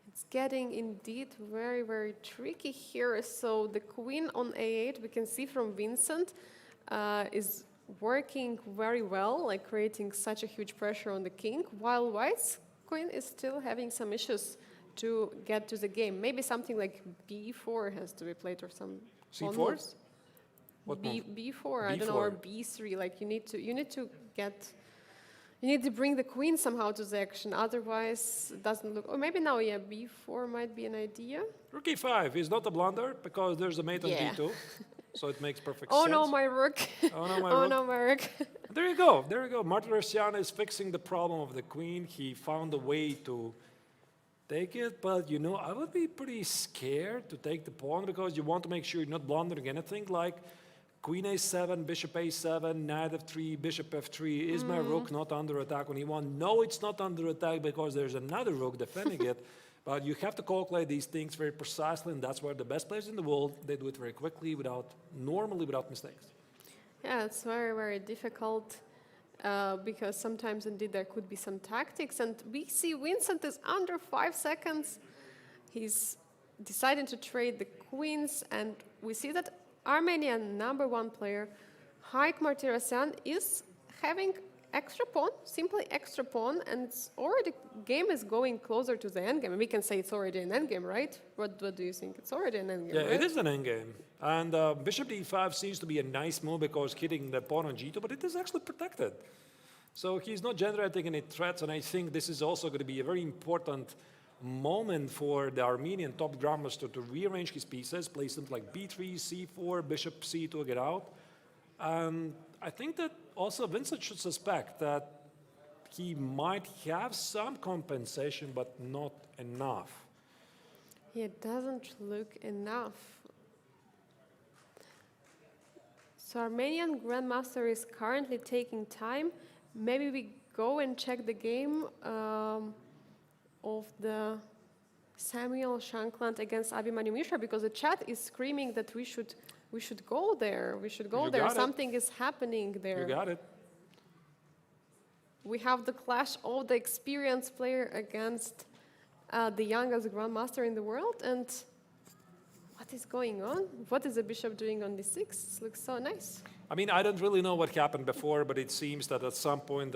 It's getting indeed very, very tricky here. So the queen on a8, we can see from Vincent, is working very well, like creating such a huge pressure on the king, while white's queen is still having some issues to get to the game. Maybe something like b4 has to be played or some C4? onwards. What move? b4, I don't know, or b3. Like you need to bring the queen somehow to the action. Otherwise, it doesn't look. Or maybe now, yeah, b4 might be an idea. Rook e5 is not a blunder because there's a mate on Yeah. d2, so it makes perfect Oh sense. no, my rook. Oh no, my Oh rook. no, my rook. There you go. There you go. Martirosyan is fixing the problem of the queen. He found a way to take it, but you know, I would be pretty scared to take the pawn because you want to make sure you're not blundering anything like queen a7, bishop a7, knight f3, bishop f3. Is my rook not under attack on e1? No, it's not under attack because there's another rook defending it. But you have to calculate these things very precisely, and that's where the best players in the world, they do it very quickly, normally without mistakes. Yeah, it's very, very difficult because sometimes indeed there could be some tactics. And we see Vincent is under 5 seconds. He's deciding to trade the queens, and we see that Armenian #1 player, Haik Martirosyan, is having extra pawn, simply extra pawn, and it's already, game is going closer to the endgame. We can say it's already an endgame, right? What do you think? It's already an endgame, Yeah, right? it is an endgame. And bishop d5 seems to be a nice move because hitting the pawn on g2, but it is actually protected. So he's not generating any threats, and I think this is also going to be a very important moment for the Armenian top grandmaster to rearrange his pieces, play something like b3, c4, bishop c2, get out. And I think that also Vincent should suspect that he might have some compensation, but not enough. It doesn't look enough. So Armenian Grandmaster is currently taking time. Maybe we go and check the game of the Samuel Shankland against Abhimanyu Mishra, because the chat is screaming that we should go there. We should go there. Something is happening there. You got it. We have the clash of the experienced player against the youngest grandmaster in the world, and What is going on? What is the bishop doing on d6? It looks so nice. I mean, I don't really know what happened before, but it seems that at some point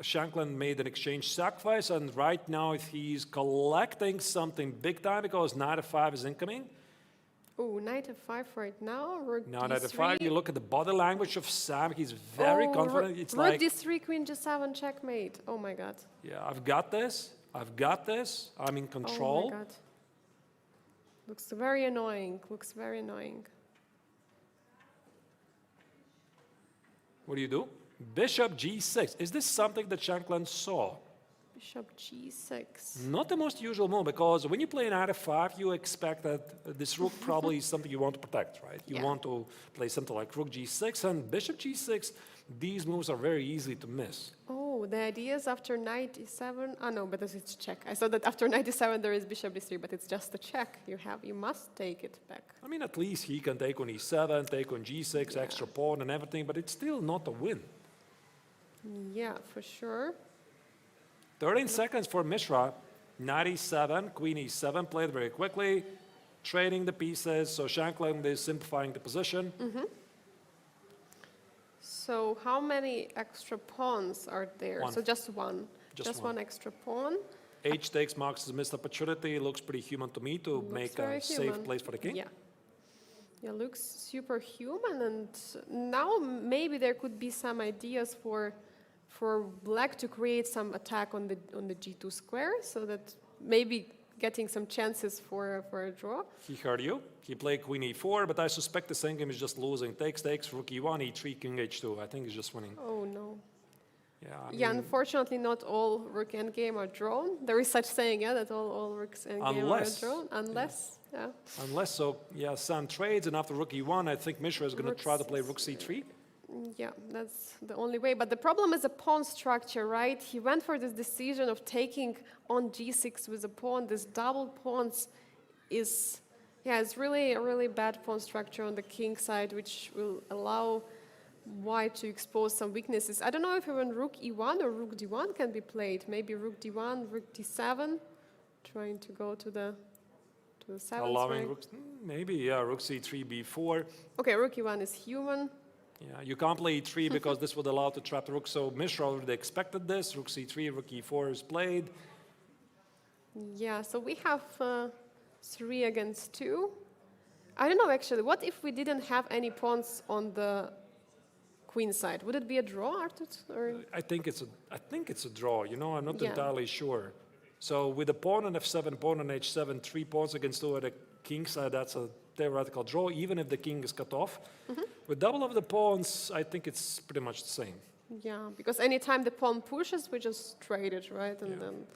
Shankland made an exchange sacrifice, and right now he's collecting something big time because knight f5 is incoming. Oh, knight f5 right now. Rook Now d3. knight f5, you look at the body language of Sam, he's very confident. It's rook like, d3, queen g7, checkmate. Oh my god. yeah, I've got this, I'm in control. Oh my god. Looks very annoying, looks very annoying. What do? Bishop g6. Is this something that Shankland saw? Bishop g6. Not the most usual move, because when you play knight f5, you expect that this rook probably is something you want to protect, right? You Yeah. want to play something like rook g6 and bishop g6. These moves are very easy to miss. Oh, the idea is after knight e7. Oh no, but it's check. I saw that after knight e7 there is bishop d3, but it's just a check. You must take it back. I mean, at least he can take on e7, take on g6, Yeah. extra pawn and everything, but it's still not a win. Yeah, for sure. 13 seconds for Mishra. Knight e7, queen e7, played very quickly, trading the pieces, so Shankland is simplifying the position. So how many extra pawns are there? One. So just one. Just one one. extra pawn. H takes marks as a missed opportunity. It looks pretty human to me to Looks make a very safe human. place for the king. Yeah. Yeah, looks super human, and now maybe there could be some ideas for black to create some attack on the g2 square, so that maybe getting some chances for a draw. He heard you. He played queen e4, but I suspect the same game is just losing. Takes, rook e1, e3, king h2. I think he's just winning. Oh no. Yeah, Yeah, unfortunately, not all rook endgame are drawn. There is such saying, yeah, that all rooks endgame Unless. are drawn, unless, yeah. unless so, yeah, Sam trades, and after rook e1, I think Mishra is going to Rook try to play rook c3. Yeah, that's the only way. But the problem is the pawn structure, right? He went for this decision of taking on g6 with a pawn. This double pawns is, yeah, it's really a really bad pawn structure on the king side, which will allow white to expose some weaknesses. I don't know if even rook e1 or rook d1 can be played. Maybe rook d1, rook d7, trying to go to the seventh Allowing rank. rooks, maybe, yeah, rook c3, b4. Okay, rook e1 is human. Yeah, you can't play e3 because this would allow to trap the rook. So Mishra already expected this. Rook c3, rook e4 is played. Yeah, so we have 3 against 2. I don't know actually. What if we didn't have any pawns on the queen side? Would it be a draw, Artur? Or I think it's a draw. You know, I'm not Yeah. entirely sure. So with a pawn on f7, pawn on h7, 3 pawns against 2 at the king side, that's a theoretical draw, even if the king is cut off. With double of the pawns, I think it's pretty much the same. yeah, because anytime the pawn pushes, we just trade it, right? And Yeah. then,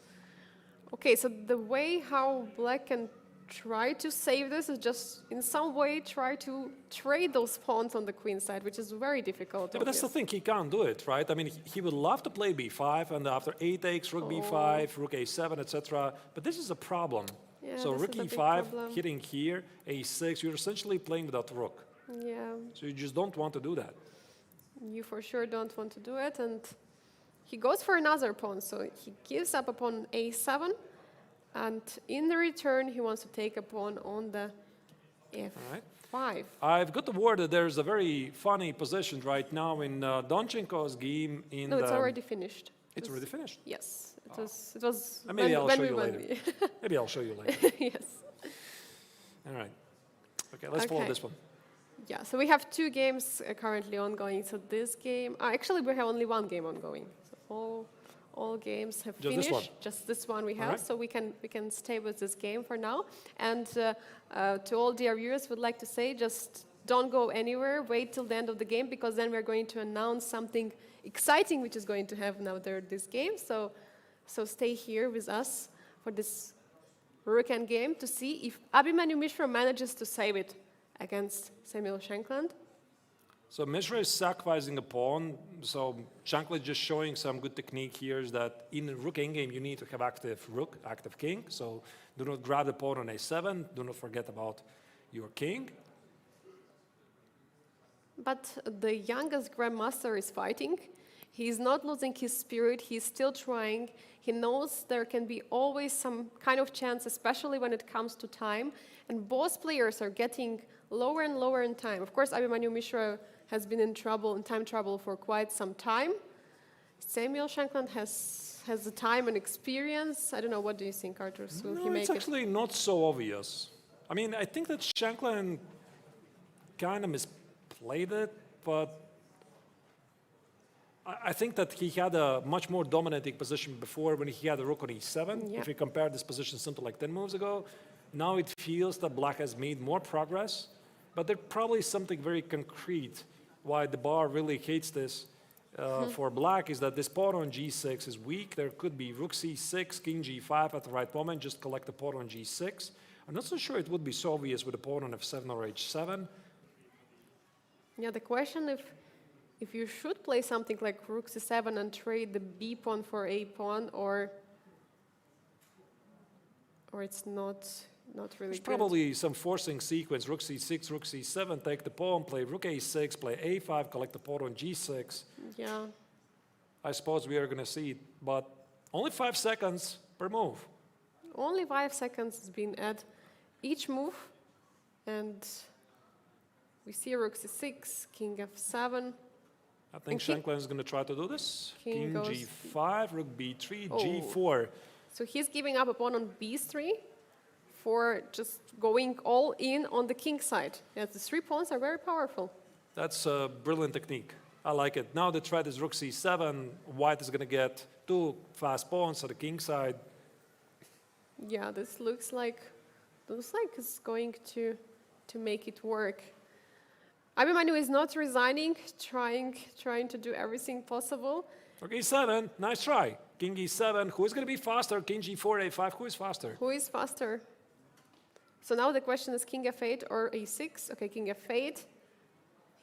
okay, so the way how black can try to save this is just in some way try to trade those pawns on the queen side, which is very difficult. Yeah, but that's the obviously. thing, he can't do it, right? I mean, he would love to play b5, and after a takes, rook b5, rook a7, etc. But this is a problem. Yeah, So this rook is a big e5, problem. hitting here, a6, you're essentially playing without the rook. Yeah. So you just don't want to do that. You for sure don't want to do it, and he goes for another pawn. So he gives up a pawn on a7, and in the return he wants to take a pawn on the f5. Right. I've got the word that there's a very funny position right now in Donchenko's game. No, it's already finished. It's already finished. Yes, it was Maybe I'll when show we you won. later. Maybe I'll show you later. Yes. All right. Okay, let's follow Okay. this one. Yeah, so we have 2 games currently ongoing. So this game, actually we have only 1 game ongoing. So all games have Just finished. this one? Just this one we have. Alright. So we can stay with this game for now. And to all dear viewers, would like to say just don't go anywhere. Wait till the end of the game, because then we're going to announce something exciting which is going to happen after this game. So stay here with us for this rook end game to see if Abhimanyu Mishra manages to save it against Samuel Shankland. So Mishra is sacrificing a pawn. So Shankland is just showing some good technique here is that in a rook endgame you need to have active rook, active king. So do not grab the pawn on a7. Do not forget about your king. But the youngest grandmaster is fighting, He's not losing his spirit. He's still trying. He knows there can be always some kind of chance, especially when it comes to time. And both players are getting lower and lower in time. Of course, Abhimanyu Mishra has been in time trouble for quite some time. Samuel Shankland has the time and experience. I don't know, what do you think, Artur? Will he make it's actually not so obvious. I mean, I think that Shankland kind of misplayed it, but I think that he had a much more dominating position before when he had a rook on e7. Yep. If you compare this position something like 10 moves ago, now it feels that black has made more progress, but there's probably something very concrete why the bar really hates this for black is that this pawn on g6 is weak. There could be rook c6, king g5 at the right moment, just collect the pawn on g6. I'm not so sure it would be so obvious with a pawn on f7 or h7. Yeah, the question if you should play something like rook c7 and trade the b pawn for a pawn, or it's not really There's good. probably some forcing sequence, rook c6, rook c7, take the pawn, play rook a6, play a5, collect the pawn on g6. Yeah. I suppose we are going to see it, but only 5 seconds per move. Only 5 seconds has been at each move, and we see rook c6, king f7. I think And Shankland is going to try to do this. King King goes- g5, rook b3, Oh. g4. So he's giving up a pawn on b3 for just going all in on the king side. Yes, the 3 pawns are very powerful. That's a brilliant technique. I like it. Now the threat is rook c7. White is going to get 2 fast pawns at the king side. Yeah, this looks like it's going to make it work. Abhimanyu is not resigning, trying to do everything possible. Rook e7, nice try. King e7, who is going to be faster? King g4, a5, who is faster? Who is faster? So now the question is king f8 or a6. Okay, king f8.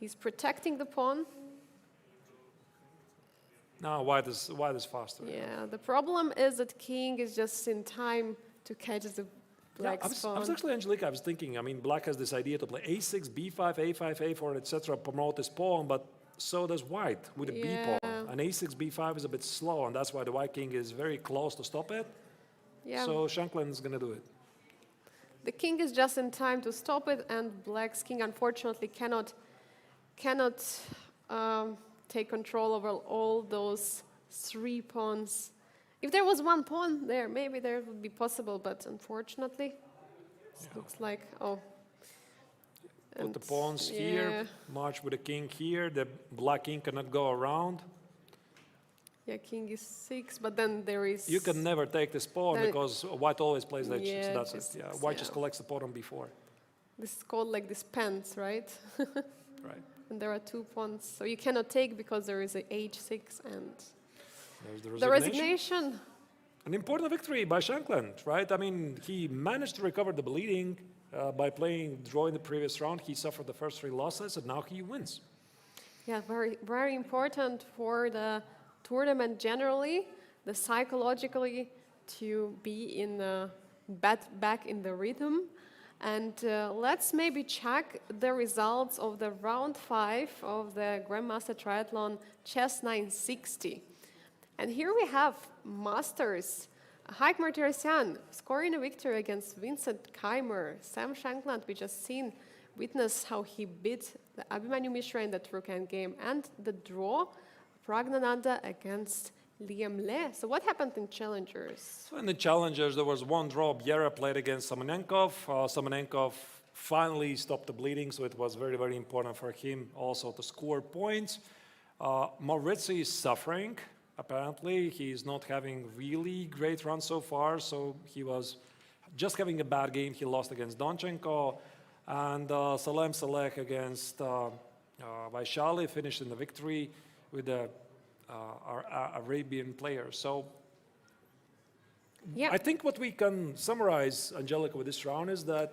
He's protecting the pawn. Now white is faster. Yeah, the problem is that king is just in time to catch the Yeah, black's I was pawn. actually, Angelica, I was thinking, I mean, black has this idea to play a6, b5, a5, a4, etc., promote his pawn, but so does white with a b pawn. Yeah. An a6, b5 is a bit slow, and that's why the white king is very close to stop it. Yeah, So Shankland is going to do it. the king is just in time to stop it, and black's king unfortunately cannot take control over all those 3 pawns. If there was 1 pawn there, maybe there would be possible, but unfortunately, it looks like, oh. Put the pawns here, march with the king here. The black king cannot go around. Yeah, king is 6, but then there is... You can never take this pawn Then- because white always plays that. Yeah, So that's just- it. Yeah, white just yeah. collects the pawn on b4. This is called like this pence, right? Right. And there are 2 pawns, so you cannot take because there is a h6 and There's the resignation. An important victory by Shankland, right? I mean, he managed to recover the bleeding by drawing the previous round. He suffered the first 3 losses, and now he wins. Yeah, very, very important for the tournament generally, the psychologically to be in the back in the rhythm. And let's maybe check the results of the round 5 of the Grandmaster Triathlon Chess960. And here we have Masters. Haik Martirosyan scoring a victory against Vincent Keymer. Sam Shankland, we just witness how he beat the Abhimanyu Mishra in the Trucan game. And the draw, Praggnanandhaa against Liam Le. So what happened in Challengers? So in the Challengers, there was 1 draw. Bienne played against Simonenkov. Simonenkov finally stopped the bleeding, so it was very, very important for him also to score points. Morazzi is suffering. Apparently, he is not having really great runs so far, so he was just having a bad game. He lost against Donchenko, and Salem Saleh against Vaishali finished in the victory with our Arabian player. So Yeah. I think what we can summarize, Angelica, with this round is that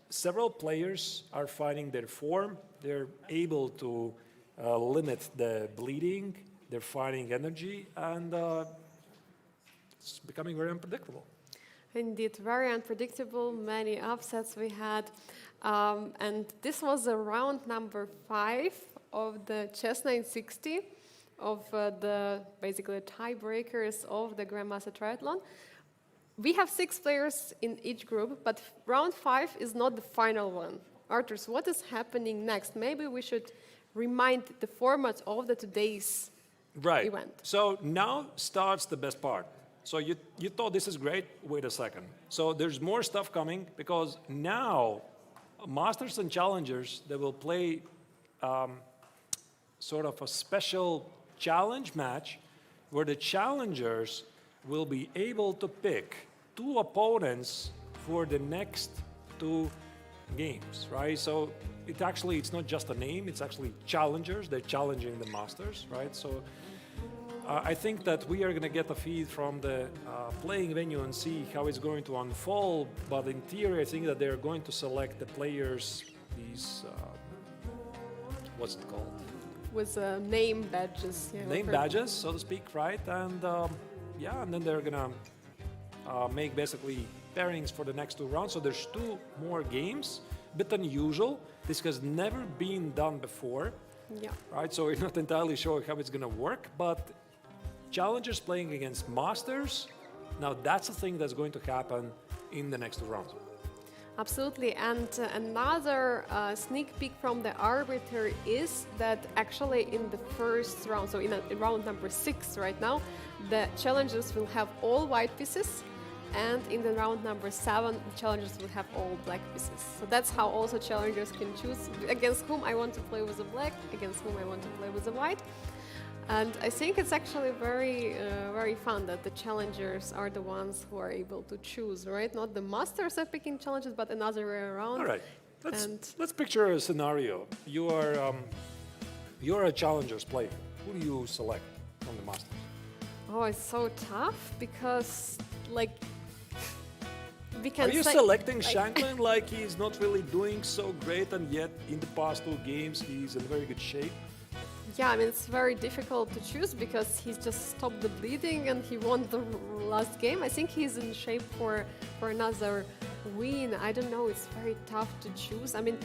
several players are finding their form. They're able to limit the bleeding. They're finding energy, and it's becoming very unpredictable. Indeed, very unpredictable, many upsets we had. And this was the round number 5 of the Chess960. of the basically tiebreakers of the Grandmaster Triathlon. We have 6 players in each group, but round 5 is not the final one. Arturs, what is happening next? Maybe we should remind the format of the today's event. So now starts the best part. So you thought this is great? Wait a second. So there's more stuff coming because now Masters and Challengers, they will play sort of a special challenge match where the challengers will be able to pick 2 opponents for the next 2 games, right? So it's not just a name, it's actually challengers. They're challenging the masters, right? So I think that we are going to get a feed from the playing venue and see how it's going to unfold. But in theory, I think that they're going to select the players, these, what's it called? With name badges. Yeah, name badges, so to speak, right? And and then they're going to make basically pairings for the next 2 rounds. So there's 2 more games, a bit unusual. This has never been done before, right? So we're not entirely sure how it's going to work, but challengers playing against masters, now that's a thing that's going to happen in the next 2 rounds. Absolutely, and another sneak peek from the arbiter is that actually in the first round, so in round number 6 right now, the challengers will have all white pieces, and in the round number 7, the challengers will have all black pieces. So that's how also challengers can choose against whom I want to play with the black, against whom I want to play with the white. And I think it's actually very fun that the challengers are the ones who are able to choose, right? Not the masters are picking challenges, but another way around. All right, let's picture a scenario. You're a challengers player. Who do you select from the masters? Oh, it's so tough because, like, we can. Are you selecting Shankland like he's not really doing so great, and yet in the past 2 games he's in very good shape? Yeah, I mean, it's very difficult to choose because he's just stopped the bleeding and he won the last game. I think he's in shape for another win. I don't know, it's very tough to choose. I mean,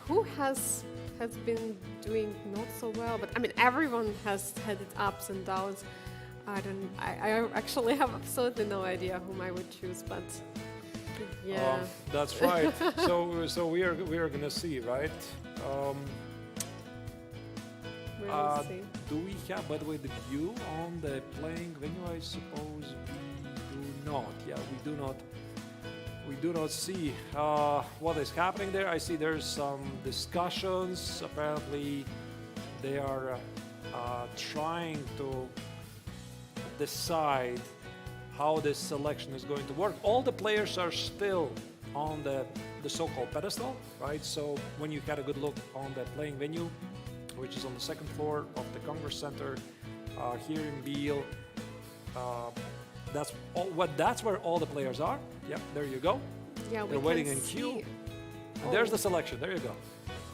who has been doing not so well? But I mean, everyone has had its ups and downs. I actually have absolutely no idea whom I would choose, but yeah. That's right. so we are gonna see, right? Do we have, by the way, the view on the playing venue? I suppose we do not. Yeah, we do not. We do not see what is happening there. I see there's some discussions. Apparently, they are trying to decide how this selection is going to work. All the players are still on the so-called pedestal, right? So when you had a good look on the playing venue, which is on the 2nd floor of the Congress Center here in Biel. That's where all the players are. Yep, there you go. Yeah, they're waiting in queue. And there's the selection. There you go.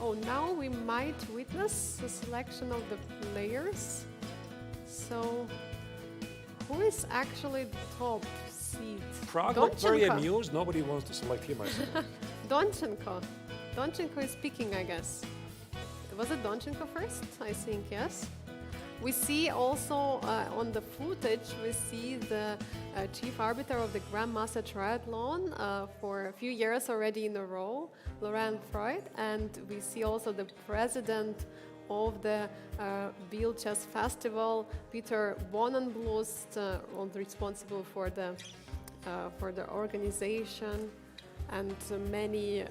Oh, now we might witness the selection of the players. So, who is actually the top seed? Pragg looked very amused. Nobody wants to select him, I suppose. Donchenko is picking, I guess. Was it Donchenko first? I think, yes. We see also on the footage, we see the chief arbiter of the Grandmaster Triathlon for a few years already in a row, Laurent Freud, and we see also the president of the Biel Chess Festival, Peter Bonenblust, responsible for the organization. And many,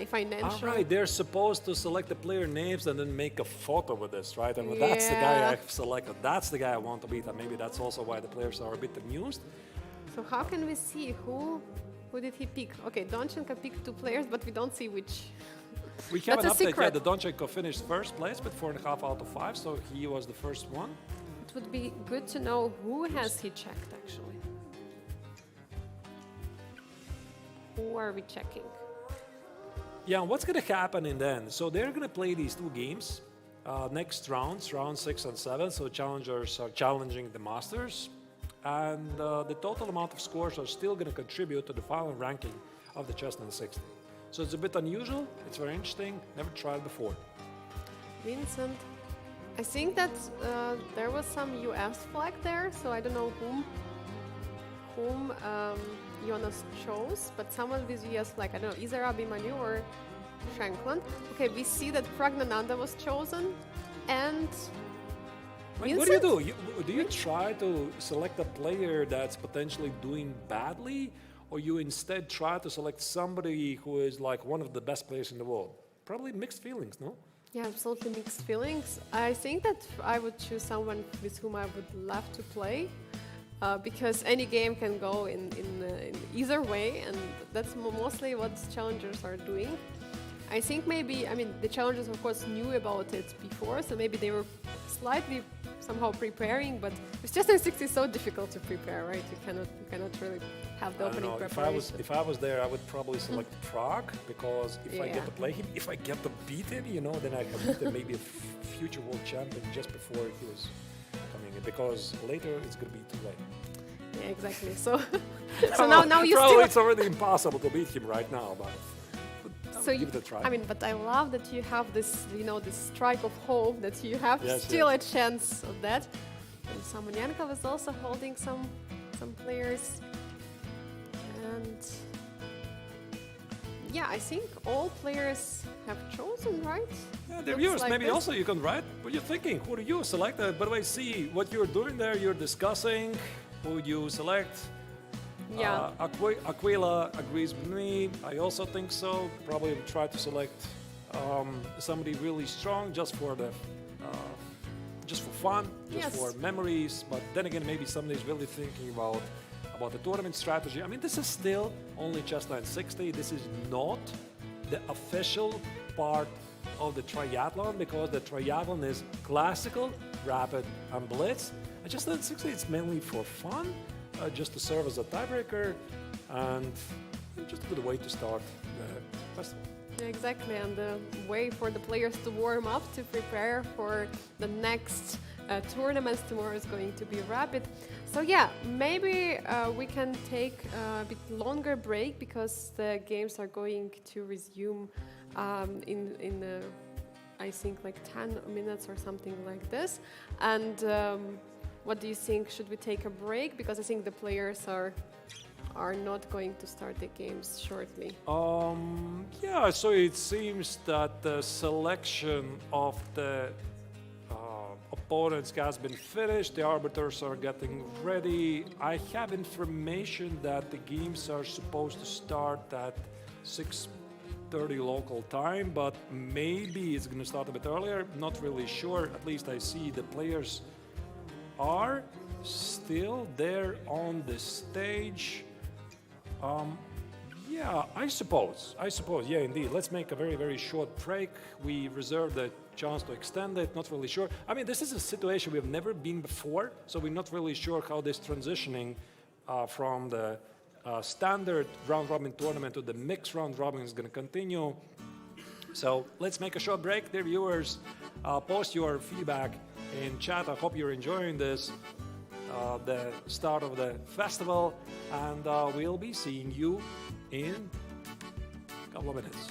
financial. All right, they're supposed to select the player names and then make a photo with this, right? And that's the guy I've selected. That's the guy I want to beat, and maybe that's also why the players are a bit amused. So how can we see who did he pick? Okay, Donchenko picked 2 players, but we don't see which. We have an update. Yeah, the Donchenko finished first place with 4.5 out of 5, so he was the first one. It would be good to know who has he checked actually. Who are we checking? Yeah, what's going to happen in the end? So they're going to play these 2 games. Next rounds, round 6 and 7. So challengers are challenging the masters. And the total amount of scores are still going to contribute to the final ranking of the Chess960. So it's a bit unusual. It's very interesting. Never tried before. Vincent, I think that there was some US flag there, so I don't know whom Jonas chose, but someone with US flag. I don't know, either Abhimanyu or Shankland. Okay, we see that Praggnanandhaa was chosen, and What do you do? Do you try to select a player that's potentially doing badly, or you instead try to select somebody who is like one of the best players in the world? Probably mixed feelings, no? Yeah, absolutely mixed feelings. I think that I would choose someone with whom I would love to play, because any game can go in either way, and that's mostly what challengers are doing. I think maybe, I mean, the challengers of course knew about it before, so maybe they were slightly somehow preparing, but with Chess960 it's so difficult to prepare, right? You cannot really have the opening preparation. If I was there, I would probably select Pragg, because if I get to play him, if I get to beat him, you know, then I can beat him maybe a future world champion just before he was coming in, because later it's going to be too late. Yeah, exactly. So, so now you probably still. it's already impossible to beat him right now, but So give it a try. I mean, but I love that you have this, you know, this strike of hope that you have Yes, still yes. a chance of that. And Samonyankov is also holding some players. And yeah, I think all players have chosen, right? Yeah, they're Looks yours. like Maybe this. also you can write what you're thinking. Who do you select? By the way, see what you're doing there. You're discussing who you select. Yeah. Aquila agrees with me. I also think so. Probably will try to select somebody really strong just for fun, just Yes. for memories. But then again, maybe somebody's really thinking about the tournament strategy. I mean, this is still only Chess960. This is not the official part of the triathlon, because the triathlon is classical, rapid, and blitz. And Chess960 it's mainly for fun. Just to serve as a tiebreaker, and just a good way to start the festival. Yeah, exactly, and the way for the players to warm up, to prepare for the next tournaments. Tomorrow is going to be rapid. So yeah, maybe we can take a bit longer break, because the games are going to resume in I think like 10 minutes or something like this. And what do you think? Should we take a break? Because I think the players are not going to start the games shortly. Yeah, so it seems that the selection of the opponents has been finished. The arbiters are getting ready. I have information that the games are supposed to start at 6:30 local time, but maybe it's going to start a bit earlier. Not really sure. At least I see the players are still there on the stage. Yeah, I suppose, yeah, indeed. Let's make a very, very short break. We reserve the chance to extend it, not really sure. I mean, this is a situation we've never been before, so we're not really sure how this transitioning from the standard round-robin tournament to the mixed round-robin is going to continue. So let's make a short break. Dear viewers, post your feedback in chat. I hope you're enjoying this, the start of the festival, and we'll be seeing you in a couple of minutes.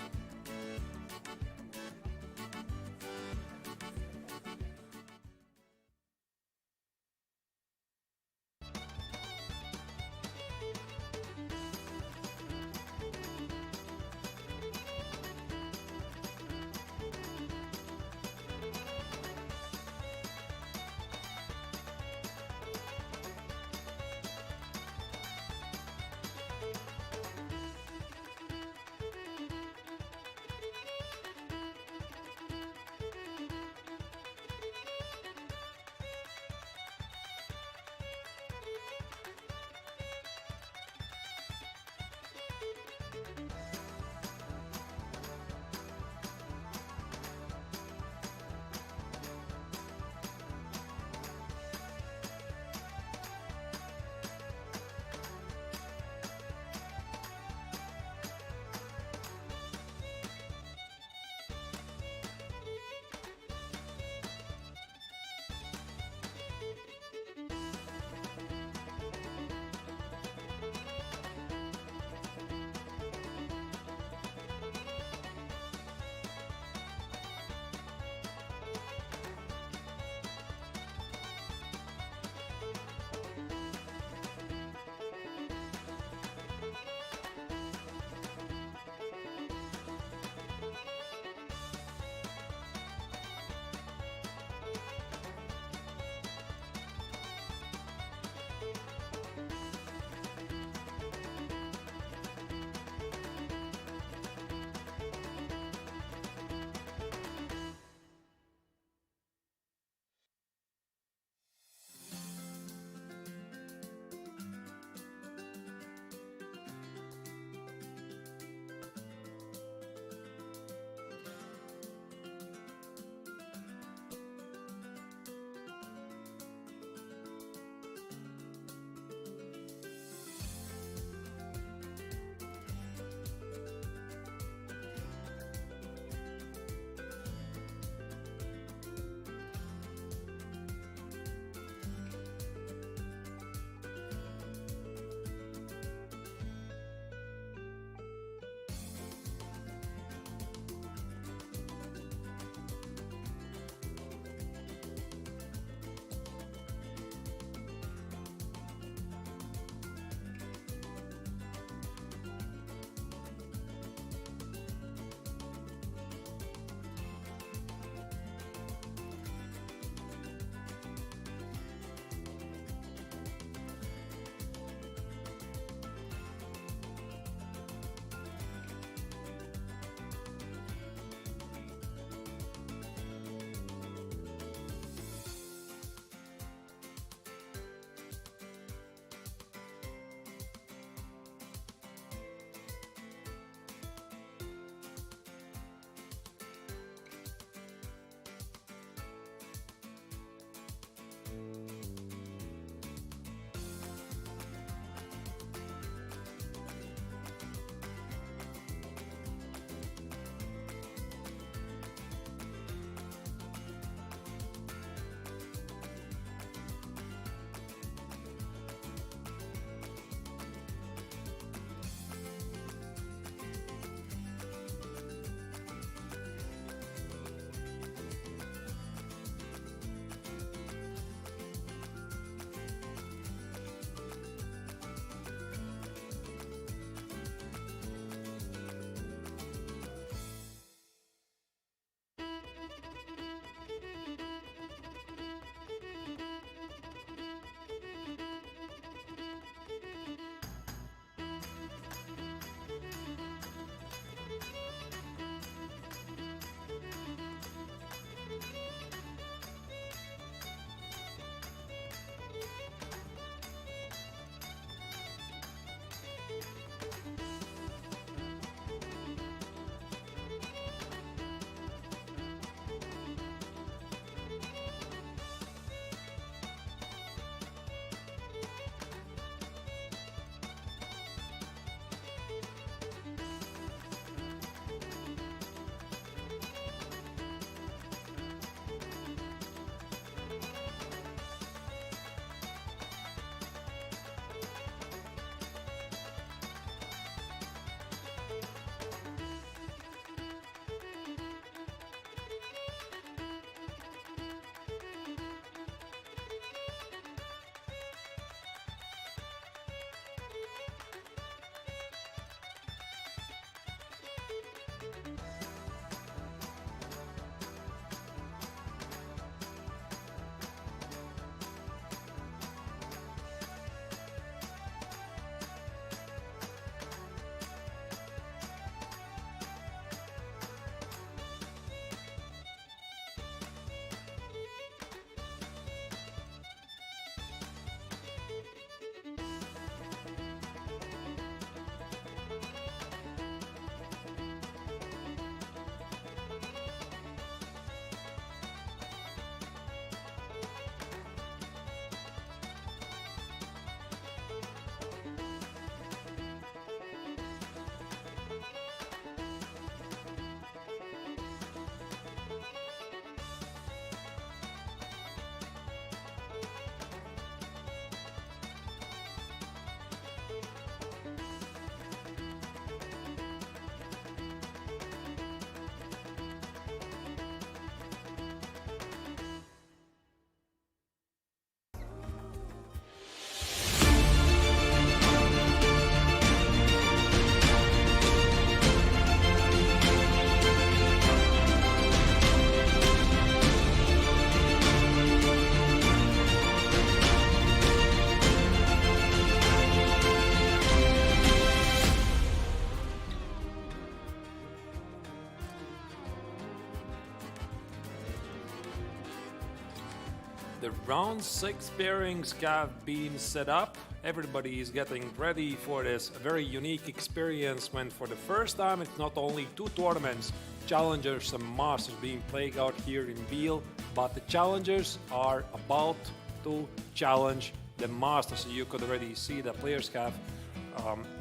The round 6 pairings have been set up. Everybody is getting ready for this very unique experience when for the first time it's not only 2 tournaments, Challengers and Masters being played out here in Biel, but the Challengers are about to challenge the Masters. So you could already see that players have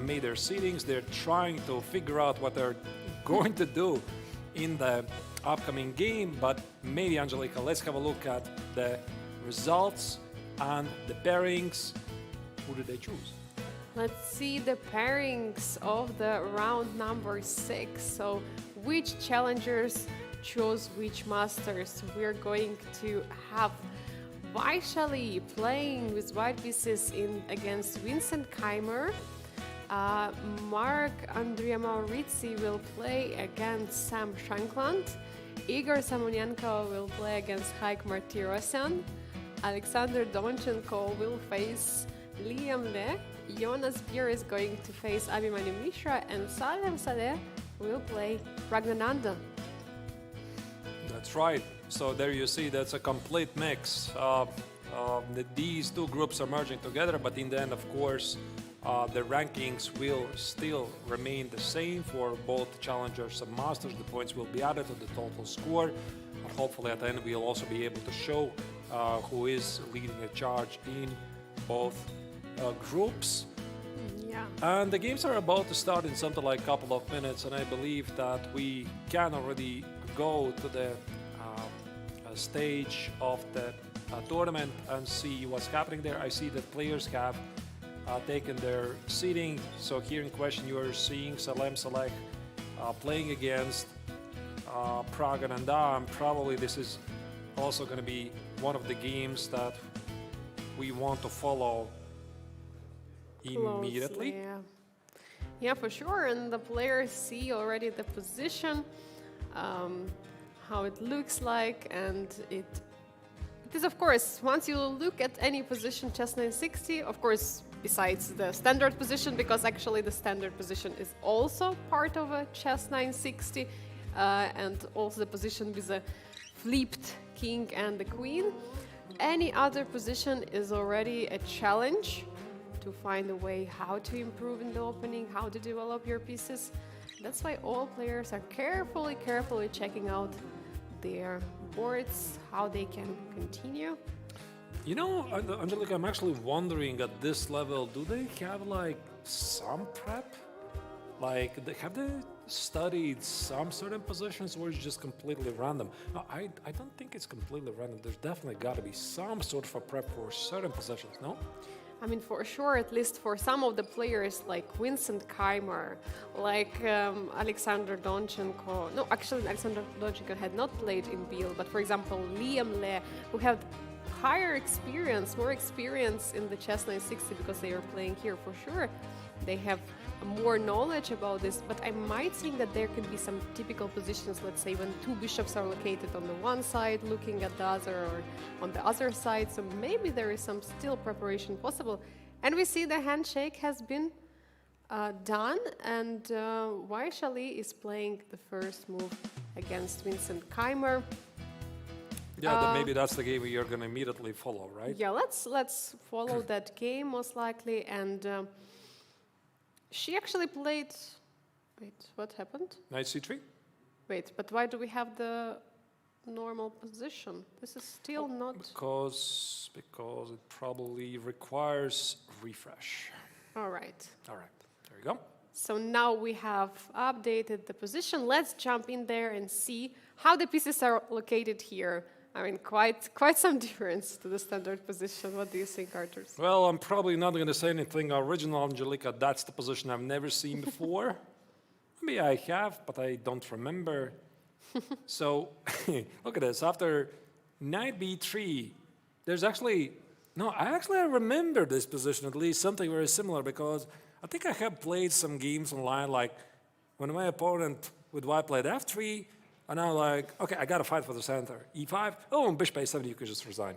made their seedings. They're trying to figure out what they're going to do in the upcoming game, but maybe, Angelica, let's have a look at the results and the pairings. Who did they choose? Let's see the pairings of the round number 6. So which challengers chose which masters? We're going to have Vaishali playing with white pieces against Vincent Keymer. Morazzi will play against Sam Shankland. Igor Samonenko will play against Haik Martirosyan. Alexander Donchenko will face Liam Le. Jonas Bier is going to face Abhimanyu Mishra, and Salem Saleh will play Praggnanandhaa. That's right. So there you see, that's a complete mix. These 2 groups are merging together, but in the end, of course, the rankings will still remain the same for both Challengers and Masters. The points will be added to the total score. And hopefully at the end we'll also be able to show who is leading the charge in both groups. Yeah. And the games are about to start in something like a couple of minutes, and I believe that we can already go to the stage of the tournament and see what's happening there. I see that players have taken their seating. So here in question you are seeing Salem Saleh playing against Praggnanandhaa, and probably this is also going to be one of the games that we want to follow immediately. Closely, yeah, for sure. And the players see already the position, how it looks like, and it is, of course, once you look at any position, Chess960, of course, besides the standard position, because actually the standard position is also part of a Chess960, and also the position with the flipped king and the queen. Any other position is already a challenge to find a way how to improve in the opening, how to develop your pieces. That's why all players are carefully checking out their boards, how they can continue. You know, Angelica, I'm actually wondering at this level, do they have like some prep? Like, have they studied some certain positions, or is it just completely random? No, I don't think it's completely random. There's definitely got to be some sort of a prep for certain positions, no? I mean, for sure, at least for some of the players like Vincent Keymer, like Alexander Donchenko. No, actually, Alexander Donchenko had not played in Biel, but for example, Liam Le, who have higher experience, more experience in the Chess960 because they are playing here for sure. They have more knowledge about this, but I might think that there could be some typical positions, let's say when 2 bishops are located on the one side looking at the other, or on the other side, so maybe there is some still preparation possible. And we see the handshake has been done, and Vaishali is playing the first move against Vincent Keymer. Yeah, maybe that's the game you're going to immediately follow, right? Yeah, let's follow that game most likely. And she actually played. Wait, what happened? Knight c3. Wait, but why do we have the normal position? This is still not. Because it probably requires refresh. All right. All right. There you go. So now we have updated the position. Let's jump in there and see how the pieces are located here. I mean, quite some difference to the standard position. What do you think, Artur? Well, I'm probably not going to say anything original, Angelica. That's the position I've never seen before. Maybe I have, but I don't remember. So, look at this. After knight b3, there's actually... No, I remember this position, at least something very similar, because I think I have played some games online, like when my opponent with white played f3, and I'm like, okay, I got to fight for the center. e5, oh, and bishop a7, you could just resign.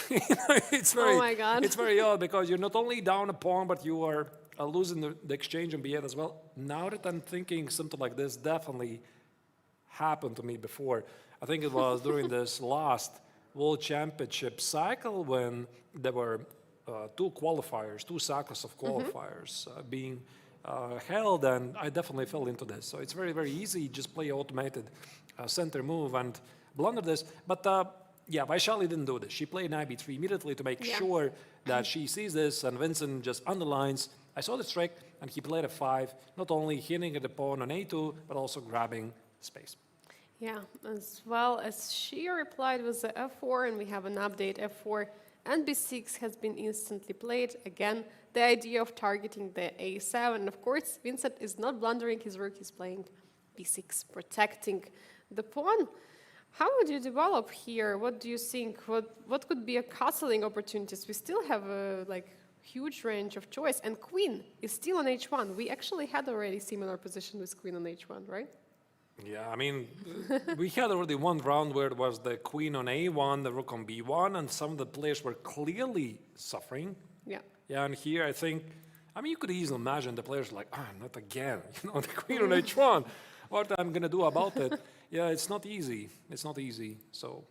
It's very, oh my God. It's very odd, because you're not only down a pawn, but you are losing the exchange on Bienne as well. Now that I'm thinking something like this definitely happened to me before. I think it was during this last World Championship cycle when there were two cycles of qualifiers being held, and I definitely fell into this. So it's very, very easy. Just play automated center move and blunder this. But yeah, Vaishali didn't do this. She played knight b3 immediately to make sure that she sees this, and Vincent just underlines, I saw this trick, and he played f5, not only hitting at the pawn on a2, but also grabbing space. Yeah, as well as she replied with the f4, and we have an update. F4 and b6 has been instantly played. Again, the idea of targeting the a7. And of course, Vincent is not blundering his rook, he's playing b6, protecting the pawn. How would you develop here? What do you think? What could be a castling opportunities? We still have a huge range of choice, and queen is still on h1. We actually had already similar position with queen on h1, right? Yeah, I mean, we had already one round where it was the queen on a1, the rook on b1, and some of the players were clearly suffering. Yeah. Yeah, and here I think, I mean, you could easily imagine the players like, not again, the queen on h1. What I'm going to do about it? Yeah, it's not easy. It's not easy. So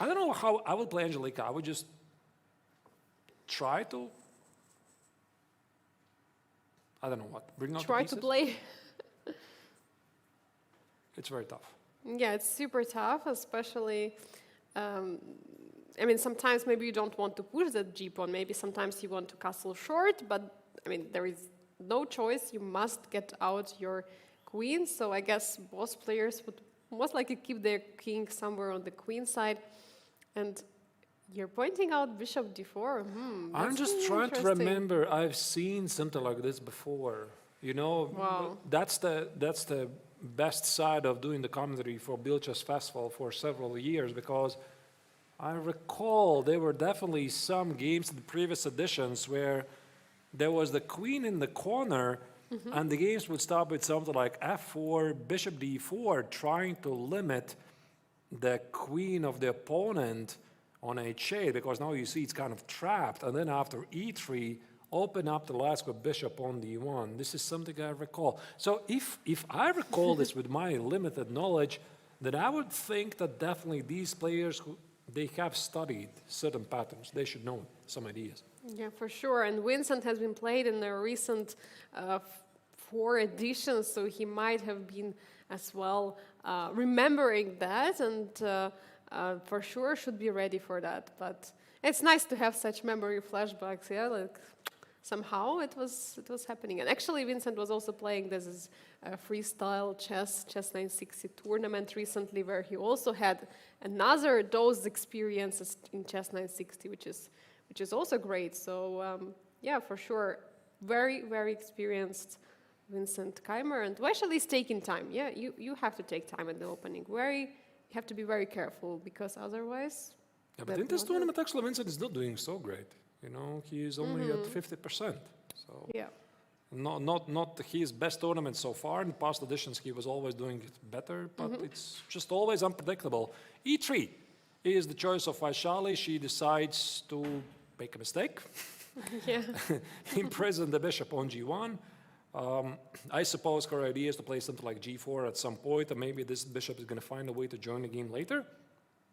I don't know how I would play Angelika. I would just try to, I don't know what, bring out the Try pieces? to play. It's very tough. Yeah, it's super tough, especially, I mean, sometimes maybe you don't want to push that g-pawn. Maybe sometimes you want to castle short, but, I mean, there is no choice. You must get out your queen. So I guess both players would most likely keep their king somewhere on the queen side. And you're pointing out bishop d4. I'm just trying to remember. I've seen something like this before. You know, Wow. that's the best side of doing the commentary for Biel Chess Festival for several years, because I recall there were definitely some games in the previous editions where there was the queen in the corner, and the games would start with something like f4, bishop d4, trying to limit the queen of the opponent on h8, because now you see it's kind of trapped, and then after e3, open up the last with bishop on d1. This is something I recall. So if I recall this with my limited knowledge, then I would think that definitely these players, they have studied certain patterns. They should know some ideas. Yeah, for sure. And Vincent has been played in the recent 4 editions, so he might have been as well remembering that, and for sure should be ready for that. But it's nice to have such memory flashbacks. Yeah, like somehow it was happening. And actually, Vincent was also playing this is freestyle Chess960 tournament recently, where he also had another those experiences in Chess960, which is also great. So yeah, for sure, very, very experienced Vincent Keymer. And Vaishali is taking time. Yeah, you have to take time at the opening. You have to be very careful, because otherwise... Yeah, but in this tournament, actually, Vincent is not doing so great. You know, he is only at 50%. So yeah. Not his best tournament so far. In past editions, he was always doing it better, but it's just always unpredictable. E3 is the choice of Vaishali. She decides to make a mistake. Yeah. Imprison the bishop on g1. I suppose her idea is to play something like g4 at some point, and maybe this bishop is going to find a way to join the game later.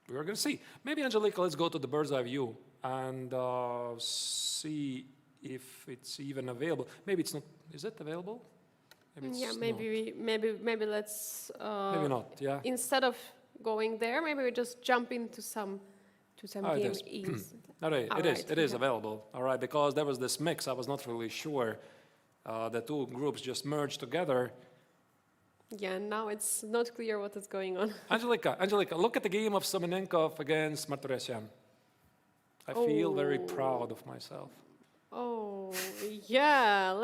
We're going to see. Maybe, Angelika, let's go to the bird's eye view and see if it's even available. Maybe it's not. Is it available? Maybe it's Yeah, maybe let's... maybe not, yeah. Instead of going there, maybe we just jump into some game ease. All right, it is available. All right, because there was this mix, I was not really sure. The two groups just merged together. Yeah, now it's not clear what is going on. Angelika, look at the game of Semenenkov against Martirosyan. I feel very proud of myself. Oh, yeah,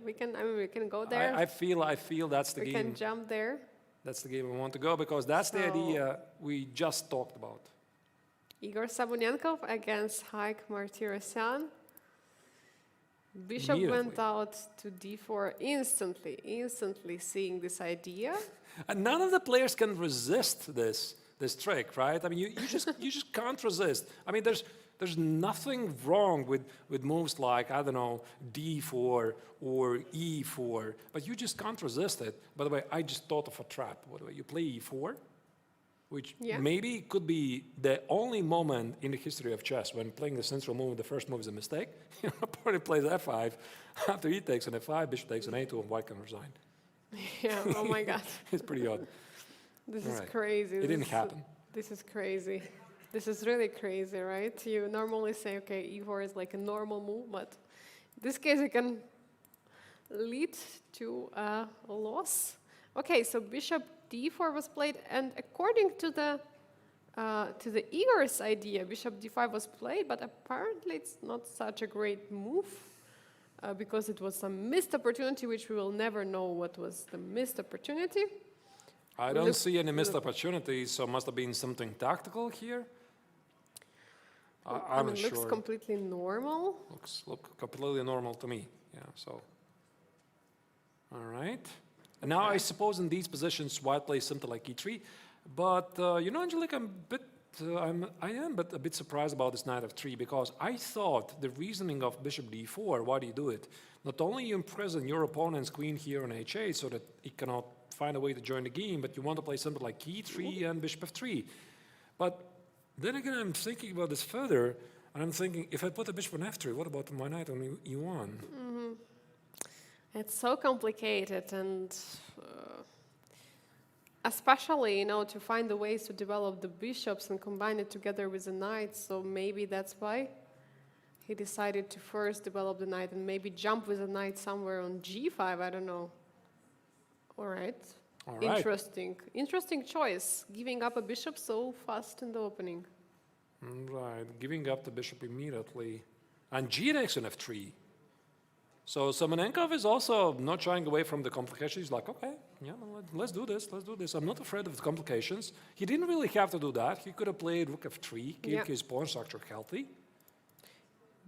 we can go there. I feel that's the game. We can jump there. That's the game we want to go, because that's the idea we just talked about. Igor Samonenkov against Haik Martirosyan. Bishop went out to d4 instantly seeing this idea. And none of the players can resist this trick, right? I mean, you just can't resist. I mean, there's nothing wrong with moves like, I don't know, d4 or e4, but you just can't resist it. By the way, I just thought of a trap. By the way, you play e4 which Yeah. maybe could be the only moment in the history of chess when playing the central move, the first move is a mistake. Your opponent plays f5, after he takes an f5, bishop takes an a2, and white can resign. Yeah, oh my God. It's pretty odd. This All is right. crazy. It didn't happen. This is crazy. This is really crazy, right? You normally say, okay, e4 is like a normal move, but in this case it can lead to a loss. Okay, so bishop d4 was played, and according to the Igor's idea, bishop d5 was played, but apparently it's not such a great move because it was a missed opportunity, which we will never know what was the missed opportunity. I don't see any missed opportunities, so must have been something tactical here. I'm not sure. Looks completely normal. Look completely normal to me. Yeah. So. All right. And now I suppose in these positions, white plays something like e3. But you know, Angelique, I am a bit surprised about this knight f3 because I thought the reasoning of bishop d4, why do you do it? Not only you imprison your opponent's queen here on h8 so that it cannot find a way to join the game, but you want to play something like e3 and bishop f3. But then again, I'm thinking about this further, and I'm thinking, if I put a bishop on f3, what about my knight on e1? Mm-hmm. It's so complicated, and especially, you know, to find the ways to develop the bishops and combine it together with the knights. So maybe that's why he decided to first develop the knight and maybe jump with the knight somewhere on g5. I don't know. All right. All right. Interesting choice. Giving up a bishop so fast in the opening. Right. Giving up the bishop immediately, and g takes on f3. So Semenenkov is also not shying away from the complications. He's like, okay, yeah, let's do this, let's do this. I'm not afraid of the complications. He didn't really have to do that. He could have played rook f3, keep his pawn structure healthy.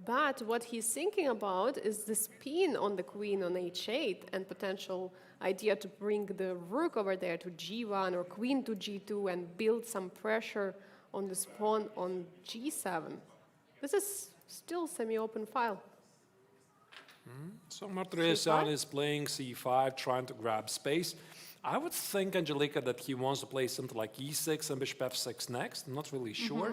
But what he's thinking about is the spin on the queen on h8 and potential idea to bring the rook over there to g1 or queen to g2 and build some pressure on this pawn on g7. This is still semi-open file. So Martirosyan is playing c5, trying to grab space. I would think, Angelica, that he wants to play something like e6 and bishop f6 next. I'm not really sure.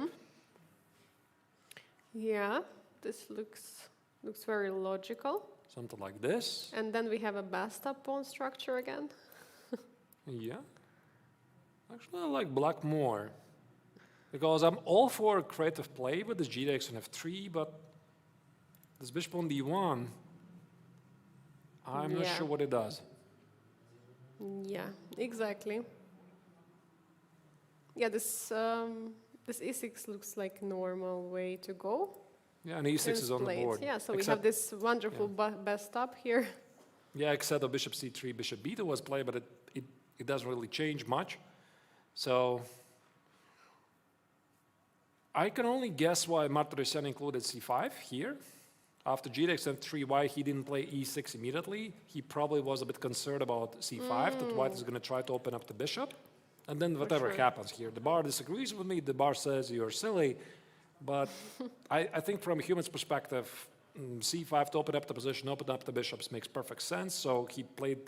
Yeah, this looks very logical. Something like this. And then we have a basta pawn structure again. Yeah. Actually, I like black more. Because I'm all for creative play with this g takes on f3, but this bishop on d1, I'm not sure what it does. Yeah, exactly. Yeah, this e6 looks like a normal way to go. Yeah, and e6 is on the board. Yeah, so we have this wonderful best up here. Yeah, except of bishop c3, bishop b2 was played, but it doesn't really change much. So I can only guess why Martirosyan included c5 here. After g takes f3, why he didn't play e6 immediately. He probably was a bit concerned about c5, that white is going to try to open up the bishop. And then whatever happens here. The bar disagrees with me, the bar says you're silly. But I think from a human's perspective, c5 to open up the position, open up the bishops makes perfect sense. So he played,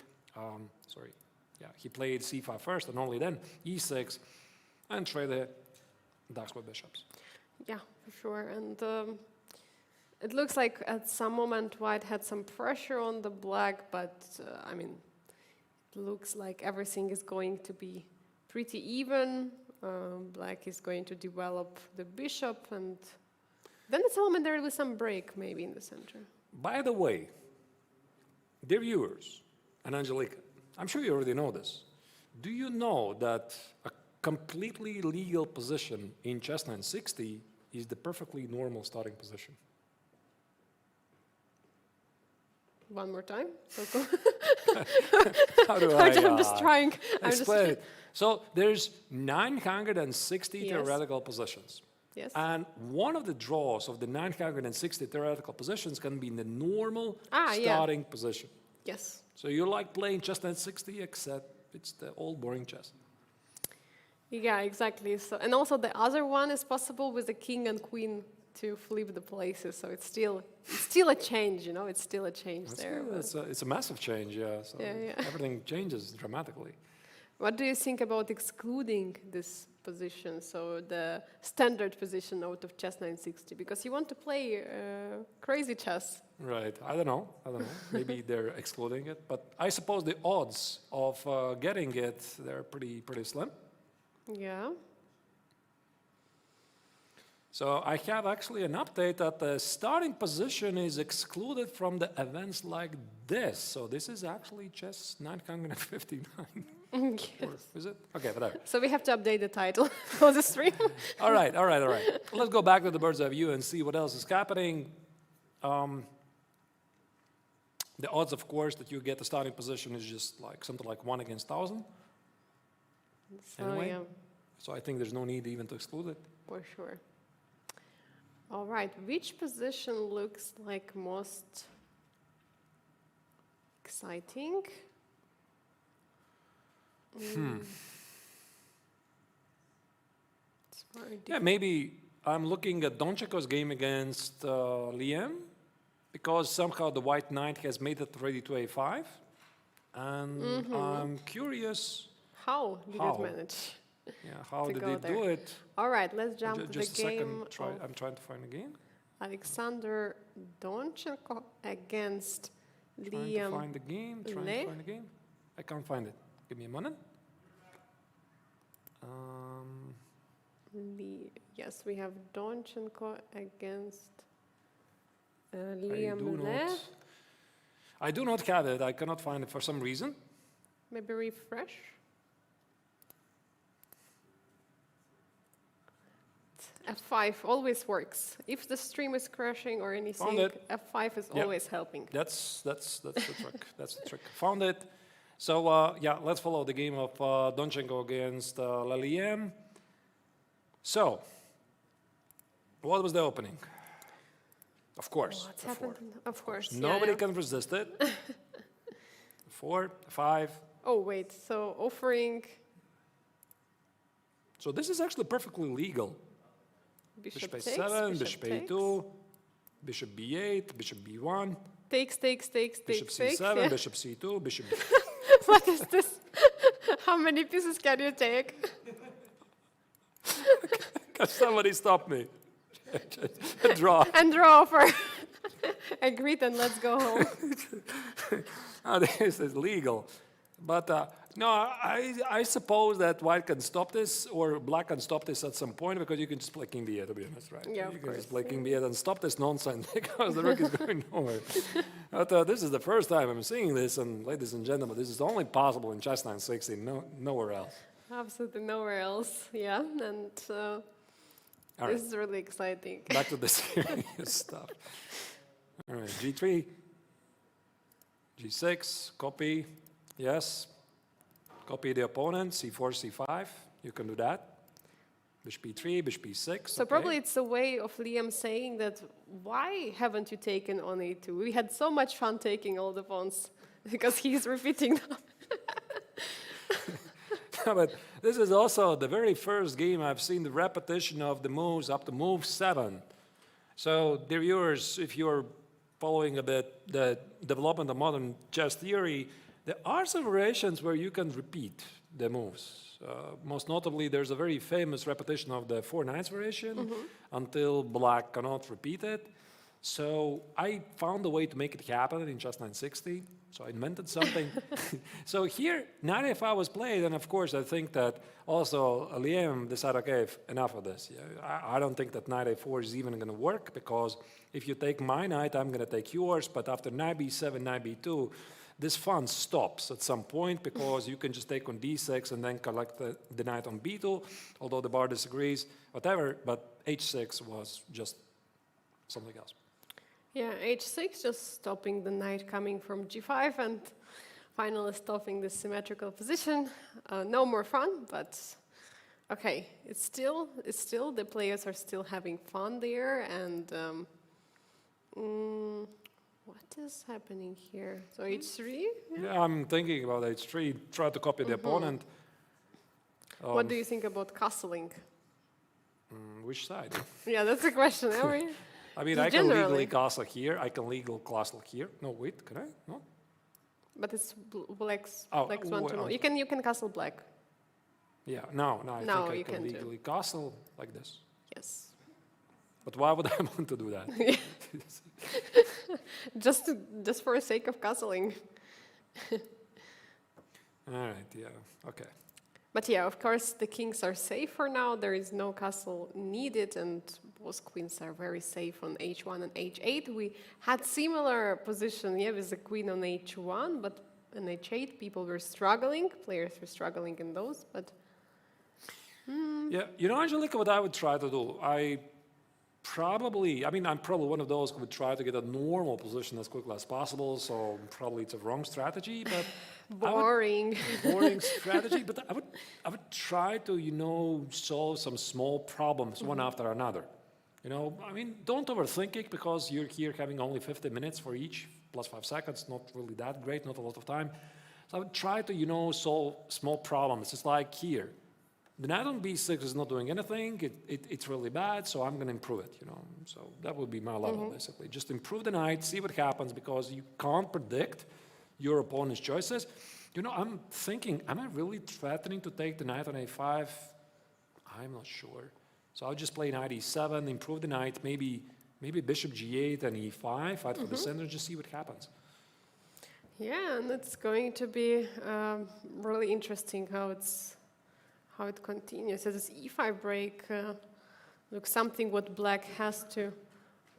he played c5 first and only then e6 and traded darks with bishops. Yeah, for sure. And it looks like at some moment white had some pressure on the black, but I mean, it looks like everything is going to be pretty even. Black is going to develop the bishop, and then at some moment there will be some break maybe in the center. By the way, dear viewers and Angelica, I'm sure you already know this. Do you know that a completely legal position in Chess960 is the perfectly normal starting position? One more time. How do I'm just trying. Explain it. So there's 960 theoretical positions. Yes. And one of the draws of the 960 theoretical positions can be in the normal starting position. Yes. So you like playing Chess960, except it's the old boring chess. Yeah, exactly. So, and also the other one is possible with the king and queen to flip the places. So it's still a change, you know. It's still a change there. It's a massive change, yeah. So everything changes dramatically. What do you think about excluding this position, so the standard position out of Chess960? Because you want to play crazy chess. Right. I don't know. Maybe they're excluding it, but I suppose the odds of getting it, they're pretty slim. Yeah. So I have actually an update that the starting position is excluded from the events like this. So this is actually Chess959. Yes. Or is it? Okay, whatever. So we have to update the title of the stream. All right. Let's go back to the bird's eye view and see what else is happening. The odds, of course, that you get the starting position is just like something like 1 against 1,000. So, Anyway, yeah, so I think there's no need even to exclude it. for sure. All right, which position looks like most exciting? It's very Yeah, maybe I'm looking at Donchenko's game against Liam, because somehow the white knight has made it ready to a5. And I'm curious, How did How? it manage? how To did go it there. do it? All right, let's jump to the Just a game second, of I'm trying to find the game. Alexander Donchenko against Trying to Liam. find the game, I can't find it. Give me a moment. Yes, we have Donchenko against I Liam do Le. not. I do not have it. I cannot find it for some reason. Maybe refresh. F5 always works. If the stream is crashing or anything, it. F5 is Yep. always helping. That's the trick. That's the trick. Found it. So let's follow the game of Donchenko against Laliem. So, what was the opening? Of course. What's a happened? four. Of course. Nobody yeah. can resist it. 4, 5. Oh wait, so offering So this is actually perfectly legal. bishop Bishop takes, a7, bishop takes. a2, bishop b8, bishop b1, Takes, bishop takes. c7, Yeah. bishop c2, bishop What is this? How many pieces can you take? Can somebody stop me? Draw. And draw for. Agreed, and let's go home. This is legal. But no, I suppose that white can stop this, or black can stop this at some point, because you can just play king b8, to be honest, right? Yeah, of You can just course. play king b8 and stop this nonsense, because the rook is going nowhere. But this is the first time I'm seeing this, and ladies and gentlemen, this is only possible in Chess960, nowhere else. Absolutely nowhere else. Yeah, and All right. this is really exciting. Back to the serious stuff. All right, g3, g6, copy, yes. Copy the opponent, c4, c5, you can do that. Bishop b3, bishop b6. So probably it's a way of Liam saying that, why haven't you taken on a2? We had so much fun taking all the pawns, because he's repeating them. But this is also the very first game I've seen the repetition of the moves up to move 7. So, dear viewers, if you're following a bit the development of modern chess theory, there are some variations where you can repeat the moves. Most notably, there's a very famous repetition of the 4 knights variation until black cannot repeat it. So I found a way to make it happen in Chess960. So I invented something. So here, knight a5 was played, and of course I think that also Liam decided, okay, enough of this. Yeah, I don't think that knight a4 is even going to work, because if you take my knight, I'm going to take yours, but after knight b7, knight b2, this fun stops at some point, because you can just take on d6 and then collect the knight on b2, although the bar disagrees, whatever, but h6 was just something else. Yeah, h6 just stopping the knight coming from g5 and finally stopping the symmetrical position. No more fun, but okay, it's still the players are still having fun there, and what is happening here? So h3. Yeah, I'm thinking about h3, try to copy the opponent. What do you think about castling? Which side? Yeah, that's a question. Are we? I mean, I can legally Generally. castle here, I can legal castle here. No, wait, can I? No? But it's black's Oh, want to know. well, You can castle black. Yeah, no, I No, think I you can can do. legally castle like this. Yes. But why would I want to do that? Just for the sake of castling. All right, yeah, okay. But yeah, of course, the kings are safe for now. There is no castle needed, and both queens are very safe on h1 and h8. We had similar position, yeah, with the queen on h1, but on h8, people were struggling. Players were struggling in those, but... Yeah, you know, Angelika, what I would try to do, I'm probably one of those who would try to get a normal position as quickly as possible, so probably it's a wrong strategy, but... Boring. Boring strategy, but I would try to, you know, solve some small problems one after another. You know, I mean, don't overthink it because you're here having only 50 minutes for each, plus 5 seconds, not really that great, not a lot of time. So I would try to, you know, solve small problems. It's like here. The knight on b6 is not doing anything. It's really bad, so I'm going to improve it, you know. So that would be my level, basically. Just improve the knight, see what happens, because you can't predict your opponent's choices. You know, I'm thinking, am I really threatening to take the knight on a5? I'm not sure. So I'll just play knight e7, improve the knight, maybe bishop g8 and e5, fight for the center, just see what happens. Yeah, and it's going to be really interesting how it continues. So this e5 break looks something what black has to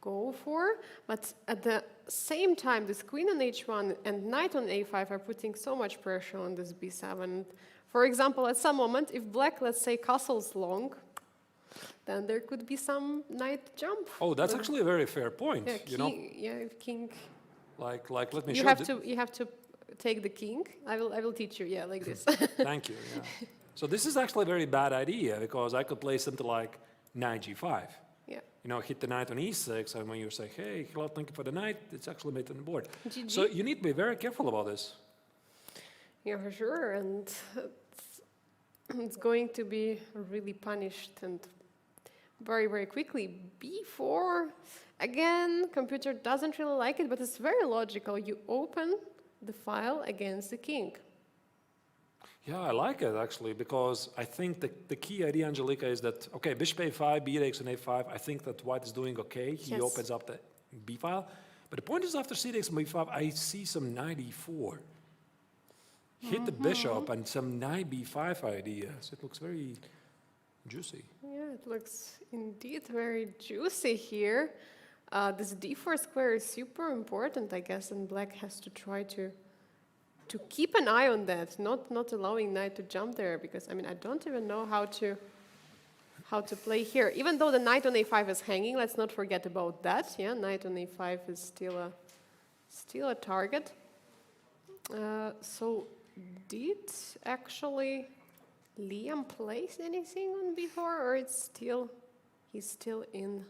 go for, but at the same time, this queen on h1 and knight on a5 are putting so much pressure on this b7. For example, at some moment, if black, let's say, castles long, then there could be some knight jump. Oh, that's actually a very fair point. Yeah, you know, yeah, if king. Like let me You show you have to take the king. I will teach you. Yeah, like this. Thank you. Yeah. So this is actually a very bad idea because I could play something like knight g5. Yeah. You know, hit the knight on e6, and when you say, hey, hello, thank you for the knight, it's actually made on the board. GG. So you need to be very careful about this. Yeah, for sure, and it's going to be really punished and very, very quickly. b4, again, computer doesn't really like it, but it's very logical. You open the file against the king. Yeah, I like it actually, because I think the key idea, Angelika, is that, okay, bishop a5, b takes on a5, I think that white is doing okay. He Yes. opens up the b file. But the point is after c takes on b5, I see some knight e4. Hit the bishop and some knight b5 ideas. It looks very juicy. Yeah, it looks indeed very juicy here. This d4 square is super important, I guess, and black has to try to keep an eye on that, not allowing knight to jump there, because I mean I don't even know how to play here. Even though the knight on a5 is hanging, let's not forget about that. Yeah, knight on a5 is still a target. So did actually Liam place anything on b4, or he's still in?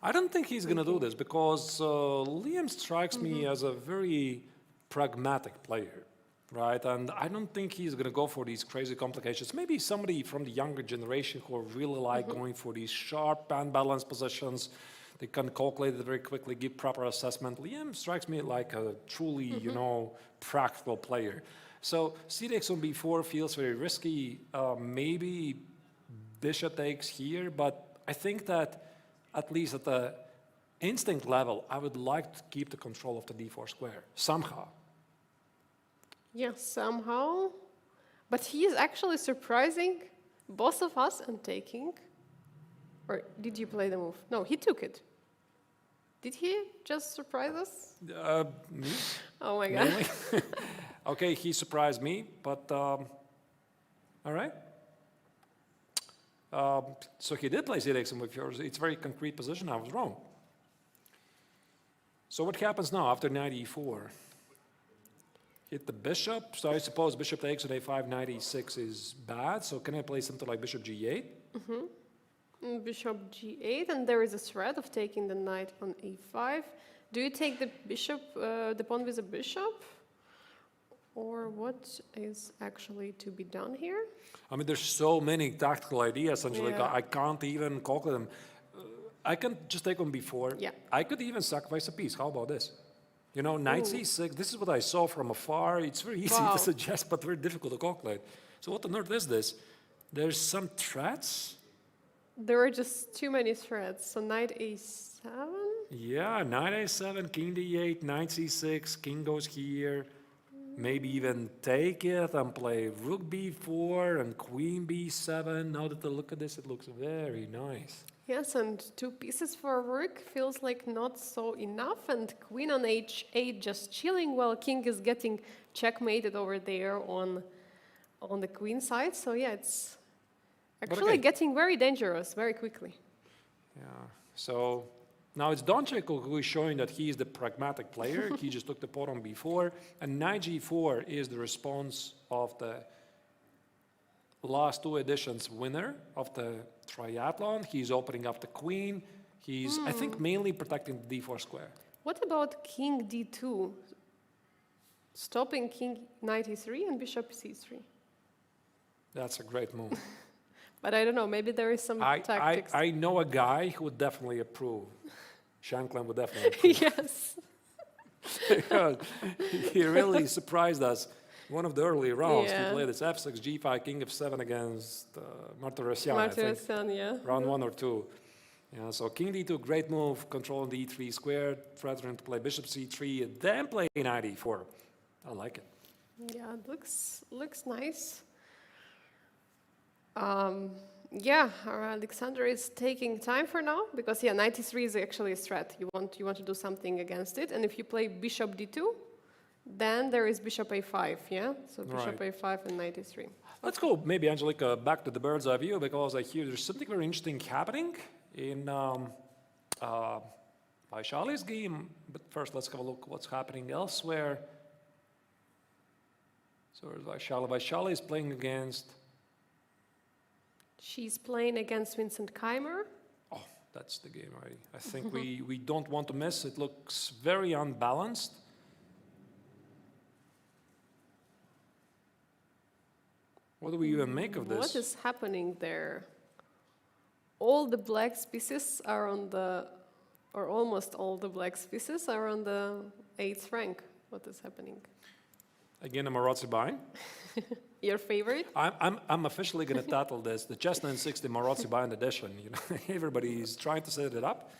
I don't think he's going to do this because Liam strikes me as a very pragmatic player. Right, and I don't think he's going to go for these crazy complications. Maybe somebody from the younger generation who really like going for these sharp and balanced positions. They can calculate it very quickly, give proper assessment. Liam strikes me like a truly, you know, practical player. So c takes on b4 feels very risky. Maybe bishop takes here, but I think that at least at the instinct level, I would like to keep the control of the d4 square somehow. Yeah, somehow. But he is actually surprising both of us and taking. Or did you play the move? No, he took it. Did he just surprise us? Me? Oh my God. Mainly. Okay, he surprised me, but all right. So he did play c takes on b4. It's a very concrete position. I was wrong. So what happens now after knight e4? Hit the bishop. So I suppose bishop takes on a5, knight e6 is bad. So can I play something like bishop g8? Bishop g8, and there is a threat of taking the knight on a5. Do you take the bishop, the pawn with a bishop? Or what is actually to be done here? I mean, there's so many tactical ideas, Angelika. Yeah. I can't even calculate them. I can just take on b4. Yeah. I could even sacrifice a piece. How about this? You know, knight c6, this is what I saw from afar. It's very easy Wow. to suggest, but very difficult to calculate. So what on earth is this? There's some threats? There are just too many threads. So knight a7. Yeah, knight a7, king d8, knight c6, king goes here. Maybe even take it and play rook b4 and queen b7. Now that I look at this, it looks very nice. Yes, and 2 pieces for a rook feels like not so enough. And queen on h8 just chilling while king is getting checkmated over there on the queen side. So yeah, it's actually okay. getting very dangerous very quickly. Yeah, so now it's Donchik who is showing that he is the pragmatic player. He just took the pawn on b4, and knight g4 is the response of the last 2 editions winner of the triathlon. He's opening up the queen. He's, I think, mainly protecting the d4 square. What about king d2? Stopping king knight e3 and bishop c3. That's a great move. But I don't know, maybe there is some tactics. I know a guy who would definitely approve. Shankland would definitely approve. Yes. Because he really surprised us. One of the early rounds, Yeah. he played this f6, g5, king f7 against Martirosyan, I think. Martirosyan, yeah. Round 1 or 2. Yeah, so king d2, great move, controlling the e3 square, threatening to play bishop c3, and then play knight e4. I like it. Yeah, it looks nice. Yeah, Alexander is taking time for now because yeah, knight e3 is actually a threat. You want to do something against it, and if you play bishop d2, then there is bishop a5. Yeah, so bishop Right. a5 and knight e3. Let's go, maybe, Angelica, back to the bird's eye view, because I hear there's something very interesting happening in Vaishali's game. But first, let's have a look what's happening elsewhere. So Vaishali. Vaishali is playing against... She's playing against Vincent Keymer. Oh, that's the game already. I think we don't want to miss. It looks very unbalanced. What do we even make of this? What is happening there? All the black pieces are on the, or almost all the black pieces are on the 8th rank. What is happening? Again, a Morazzi Bienne. Your favorite? I'm officially going to title this the Chess960 Morazzi Bienne edition. You know, everybody's trying to set it up.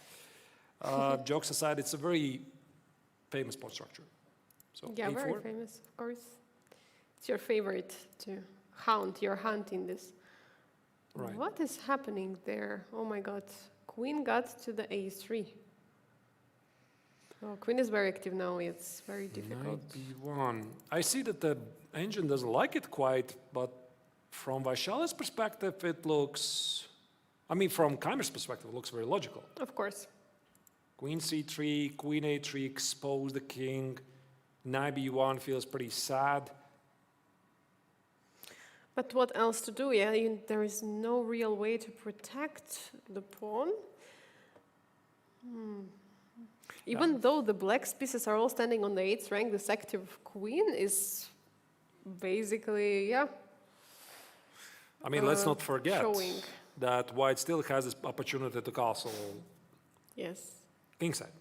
Jokes aside, it's a very famous pawn structure. So Yeah, A4. very famous, of course. It's your favorite to hunt. You're hunting this. Right. What is happening there? Oh my God. Queen got to the a3. Oh, queen is very active now. It's very difficult. Knight b1. I see that the engine doesn't like it quite, but from Vaishali's perspective, it looks... I mean, from Keymer's perspective, it looks very logical. Of course. Queen c3, queen a3, expose the king. Knight b1 feels pretty sad. But what else to do? Yeah, there is no real way to protect the pawn. Even though the black pieces are all standing on the 8th rank, this active queen is basically, yeah. I mean, let's not forget showing. that white still has this opportunity to castle Yes. kingside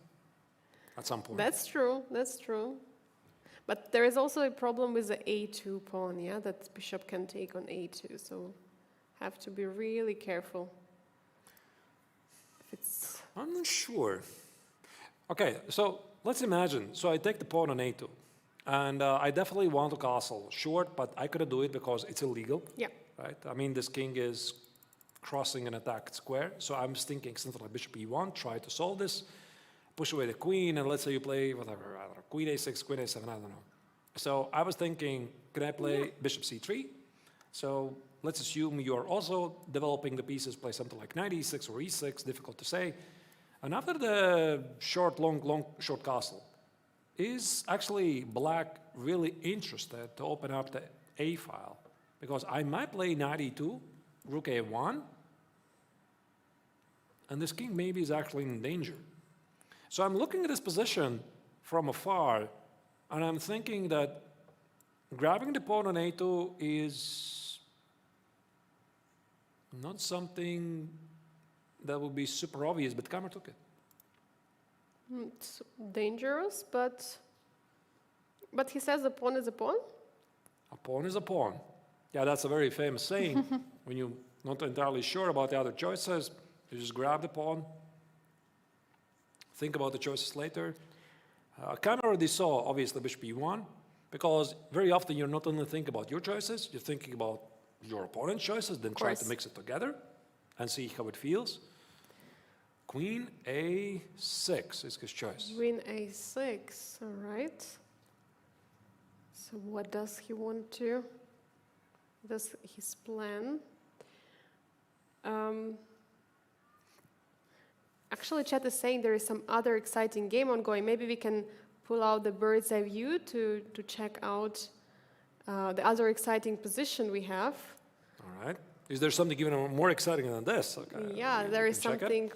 at some point. That's true, that's true. But there is also a problem with the a2 pawn, yeah, that bishop can take on a2, so have to be really careful. If it's... I'm not sure. Okay, so let's imagine. So I take the pawn on a2. And I definitely want to castle short, but I couldn't do it because it's illegal. Yeah. Right? I mean, this king is crossing an attacked square. So I'm thinking something like bishop e1, try to solve this, push away the queen, and let's say you play whatever, I don't know, queen a6, queen a7, I don't know. So I was thinking, can I play bishop c3? So let's assume you're also developing the pieces, play something like knight e6 or e6, difficult to say. And after the short castle, is actually black really interested to open up the a file? Because I might play knight e2, rook a1, and this king maybe is actually in danger. So I'm looking at this position from afar, and I'm thinking that grabbing the pawn on a2 is not something that would be super obvious, but Keymer took it. It's dangerous, but But he says a pawn is a pawn? A pawn is a pawn. Yeah, that's a very famous saying. When you're not entirely sure about the other choices, you just grab the pawn, think about the choices later. Keymer already saw, obviously, bishop e1, because very often you're not only thinking about your choices, you're thinking about your opponent's choices, then try to mix it together and see how it feels. Queen a6 is his choice. Queen a6, all right. So what does he want to? That's his plan. Actually, chat is saying there is some other exciting game ongoing. Maybe we can pull out the bird's eye view to check out the other exciting position we have. All right. Is there something even more exciting than this? Okay. Yeah, there is something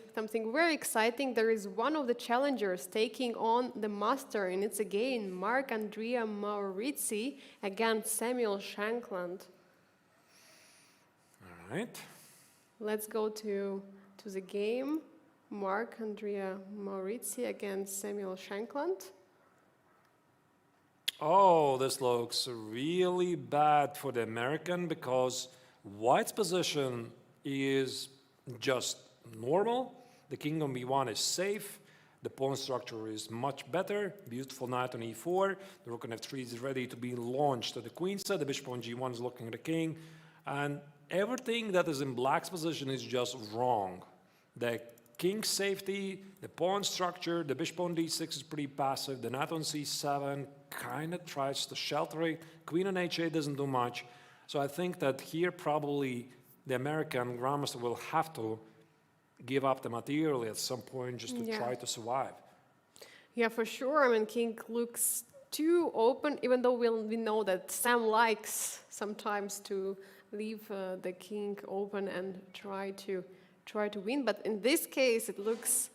very exciting. There is one of the challengers taking on the master, and it's again Marc-Andrea Morazzi against Samuel Shankland. All right. Let's go to the game. Marc-Andrea Morazzi against Samuel Shankland. Oh, this looks really bad for the American because White's position is just normal. The king on b1 is safe. The pawn structure is much better. Beautiful knight on e4. The rook on f3 is ready to be launched to the queen side. The bishop on g1 is looking at the king. And everything that is in black's position is just wrong. The king's safety, the pawn structure, the bishop on d6 is pretty passive. The knight on c7 kind of tries to shelter it. Queen on h8 doesn't do much. So I think that here probably the American grandmaster will have to give up the material at some point just to try to survive. Yeah, for sure. I mean, king looks too open, even though we know that Sam likes sometimes to leave the king open and try to win. But in this case, it looks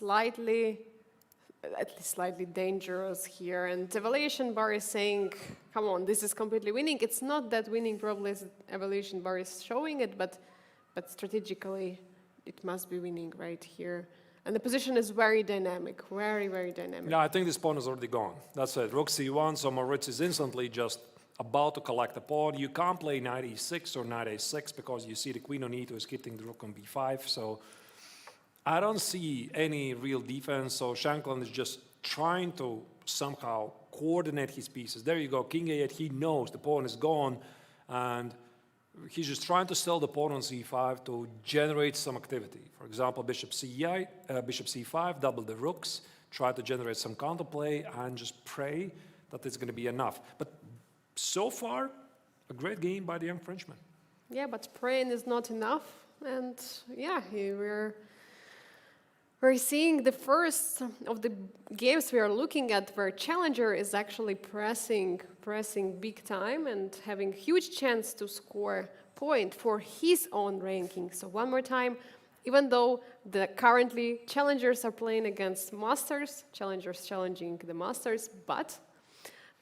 at least slightly dangerous here. And the evaluation bar is saying, come on, this is completely winning. It's not that winning, probably as the evaluation bar is showing it, but strategically it must be winning right here. And the position is very dynamic, very, very dynamic. Yeah, I think this pawn is already gone. That's it. Rook c1, so Morazzi is instantly just about to collect the pawn. You can't play knight e6 or knight a6 because you see the queen on e2 is hitting the rook on b5. So I don't see any real defense. So Shankland is just trying to somehow coordinate his pieces. There you go, king a8. He knows the pawn is gone, and he's just trying to sell the pawn on c5 to generate some activity. For example, bishop c5, double the rooks, try to generate some counterplay, and just pray that it's going to be enough. But so far, a great game by the young Frenchman. Yeah, but praying is not enough. And yeah, we're seeing the first of the games we are looking at where challenger is actually pressing big time and having huge chance to score point for his own ranking. So one more time, even though currently challengers are playing against masters, challengers challenging the masters, but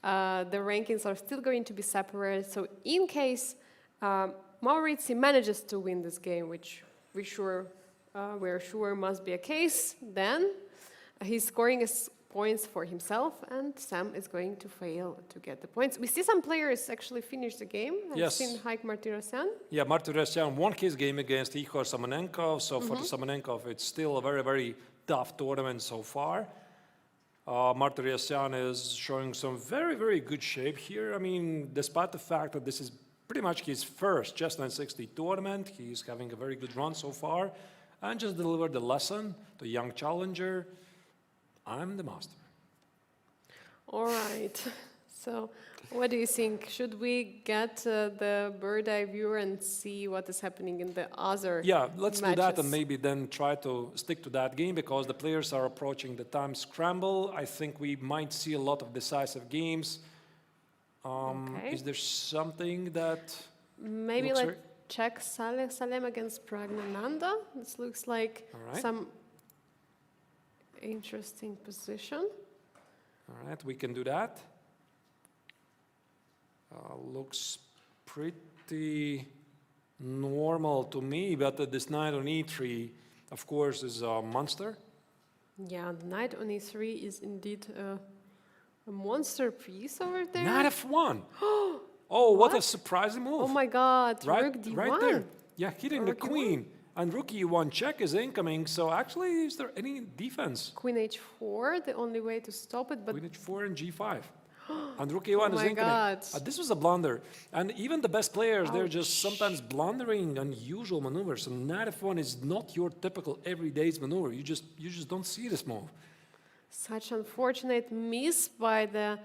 the rankings are still going to be separated. So in case Morazzi manages to win this game, which we're sure must be a case, then he's scoring points for himself, and Sam is going to fail to get the points. We see some players actually finish the game. I've seen Haik Martirosyan. Yeah, Martirosyan won his game against Igor Simonenkov. So for the Simonenkov, it's still a very, very tough tournament so far. Martirosyan is showing some very, very good shape here. I mean, despite the fact that this is pretty much his first Chess960 tournament, he's having a very good run so far, and just delivered the lesson to young challenger. I'm the master. All right. So what do you think? Should we get the bird eye viewer and see what is happening in the other let's matches? do that and maybe then try to stick to that game because the players are approaching the time scramble. I think we might see a lot of decisive games. Is there something that maybe let's check Salem against Praggnanandhaa. This looks like some interesting position. All right, we can do that. Looks pretty normal to me, but this knight on e3, of course, is a monster. Yeah, the knight on e3 is indeed a A monster piece over there? Knight F1. Oh, what a surprising move. Oh my god, Right, rook d1. right there. Yeah, hitting the Rook e1. queen. And rook e1 check is incoming. So actually, is there any defense? Queen h4, the only way to stop it, but Queen h4 and g5. And rook e1 is my incoming. God. This was a blunder. And even the best players, they're just sometimes blundering unusual maneuvers. And knight f1 is not your typical everyday's maneuver. You just don't see this move. such unfortunate miss by the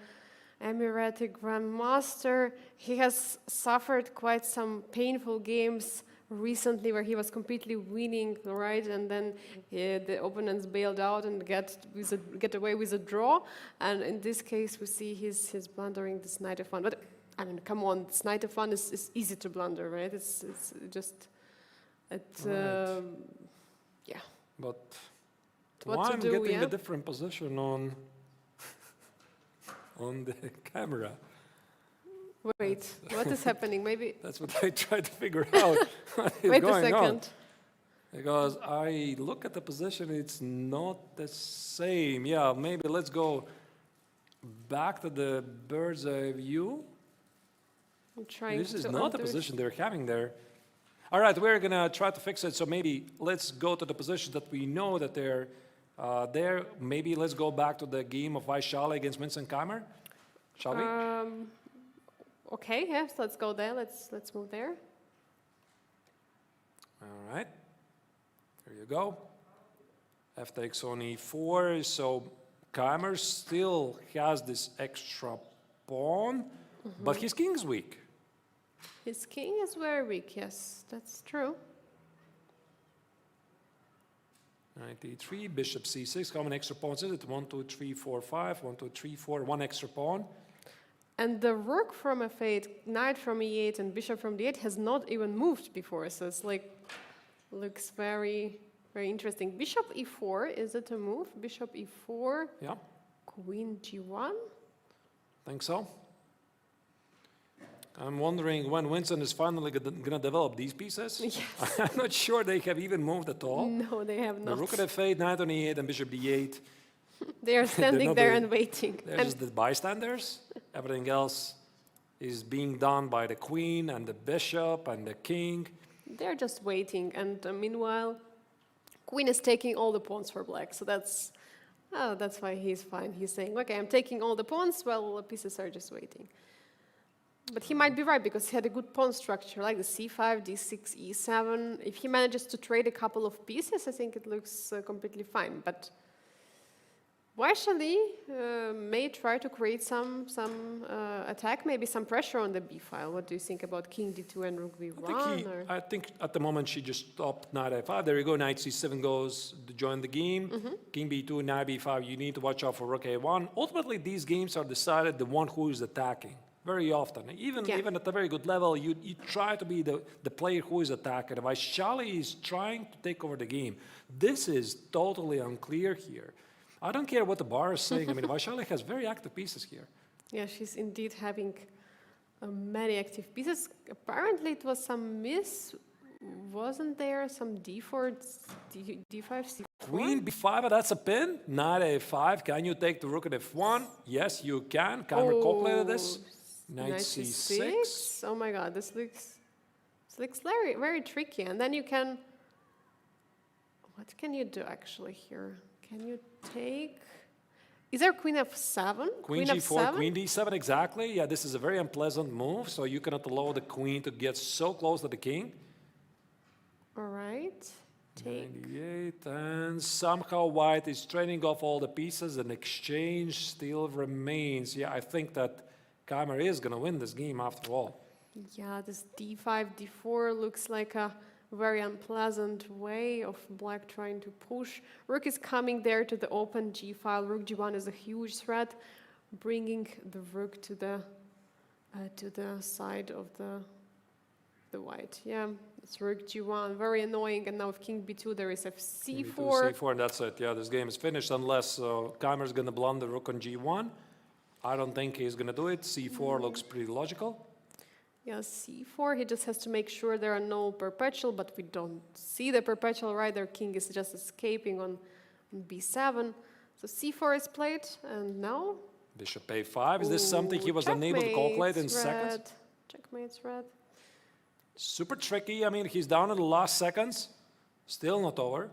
Emirati Grandmaster. He has suffered quite some painful games recently where he was completely winning, right? And then the opponents bailed out and get away with a draw. And in this case, we see he's blundering this knight f1. But I mean, come on, this knight f1 is easy to blunder, right? It's just, Right. yeah. But What why to I'm do, getting yeah? a different position on the camera. Wait, what is happening? Maybe, That's what I tried to figure out. What is wait a going on. second. Because I look at the position, it's not the same. Yeah, maybe let's go back to the bird's eye view. I'm trying This is to not the under- position they're having there. All right, we're gonna try to fix it. So maybe let's go to the position that we know that they're there. Maybe let's go back to the game of Vaishali against Vincent Keymer. Shall we? Okay, yes, let's go there. Let's move there. All right. There you go. F takes on e4. So Keymer still has this extra pawn, but his king is weak. His king is very weak, yes, that's true. Knight e3, bishop c6. How many extra pawns is it? 1, 2, 3, 4, 5. 1, 2, 3, 4. One extra pawn. And the rook from f8, knight from e8, and bishop from d8 has not even moved before, so it's like, looks very, very interesting. Bishop e4, is it a move? Bishop e4, Yeah, queen g1? think so. I'm wondering when Winston is finally going to develop these pieces. Yes. I'm not sure they have even moved at all. No, they have The not. rook at f8, knight on e8, and bishop d8. They are standing not there doing- and waiting. They're And just the bystanders. Everything else is being done by the queen and the bishop and the king. they're just waiting, and meanwhile, queen is taking all the pawns for black, so that's why he's fine. He's saying, okay, I'm taking all the pawns, well, the pieces are just waiting. But he might be right, because he had a good pawn structure, like the c5, d6, e7. If he manages to trade a couple of pieces, I think it looks completely fine. But Vaishali may try to create some attack, maybe some pressure on the b file. What do you think about king d2 and rook b1? I think at the moment she just stopped knight a5. There you go, knight c7 goes to join the game. King b2, knight b5, you need to watch out for rook a1. Ultimately, these games are decided the one who is attacking. Very often, even at a very good level, you try to be the player who is attacking. Vaishali is trying to take over the game. This is totally unclear here. I don't care what the bar is saying. I mean, Vaishali has very active pieces here. Yeah, she's indeed having many active pieces. Apparently, it was some miss. Wasn't there some d4, d5, c4? Queen b5, that's a pin. Knight a5. Can you take the rook at f1? Yes, you can. Keymer calculated this. Knight c6. Oh my god, this looks very, very tricky. And then you can, what can you do actually here? Can you take, is there queen f7? Queen g4, queen d7, exactly. Yeah, this is a very unpleasant move, so you cannot allow the queen to get so close to the king. All right, take. 98, and somehow white is trading off all the pieces, and exchange still remains. Yeah, I think that Keymer is going to win this game after all. Yeah, this d5, d4 looks like a very unpleasant way of black trying to push. Rook is coming there to the open g file. Rook g1 is a huge threat, bringing the rook to the side of the white. Yeah, it's rook g1, very annoying. And now with king b2, there is f c4. C4, and that's it. Yeah, this game is finished unless Keymer is going to blunder rook on g1. I don't think he's going to do it. C4 looks pretty logical. Yeah, c4, he just has to make sure there are no perpetual, but we don't see the perpetual, right? Their king is just escaping on b7. So c4 is played, and now Bishop a5. Is this something he was unable to calculate in seconds? Checkmate's red. Super tricky. I mean, he's down in the last seconds. Still not over.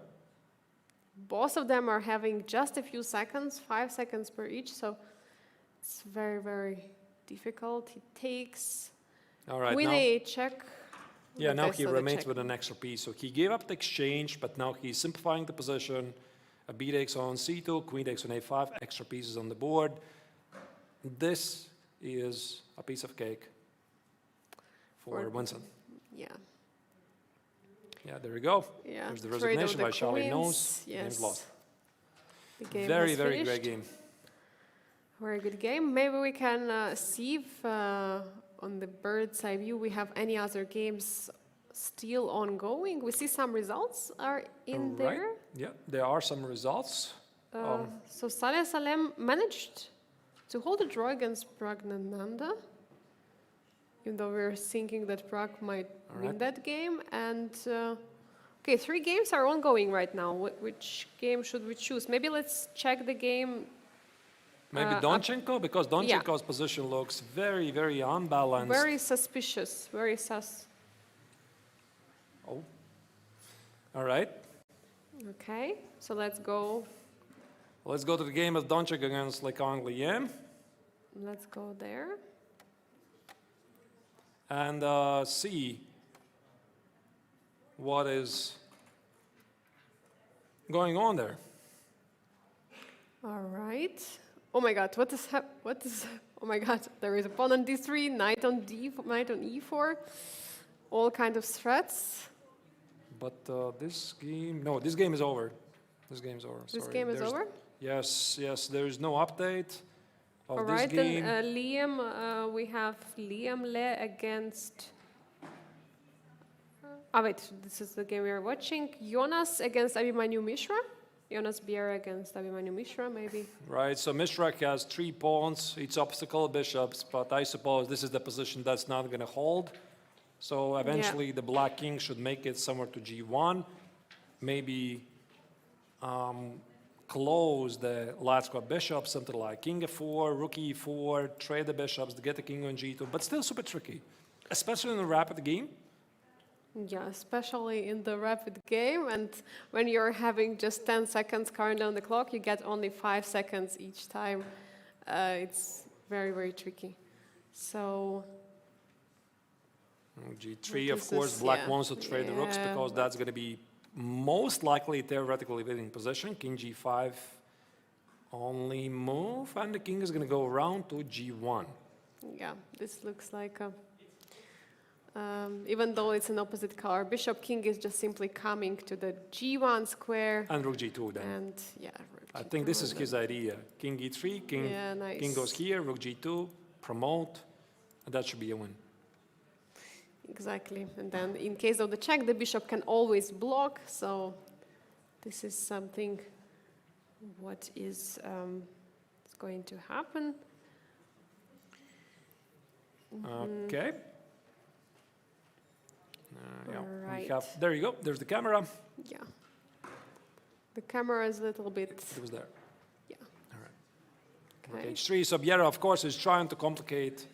Both of them are having just a few seconds, 5 seconds per each, so it's very, very difficult. He takes All right, queen now, a check. yeah, now he Best of the remains check. with an extra piece. So he gave up the exchange, but now he's simplifying the position. A b takes on c2, queen takes on a5, extra pieces on the board. This is a piece of cake for Winston. Yeah. Yeah, there we go. Yeah. There's the Trade of resignation the by Charlie queens. knows. Yes. Game's lost. The game Very, has very finished. great game. Very good game. Maybe we can see if on the bird's eye view we have any other games still ongoing. We see some results are in Right. there. Yeah, there are some results. So Saleh Salem managed to hold a draw against Praggnanandhaa, even though we're thinking that Pragg might win right. that game. And okay, 3 games are ongoing right now. Which game should we choose? Maybe let's check the game. Maybe Donchenko, because Donchenko's position looks very, very unbalanced. Very suspicious, very sus. Oh. All right. Okay, so let's go. Let's go to the game of Doncic against Lekong Liem Let's go there. and see what is going on there. All right. Oh my God, what is? Oh my God, there is a pawn on d3, knight on knight on e4, all kind of threats. But this game is over. This game's over. This Sorry. game is over. Yes, there is no update of All this right, game. then Liam, we have Liam Le against. Wait, this is the game we are watching. Jonas against Abhimanyu Mishra. Jonas Bier against Abhimanyu Mishra, maybe. Right, so Mishra has 3 pawns, each obstacle bishops, but I suppose this is the position that's not going to hold. So eventually the black king should make it somewhere to g1, maybe close the last squad bishop, something like king f4, rook e4, trade the bishops to get the king on g2, but still super tricky, especially in a rapid game. Yeah, especially in the rapid game, and when you're having just 10 seconds counting down the clock, you get only 5 seconds each time. It's very, very tricky. So g3, What of is course, this? black Yeah. wants to trade the rooks Yeah, because that's going to be most likely theoretically winning position. King g5 only move, and the king is going to go around to g1. yeah, this looks like a, even though it's an opposite color, bishop king is just simply coming to the g1 square, And rook g2 then. and yeah. I think this is his idea. King e3, king, Yeah, nice. king goes here, rook g2, promote, and that should be a win. Exactly, and then in case of the check, the bishop can always block, so this is something what is going to happen. Okay. Yeah, Right. we have, there you go, there's the camera. Yeah. The camera is a little bit, It was there. yeah. All right. Rook Okay. h3, so Bienne, of course, is trying to complicate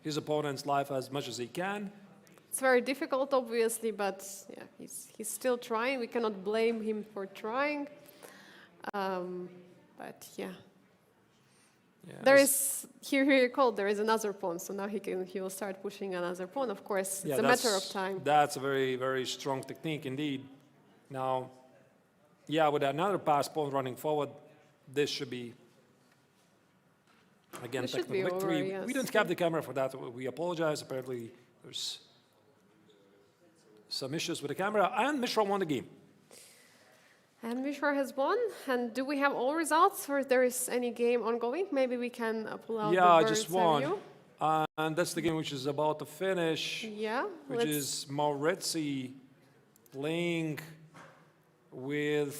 his opponent's life as much as he can. It's very difficult, obviously, but yeah, he's still trying. We cannot blame him for trying. But yeah, Yeah, there is here you called. There is another pawn, so now he will start pushing another pawn. Of course, it's a matter of time. That's a very, very strong technique indeed. Now, yeah, with another pass pawn running forward, this should be, again, This should technical be over, victory. yes. We don't have the camera for that. We apologize. Apparently, there's some issues with the camera, and Mishra won the game. And Mishra has won. And do we have all results, or there is any game ongoing? Maybe we can pull out Yeah, the just bird's eye one. view. And that's the game which is about to finish, Yeah, which is Morazzi playing with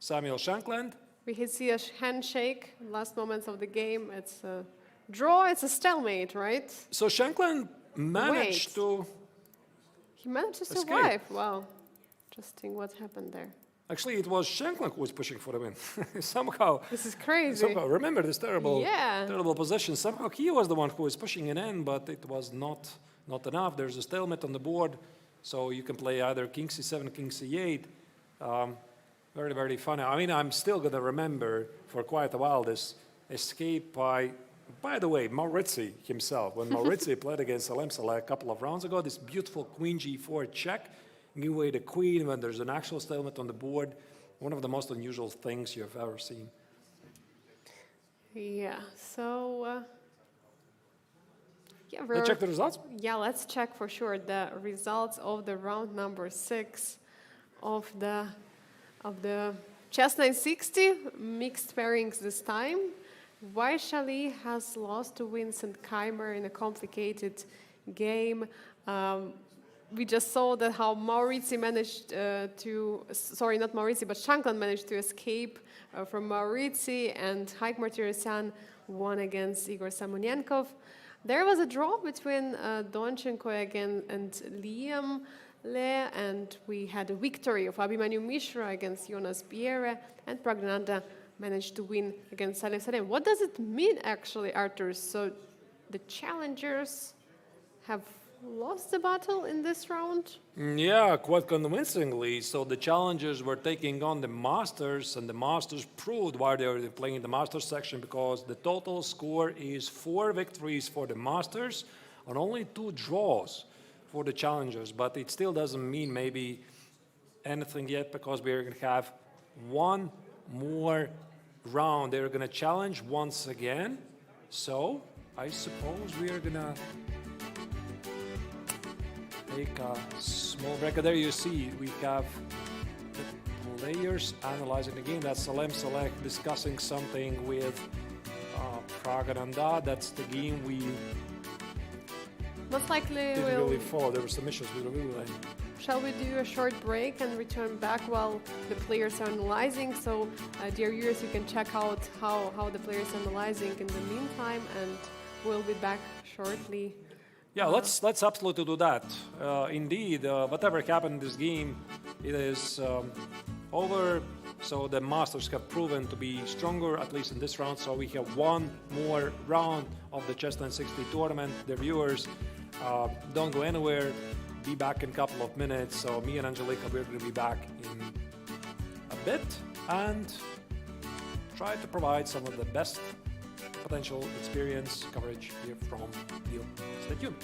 Samuel Shankland. we can see a handshake. Last moments of the game. It's a draw. It's a stalemate, right? So Shankland managed Wait. to He managed to Escape. survive. Wow, interesting. What happened there? Actually, it was Shankland who was pushing for the win. Somehow, This is crazy. remember this terrible, Yeah. terrible position. Somehow he was the one who was pushing it in, but it was not enough. There's a stalemate on the board, so you can play either king c7, king c8. Very, very funny. I mean, I'm still going to remember for quite a while this escape by the way, Morazzi himself. When Morazzi played against Salem a couple of rounds ago, this beautiful queen g4 check, give away the queen when there's an actual stalemate on the board. One of the most unusual things you've ever seen. Yeah, so yeah, Let's check the results. Yeah, let's check for sure the results of the round number 6 of the Chess960 mixed pairings this time. Vaishali has lost to Vincent Keymer in a complicated game. We just saw that how Morazzi managed not Morazzi, but Shankland managed to escape from Morazzi, and Haik Martirosyan won against Igor Samonenkov. There was a draw between Donchenko again and Liam Le, and we had a victory of Abhimanyu Mishra against Jonas Biere, and Praggnanandhaa managed to win against Salem Salem. What does it mean actually, Artur? So the challengers have lost the battle in this round? Yeah, quite convincingly. So the challengers were taking on the Masters, and the Masters proved why they were playing the Masters section, because the total score is 4 victories for the Masters and only 2 draws for the challengers. But it still doesn't mean maybe anything yet, because we're going to have one more round. They're going to challenge once again. So I suppose we are going to take a small break. There you see we have the players analyzing the game. That's Salem Select discussing something with Praggnanandhaa. That's the game we Most likely didn't we'll... really follow. There were some issues with the relay. Shall we do a short break and return back while the players are analyzing? So, dear viewers, you can check out how the players are analyzing in the meantime, and we'll be back shortly. Yeah, let's absolutely do that. Indeed, whatever happened in this game, it is over. So the Masters have proven to be stronger, at least in this round. So we have one more round of the Chess960 tournament. The viewers, don't go anywhere. Be back in a couple of minutes. So me and Angelika, we're going to be back in a bit and try to provide some of the best potential experience coverage here from Biel. Stay tuned.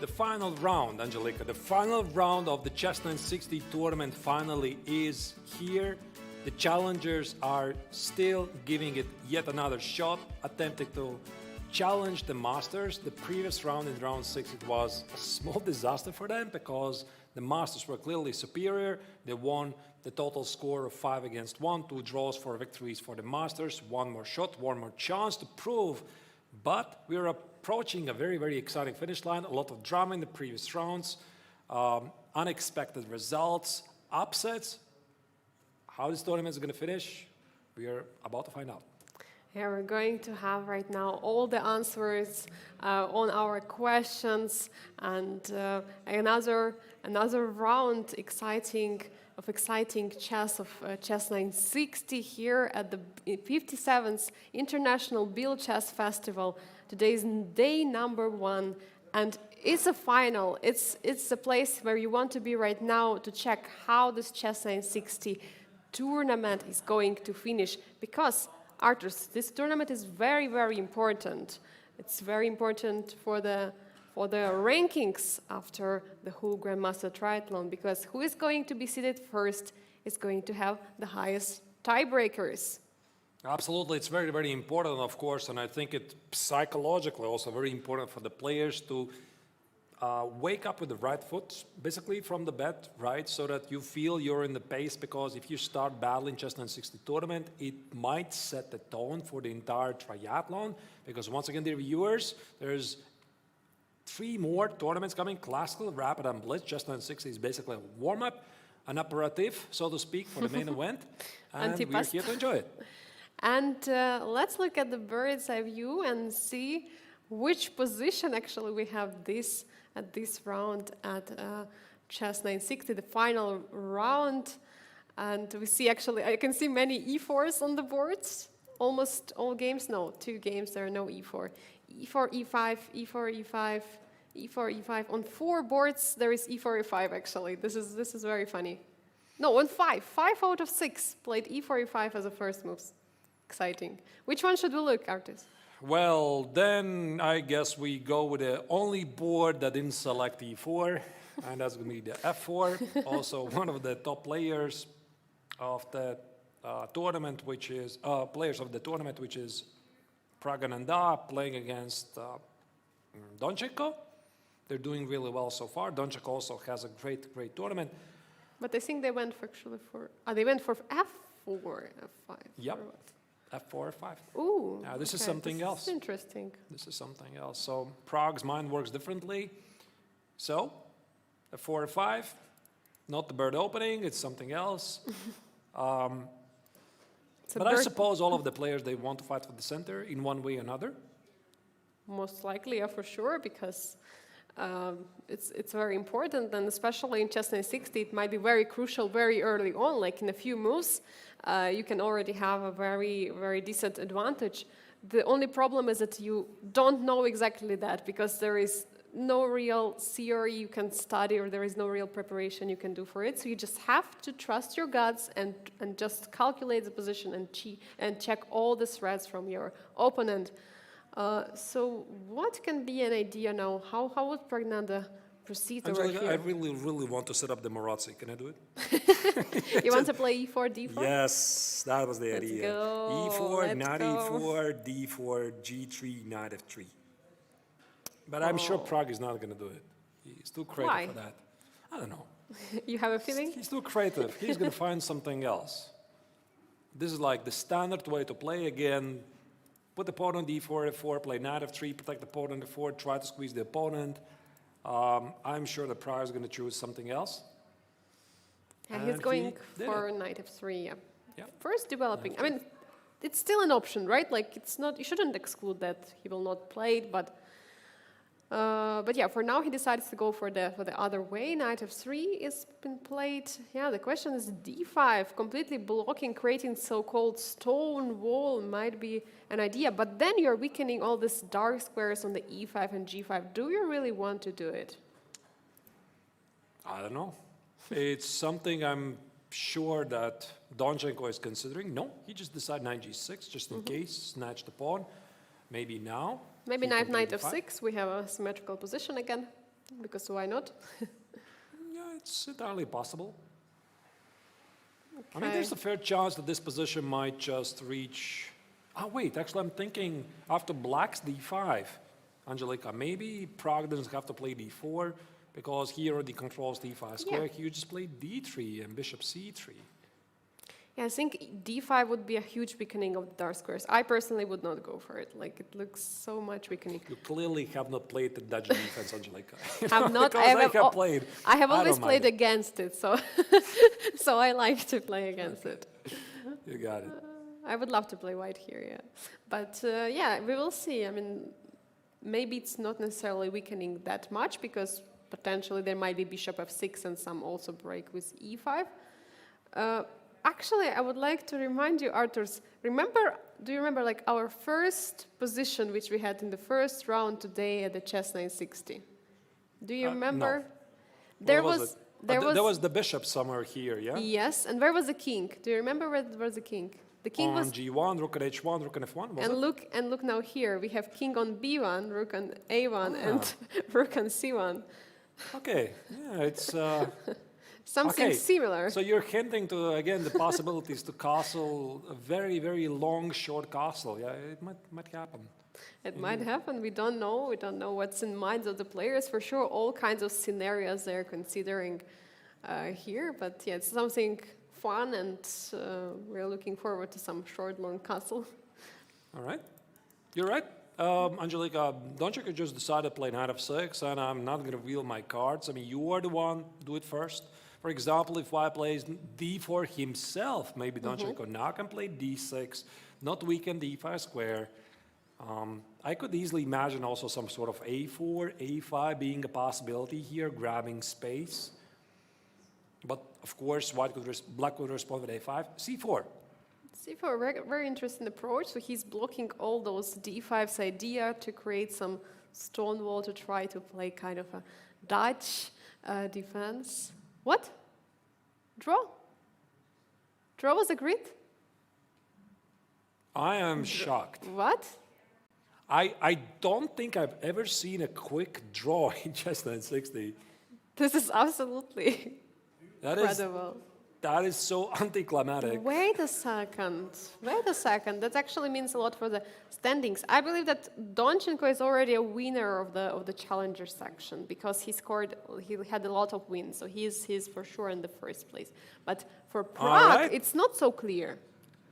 The final round, Angelica, the final round of the Chess960 tournament finally is here. The challengers are still giving it yet another shot, attempting to challenge the masters. The previous round, in round 6, it was a small disaster for them because the masters were clearly superior. They won the total score of 5 against 1, 2 draws, 4 victories for the masters, one more shot, one more chance to prove. But we're approaching a very, very exciting finish line. A lot of drama in the previous rounds, unexpected results, upsets. How this tournament is going to finish, we are about to find out. Yeah, we're going to have right now all the answers on our questions, and another round of exciting chess of Chess960 here at the 57th International Biel Chess Festival. Today is day number 1, and it's a final. It's a place where you want to be right now to check how this Chess960 tournament is going to finish, because Arturs, this tournament is very, very important. It's very important for the rankings after the whole Grandmaster Triathlon, because who is going to be seated first is going to have the highest tiebreakers. Absolutely, it's very, very important, of course, and I think it's psychologically also very important for the players to wake up with the right foot, basically from the bed, right? So that you feel you're in the pace, because if you start battling Chess960 tournament, it might set the tone for the entire triathlon. Because once again, dear viewers, there's 3 more tournaments coming: Classical, Rapid, and Blitz. Chess960 is basically a warm-up, an aperitif, so to speak, for the main event. And we're here to enjoy it. And let's look at the bird's eye view and see which position actually we have at this round at Chess960, the final round. And we see actually, I can see many e4s on the boards. Almost all games, no, 2 games, there are no e4. e4, e5, e4, e5, e4, e5. On 4 boards, there is e4, e5 actually. This is very funny. No, on 5 out of 6 played e4, e5 as a first moves. Exciting. Which one should we look, Arturs? Well, then I guess we go with the only board that didn't select e4, and that's going to be the f4. Also, one of the top players of the tournament, which is Praggnanandhaa, playing against Donchenko. They're doing really well so far. Donchenko also has a great tournament. But I think they went for they went for f4, f5. Yep. F4, F5. Ooh. This is something else. Interesting. This is something else. So Prague's mind works differently. So F4, F5, not the bird opening, it's something else. But I suppose all of the players, they want to fight for the center in one way or another. Most likely, yeah, for sure, because it's very important, and especially in Chess960, it might be very crucial very early on, like in a few moves. You can already have a very, very decent advantage. The only problem is that you don't know exactly that, because there is no real theory you can study, or there is no real preparation you can do for it. So you just have to trust your guts and just calculate the position and check all the threats from your opponent. So what can be an idea now? How would Praggnanandhaa proceed over here? I really want to set up the Morazzi. Can I do it? You want to play e4, d4? Yes, that was the idea. Go. E4, knight e4, d4, g3, knight f3. But I'm sure Pragg is not going to do it. He's too creative for that. I don't know. You have a feeling? He's too creative. He's going to find something else. This is like the standard way to play again. Put the pawn on d4, f4, play knight f3, protect the pawn on d4, try to squeeze the opponent. I'm sure that Pragg is going to choose something else. Yeah, he's going for knight f3, yeah. First developing. I mean, it's still an option, right? Like, it's not, you shouldn't exclude that he will not play it, but yeah, for now he decides to go for the other way. Knight f3 is been played. Yeah, the question is d5, completely blocking, creating so-called stone wall might be an idea. But then you're weakening all these dark squares on the e5 and g5. Do you really want to do it? I don't know. It's something I'm sure that Donchenko is considering. No, he just decided knight g6, just in case, snatch the pawn. Maybe now. Maybe knight f6, we have a symmetrical position again. Because why not? Yeah, it's entirely possible. I mean, Okay. there's a fair chance that this position might just reach... Oh, wait, actually, I'm thinking after black's d5, Angelica, maybe Pragg doesn't have to play d4 because he already controls d5 square. Yeah. He just played d3 and bishop c3. Yeah, I think d5 would be a huge weakening of the dark squares. I personally would not go for it. Like, it looks so much weakening. You clearly have not played the Dutch defense, Angelica. Have not. Because I have played. I have I always don't mind played it. against it, so so I like to play against it. You got it. I would love to play white here, yeah. But yeah, we will see. I mean, maybe it's not necessarily weakening that much because potentially there might be bishop f6 and some also break with e5. Actually, I would like to remind you, Arturs, do you remember like our first position which we had in the first round today at the Chess960? Do you remember? No. There Where was, it? there was the bishop somewhere here, yeah? Yes, and where was the king? Do you remember where was the king? The king On was, g1, rook at h1, rook at f1, was it? and look now here, we have king on b1, rook on a1, Ah. and rook on c1. Okay, yeah, it's... Something okay. similar. So you're hinting to, again, the possibilities to castle a very, very long, short castle. Yeah, it might happen. It might happen. We don't know. We don't know what's in minds of the players. For sure, all kinds of scenarios they're considering here. But yeah, it's something fun, and we're looking forward to some short, long castle. All right. You're right. Angelica, don't you could just decide to play knight f6, and I'm not going to reveal my cards. I mean, you are the one. Do it first. For example, if White plays d4 himself, maybe Donchiko now can play d6, not weaken d5 square. I could easily imagine also some sort of a4, a5 being a possibility here, grabbing space. But of course, Black could respond with a5, c4. c4, very interesting approach. So he's blocking all those d5's idea to create some stone wall to try to play kind of a Dutch defense. What? Draw? Draw was agreed? I am shocked. What? I don't think I've ever seen a quick draw in Chess960. This is absolutely incredible. That is so anticlimactic. Wait a second. Wait a second. That actually means a lot for the standings. I believe that Donchenko is already a winner of the challenger section because he had a lot of wins, so he's for sure in the first place. But for Pragg, right. it's not so clear.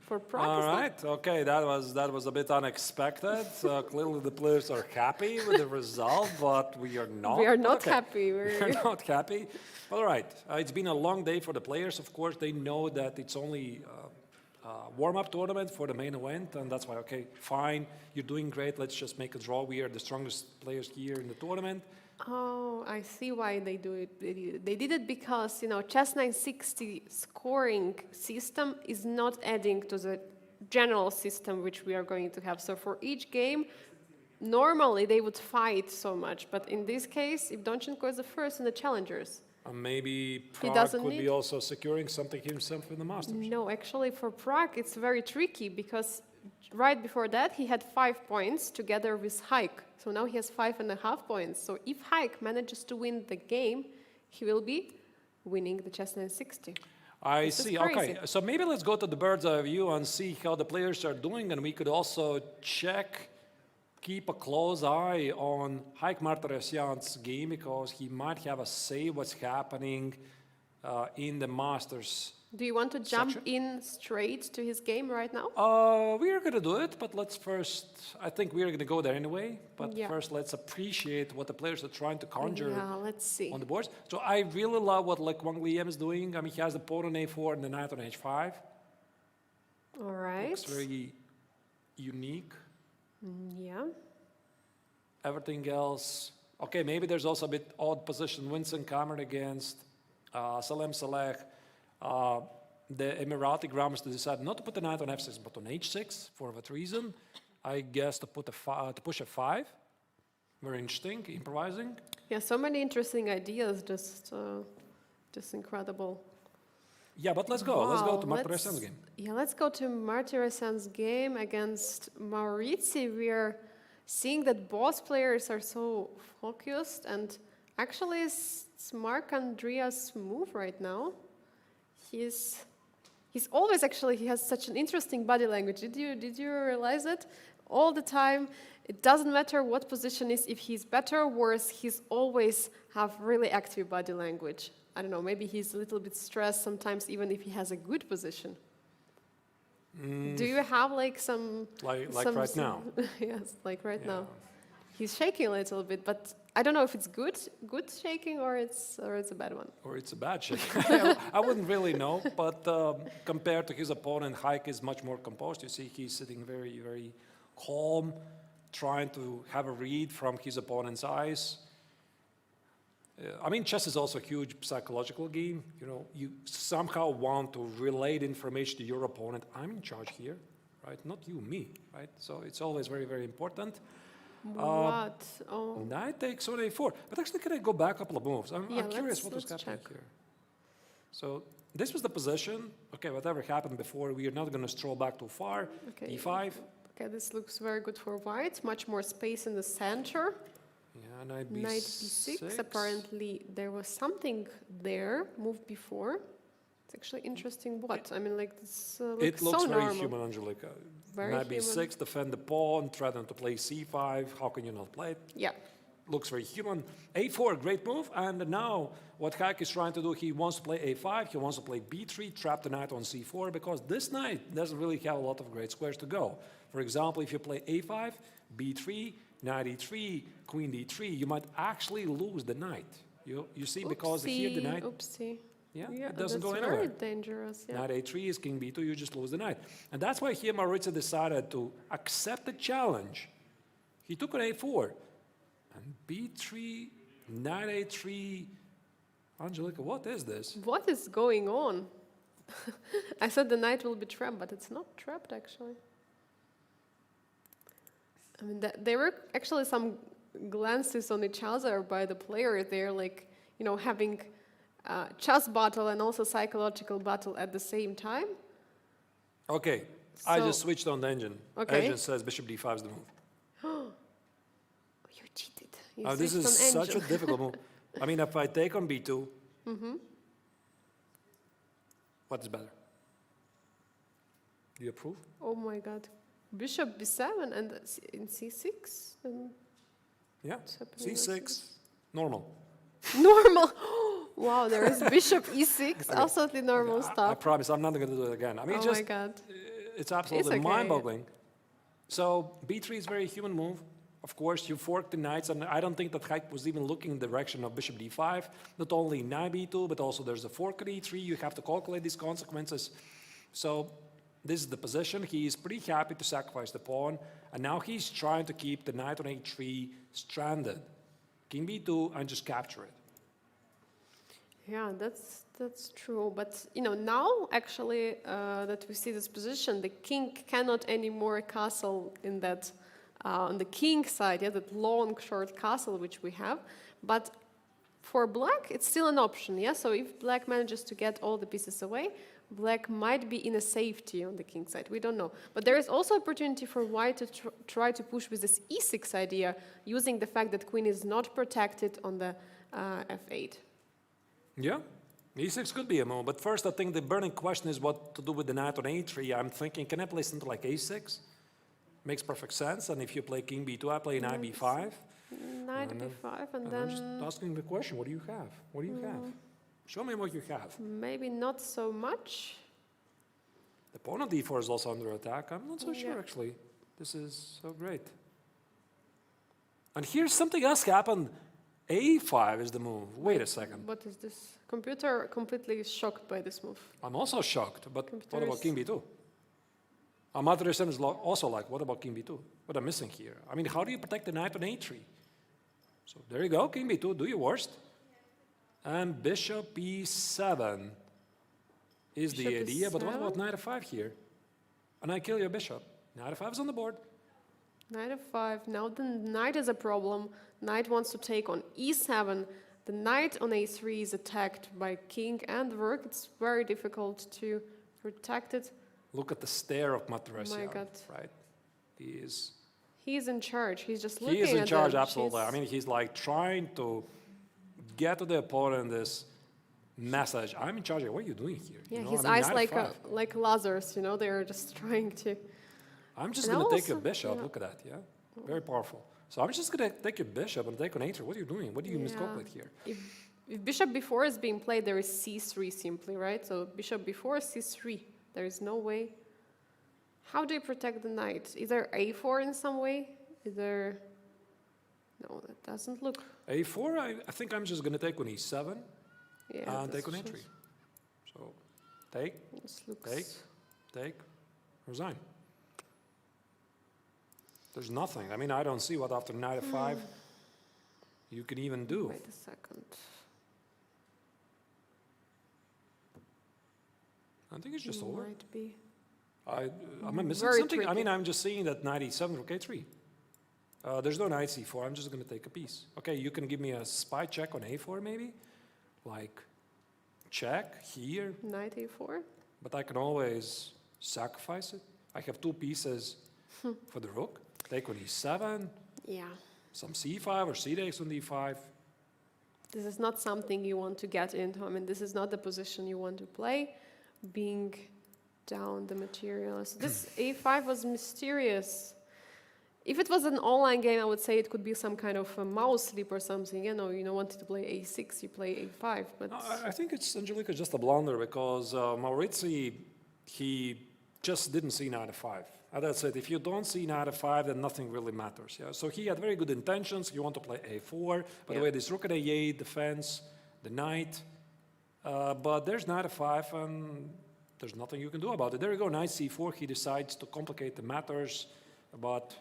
For Pragg, All it's not. right, okay, that was a bit unexpected. Clearly the players are happy with the result, but we are not. We are not Okay. happy. We're not happy. All right, it's been a long day for the players. Of course, they know that it's only a warm-up tournament for the main event, and that's why, okay, fine, you're doing great, let's just make a draw. We are the strongest players here in the tournament. Oh, I see why they do it. They did it because, Chess960 scoring system is not adding to the general system which we are going to have. So for each game, normally they would fight so much. But in this case, if Donchenko is the first in the challengers, Maybe Pragg doesn't could need- be also securing something himself in the Masters. no, actually for Pragg it's very tricky because right before that he had 5 points together with Haik. So now he has 5.5 points. So if Haik manages to win the game, he will be winning the Chess960. I This is see. crazy. Okay, so maybe let's go to the bird's eye view and see how the players are doing, and we could also keep a close eye on Haik Martirosyan's game because he might have a say what's happening in the Masters. Do you want to jump Section? in straight to his game right now? We are going to do it, but let's first, I think we are going to go there anyway, but Yeah. first let's appreciate what the players are trying to conjure Yeah, let's see. on the boards. So I really love what Wang Liam is doing. I mean, he has the pawn on a4 and the knight on h5. All right. Looks very unique. Yeah. Everything else, okay, maybe there's also a bit odd position. Winston Keymer against Salem Saleh. The Emirati grandmaster decided not to put the knight on f6, but on h6 for what reason? I guess to push a5. Very interesting, improvising. Yeah, so many interesting ideas, just incredible. Yeah, but let's go. Let's go to Wow, Martirosyan's game. Yeah, let's go to Martirosyan's game against Morazzi. We are seeing that both players are so focused, and Actually, it's Mark Andreas' move right now. He's always actually, he has such an interesting body language. Did you realize it? All the time, it doesn't matter what position is, if he's better or worse, he's always have really active body language. I don't know, maybe he's a little bit stressed sometimes, even if he has a good position. Do you have like some... Like right now? Yes, like right now. He's shaking a little bit, but I don't know if it's good shaking or it's a bad one. Or it's a bad shaking. I wouldn't really know, but compared to his opponent, Haik is much more composed. You see, he's sitting very, very calm, trying to have a read from his opponent's eyes. I mean, chess is also a huge psychological game. You know, you somehow want to relate information to your opponent. I'm in charge here, right? Not you, me, right? So it's always very, very important. What? Oh. Knight takes on a4. But actually, can I go back a couple of moves? I'm curious what was happening here. So this was the position. Okay, whatever happened before, we are not going to stroll back too far. Okay. E5. Okay, this looks very good for white. Much more space in the center. Yeah, knight b6. Knight b6. Apparently, there was something there, moved before. It's actually interesting. What? I mean, like, this looks so normal. very human, Angelica. Very Knight human. b6, defend the pawn, threaten to play c5. How can you not play it? Yeah. Looks very human. a4, great move. And now what Haik is trying to do, he wants to play a5, he wants to play b3, trap the knight on c4, because this knight doesn't really have a lot of great squares to go. For example, if you play a5, b3, knight e3, queen d3, you might actually lose the knight. You see, because here the knight... Oopsie. Yeah, it doesn't go anywhere. Very dangerous. Yeah. Knight a3 is king b2, you just lose the knight. And that's why here Morazzi decided to accept the challenge. He took an a4. And b3, knight a3. Angelica, what is this? What is going on? I said the knight will be trapped, but it's not trapped, actually. I mean, there were actually some glances on each other by the player. They're like, you know, having chess battle and also psychological battle at the same time. Okay, so, I just switched on the engine. Okay. Engine says bishop d5 is the move. You cheated. You This is such a difficult move. I mean, if I take on b2, what is better? Do you approve? Oh my God. Bishop b7 and in c6? And yeah, c6, normal. Normal. Wow, there is bishop e6, absolutely normal stuff. I promise I'm not going to do it again. I mean, oh just, my God. It's absolutely mind-boggling. So b3 is a very human move. Of course, you fork the knights, and I don't think that Haik was even looking in the direction of bishop d5. Not only knight b2, but also there's a fork at e3. You have to calculate these consequences. So this is the position. He is pretty happy to sacrifice the pawn, and now he's trying to keep the knight on a3 stranded. King b2 and just capture it. Yeah, that's true. But you know, now actually that we see this position, the king cannot anymore castle in that on the king side, yeah, that long short castle which we have. But for black, it's still an option, yeah. So if black manages to get all the pieces away, black might be in a safety on the king side. We don't know. But there is also opportunity for white to try to push with this e6 idea, using the fact that queen is not protected on the f8. Yeah, e6 could be a move. But first, I think the burning question is what to do with the knight on a3. I'm thinking, can I play something like a6? Makes perfect sense. And if you play king b2, I play knight b5. Knight b5, and then... I'm just asking the question, what do you have? What do you have? Show me what you have. Maybe not so much. The pawn on d4 is also under attack. I'm not so sure, actually. This is so great. And here's something else happened. a5 is the move. Wait a second. What is this? Computer completely shocked by this move. I'm also shocked, but what about king b2? Amateur is also like, what about king b2? What am I missing here? I mean, how do you protect the knight on a3? So there you go, king b2, do your worst. And bishop e7 is the idea, but what about knight f5 here? And I kill your bishop. Knight f5 is on the board. Knight f5, now the knight is a problem. Knight wants to take on e7. The knight on a3 is attacked by king and rook. It's very difficult to protect it. Look at the stare of Morazzi, Oh my God. right? He's in charge. He's just looking at He is in charge, them. absolutely. I mean, he's like trying to get to the opponent this message, I'm in charge. What are you doing here? Yeah, You know, his I mean, eyes like lasers, you know, they're just trying to. I'm just And going to take a also- bishop. yeah. Look at that, yeah? Very powerful. So I'm just going to take a bishop and take an h. What are you doing? What do you miscalculate here? If bishop b4 is being played, there is c3 simply, right? So bishop b4, c3. There is no way. How do you protect the knight? Is there a4 in some way? Is there... No, that doesn't look... a4, I think I'm just going to take on e7 Yeah, and this take on just- h3. So take, this looks... take, resign. There's nothing. I mean, I don't see what after knight f5 you can even do. Wait a second. I think it's just over. Might be. Am I missing Very something? I tricky. mean, I'm just seeing that knight e7 rook a3. There's no knight c4. I'm just going to take a piece. Okay, you can give me a spy check on a4 maybe? Like, check here. Knight a4? But I can always sacrifice it. I have two pieces for the rook. Take on e7, Yeah. some c5 or c takes on d5. This is not something you want to get into. I mean, this is not the position you want to play, being down the material. So this a5 was mysterious. If it was an online game, I would say it could be some kind of a mouse slip or something. You know, wanted to play a6, you play a5. But No, I think it's, Angelica, just a blunder because Morazzi, he just didn't see knight f5. And that's it. If you don't see knight f5, then nothing really matters. Yeah. So he had very good intentions. He wanted to play a4. By the way, this rook at a8 defends the knight. But there's knight f5, and there's nothing you can do about it. There you go, knight c4. He decides to complicate the matters. But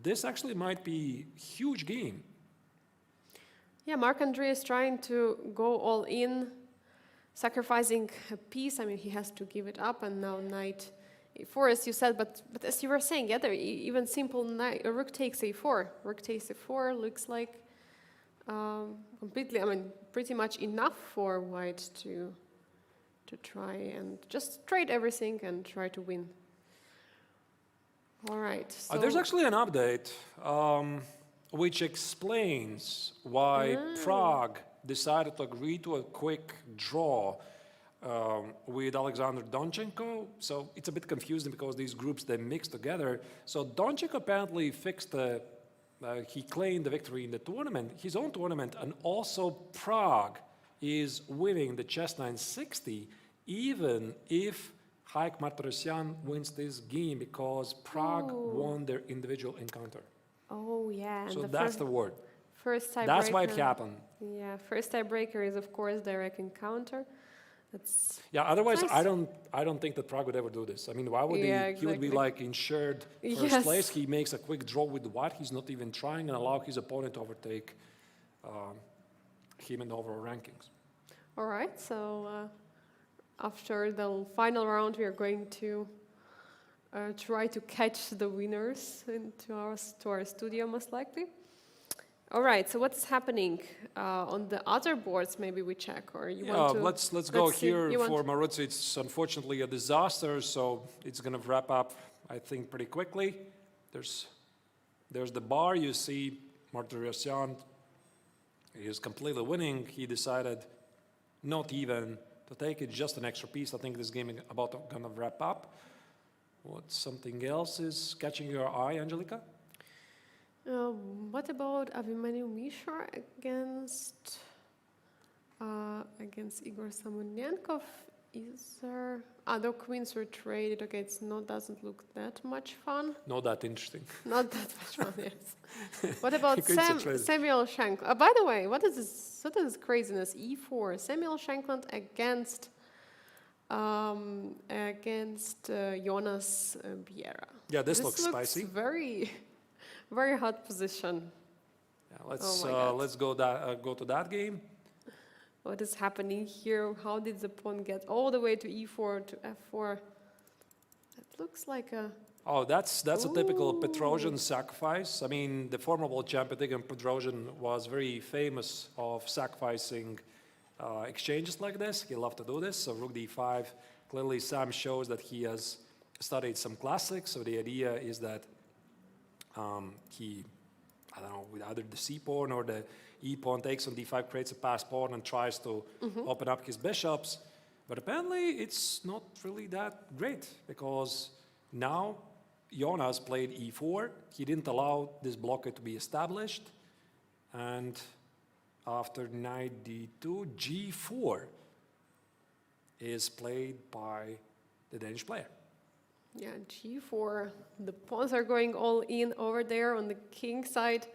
this actually might be a huge game. yeah, Marc-André is trying to go all in, sacrificing a piece. I mean, he has to give it up, and now knight a4, as you said. But as you were saying, yeah, there even simple knight, rook takes a4. Rook takes a4 looks like completely, I mean, pretty much enough for white to try and just trade everything and try to win. All right. So There's actually an update which explains why Pragg decided to agree to a quick draw with Alexander Donchenko. So it's a bit confusing because these groups, they mix together. So Donchenko apparently he claimed the victory in the tournament, his own tournament, and also Pragg is winning the Chess960 even if Haik Martirosyan wins this game because Pragg won their individual encounter. oh yeah. And So that's the word. first tiebreaker. That's why it happened. Yeah, first tiebreaker is of course direct encounter. That's Yeah, otherwise Nice. I don't think that Pragg would ever do this. I mean, why would Yeah, he would be exactly. like insured first Yes. place. He makes a quick draw with white. He's not even trying and allow his opponent to overtake him in the overall rankings. all right. So after the final round, we are going to try to catch the winners into our studio, most likely. All right. So what's happening on the other boards? Maybe we check, or you want to? Let's go see. here You want for Morazzi. It's unfortunately a disaster, so it's going to wrap up, I think, pretty quickly. There's the bar. You see Martirosyan is completely winning. He decided not even to take it, just an extra piece. I think this game is about going to wrap up. What, something else is catching your eye, Angelica? What about Abimanyu Mishra against Igor Samonenkov? Is there? The queens were traded. Okay, doesn't look that much fun. Not that interesting. Not that much fun, yes. What about Queens are traded. Samuel Shankland? By the way, what is this? What is this craziness? E4. Samuel Shankland against Jonas Biera. Yeah, this looks spicy. Very, very hot position. Yeah, Oh my God. let's go to that game. What is happening here? How did the pawn get all the way to e4 to f4? That looks like a... Oh, that's a typical Petrosian sacrifice. I mean, the former world champion Igor Petrosian was very famous of sacrificing exchanges like this. He loved to do this. So rook d5. Clearly, Sam shows that he has studied some classics. So the idea is that he, I don't know, with either the c pawn or the e pawn takes on d5, creates a passed pawn and tries to open up his bishops. But apparently it's not really that great, because now Jonas played e4. He didn't allow this blockade to be established. And after knight d2, g4 is played by the Danish player. Yeah, g4. The pawns are going all in over there on the king side.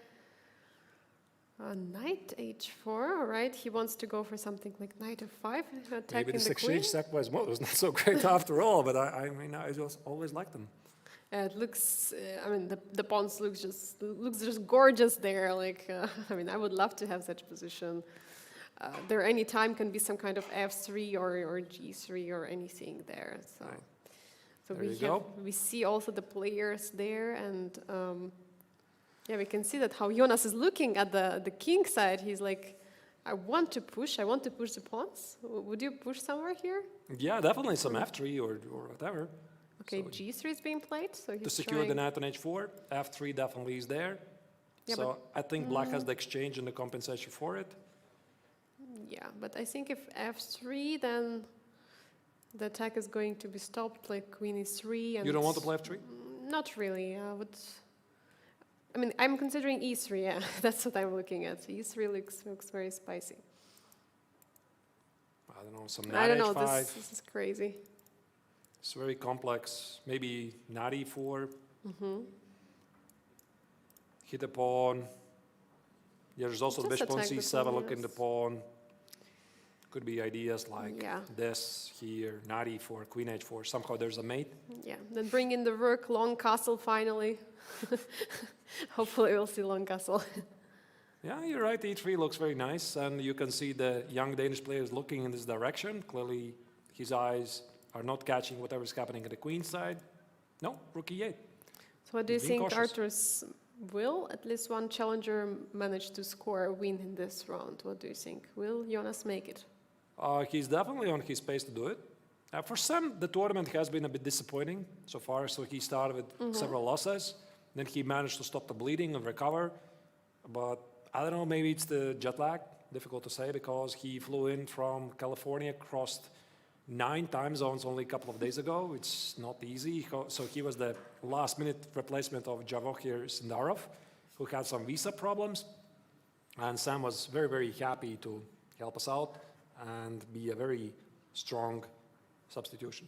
Knight h4, all right. He wants to go for something like knight f5, attacking Maybe this the queen. exchange sackwise mode was not so great after all, but I mean, I just always liked them. It looks, I mean, the pawns looks just gorgeous there. Like, I mean, I would love to have such position. There any time can be some kind of f3 or g3 or anything there. So, Right. so There we see also the players there, and yeah, we can see that how Jonas is looking at the king side. He's like, I want to push the pawns. Would you push somewhere here? Yeah, definitely some f3 or whatever. Okay, So g3 is being played, so he's to secure the knight on h4, f3 definitely is there. Yeah, So I think black has the exchange and the compensation for it. Yeah, but I think if f3, then the attack is going to be stopped, like queen e3. And You don't want to play f3? Not really. I mean, I'm considering e3, yeah. That's what I'm looking at. E3 looks very spicy. I don't know, some I knight don't know, h5. this is crazy. It's very complex. Maybe knight e4. Hit a pawn. There's also the Just bishop on attack the c7, pawn, looking the yes. pawn. Could be ideas like Yeah. this here, knight e4, queen h4. Somehow there's a mate. Yeah, then bring in the rook, long castle finally. Hopefully we'll see long castle. Yeah, you're right. E3 looks very nice, and you can see the young Danish players looking in this direction. Clearly, his eyes are not catching whatever's happening at the queen side. No, rook e8. So what do you Being think, cautious. Artur's will at least one challenger manage to score a win in this round? What do you think? Will Jonas make it? He's definitely on his pace to do it. For some, the tournament has been a bit disappointing so far. So he started with several losses. Then he managed to stop the bleeding and recover. But I don't know, maybe it's the jet lag. Difficult to say, because he flew in from California, crossed 9 time zones only a couple of days ago. It's not easy. So he was the last-minute replacement of Javohir Sindarov, who had some visa problems. And Sam was very, very happy to help us out and be a very strong substitution.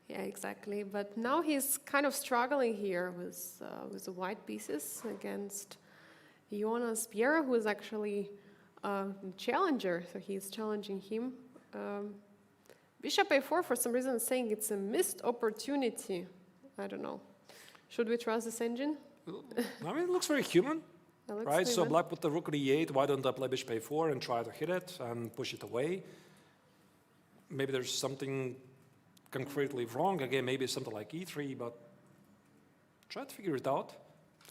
Yeah, exactly. But now he's kind of struggling here with the white pieces against Jonas Biel, who is actually a challenger. So he's challenging him. Bishop a4, for some reason, is saying it's a missed opportunity. I don't know. Should we trust this engine? I mean, it looks very human, That looks right? So human. black put the rook on e8. Why don't I play bishop a4 and try to hit it and push it away? Maybe there's something concretely wrong. Again, maybe something like e3, but try to figure it out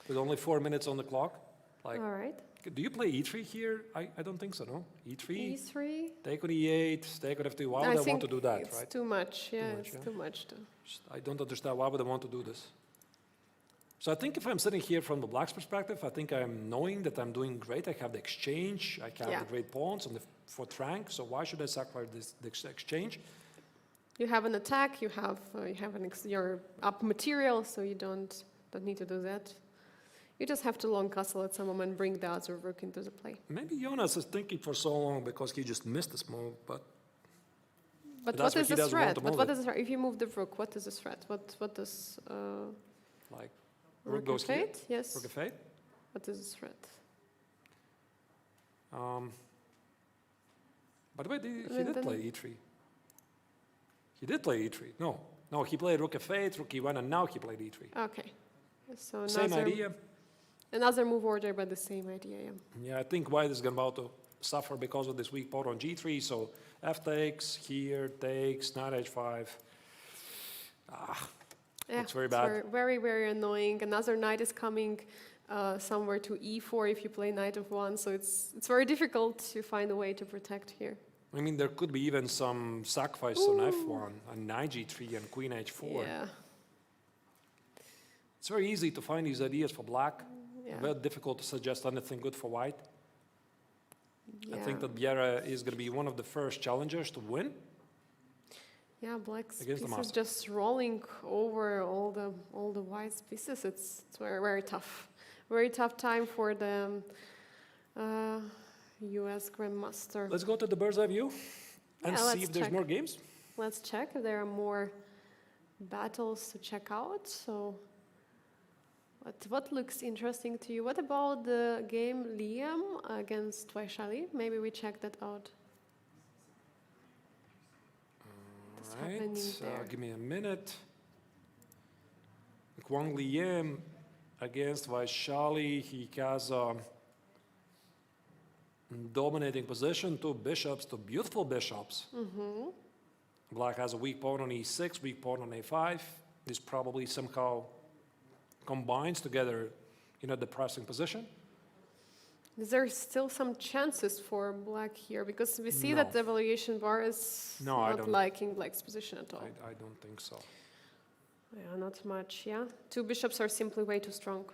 with only 4 minutes on the clock. Like, All right. do you play e3 here? I don't think so, no? e3, E3. take on e8, take on f2. Why would I want to do that, it's right? too much. Yeah, much, it's yeah. too much. I don't understand why would I want to do this. So I think if I'm sitting here from the black's perspective, I think I'm knowing that I'm doing great. I have the exchange. I have Yeah. the great pawns on the fourth rank. So why should I sacrifice this exchange? You have an attack. You have your up material, so you don't need to do that. You just have to long castle at some moment, bring the other rook into the play. Maybe Jonas is thinking for so long because he just missed this move, but But that's what why is he the doesn't want threat? to But move what it. is the threat? If you move the rook, what is the threat? What does like rook rook goes here, f8? Yes. rook f8. What is the threat? By the way, he Well, did then- play e3. He did play e3. No, he played rook f8, rook e1, and now he played e3. Okay. So Same idea. Another move order, but the same idea. Yeah. Yeah, I think white is about to suffer because of this weak pawn on g3. So f takes, here takes, knight h5. Yeah, Looks very it's bad. Very, very annoying. Another knight is coming somewhere to e4 if you play knight of 1. So it's very difficult to find a way to protect here. I mean, there could be even some sacrifice on f1 and knight g3 and queen h4. Yeah. It's very easy to find these ideas for black. Yeah. Very difficult to suggest anything good for white. I think that Bienne is going to be one of the first challengers to win. Yeah, black's Against the pieces master. just rolling over all the white's pieces. It's very, very tough. Very tough time for the US Grandmaster. Let's go to the bird's eye view and Yeah, see let's if there's check. more games. Let's check if there are more battles to check out. So, what looks interesting to you? What about the game Liam against Vaishali? Maybe we check that out. What's happening there? Give me a minute. Kwang Liam against Vaishali. He has a dominating position, two bishops, two beautiful bishops. Black has a weak pawn on e6, weak pawn on a5. This probably somehow combines together in a depressing position. Is there still some chances for black here? Because we see No. that the evaluation bar is No, I not don't. liking black's position at all. I don't think so. Yeah, not much, yeah. Two bishops are simply way too strong.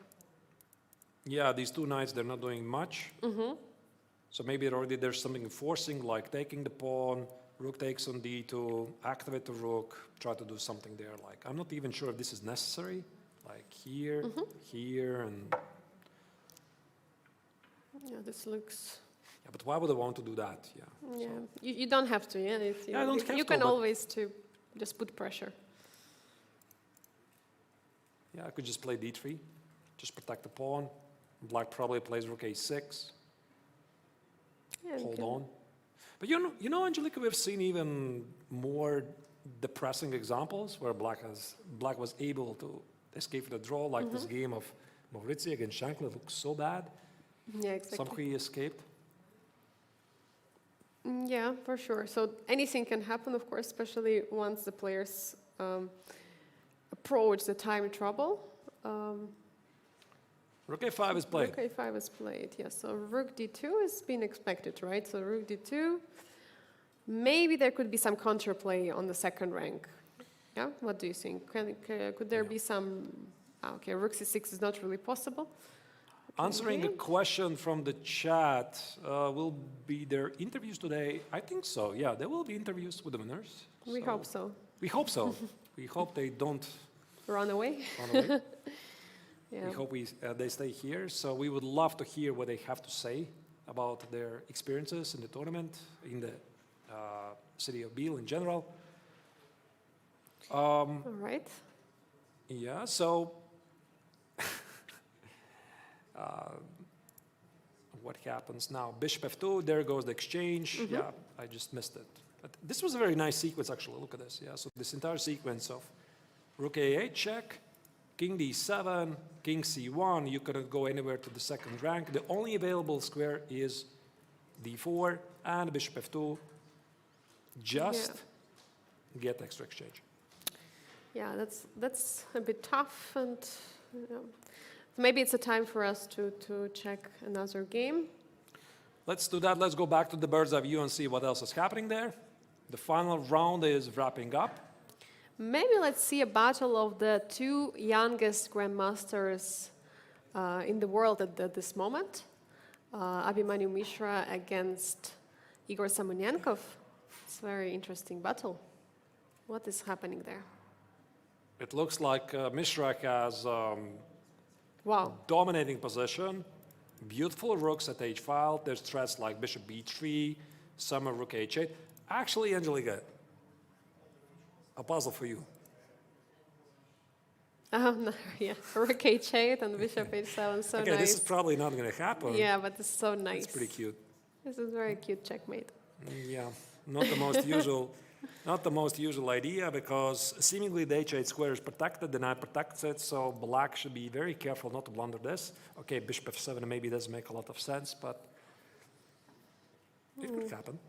Yeah, these two knights, they're not doing much. So maybe already there's something forcing, like taking the pawn, rook takes on d2, activate the rook, try to do something there. Like, I'm not even sure if this is necessary. Like here, here, and Yeah, this looks... yeah, but why would I want to do that? Yeah. Yeah, So, you don't have to, yeah. If you, Yeah, I don't have you to, can but- always to just put pressure. yeah, I could just play d3, just protect the pawn. Black probably plays rook a6, Yeah, you hold can- on. But you know, Angelica, we've seen even more depressing examples where black was able to escape the draw, like this game of Morazzi against Shankland looks so bad. Yeah, exactly. Somehow he escaped. Yeah, for sure. So anything can happen, of course, especially once the players approach the time trouble. Rook a5 is played. Rook a5 is played, yes. So rook d2 is being expected, right? So rook d2. Maybe there could be some counterplay on the second rank. Yeah, what do you think? Could there be some... okay, rook c6 is not really possible. Answering a Okay. question from the chat, will be there interviews today? I think so, yeah. There will be interviews with the winners. We hope so. We hope so. We hope they don't Run away? run away. Yeah. We hope they stay here. So we would love to hear what they have to say about their experiences in the tournament, in the city of Biel in general. All right. Yeah, so what happens now? Bishop f2, there goes the exchange. Yeah, I just missed it. But this was a very nice sequence, actually. Look at this. Yeah, so this entire sequence of rook a8 check, king d7, king c1. You couldn't go anywhere to the second rank. The only available square is d4 and bishop f2. Just get extra exchange. Yeah, that's a bit tough, and maybe it's a time for us to check another game. Let's do that. Let's go back to the bird's eye view and see what else is happening there. The final round is wrapping up. Maybe let's see a battle of the two youngest grandmasters in the world at this moment. Abhimanyu Mishra against Igor Samonenkov. It's a very interesting battle. What is happening there? It looks like Mishra has Wow. dominating position. Beautiful rooks at h5. There's threats like bishop b3, some are rook h8. Actually, Angelica, a puzzle for you. Oh, no, yeah. Rook h8 and bishop h7, so Okay, nice. this is probably not going to happen. Yeah, but it's so nice. It's pretty cute. This is very cute checkmate. Yeah, not the most usual, not the most usual idea, because seemingly the h8 square is protected, the knight protects it, so black should be very careful not to blunder this. Okay, bishop f7 maybe doesn't make a lot of sense, but it could happen.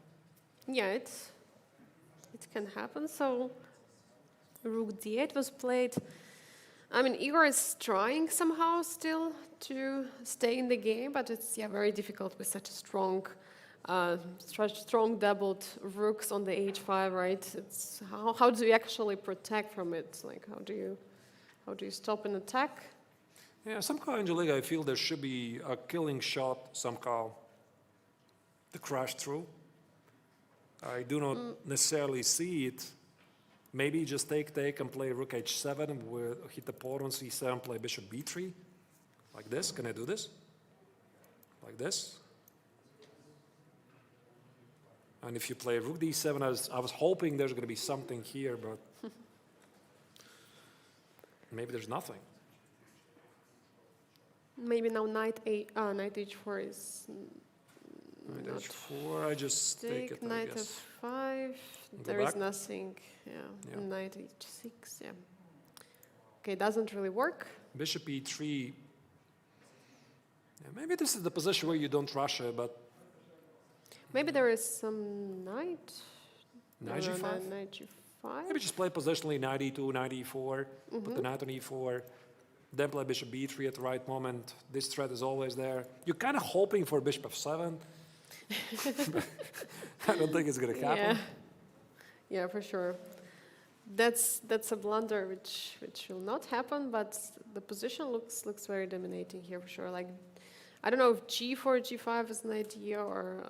Yeah, it can happen. So rook d8 was played. I mean, Igor is trying somehow still to stay in the game, but it's very difficult with such a strong doubled rooks on the h5, right? It's how do you actually protect from it? Like how do you stop an attack? Yeah, somehow, Angelica, I feel there should be a killing shot somehow. the crash through. I do not necessarily see it. Maybe just take and play rook h7 and we'll hit the pawn on c7, play bishop b3. Like this. Can I do this? Like this. And if you play rook d7, I was hoping there's going to be something here, but maybe there's nothing. Maybe now knight h4 is Knight h4, I just take it, I knight guess. f5, Go there is back. nothing, yeah. Yeah. Knight h6, yeah. Okay, doesn't really work. Bishop e3. Yeah, maybe this is the position where you don't rush it, but Maybe there is some knight. knight No, g5? Knight g5. Maybe just play positionally knight e2, knight e4, put the knight on e4, then play bishop b3 at the right moment. This threat is always there. You're kind of hoping for bishop f7. I don't think it's going to happen. Yeah, for sure. That's a blunder which will not happen, but the position looks very dominating here for sure. Like, I don't know if g4, g5 is an idea, or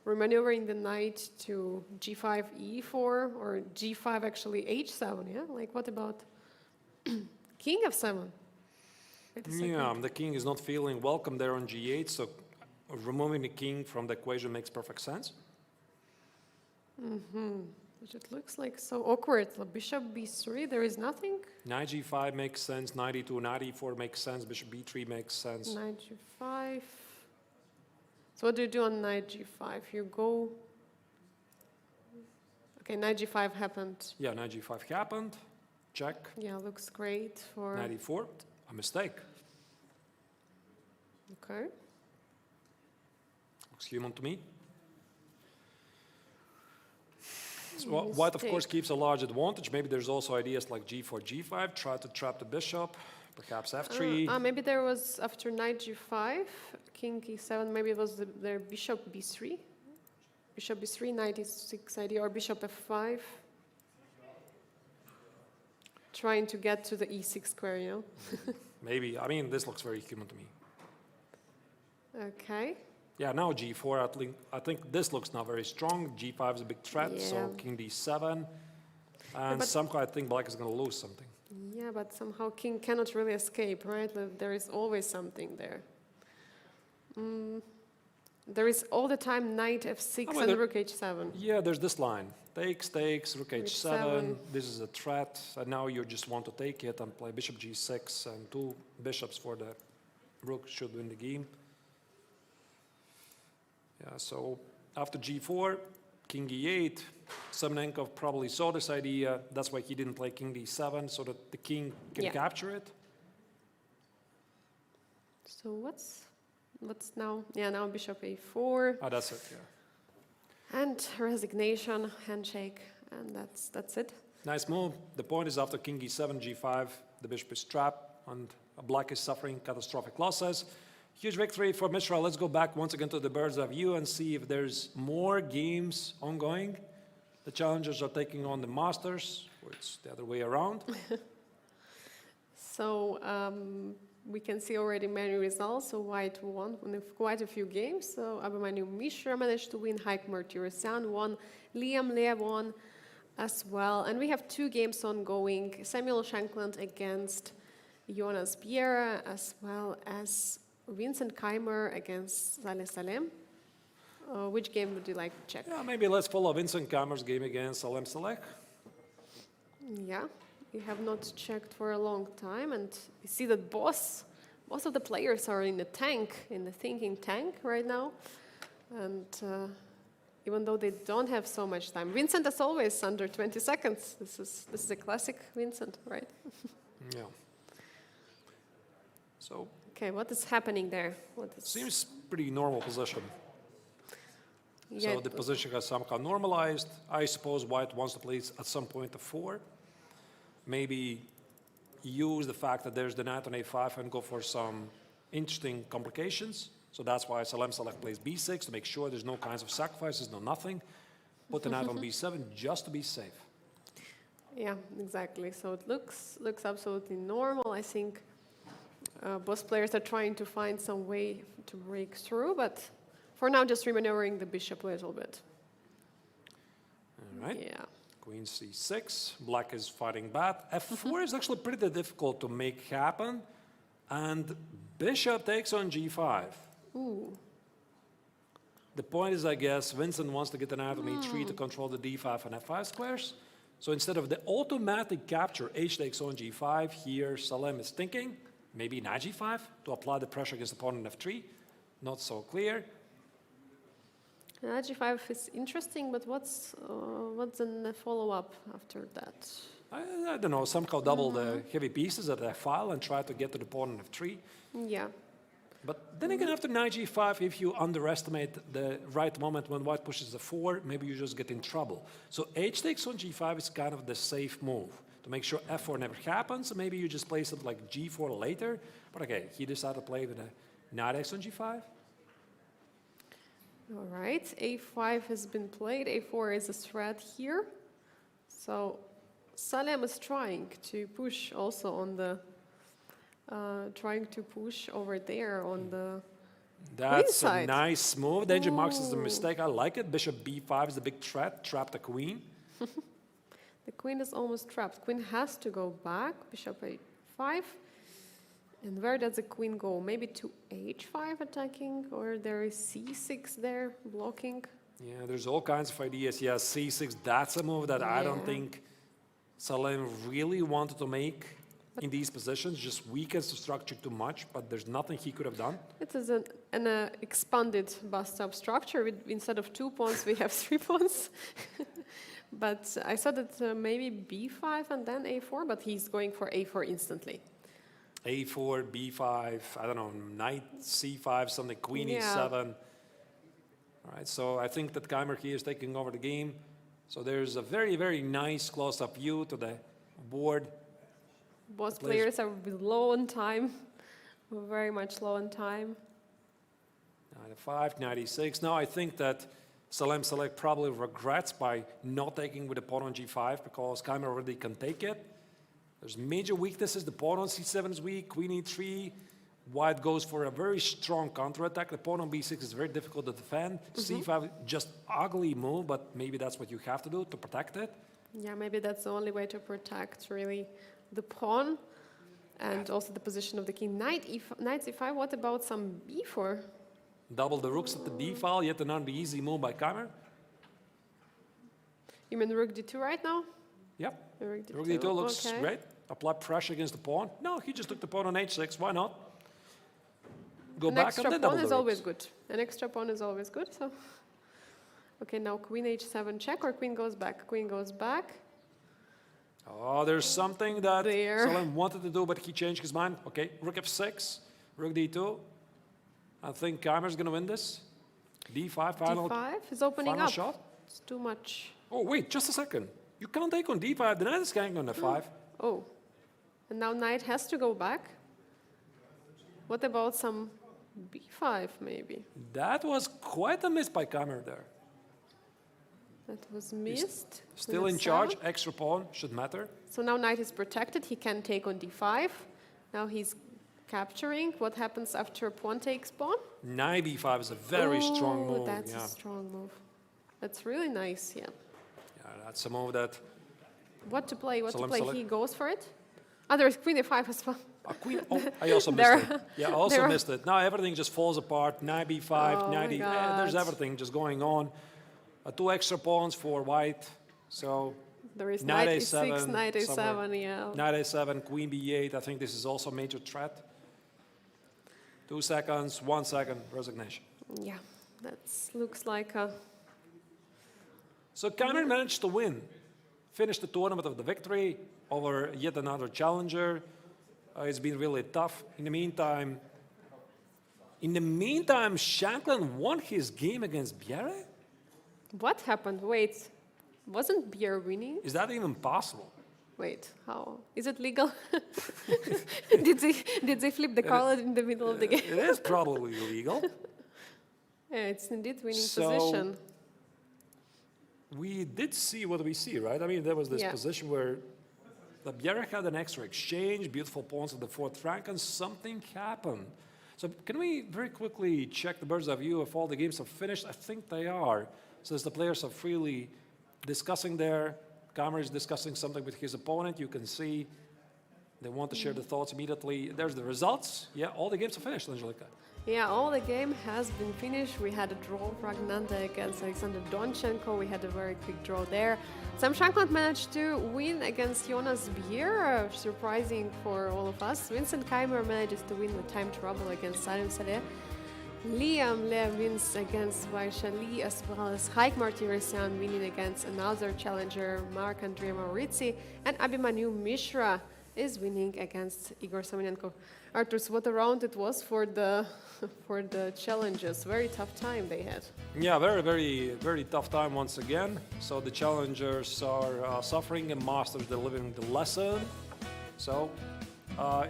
remaneuvering the knight to g5, e4, or g5 actually h7. Yeah, like what about king f7? Wait a second. Yeah, the king is not feeling welcome there on g8, so removing the king from the equation makes perfect sense. Which it looks like so awkward. Bishop b3, there is nothing. Knight g5 makes sense, knight e2, knight e4 makes sense, bishop b3 makes sense. Knight g5. So what do you do on knight g5? You go. Okay, knight g5 happened. Yeah, knight g5 happened. Check. Yeah, looks great for. Knight e4, a mistake. Okay. Looks human to me. So white, of course, keeps a large advantage. Maybe there's also ideas like g4, g5, try to trap the bishop, perhaps f3. Maybe there was after knight g5, king e7, maybe it was their bishop b3. Bishop b3, knight e6 idea, or bishop f5. Trying to get to the e6 square, you know? Maybe. I mean, this looks very human to me. Okay. Yeah, now g4, I think this looks now very strong. g5 is a big threat, so Yeah. king d7. And but- somehow I think black is going to lose something. Yeah, but somehow king cannot really escape, right? There is always something there. There is all the time knight f6 well, and there- rook h7. Yeah, there's this line. Takes, rook h7. h7. This is a threat. And now you just want to take it and play bishop g6 and two bishops for the rook should win the game. Yeah, so after g4, king e8, Semenenkov probably saw this idea. That's why he didn't play king d7, so that the king can Yeah. capture it. So what's now? Yeah, now bishop a4 Oh, that's it, yeah. and resignation, handshake, and that's it. Nice move. The point is after king e7, g5, the bishop is trapped, and black is suffering catastrophic losses. Huge victory for Mishra. Let's go back once again to the bird's eye view and see if there's more games ongoing. The challengers are taking on the masters, or it's the other way around. So we can see already many results. So white won with quite a few games. So Abhimanyu Mishra managed to win, Keymer Tirosyan won, Liam Lea won as well. And we have two games ongoing, Samuel Shankland against Jonas Biel, as well as Vincent Keymer against Saleh Salem. Which game would you like to check? Yeah, maybe let's follow Vincent Keymer's game against Salem Saleh. Yeah, we have not checked for a long time, and you see that most of the players are in the tank, in the thinking tank right now. And even though they don't have so much time, Vincent, as always, under 20 seconds. This is a classic Vincent, right? Yeah. So Okay, what is happening there? seems pretty normal position. Yeah, So the position has somehow normalized. I suppose white wants to play at some point a 4. Maybe use the fact that there's the knight on a5 and go for some interesting complications. So that's why Salem Saleh plays b6 to make sure there's no kinds of sacrifices, no nothing. Put the knight on b7 just to be safe. Yeah, exactly. So it looks absolutely normal. I think both players are trying to find some way to break through, but For now, just remaneuvering the bishop a little bit. All right. Yeah. Queen c6, black is fighting back. f4 is actually pretty difficult to make happen. And bishop takes on g5. Ooh. The point is, I guess, Vincent wants to get an knight on e3 to control the d5 and f5 squares. So instead of the automatic capture, h takes on g5, here Salem is thinking, maybe knight g5 to apply the pressure against opponent f3. Not so clear. Knight g5 is interesting, but what's the follow-up after that? I don't know, somehow double the heavy pieces at f5 and try to get to the pawn on f3. Yeah. But then again, after knight g5, if you underestimate the right moment when white pushes the 4, maybe you just get in trouble. So h takes on g5 is kind of the safe move to make sure f4 never happens. Maybe you just play something like g4 later. But okay, he decided to play with a knight x on g5. All right, a5 has been played. a4 is a threat here. So Salem is trying to push also on the, trying to push over there on the That's queen a side. nice move. Danger marks is a mistake. I like it. Bishop b5 is the big threat. Trap the queen. The queen is almost trapped. Queen has to go back. Bishop a5. And where does the queen go? Maybe to h5 attacking, or there is c6 there blocking. Yeah, there's all kinds of ideas. Yeah, c6, that's a move that I don't Yeah. think Salem really wanted to make in these positions. Just weakens the structure too much, but there's nothing he could have done. It is an expanded bust-up structure. Instead of 2 pawns, we have 3 pawns. But I thought that maybe b5 and then a4, but he's going for a4 instantly. a4, b5, I don't know, knight c5, something, queen Yeah. e7. All right, so I think that Keymer here is taking over the game. So there's a very, very nice close-up view to the board. Both Players- players are low on time, very much low on time. Knight f5, knight e6. Now I think that Salem Select probably regrets by not taking with the pawn on g5 because Keymer already can take it. There's major weaknesses. The pawn on c7 is weak, queen e3. White goes for a very strong counterattack. The pawn on b6 is very difficult to defend. c5, just ugly move, but maybe that's what you have to do to protect it. Yeah, maybe that's the only way to protect really the pawn and also the position of the king. Knight c5, what about some b4? Double the rooks at the d file, yet another easy move by Keymer. You mean rook d2 right now? Yep, Rook d2, rook d2 looks okay. great. Apply pressure against the pawn. No, he just took the pawn on h6, why not? Go An back extra and then pawn double is the always rooks. good. An extra pawn is always good, so. Okay, now queen h7 check or queen goes back? Queen goes back. Oh, there's something that There. Salem wanted to do, but he changed his mind. Okay, rook f6, rook d2. I think Keymer's going to win this. d5, final, d5 is opening final up. shot. It's too much. Oh, wait, just a second. You can't take on d5. The knight is hanging on f5. Oh, and now knight has to go back. What about some b5 maybe? That was quite a miss by Keymer there. That was missed. Still Queen in charge, f7. extra pawn, should matter. So now knight is protected. He can take on d5. Now he's capturing. What happens after pawn takes pawn? Knight b5 is a very strong Oh, move. That's Yeah. a strong move. That's really nice, yeah. Yeah, that's a move that What to play? What Salem to play? select. He goes for it. Ah, there's queen a5 as well. queen. Oh, I also There- missed it. Yeah, I also there- missed it. Now everything just falls apart. Knight b5, Oh knight my e. There's God. everything just going on. 2 extra pawns for white. So There is Knight knight e6, A7 knight a7, somewhere. yeah. knight a7, queen b8. I think this is also a major threat. 2 seconds, 1 second, resignation. Yeah, that looks like a... So Keymer managed to win. Finished the tournament of the victory over yet another challenger. It's been really tough. In the meantime, Shankland won his game against Bienne? What happened? Wait, wasn't Biel winning? Is that even possible? Wait, how? Is it legal? did they flip the card in the middle of the game? It is probably illegal. Yeah, it's indeed winning So- position. We did see what we see, right? I mean, there was this Yeah. position where the Bienne had an extra exchange, beautiful pawns at the fourth rank, and something happened. So can we very quickly check the bird's eye view if all the games are finished? I think they are. So as the players are freely discussing there, Keymer is discussing something with his opponent. You can see they want to share the thoughts immediately. There's the results. Yeah, all the games are finished, Angelica. Yeah, all the game has been finished. We had a draw, Praggnanandhaa against Alexander Donchenko. We had a very quick draw there. Shankland managed to win against Jonas Biel, surprising for all of us. Vincent Keymer manages to win with time trouble against Salim Saleh. Liam Le wins against Vaishali, as well as Haik Martirosyan winning against another challenger, Marc-André Morazzi, and Abhimanyu Mishra is winning against Igor Semenenko. Arturs, what a round it was for the for the challenges. Very tough time they had. Yeah, very tough time once again. So the challengers are suffering and masters delivering the lesson. So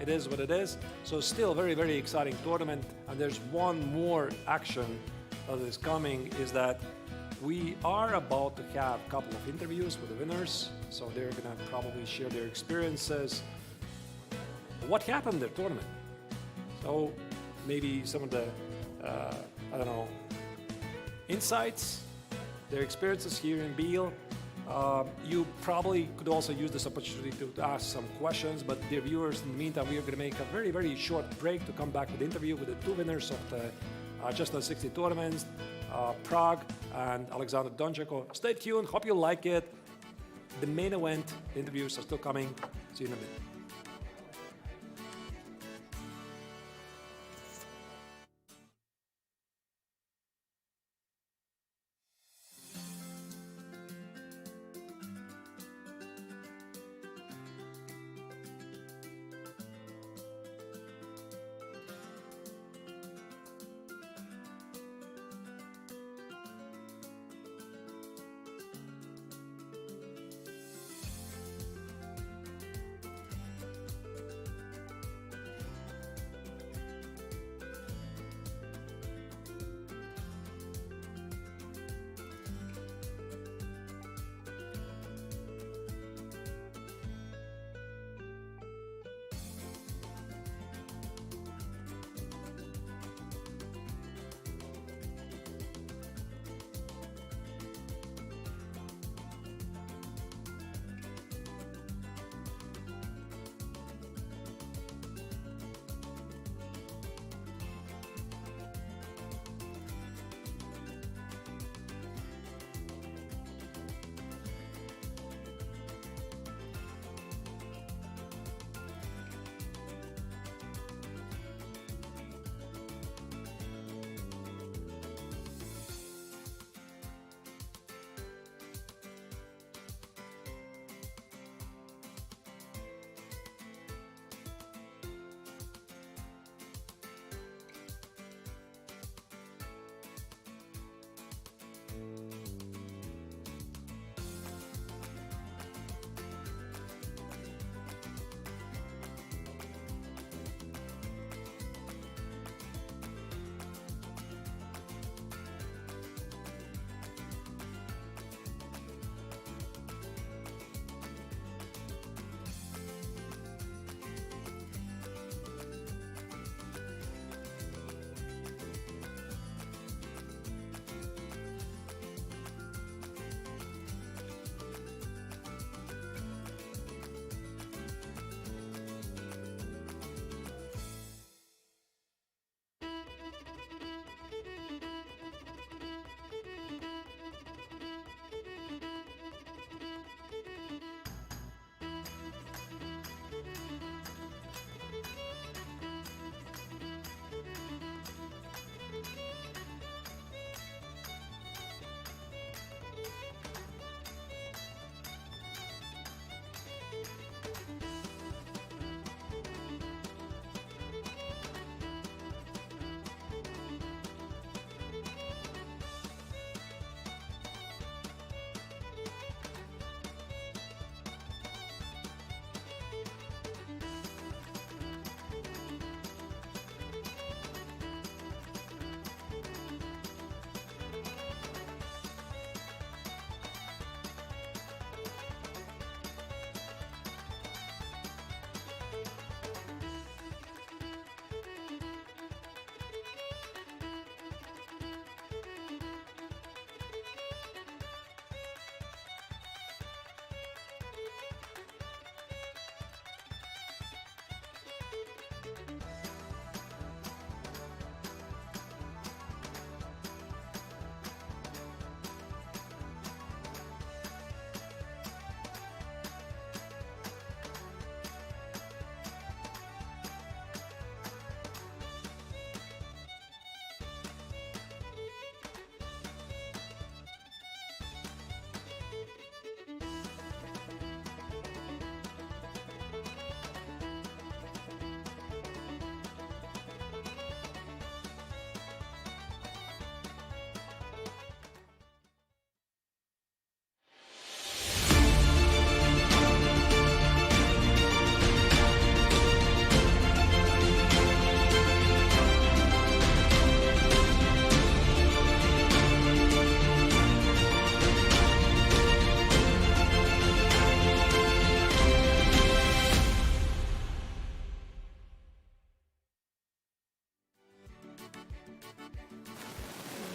it is what it is. So still very exciting tournament. And there's one more action that is coming, is that we are about to have a couple of interviews with the winners. So they're gonna probably share their experiences. What happened in their tournament? So maybe some of the, I don't know, insights, their experiences here in Biel. You probably could also use this opportunity to ask some questions, but dear viewers, in the meantime, we are going to make a very short break to come back with the interview with the two winners of the Chess960 tournaments, Pragg and Alexander Donchenko. Stay tuned, hope you like it. The main event interviews are still coming. See you in a minute.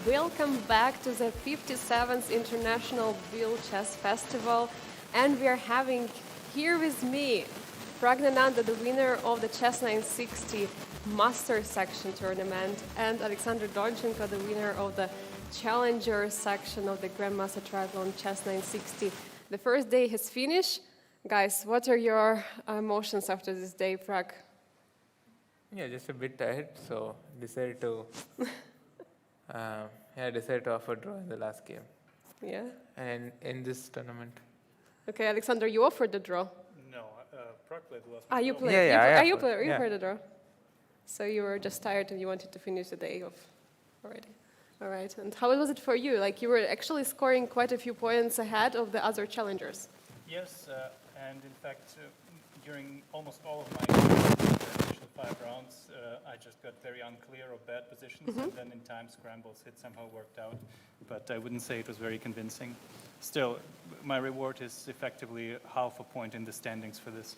Welcome back to the 57th International Biel Chess Festival. And we are having here with me Praggnanandhaa, the winner of the Chess960 Master Section tournament, and Alexander Donchenko, the winner of the Challenger section of the Grandmaster Triathlon Chess960. The first day has finished. Guys, what are your emotions after this day, Pragg? Yeah, just a bit tired, so decided to decided to offer draw in the last game. Yeah. And in this tournament. Okay, Alexander, you offered the draw. No, Pragg played the last Ah, one. you played. Yeah, you yeah. played the draw. So you were just tired and you wanted to finish the day off already. All right. And how was it for you? Like you were actually scoring quite a few points ahead of the other challengers. Yes, and in fact, during almost all of my initial 5 rounds, I just got very unclear of bad positions, and then in time scrambles it somehow worked out, but I wouldn't say it was very convincing. Still, my reward is effectively half a point in the standings for this.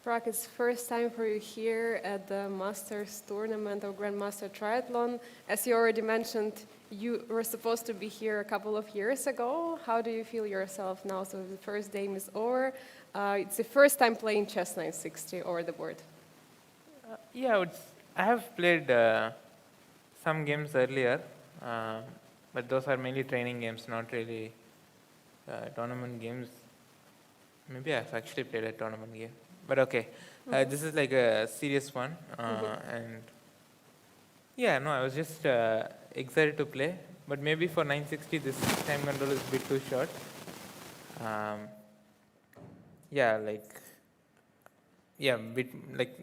Pragg, it's first time for you here at the Masters tournament of Grandmaster Triathlon. As you already mentioned, you were supposed to be here a couple of years ago. How do you feel yourself now? So the first game is over. It's the first time playing Chess960 over the board. I have played some games earlier, but those are mainly training games, not really tournament games. Maybe I've actually played a tournament game. But okay, this is like a serious one, and I was just excited to play. But maybe for 960, this time control is a bit too short.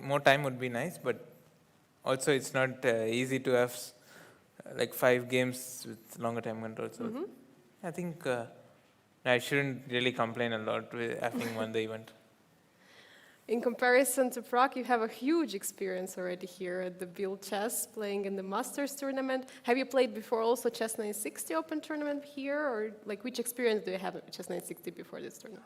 More time would be nice, but also it's not easy to have 5 games with longer time control. So I think I shouldn't really complain a lot with having won the event. In comparison to Pragg, you have a huge experience already here at the Biel Chess, playing in the Masters tournament. Have you played before also Chess960 Open tournament here, or which experience do you have at Chess960 before this tournament?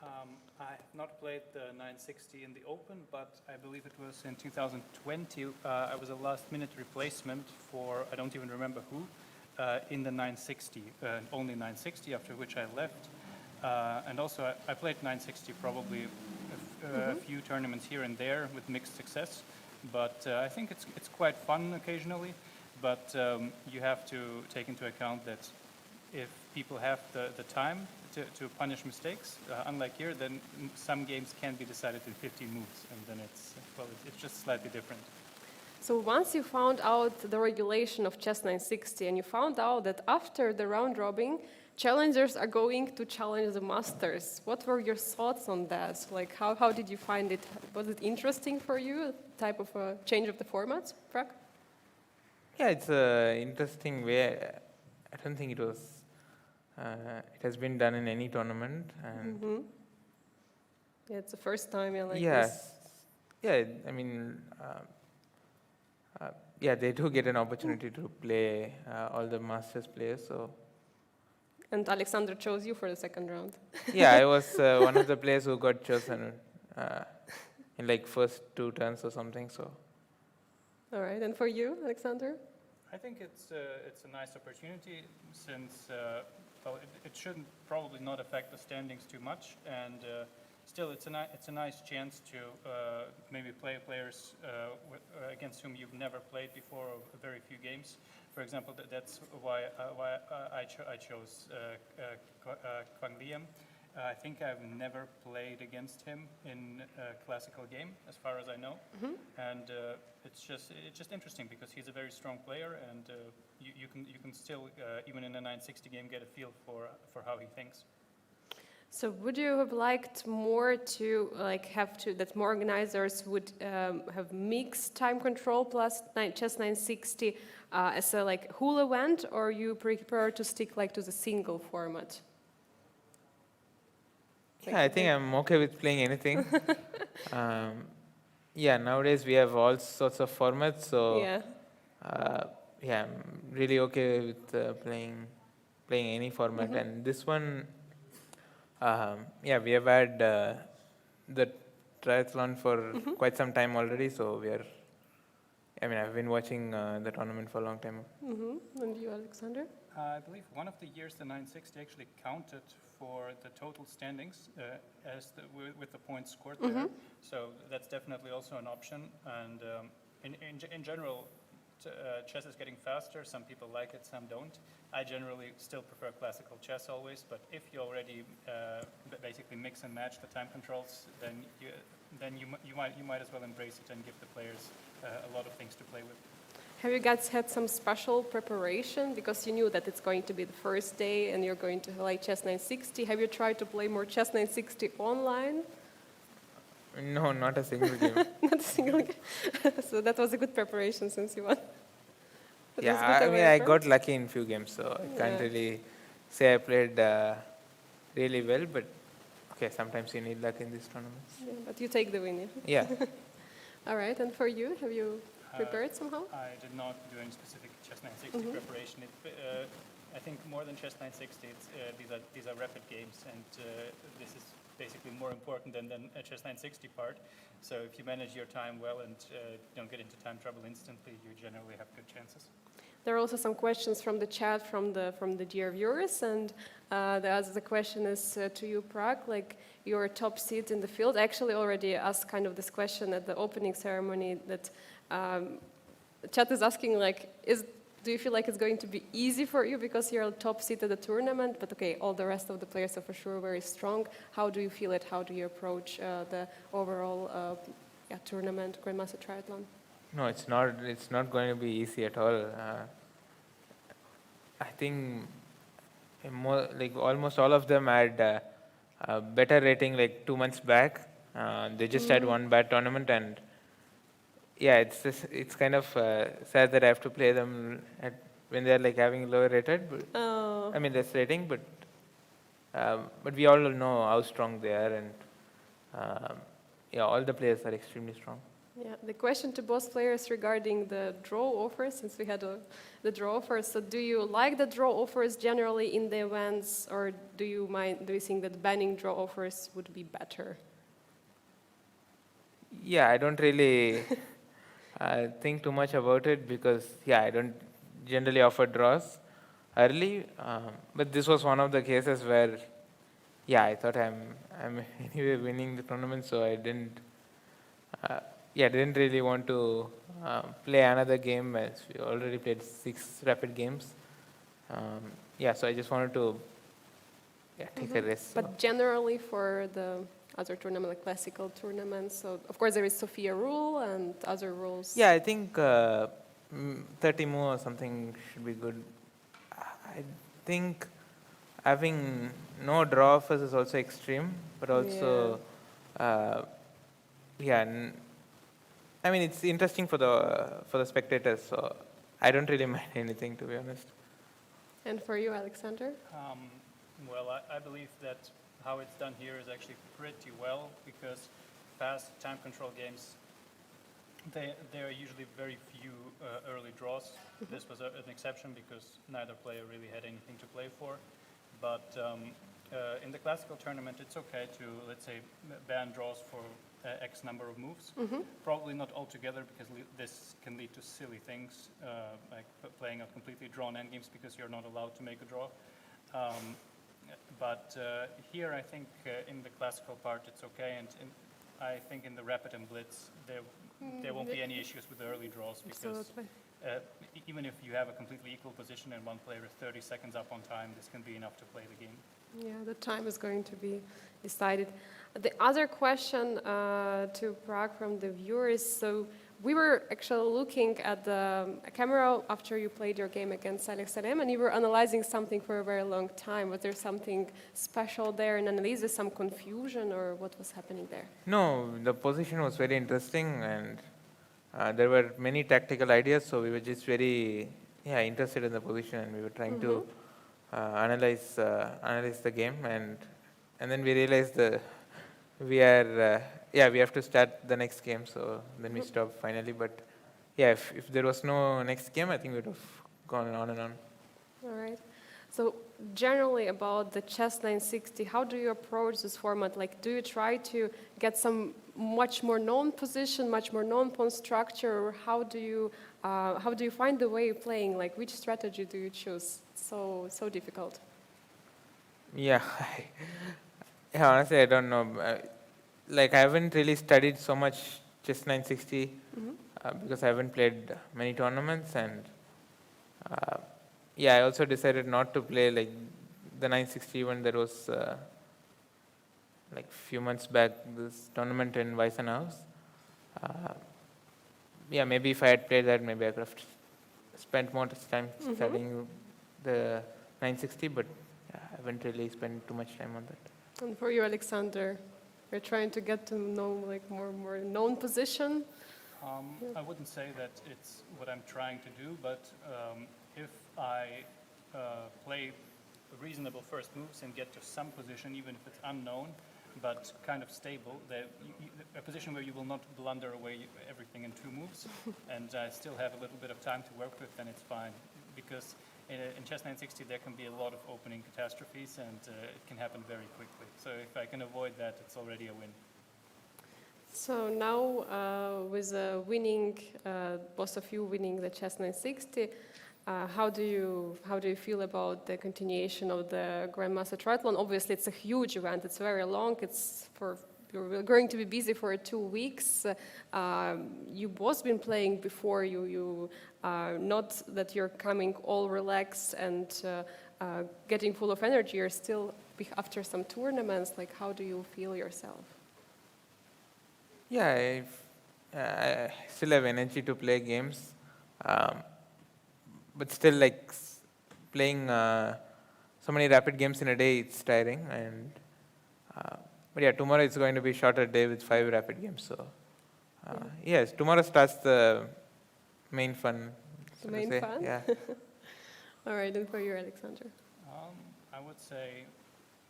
I have not played the 960 in the Open, but I believe it was in 2020. I was a last-minute replacement for, I don't even remember who, in the 960, only 960, after which I left. And also I played 960 probably a few tournaments here and there with mixed success, but I think it's quite fun occasionally, but you have to take into account that if people have the time to punish mistakes, unlike here, then some games can be decided in 15 moves, and then it's just slightly different. So once you found out the regulation of Chess960 and you found out that after the round robin, challengers are going to challenge the masters, what were your thoughts on that? How did you find it? Was it interesting for you, type of a change of the format, Pragg? Yeah, it's an interesting way. I don't think it was. It has been done in any tournament, and Yeah, it's the first time. yes, yeah. I mean, they do get an opportunity to play all the masters players. So. And Alexander chose you for the second round. Yeah, I was one of the players who got chosen in first 2 turns or something. So. All right, and for you, Alexander? I think it's a nice opportunity since it shouldn't probably not affect the standings too much, and still it's a nice chance to maybe play players against whom you've never played before, or very few games. For example, that's why I chose Quang Liam. I think I've never played against him in a classical game, as far as I know, and it's just interesting because he's a very strong player, and you can still even in a 960 game get a feel for how he thinks. So would you have liked more to that more organizers would have mixed time control plus Chess960 as a whole event, or you prefer to stick to the single format? Yeah, I think I'm okay with playing anything. Nowadays we have all sorts of formats, so I'm really okay with playing any format. And this one, we have had the triathlon for quite some time already, so we are I mean, I've been watching the tournament for a long time. And you, Alexander? I believe one of the years the 960 actually counted for the total standings with the points scored there. So that's definitely also an option. And in general, chess is getting faster. Some people like it, some don't. I generally still prefer classical chess always. But if you already basically mix and match the time controls, then you might as well embrace it and give the players a lot of things to play with. Have you guys had some special preparation because you knew that it's going to be the first day and you're going to play Chess960? Have you tried to play more Chess960 online? No, not a single game. Not a single game. So that was a good preparation since you won. That was Yeah, good I mean, I away, got lucky in few games, so I can't Yeah. really say I played really well, but okay, sometimes you need luck in these tournaments. Yeah, but you take the win, yeah? Yeah. All right, and for you, have you prepared somehow? I did not do any specific Chess960 preparation. I think more than Chess960, these are rapid games, and this is basically more important than a Chess960 part. So if you manage your time well and don't get into time trouble instantly, you generally have good chances. There are also some questions from the chat from the dear viewers, and the question is to you, Pragg, like your top seed in the field. I actually already asked kind of this question at the opening ceremony that chat is asking, like, do you feel like it's going to be easy for you because you're a top seed at the tournament, but okay, all the rest of the players are for sure very strong. How do you feel it? How do you approach the overall tournament, Grandmaster Triathlon? No, it's not going to be easy at all. I think almost all of them had a better rating like 2 months back. They just had one bad tournament, and yeah, it's kind of sad that I have to play them when they're like having lower rated. But, I mean, less rating, but we all know how strong they are, and yeah, all the players are extremely strong. Yeah, the question to both players regarding the draw offers, since we had the draw offers. So, do you like the draw offers generally in the events, or do you think that banning draw offers would be better? Yeah, I don't really think too much about it because I don't generally offer draws early. But this was one of the cases where I thought I'm anyway winning the tournament, so I didn't. Didn't really want to play another game as we already played 6 rapid games. So I just wanted to take a risk. But generally for the other tournament, like classical tournaments, so of course there is Sophia rule and other rules. Yeah, I think 30 more or something should be good. I think having no draw offers is also extreme, but also I mean, it's interesting for the spectators, so I don't really mind anything, to be honest. And for you, Alexander? Well, I believe that how it's done here is actually pretty well, because fast time control games, there are usually very few early draws. This was an exception because neither player really had anything to play for. But in the classical tournament, it's okay to, let's say, ban draws for X number of moves. Probably not altogether, because this can lead to silly things, like playing out completely drawn endgames because you're not allowed to make a draw. But here, I think in the classical part, it's okay, and I think in the rapid and blitz, there won't be any issues with the early draws, because even if you have a completely equal position and one player is 30 seconds up on time, this can be enough to play the game. Yeah, the time is going to be decided. The other question to Pragg from the viewers, so we were actually looking at the camera after you played your game against Alex Salem, and you were analyzing something for a very long time. Was there something special there in analysis, some confusion, or what was happening there? No, the position was very interesting, and there were many tactical ideas, so we were just very interested in the position, and we were trying to analyze the game, and then we realized we have to start the next game, so then we stopped finally. But if there was no next game, I think we would have gone on and on. All right. So generally about the Chess960, how do you approach this format? Like, do you try to get some much more known position, much more known pawn structure, or how do you find the way you're playing? Like, which strategy do you choose? So difficult. Yeah, yeah, honestly, I don't know. Like, I haven't really studied so much Chess960 because I haven't played many tournaments, and yeah, I also decided not to play like the 960 when there was like few months back this tournament in Weissenhaus. Yeah, maybe if I had played that, maybe I could have spent more time studying the 960, but yeah, I haven't really spent too much time on that. And for you, Alexander, you're trying to get to know like more known position. I wouldn't say that it's what I'm trying to do, but if I play reasonable first moves and get to some position, even if it's unknown, but kind of stable, a position where you will not blunder away everything in 2 moves, and I still have a little bit of time to work with, then it's fine. Because in Chess960 there can be a lot of opening catastrophes, and it can happen very quickly. So if I can avoid that, it's already a win. So now with winning, both of you winning the Chess960, how do you feel about the continuation of the Grandmaster Triathlon? Obviously, it's a huge event. It's very long. You're going to be busy for 2 weeks. You both been playing before. You not that you're coming all relaxed and getting full of energy. You're still after some tournaments. Like, how do you feel yourself? Yeah, I still have energy to play games, but still, like playing so many rapid games in a day, it's tiring. And but yeah, tomorrow it's going to be a shorter day with 5 rapid games. So yes, tomorrow starts the main fun. The main fun. Yeah. All right, and for you, Alexander. I would say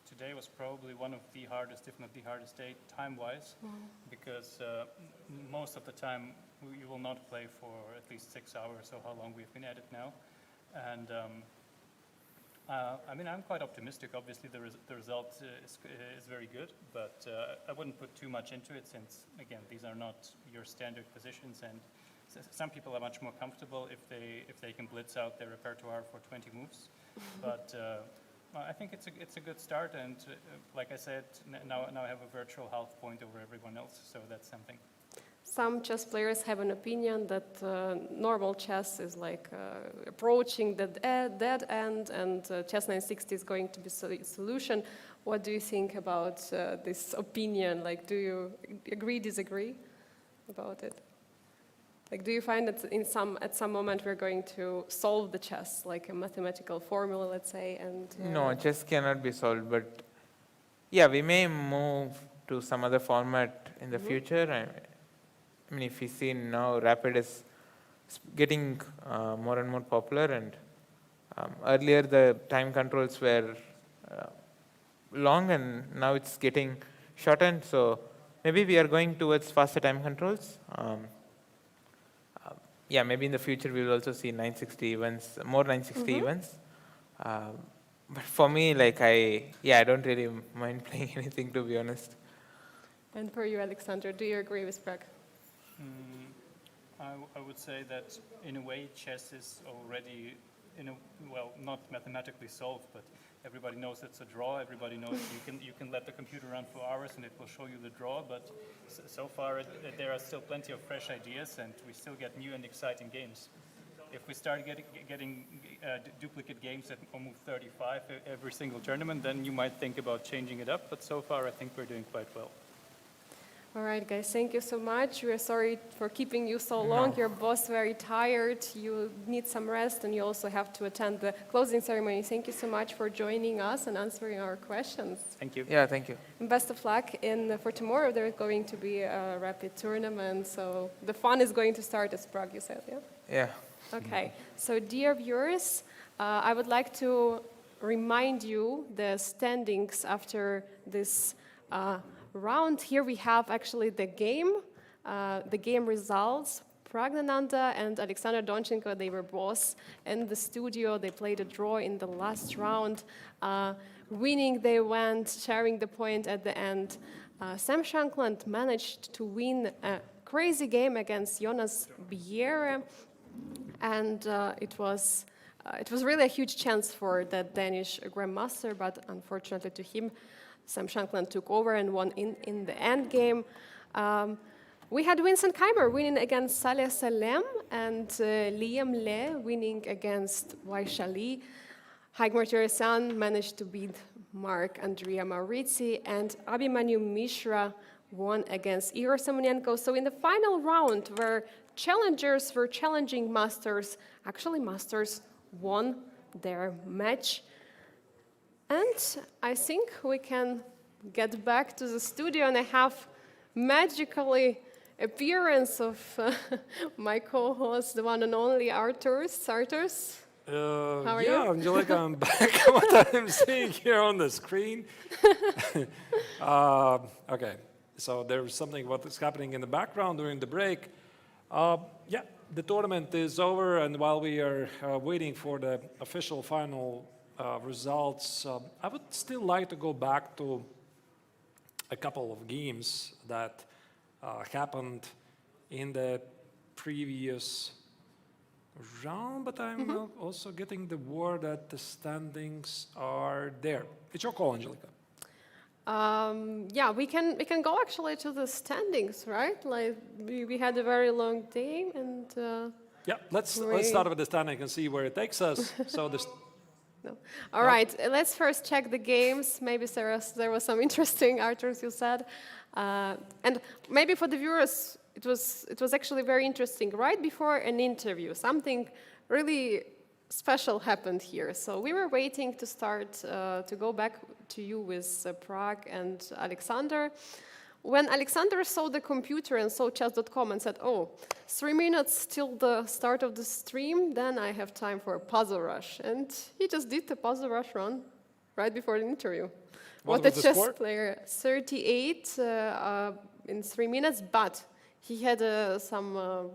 today was probably one of the hardest, if not the hardest day, time-wise, because most of the time you will not play for at least 6 hours, so how long we've been at it now. And I mean, I'm quite optimistic. Obviously, the result is very good, but I wouldn't put too much into it since, again, these are not your standard positions, and some people are much more comfortable if they can blitz out their repertoire for 20 moves. But I think it's a good start, and like I said, now I have a virtual half point over everyone else, so that's something. Some chess players have an opinion that normal chess is like approaching the dead end, and Chess960 is going to be a solution. What do you think about this opinion? Like, do you agree, disagree about it? Like, do you find that at some moment we're going to solve the chess, like a mathematical formula, let's say? And No, chess cannot be solved, but yeah, we may move to some other format in the future. I mean, if you see now, rapid is getting more and more popular, and earlier the time controls were long, and now it's getting shortened. So maybe we are going towards faster time controls. Yeah, maybe in the future we will also see 960 events, more 960 events. But for me, like I don't really mind playing anything, to be honest. And for you, Alexander, do you agree with Pragg? I would say that in a way chess is already, well, not mathematically solved, but everybody knows it's a draw. Everybody knows you can let the computer run for hours and it will show you the draw. But so far there are still plenty of fresh ideas, and we still get new and exciting games. If we start getting duplicate games at move 35 every single tournament, then you might think about changing it up. But so far, I think we're doing quite well. All right, guys, thank you so much. We are sorry for keeping you so long. You're both very tired. You need some rest, and you also have to attend the closing ceremony. Thank you so much for joining us and answering our questions. Thank you. Yeah, thank you. And best of luck. For tomorrow, there's going to be a rapid tournament, so the fun is going to start as Pragg, you said, yeah? Yeah. Okay, so dear viewers, I would like to remind you the standings after this round. Here we have actually the game results Praggnanandhaa and Alexander Donchenko, they were both in the studio. They played a draw in the last round. Winning, they went, sharing the point at the end. Sam Shankland managed to win a crazy game against Jonas Bienne, and it was really a huge chance for that Danish grandmaster, but unfortunately to him, Sam Shankland took over and won in the end game. We had Vincent Keymer winning against Saleh Salem and Liam Le winning against Vaishali. Keymer Teresan managed to beat Marc-Andrea Morazzi, and Abhimanyu Mishra won against Igor Semenenko. So in the final round, where challengers were challenging masters, actually masters won their match. And I think we can get back to the studio, and I have magically appearance of my co-host, the one and only Arturs. How are you? Yeah, Angelica, I'm back. What I'm seeing here on the screen. Okay, so there's something what is happening in the background during the break. Yeah, the tournament is over, and while we are waiting for the official final results, I would still like to go back to a couple of games that happened in the previous round, but I'm also getting the word that the standings are there. It's your call, Angelica. Yeah, we can go actually to the standings, right? Like we had a very long day, and Yeah, let's start with the standing and see where it takes us. So this. no. All right, let's first check the games. Maybe there was some interesting, Arturs, you said, and maybe for the viewers. It was actually very interesting. Right before an interview, something really special happened here. So we were waiting to start to go back to you with Pragg and Alexander. When Alexander saw the computer and saw chess.com and said, "Oh, 3 minutes till the start of the stream, then I have time for a puzzle rush." And he just did the puzzle rush run right before the interview. What a was the chess score? player, 38 in 3 minutes, but he had some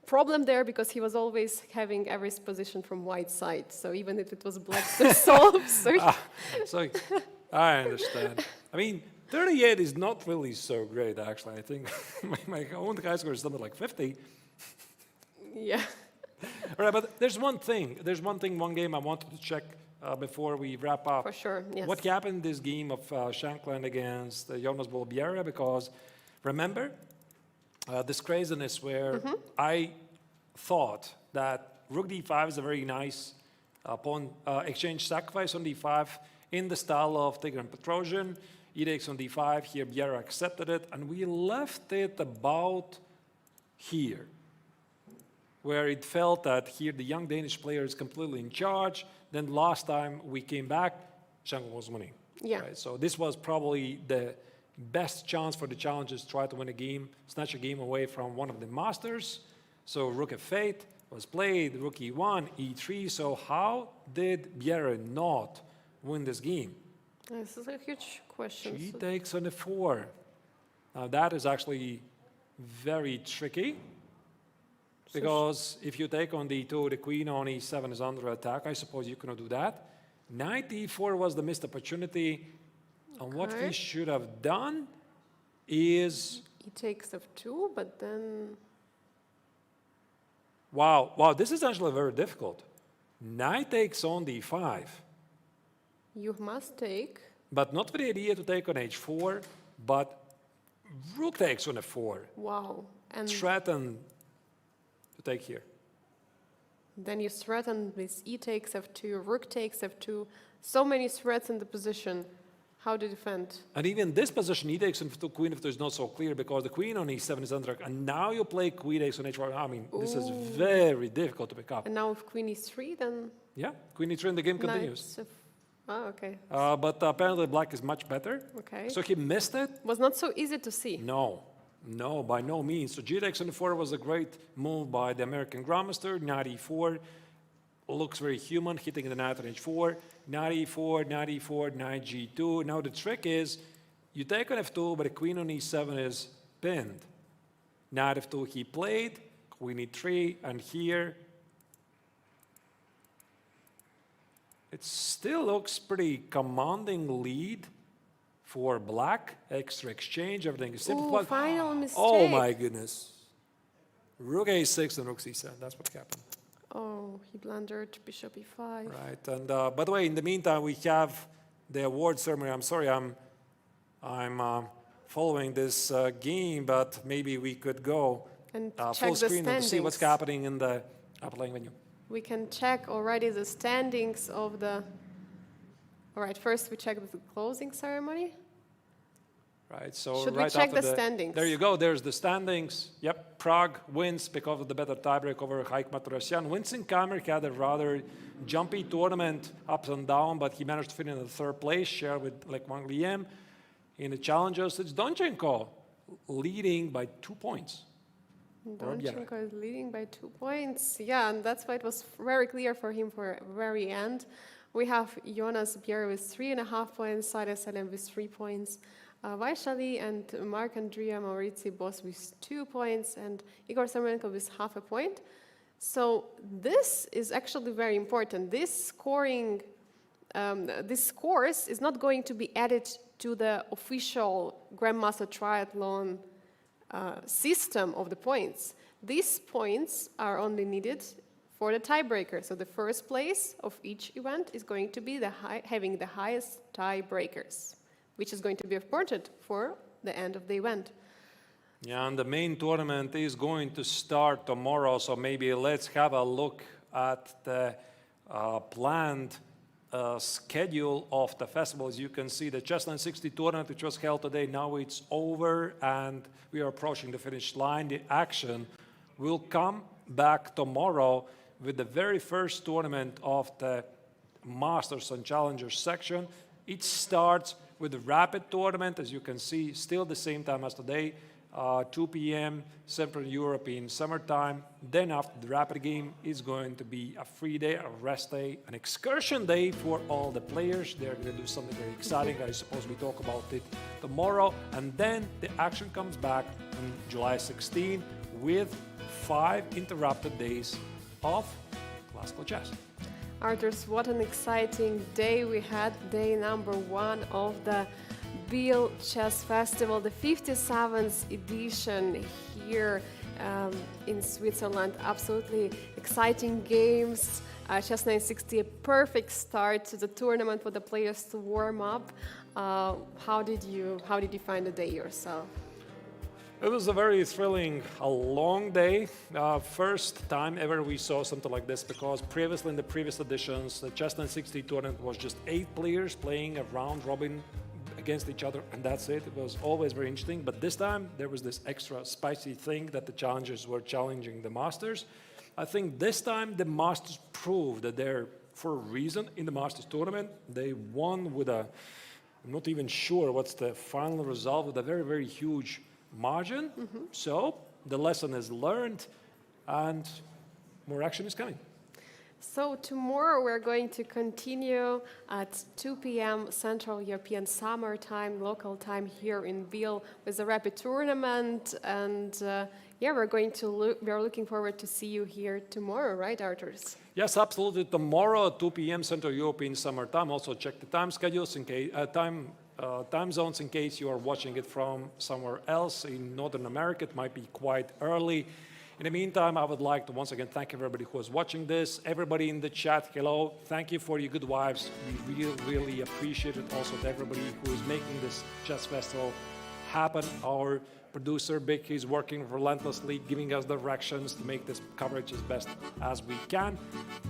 problem there because he was always having every position from white side. So even if it was black to solve. So I understand. I mean, 38 is not really so great, actually. I think my own high score is something like 50. Yeah. All right, but there's one thing, one game I wanted to check before we wrap up. For sure, yes. What happened in this game of Shankland against Jonas Biel, because remember, this craziness where I thought that rook d5 is a very nice pawn exchange sacrifice on d5 in the style of Tigran and Petrosian. E takes on d5, here Bienne accepted it, and we left it about here, where it felt that here the young Danish player is completely in charge. Then last time we came back, Shankland was winning. Yeah. Right? So this was probably the best chance for the challengers to try to win a game, snatch a game away from one of the masters. So rook f8 was played, rook e1, e3. So how did Bienne not win this game? This is a huge question. She takes on f4. Now that is actually very tricky, because if you take on d2, the queen on e7 is under attack. I suppose you cannot do that. Knight e4 was the missed opportunity. And what we should have done is... E takes f2, but then... Wow, this is actually very difficult. Knight takes on d5. You must take. But not with the idea to take on h4, but rook takes on f4. Wow. And Threaten to take here. then you threaten with e takes f2, rook takes f2. So many threats in the position. How to defend? And even this position, e takes on f2, queen f2 is not so clear, because the queen on e7 is under attack. And now you play queen takes on h4. I mean, this is very difficult to pick up. And now if queen e3, then... Yeah, queen e3 and the game continues. Oh, okay. But apparently black is much better. Okay. So he missed it. Was not so easy to see. No, by no means. So g takes on e4 was a great move by the American grandmaster. Knight e4 looks very human, hitting the knight on h4. Knight e4, knight e4, knight g2. Now the trick is, you take on f2, but the queen on e7 is pinned. Knight f2 he played, We need 3, and here it still looks pretty commanding lead for black. Extra exchange, everything is Ooh, simplified. final mistake. Oh my goodness. Rook a6 and rook c7, that's what happened. Oh, he blundered bishop e5. Right, and by the way, in the meantime, we have the award ceremony. I'm sorry, I'm following this game, but maybe we could go And check full the screen and to see what's standings. happening in the playing venue. We can check already the standings of the... All right, first we check the closing ceremony. Right, so Should we right check after the standings? There you go, there's the standings. Yep, Pragg wins because of the better tiebreak over Morazzi. Wins in Keymer had a rather jumpy tournament, ups and down, but he managed to finish in the 3rd place, share with like Wang Liam. In the challengers, it's Donchenko leading by 2 points. Donchenko is leading by 2 points. Yeah, and that's why it was very clear for him for very end. We have Jonas Biel with 3.5 points, Saida Salem with 3 points, Vaishali and Marc-Andrea Morazzi both with 2 points, and Igor Symmetrical with 0.5 point. So this is actually very important. This scoring, this scores is not going to be added to the official Grandmaster Triathlon system of the points. These points are only needed for the tiebreaker. So the first place of each event is going to be having the highest tiebreakers, which is going to be important for the end of the event. Yeah, and the main tournament is going to start tomorrow, so maybe let's have a look at the planned schedule of the festival. As you can see, the Chess960 tournament, which was held today, now it's over, and we are approaching the finish line. The action will come back tomorrow with the very first tournament of the Masters and Challengers section. It starts with the Rapid tournament, as you can see, still the same time as today, 2 p.m. Central European summertime. Then after the Rapid game is going to be a free day, a rest day, an excursion day for all the players. They're going to do something very exciting. I suppose we talk about it tomorrow. And then the action comes back on July 16 with 5 interrupted days of classical chess. Arthurs, what an exciting day we had, day number 1 of the Biel Chess Festival, the 57th edition here in Switzerland. Absolutely exciting games. Chess960, a perfect start to the tournament for the players to warm up. How did you find the day yourself? It was a very thrilling, a long day. First time ever we saw something like this, because previously in the previous editions, the Chess960 tournament was just 8 players playing a round robin against each other, and that's it. It was always very interesting, but this time there was this extra spicy thing that the challengers were challenging the Masters. I think this time the Masters proved that they're, for a reason, in the Masters tournament. They won with a, I'm not even sure what's the final result, with a very, very huge margin. So the lesson is learned, and more action is coming. So tomorrow we're going to continue at 2 p.m. Central European Summer Time, local time here in Biel with the Rapid tournament, and yeah, we're looking forward to see you here tomorrow, right, Arthurs? Yes, absolutely. Tomorrow at 2 p.m. Central European Summer Time. Also check the time schedules in case time zones in case you are watching it from somewhere else in Northern America. It might be quite early. In the meantime, I would like to once again thank everybody who is watching this, everybody in the chat, hello. Thank you for your good vibes. We really, really appreciate it. Also to everybody who is making this chess festival happen. Our producer, Vic, is working relentlessly, giving us directions to make this coverage as best as we can.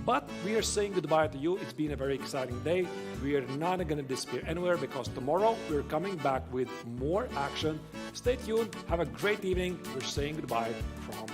But we are saying goodbye to you. It's been a very exciting day. We are not going to disappear anywhere, because tomorrow we're coming back with more action. Stay tuned. Have a great evening. We're saying goodbye from